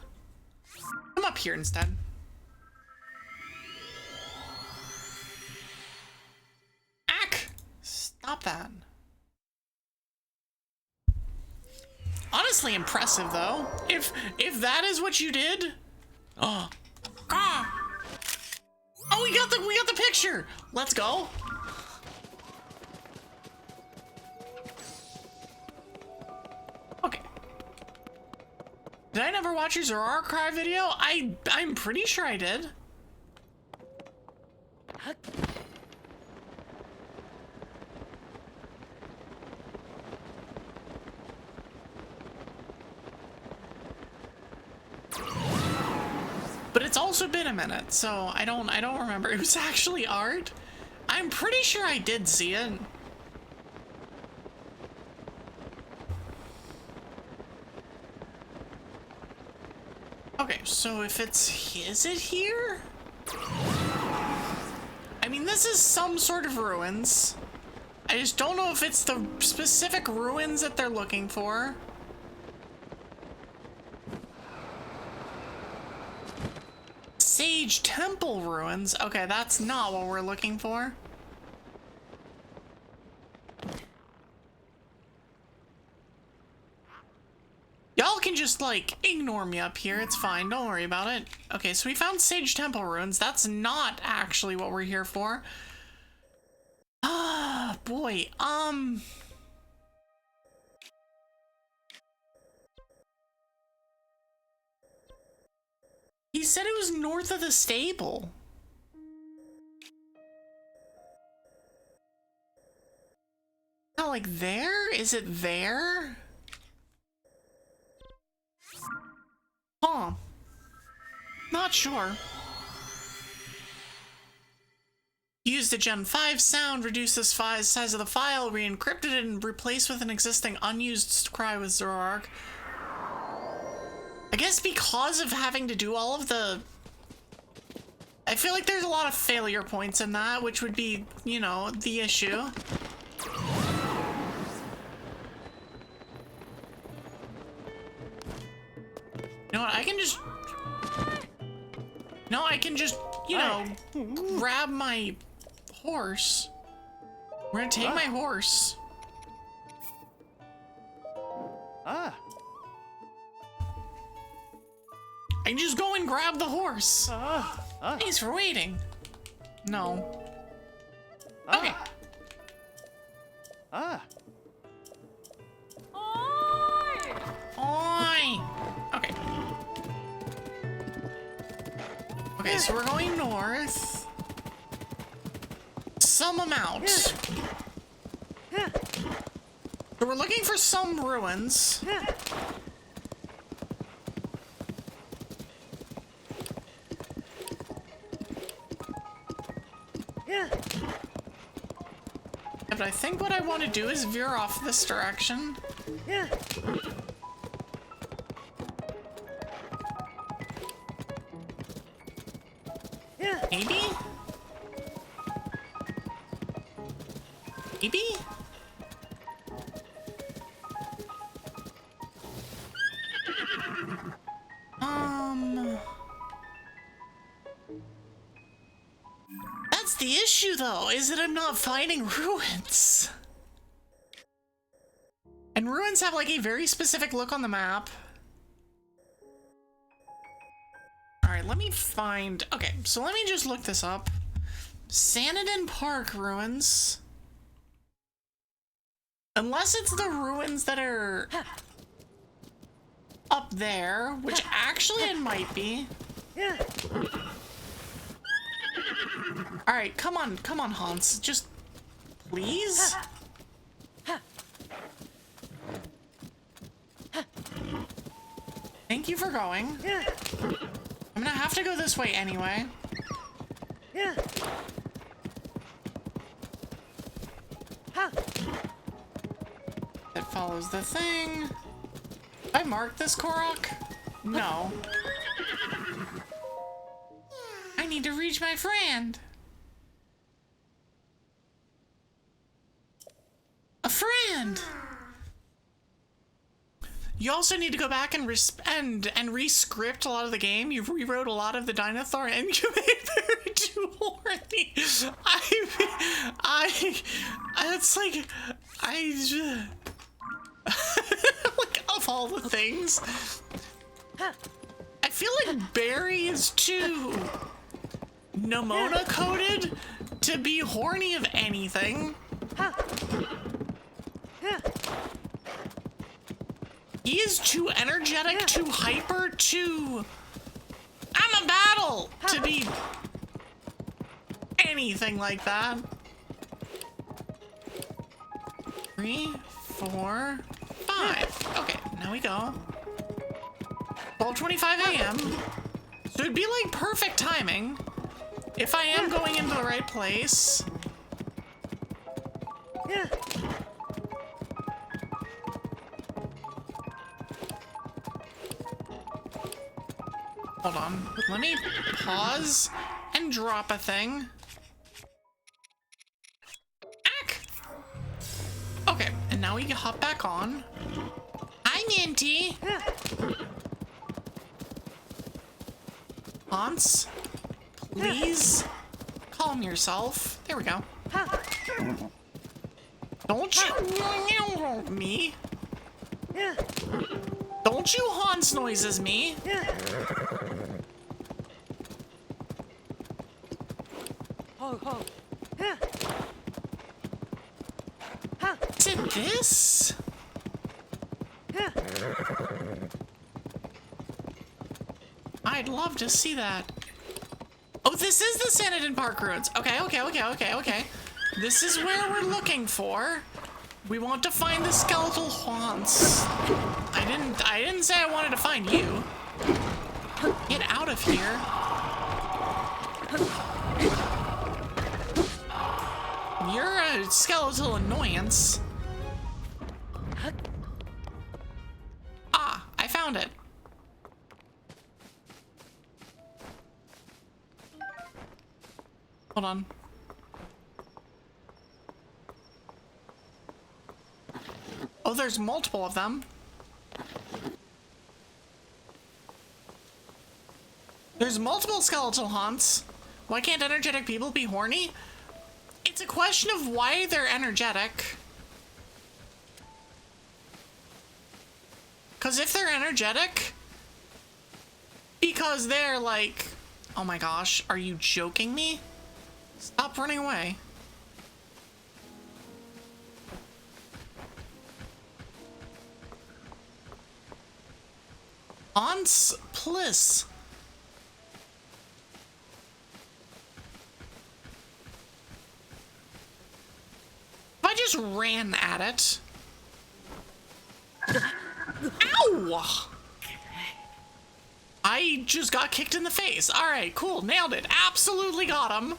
up here instead. Ack! Stop that. Honestly impressive though. If that is what you did. Oh. Ah. Oh, we got the picture. Let's go. Okay. Did I never watch your Zoroark cry video? I'm pretty sure I did. But it's also been a minute, so I don't remember. It was actually art. I'm pretty sure I did see it. Okay, so if is it here? I mean, this is some sort of ruins. I just don't know if it's the specific ruins that they're looking for. Sage Temple ruins. Okay, that's not what we're looking for. Y'all can just, like, ignore me up here. It's fine. Don't worry about it. Okay, so we found Sage Temple ruins. That's not actually what we're here for. Ah, boy. He said it was north of the stable. Not like there? Is it there? Huh. Not sure. Use the Gen 5 sound, reduce the size of the file, re-encrypted it, and replace with an existing unused cry with Zoroark. I guess because of having to do all of the... I feel like there's a lot of failure points in that, which would be, you know, the issue. You know what, I can just... No, I can just, you know, grab my horse. We're gonna take my horse. Ah. I can just go and grab the horse. Thanks for waiting. No. Okay. Oi! Okay. Okay, so we're going north. Some amount. So we're looking for some ruins. But I think what I want to do is veer off this direction. Maybe? Maybe? the issue, though, is that I'm not finding ruins. And ruins have, like, a very specific look on the map. Alright, let me find... Okay, so let me just look this up. Sanadin Park ruins. Unless it's the ruins that are up there, which actually it might be. Alright, come on, Hans. Just... please? Thank you for going. I'm gonna have to go this way anyway. It follows the thing. Did I mark this Korok? No. I need to reach my friend. A friend! You also need to go back and re-script a lot of the game. You rewrote a lot of the Dinosaur and you made very too horny. It's like, like, of all the things. I feel like Barry is too Nimona coded to be horny of anything. He is too energetic, too hyper, too... I'm a battle! To be... anything like that. 3, 4, 5. Okay, now we go. 12:25 a.m. So it'd be like perfect timing. If I am going into the right place. Hold on. Let me pause and drop a thing. Ack! Okay, and now we can hop back on. Hi, Minty! Hans, please calm yourself. There we go. Don't you me? Don't you Hans noises me? Is it this? I'd love to see that. Oh, this is the Sanadin Park ruins. Okay. This is where we're looking for. We want to find the skeletal haunts. I didn't say I wanted to find you. Get out of here. You're a skeletal annoyance. Ah, I found it. Hold on. Oh, there's multiple of them. There's multiple skeletal haunts. Why can't energetic people be horny? It's a question of why they're energetic. Because if they're energetic, because they're like, oh my gosh, are you joking me? Stop running away. Hans Pliss. If I just ran at it. Ow! I just got kicked in the face. Alright, cool. Nailed it. Absolutely got him.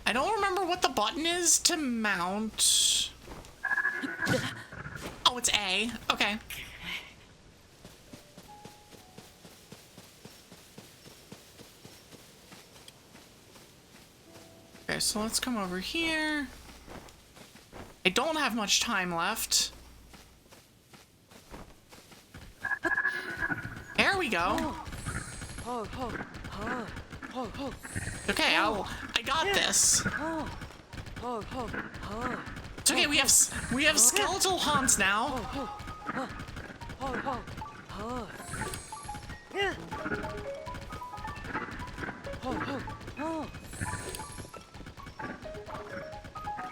I don't remember what the button is to mount. Oh, it's A. Okay. Okay, so let's come over here. I don't have much time left. There we go. Okay, I got this. It's okay, we have skeletal haunts now.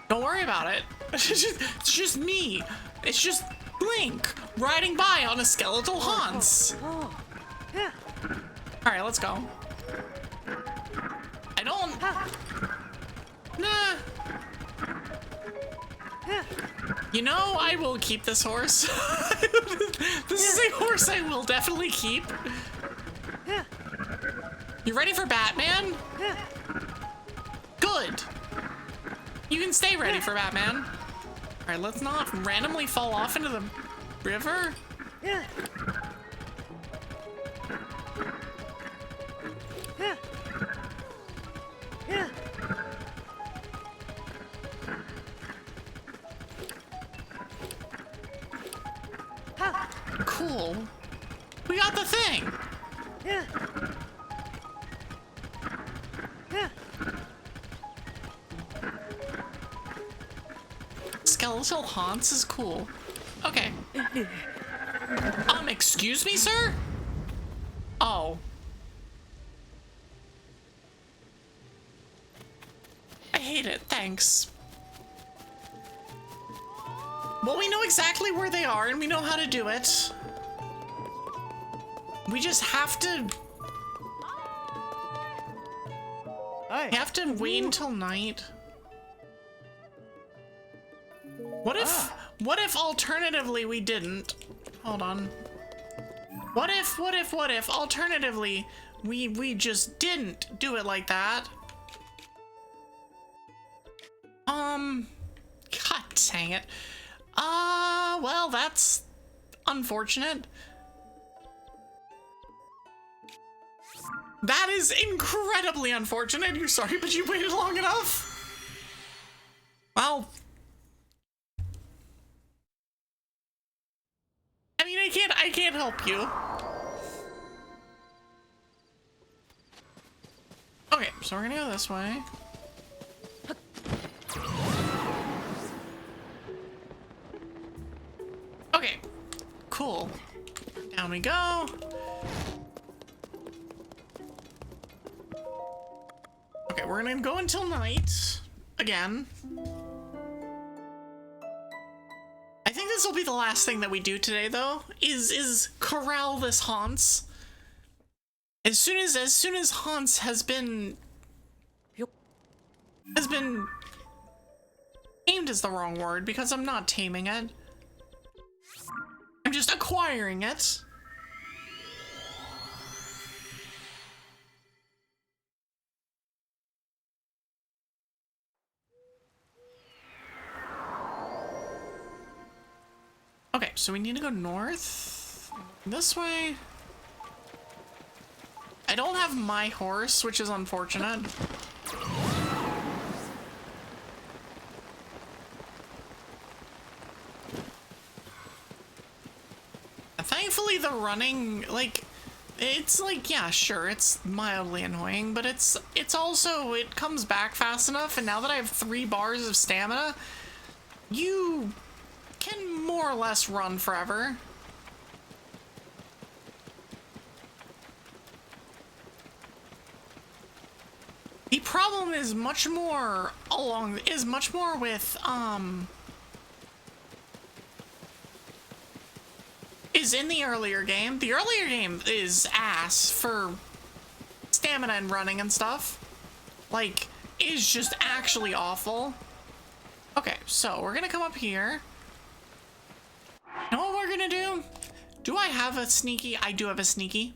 Don't worry about it. It's just me. It's just Link riding by on a skeletal haunts. Alright, let's go. I don't... Nah. You know, I will keep this horse. This is a horse I will definitely keep. You ready for Batman? Good. You can stay ready for Batman. Alright, let's not randomly fall off into the river. Cool. We got the thing. Skeletal haunts is cool. Okay. Excuse me, sir? Oh. I hate it, thanks. Well, we know exactly where they are and we know how to do it. We just have to... Hi. We have to wait until night. What if alternatively we didn't? Hold on. What if alternatively we just didn't do it like that? God dang it. Well, that's unfortunate. That is incredibly unfortunate. You're sorry, but you waited long enough. Well, I mean, I can't help you. Okay, so we're gonna go this way. Okay, cool. Down we go. Okay, we're gonna go until night again. I think this will be the last thing that we do today, though. Is corral this Haunts. As soon as Haunts has been tamed is the wrong word because I'm not taming it. I'm just acquiring it. Okay, so we need to go north this way. I don't have my horse, which is unfortunate. Thankfully, the running, like, it's like, yeah, sure, it's mildly annoying, but it's also, it comes back fast enough, and now that I have 3 bars of stamina, you can more or less run forever. The problem is much more with, is in the earlier game. The earlier game is ass for stamina and running and stuff. Like, is just actually awful. Okay, so we're gonna come up here. You know what we're gonna do? Do I have a sneaky? I do have a sneaky.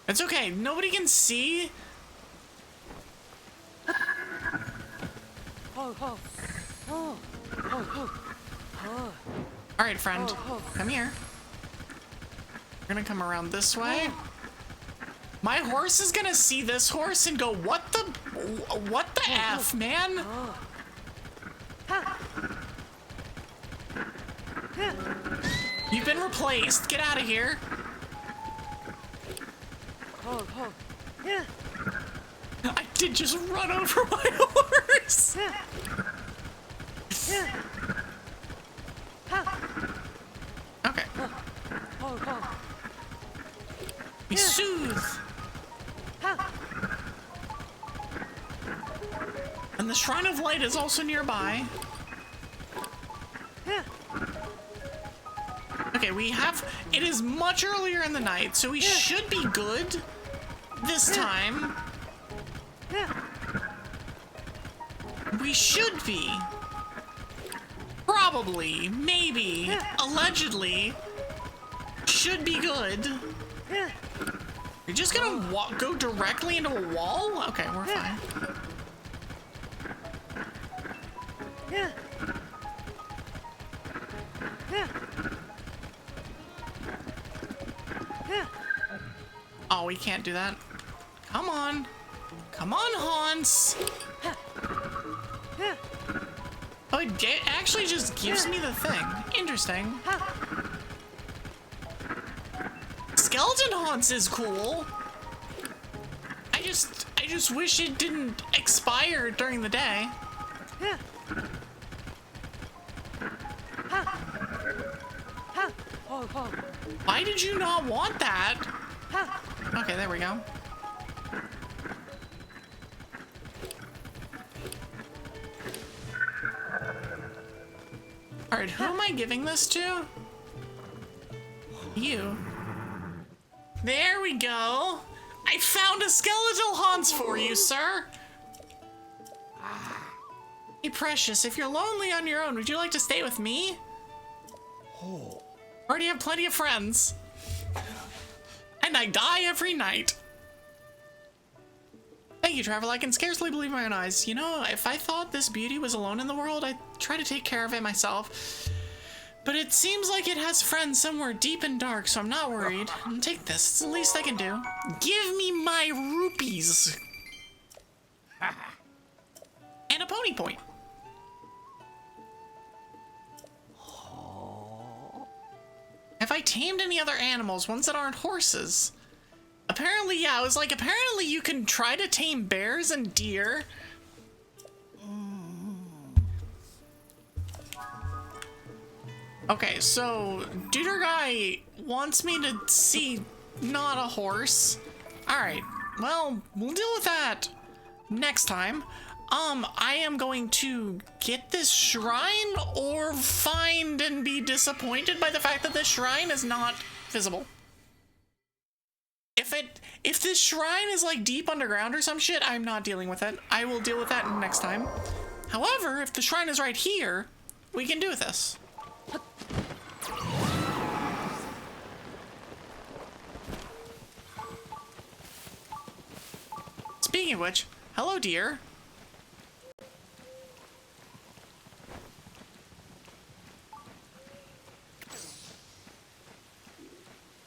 It's okay, nobody can see. Alright, friend, come here. We're gonna come around this way. My horse is gonna see this horse and go, what the F, man? You've been replaced. Get out of here. I did just run over my horse. Okay. We soothe. And the Shrine of Light is also nearby. Okay, it is much earlier in the night, so we should be good this time. We should be. Probably, maybe, allegedly, should be good. You're just gonna go directly into a wall? Okay, we're fine. Oh, we can't do that. Come on. Come on, Hans. Oh, it actually just gives me the thing. Interesting. Skeleton Hans is cool. I just wish it didn't expire during the day. Why did you not want that? Okay, there we go. Alright, who am I giving this to? You. There we go. I found a skeletal Hans for you, sir. Hey, Precious, if you're lonely on your own, would you like to stay with me? Already have plenty of friends. And I die every night. Thank you, Traveler. I can scarcely believe my own eyes. You know, if I thought this beauty was alone in the world, I'd try to take care of it myself. But it seems like it has friends somewhere deep and dark, so I'm not worried. Take this. It's the least I can do. Give me my rupees. And a pony point. Have I tamed any other animals, ones that aren't horses? Apparently, yeah, I was like, apparently you can try to tame bears and deer. Okay, so Duder Guy wants me to see not a horse. Alright, well, we'll deal with that next time. I am going to get this shrine or find and be disappointed by the fact that this shrine is not visible. If this shrine is like deep underground or some shit, I'm not dealing with it. I will deal with that next time. However, if the shrine is right here, we can do this. Speaking of which, hello, dear.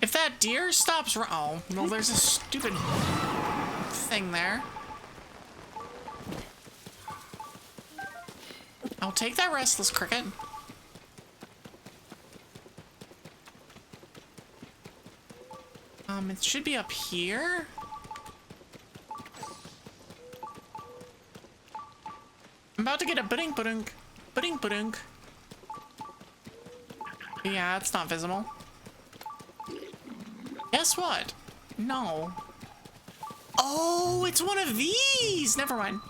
If that deer stops, oh, well, there's a stupid thing there. I'll take that restless cricket. It should be up here. I'm about to get a pudding. Yeah, it's not visible. Guess what? No. Oh, it's one of these! Never mind.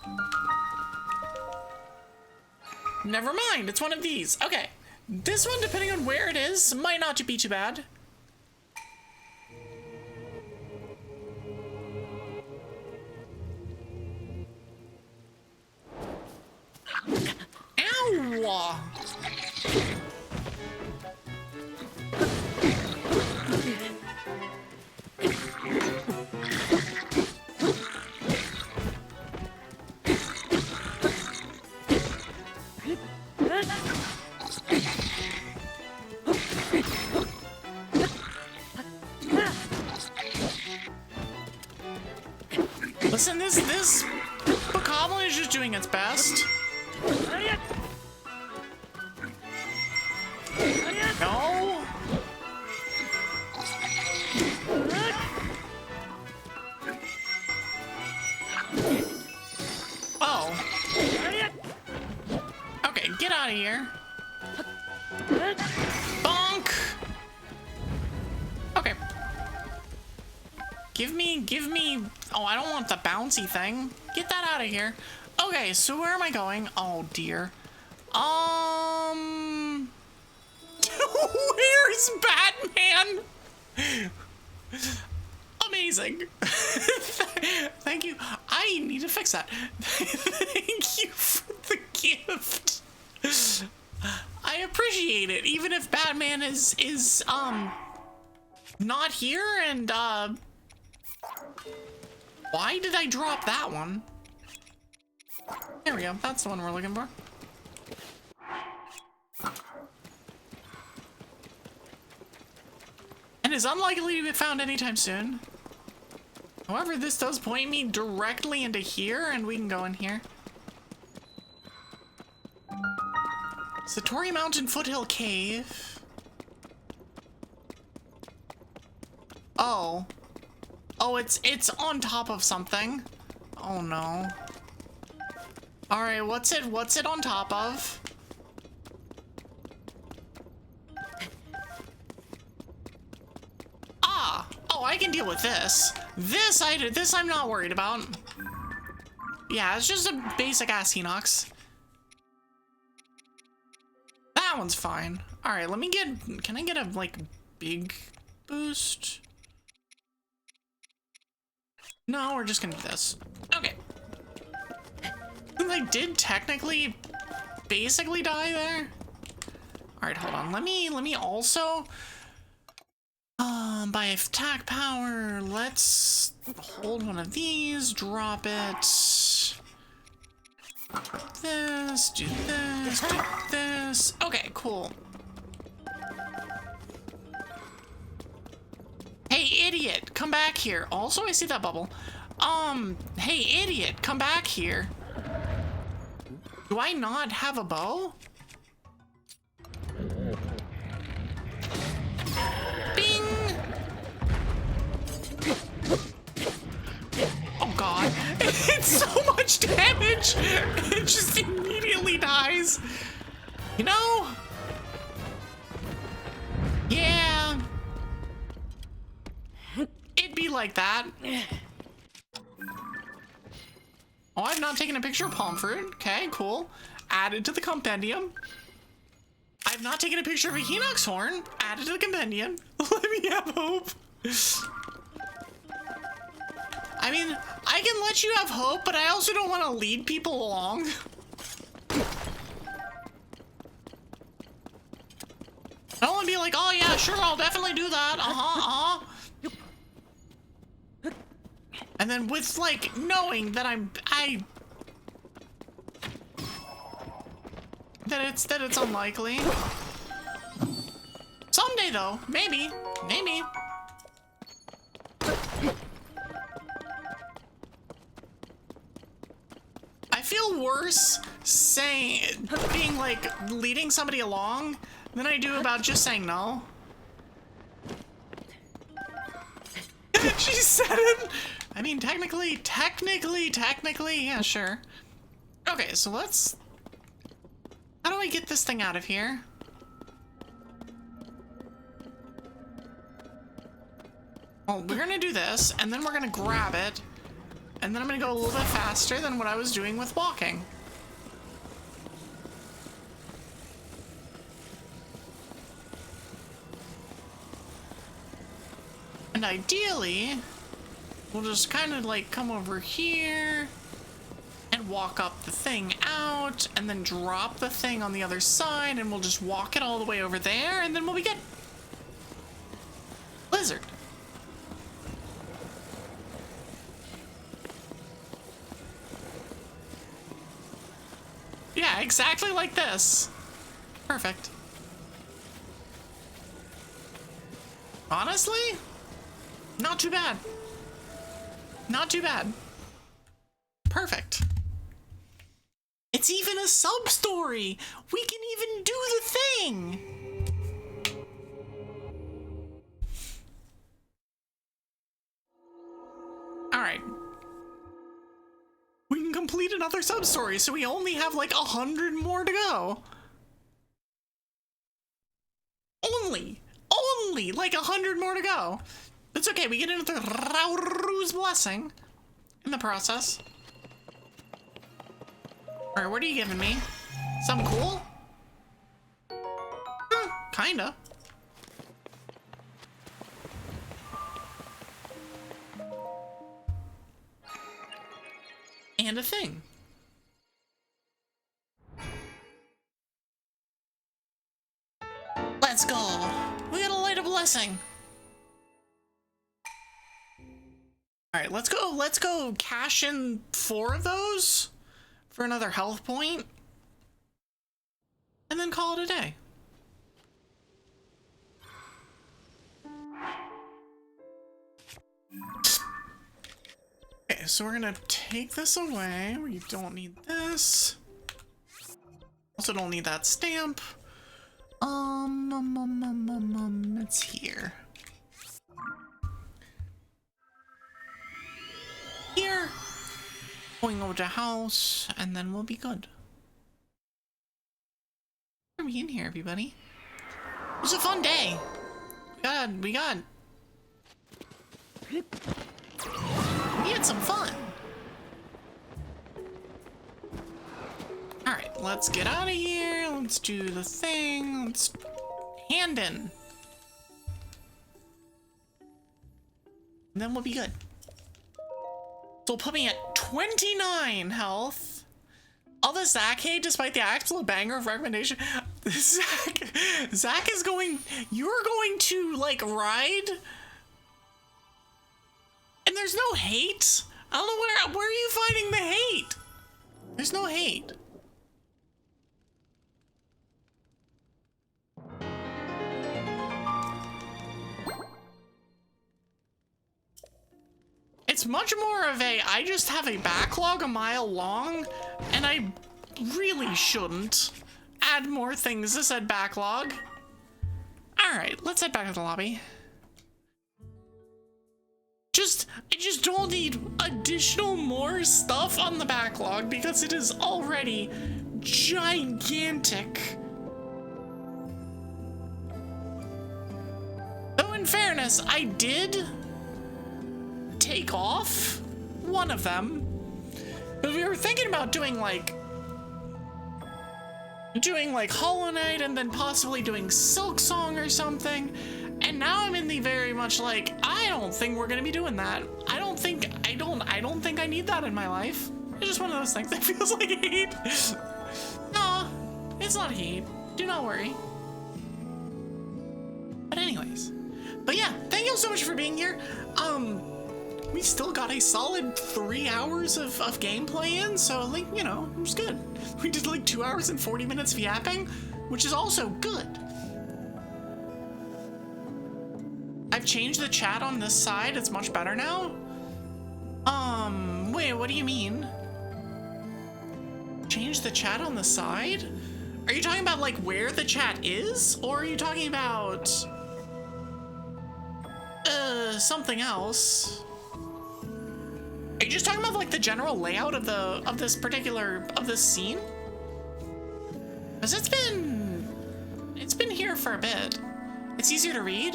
Never mind, it's one of these. Okay. This one, depending on where it is, might not be too bad. Ow! its best. No. Oh. Okay, get out of here. Bonk. Okay. Give me. Oh, I don't want the bouncy thing. Get that out of here. Okay, so where am I going? Oh dear. Where's Batman? Amazing. Thank you. I need to fix that. Thank you for the gift. I appreciate it, even if Batman is not here. And why did I drop that one? There we go. That's the one we're looking for. And is unlikely to be found anytime soon. However, this does point me directly into here, and we can go in here. Satori Mountain Foothill Cave. Oh. Oh, it's on top of something. Oh no. Alright, what's it on top of? Ah! Oh, I can deal with this. This I'm not worried about. Yeah, it's just a basic ass Hinox. That one's fine. Alright, let me get... Can I get a, like, big boost? No, we're just gonna do this. Okay. I did technically basically die there. Alright, hold on. Let me also by attack power, let's hold one of these, drop it. This, do this, do this. Okay, cool. Hey, idiot, come back here. Also, I see that bubble. Hey, idiot, come back here. Do I not have a bow? Bing! Oh god, it's so much damage! It just immediately dies. You know? Yeah. It'd be like that. Oh, I've not taken a picture of palm fruit. Okay, cool. Added to the compendium. I've not taken a picture of a Hinox horn. Added to the compendium. Let me have hope. I mean, I can let you have hope, but I also don't want to lead people along. I don't want to be like, oh yeah, sure, I'll definitely do that. And then with, like, knowing that that it's unlikely. Someday though, maybe. I feel worse being like leading somebody along than I do about just saying no. She said it. I mean, technically, yeah, sure. Okay, so let's... How do I get this thing out of here? Well, we're gonna do this, and then we're gonna grab it, and then I'm gonna go a little bit faster than what I was doing with walking. And ideally, we'll just kind of like come over here and walk up the thing out and then drop the thing on the other side, and we'll just walk it all the way over there, and then we'll be good. Lizard. Yeah, exactly like this. Perfect. Honestly, not too bad. Not too bad. Perfect. It's even a sub-story. We can even do the thing. All right. We can complete another sub-story, so we only have like 100 more to go. Only like 100 more to go. It's okay, we get into Rauru's blessing in the process. Alright, what are you giving me? Something cool? Kinda. And a thing. Let's go. We gotta light a blessing. Alright, let's go cash in 4 of those for another health point. And then call it a day. Okay, so we're gonna take this away. We don't need this. Also don't need that stamp. It's here. Here. Going over to house, and then we'll be good. Are we in here, everybody? It was a fun day. We had some fun. All right, let's get out of here. Let's do the thing. Let's hand in. And then we'll be good. So put me at 29 health. All the Zach hate, despite the absolute banger of recommendation. Zach is going, you're going to like ride. And there's no hate. I don't know where are you finding the hate? There's no hate. It's much more of a, I just have a backlog a mile long, and I really shouldn't add more things to said backlog. Alright, let's head back to the lobby. I just don't need additional more stuff on the backlog because it is already gigantic. Though in fairness, I did take off one of them, but we were thinking about doing like Hollow Knight and then possibly doing Silk Song or something, and now I'm in the very much like, I don't think we're gonna be doing that. I don't think I need that in my life. It's just one of those things that feels like hate. No, it's not hate, do not worry. But anyways, but yeah, thank you so much for being here. We still got a solid 3 hours of gameplay in, so like, you know, it was good. We did like 2 hours and 40 minutes of yapping, which is also good. I've changed the chat on this side, it's much better now. Wait, what do you mean? Change the chat on the side? Are you talking about like where the chat is? Or are you talking about something else? Are you just talking about like the general layout of this scene? Because it's been here for a bit. It's easier to read.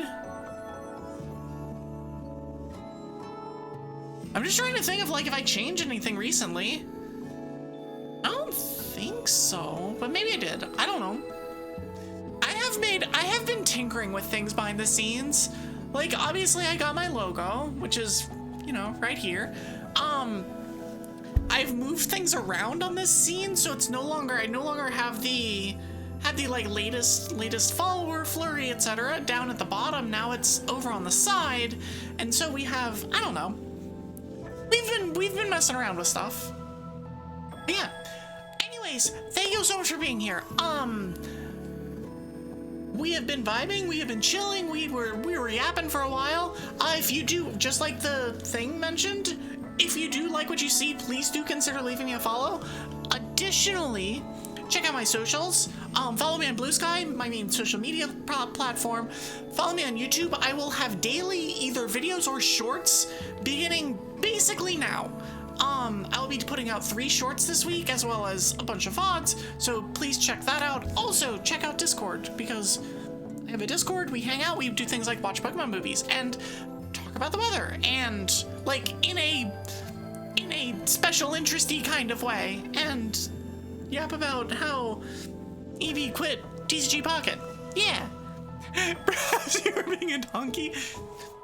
I'm just trying to think of like if I changed anything recently. I don't think so, but maybe I did. I don't know. I have been tinkering with things behind the scenes. Like obviously I got my logo, which is, you know, right here. I've moved things around on this scene, so it's I no longer have the like latest follower flurry, etc. down at the bottom. Now it's over on the side, and so we have, I don't know. We've been messing around with stuff. But yeah. Anyways, thank you so much for being here. We have been vibing, we have been chilling, we were yapping for a while. If you do, just like the thing mentioned, if you do like what you see, please do consider leaving me a follow. Additionally, check out my socials. Follow me on Blue Sky, my main social media platform. Follow me on YouTube. I will have daily either videos or shorts beginning basically now. I will be putting out 3 shorts this week as well as a bunch of VODs, so please check that out. Also, check out Discord, because I have a Discord, we hang out, we do things like watch Pokemon movies and talk about the weather, and like in a special interesty kind of way, and yap about how Evie quit TCG Pocket. Yeah. Perhaps you were being a donkey.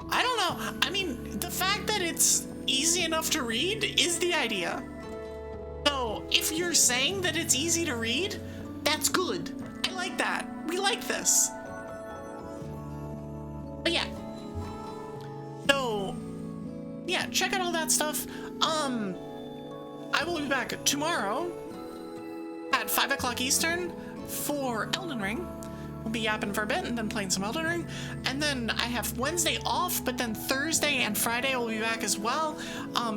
I don't know. I mean, the fact that it's easy enough to read is the idea. So if you're saying that it's easy to read, that's good. I like that. We like this. But yeah. So yeah, check out all that stuff. I will be back tomorrow at 5 o'clock Eastern for Elden Ring. We'll be yapping for a bit and then playing some Elden Ring. And then I have Wednesday off, but then Thursday and Friday we'll be back as well.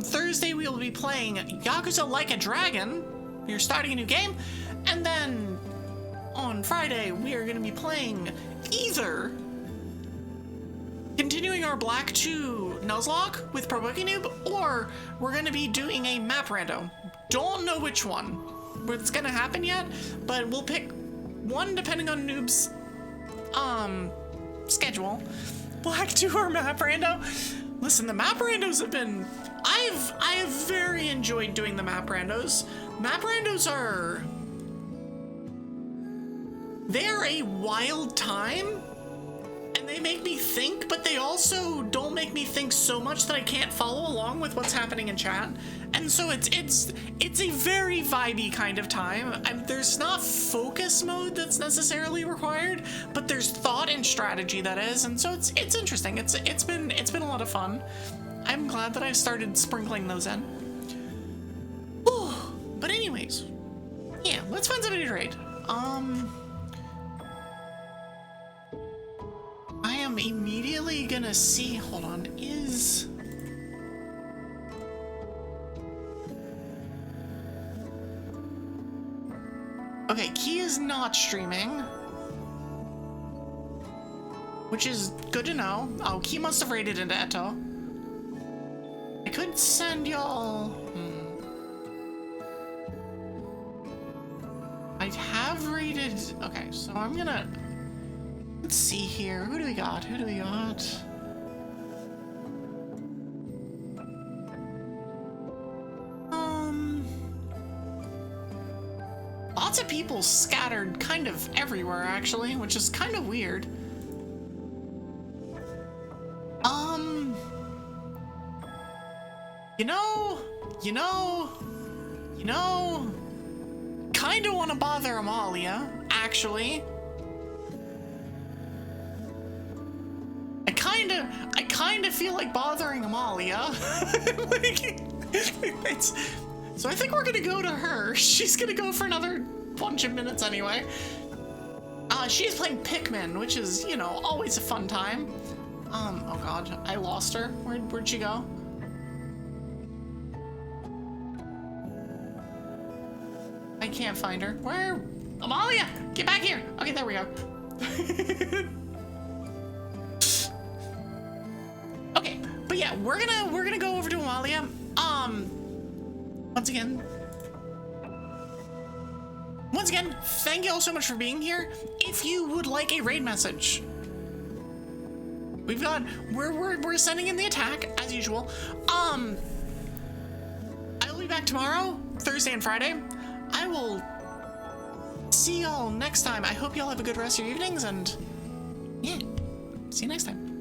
Thursday we will be playing Yakuza Like a Dragon. We're starting a new game. And then on Friday we are going to be playing either continuing our Black 2 Nuzlocke with Pro Noob, or we're going to be doing a map rando. Don't know which one. What's going to happen yet, but we'll pick one depending on Noob's schedule. Black 2 or map rando. Listen, the map randos have been I have very enjoyed doing the map randos. Map randos they're a wild time, and they make me think, but they also don't make me think so much that I can't follow along with what's happening in chat. And so it's a very vibey kind of time. There's not focus mode that's necessarily required, but there's thought and strategy that is, and so it's interesting. It's been a lot of fun. I'm glad that I've started sprinkling those in. Whew. But anyways, yeah, let's find somebody to raid. I am immediately gonna see. Hold on, is. Okay, Key is not streaming, which is good to know. Oh, Key must have raided into Eto. I could send y'all. I have raided. Okay, so I'm gonna. Let's see here. Who do we got? Who do we got? Lots of people scattered kind of everywhere, actually, which is kind of weird. You know, kind of want to bother Amalia, actually. I kind of feel like bothering Amalia. So I think we're gonna go to her. She's gonna go for another bunch of minutes anyway. She's playing Pikmin, which is, you know, always a fun time. Oh god, I lost her. Where'd she go? I can't find her. Where? Amalia, get back here. Okay, there we go. Okay, but yeah, we're gonna go over to Amalia. Once again, thank you all so much for being here. If you would like a raid message, we're sending in the attack as usual. I will be back tomorrow, Thursday and Friday. I will see y'all next time. I hope y'all have a good rest of your evenings, and yeah, see you next time.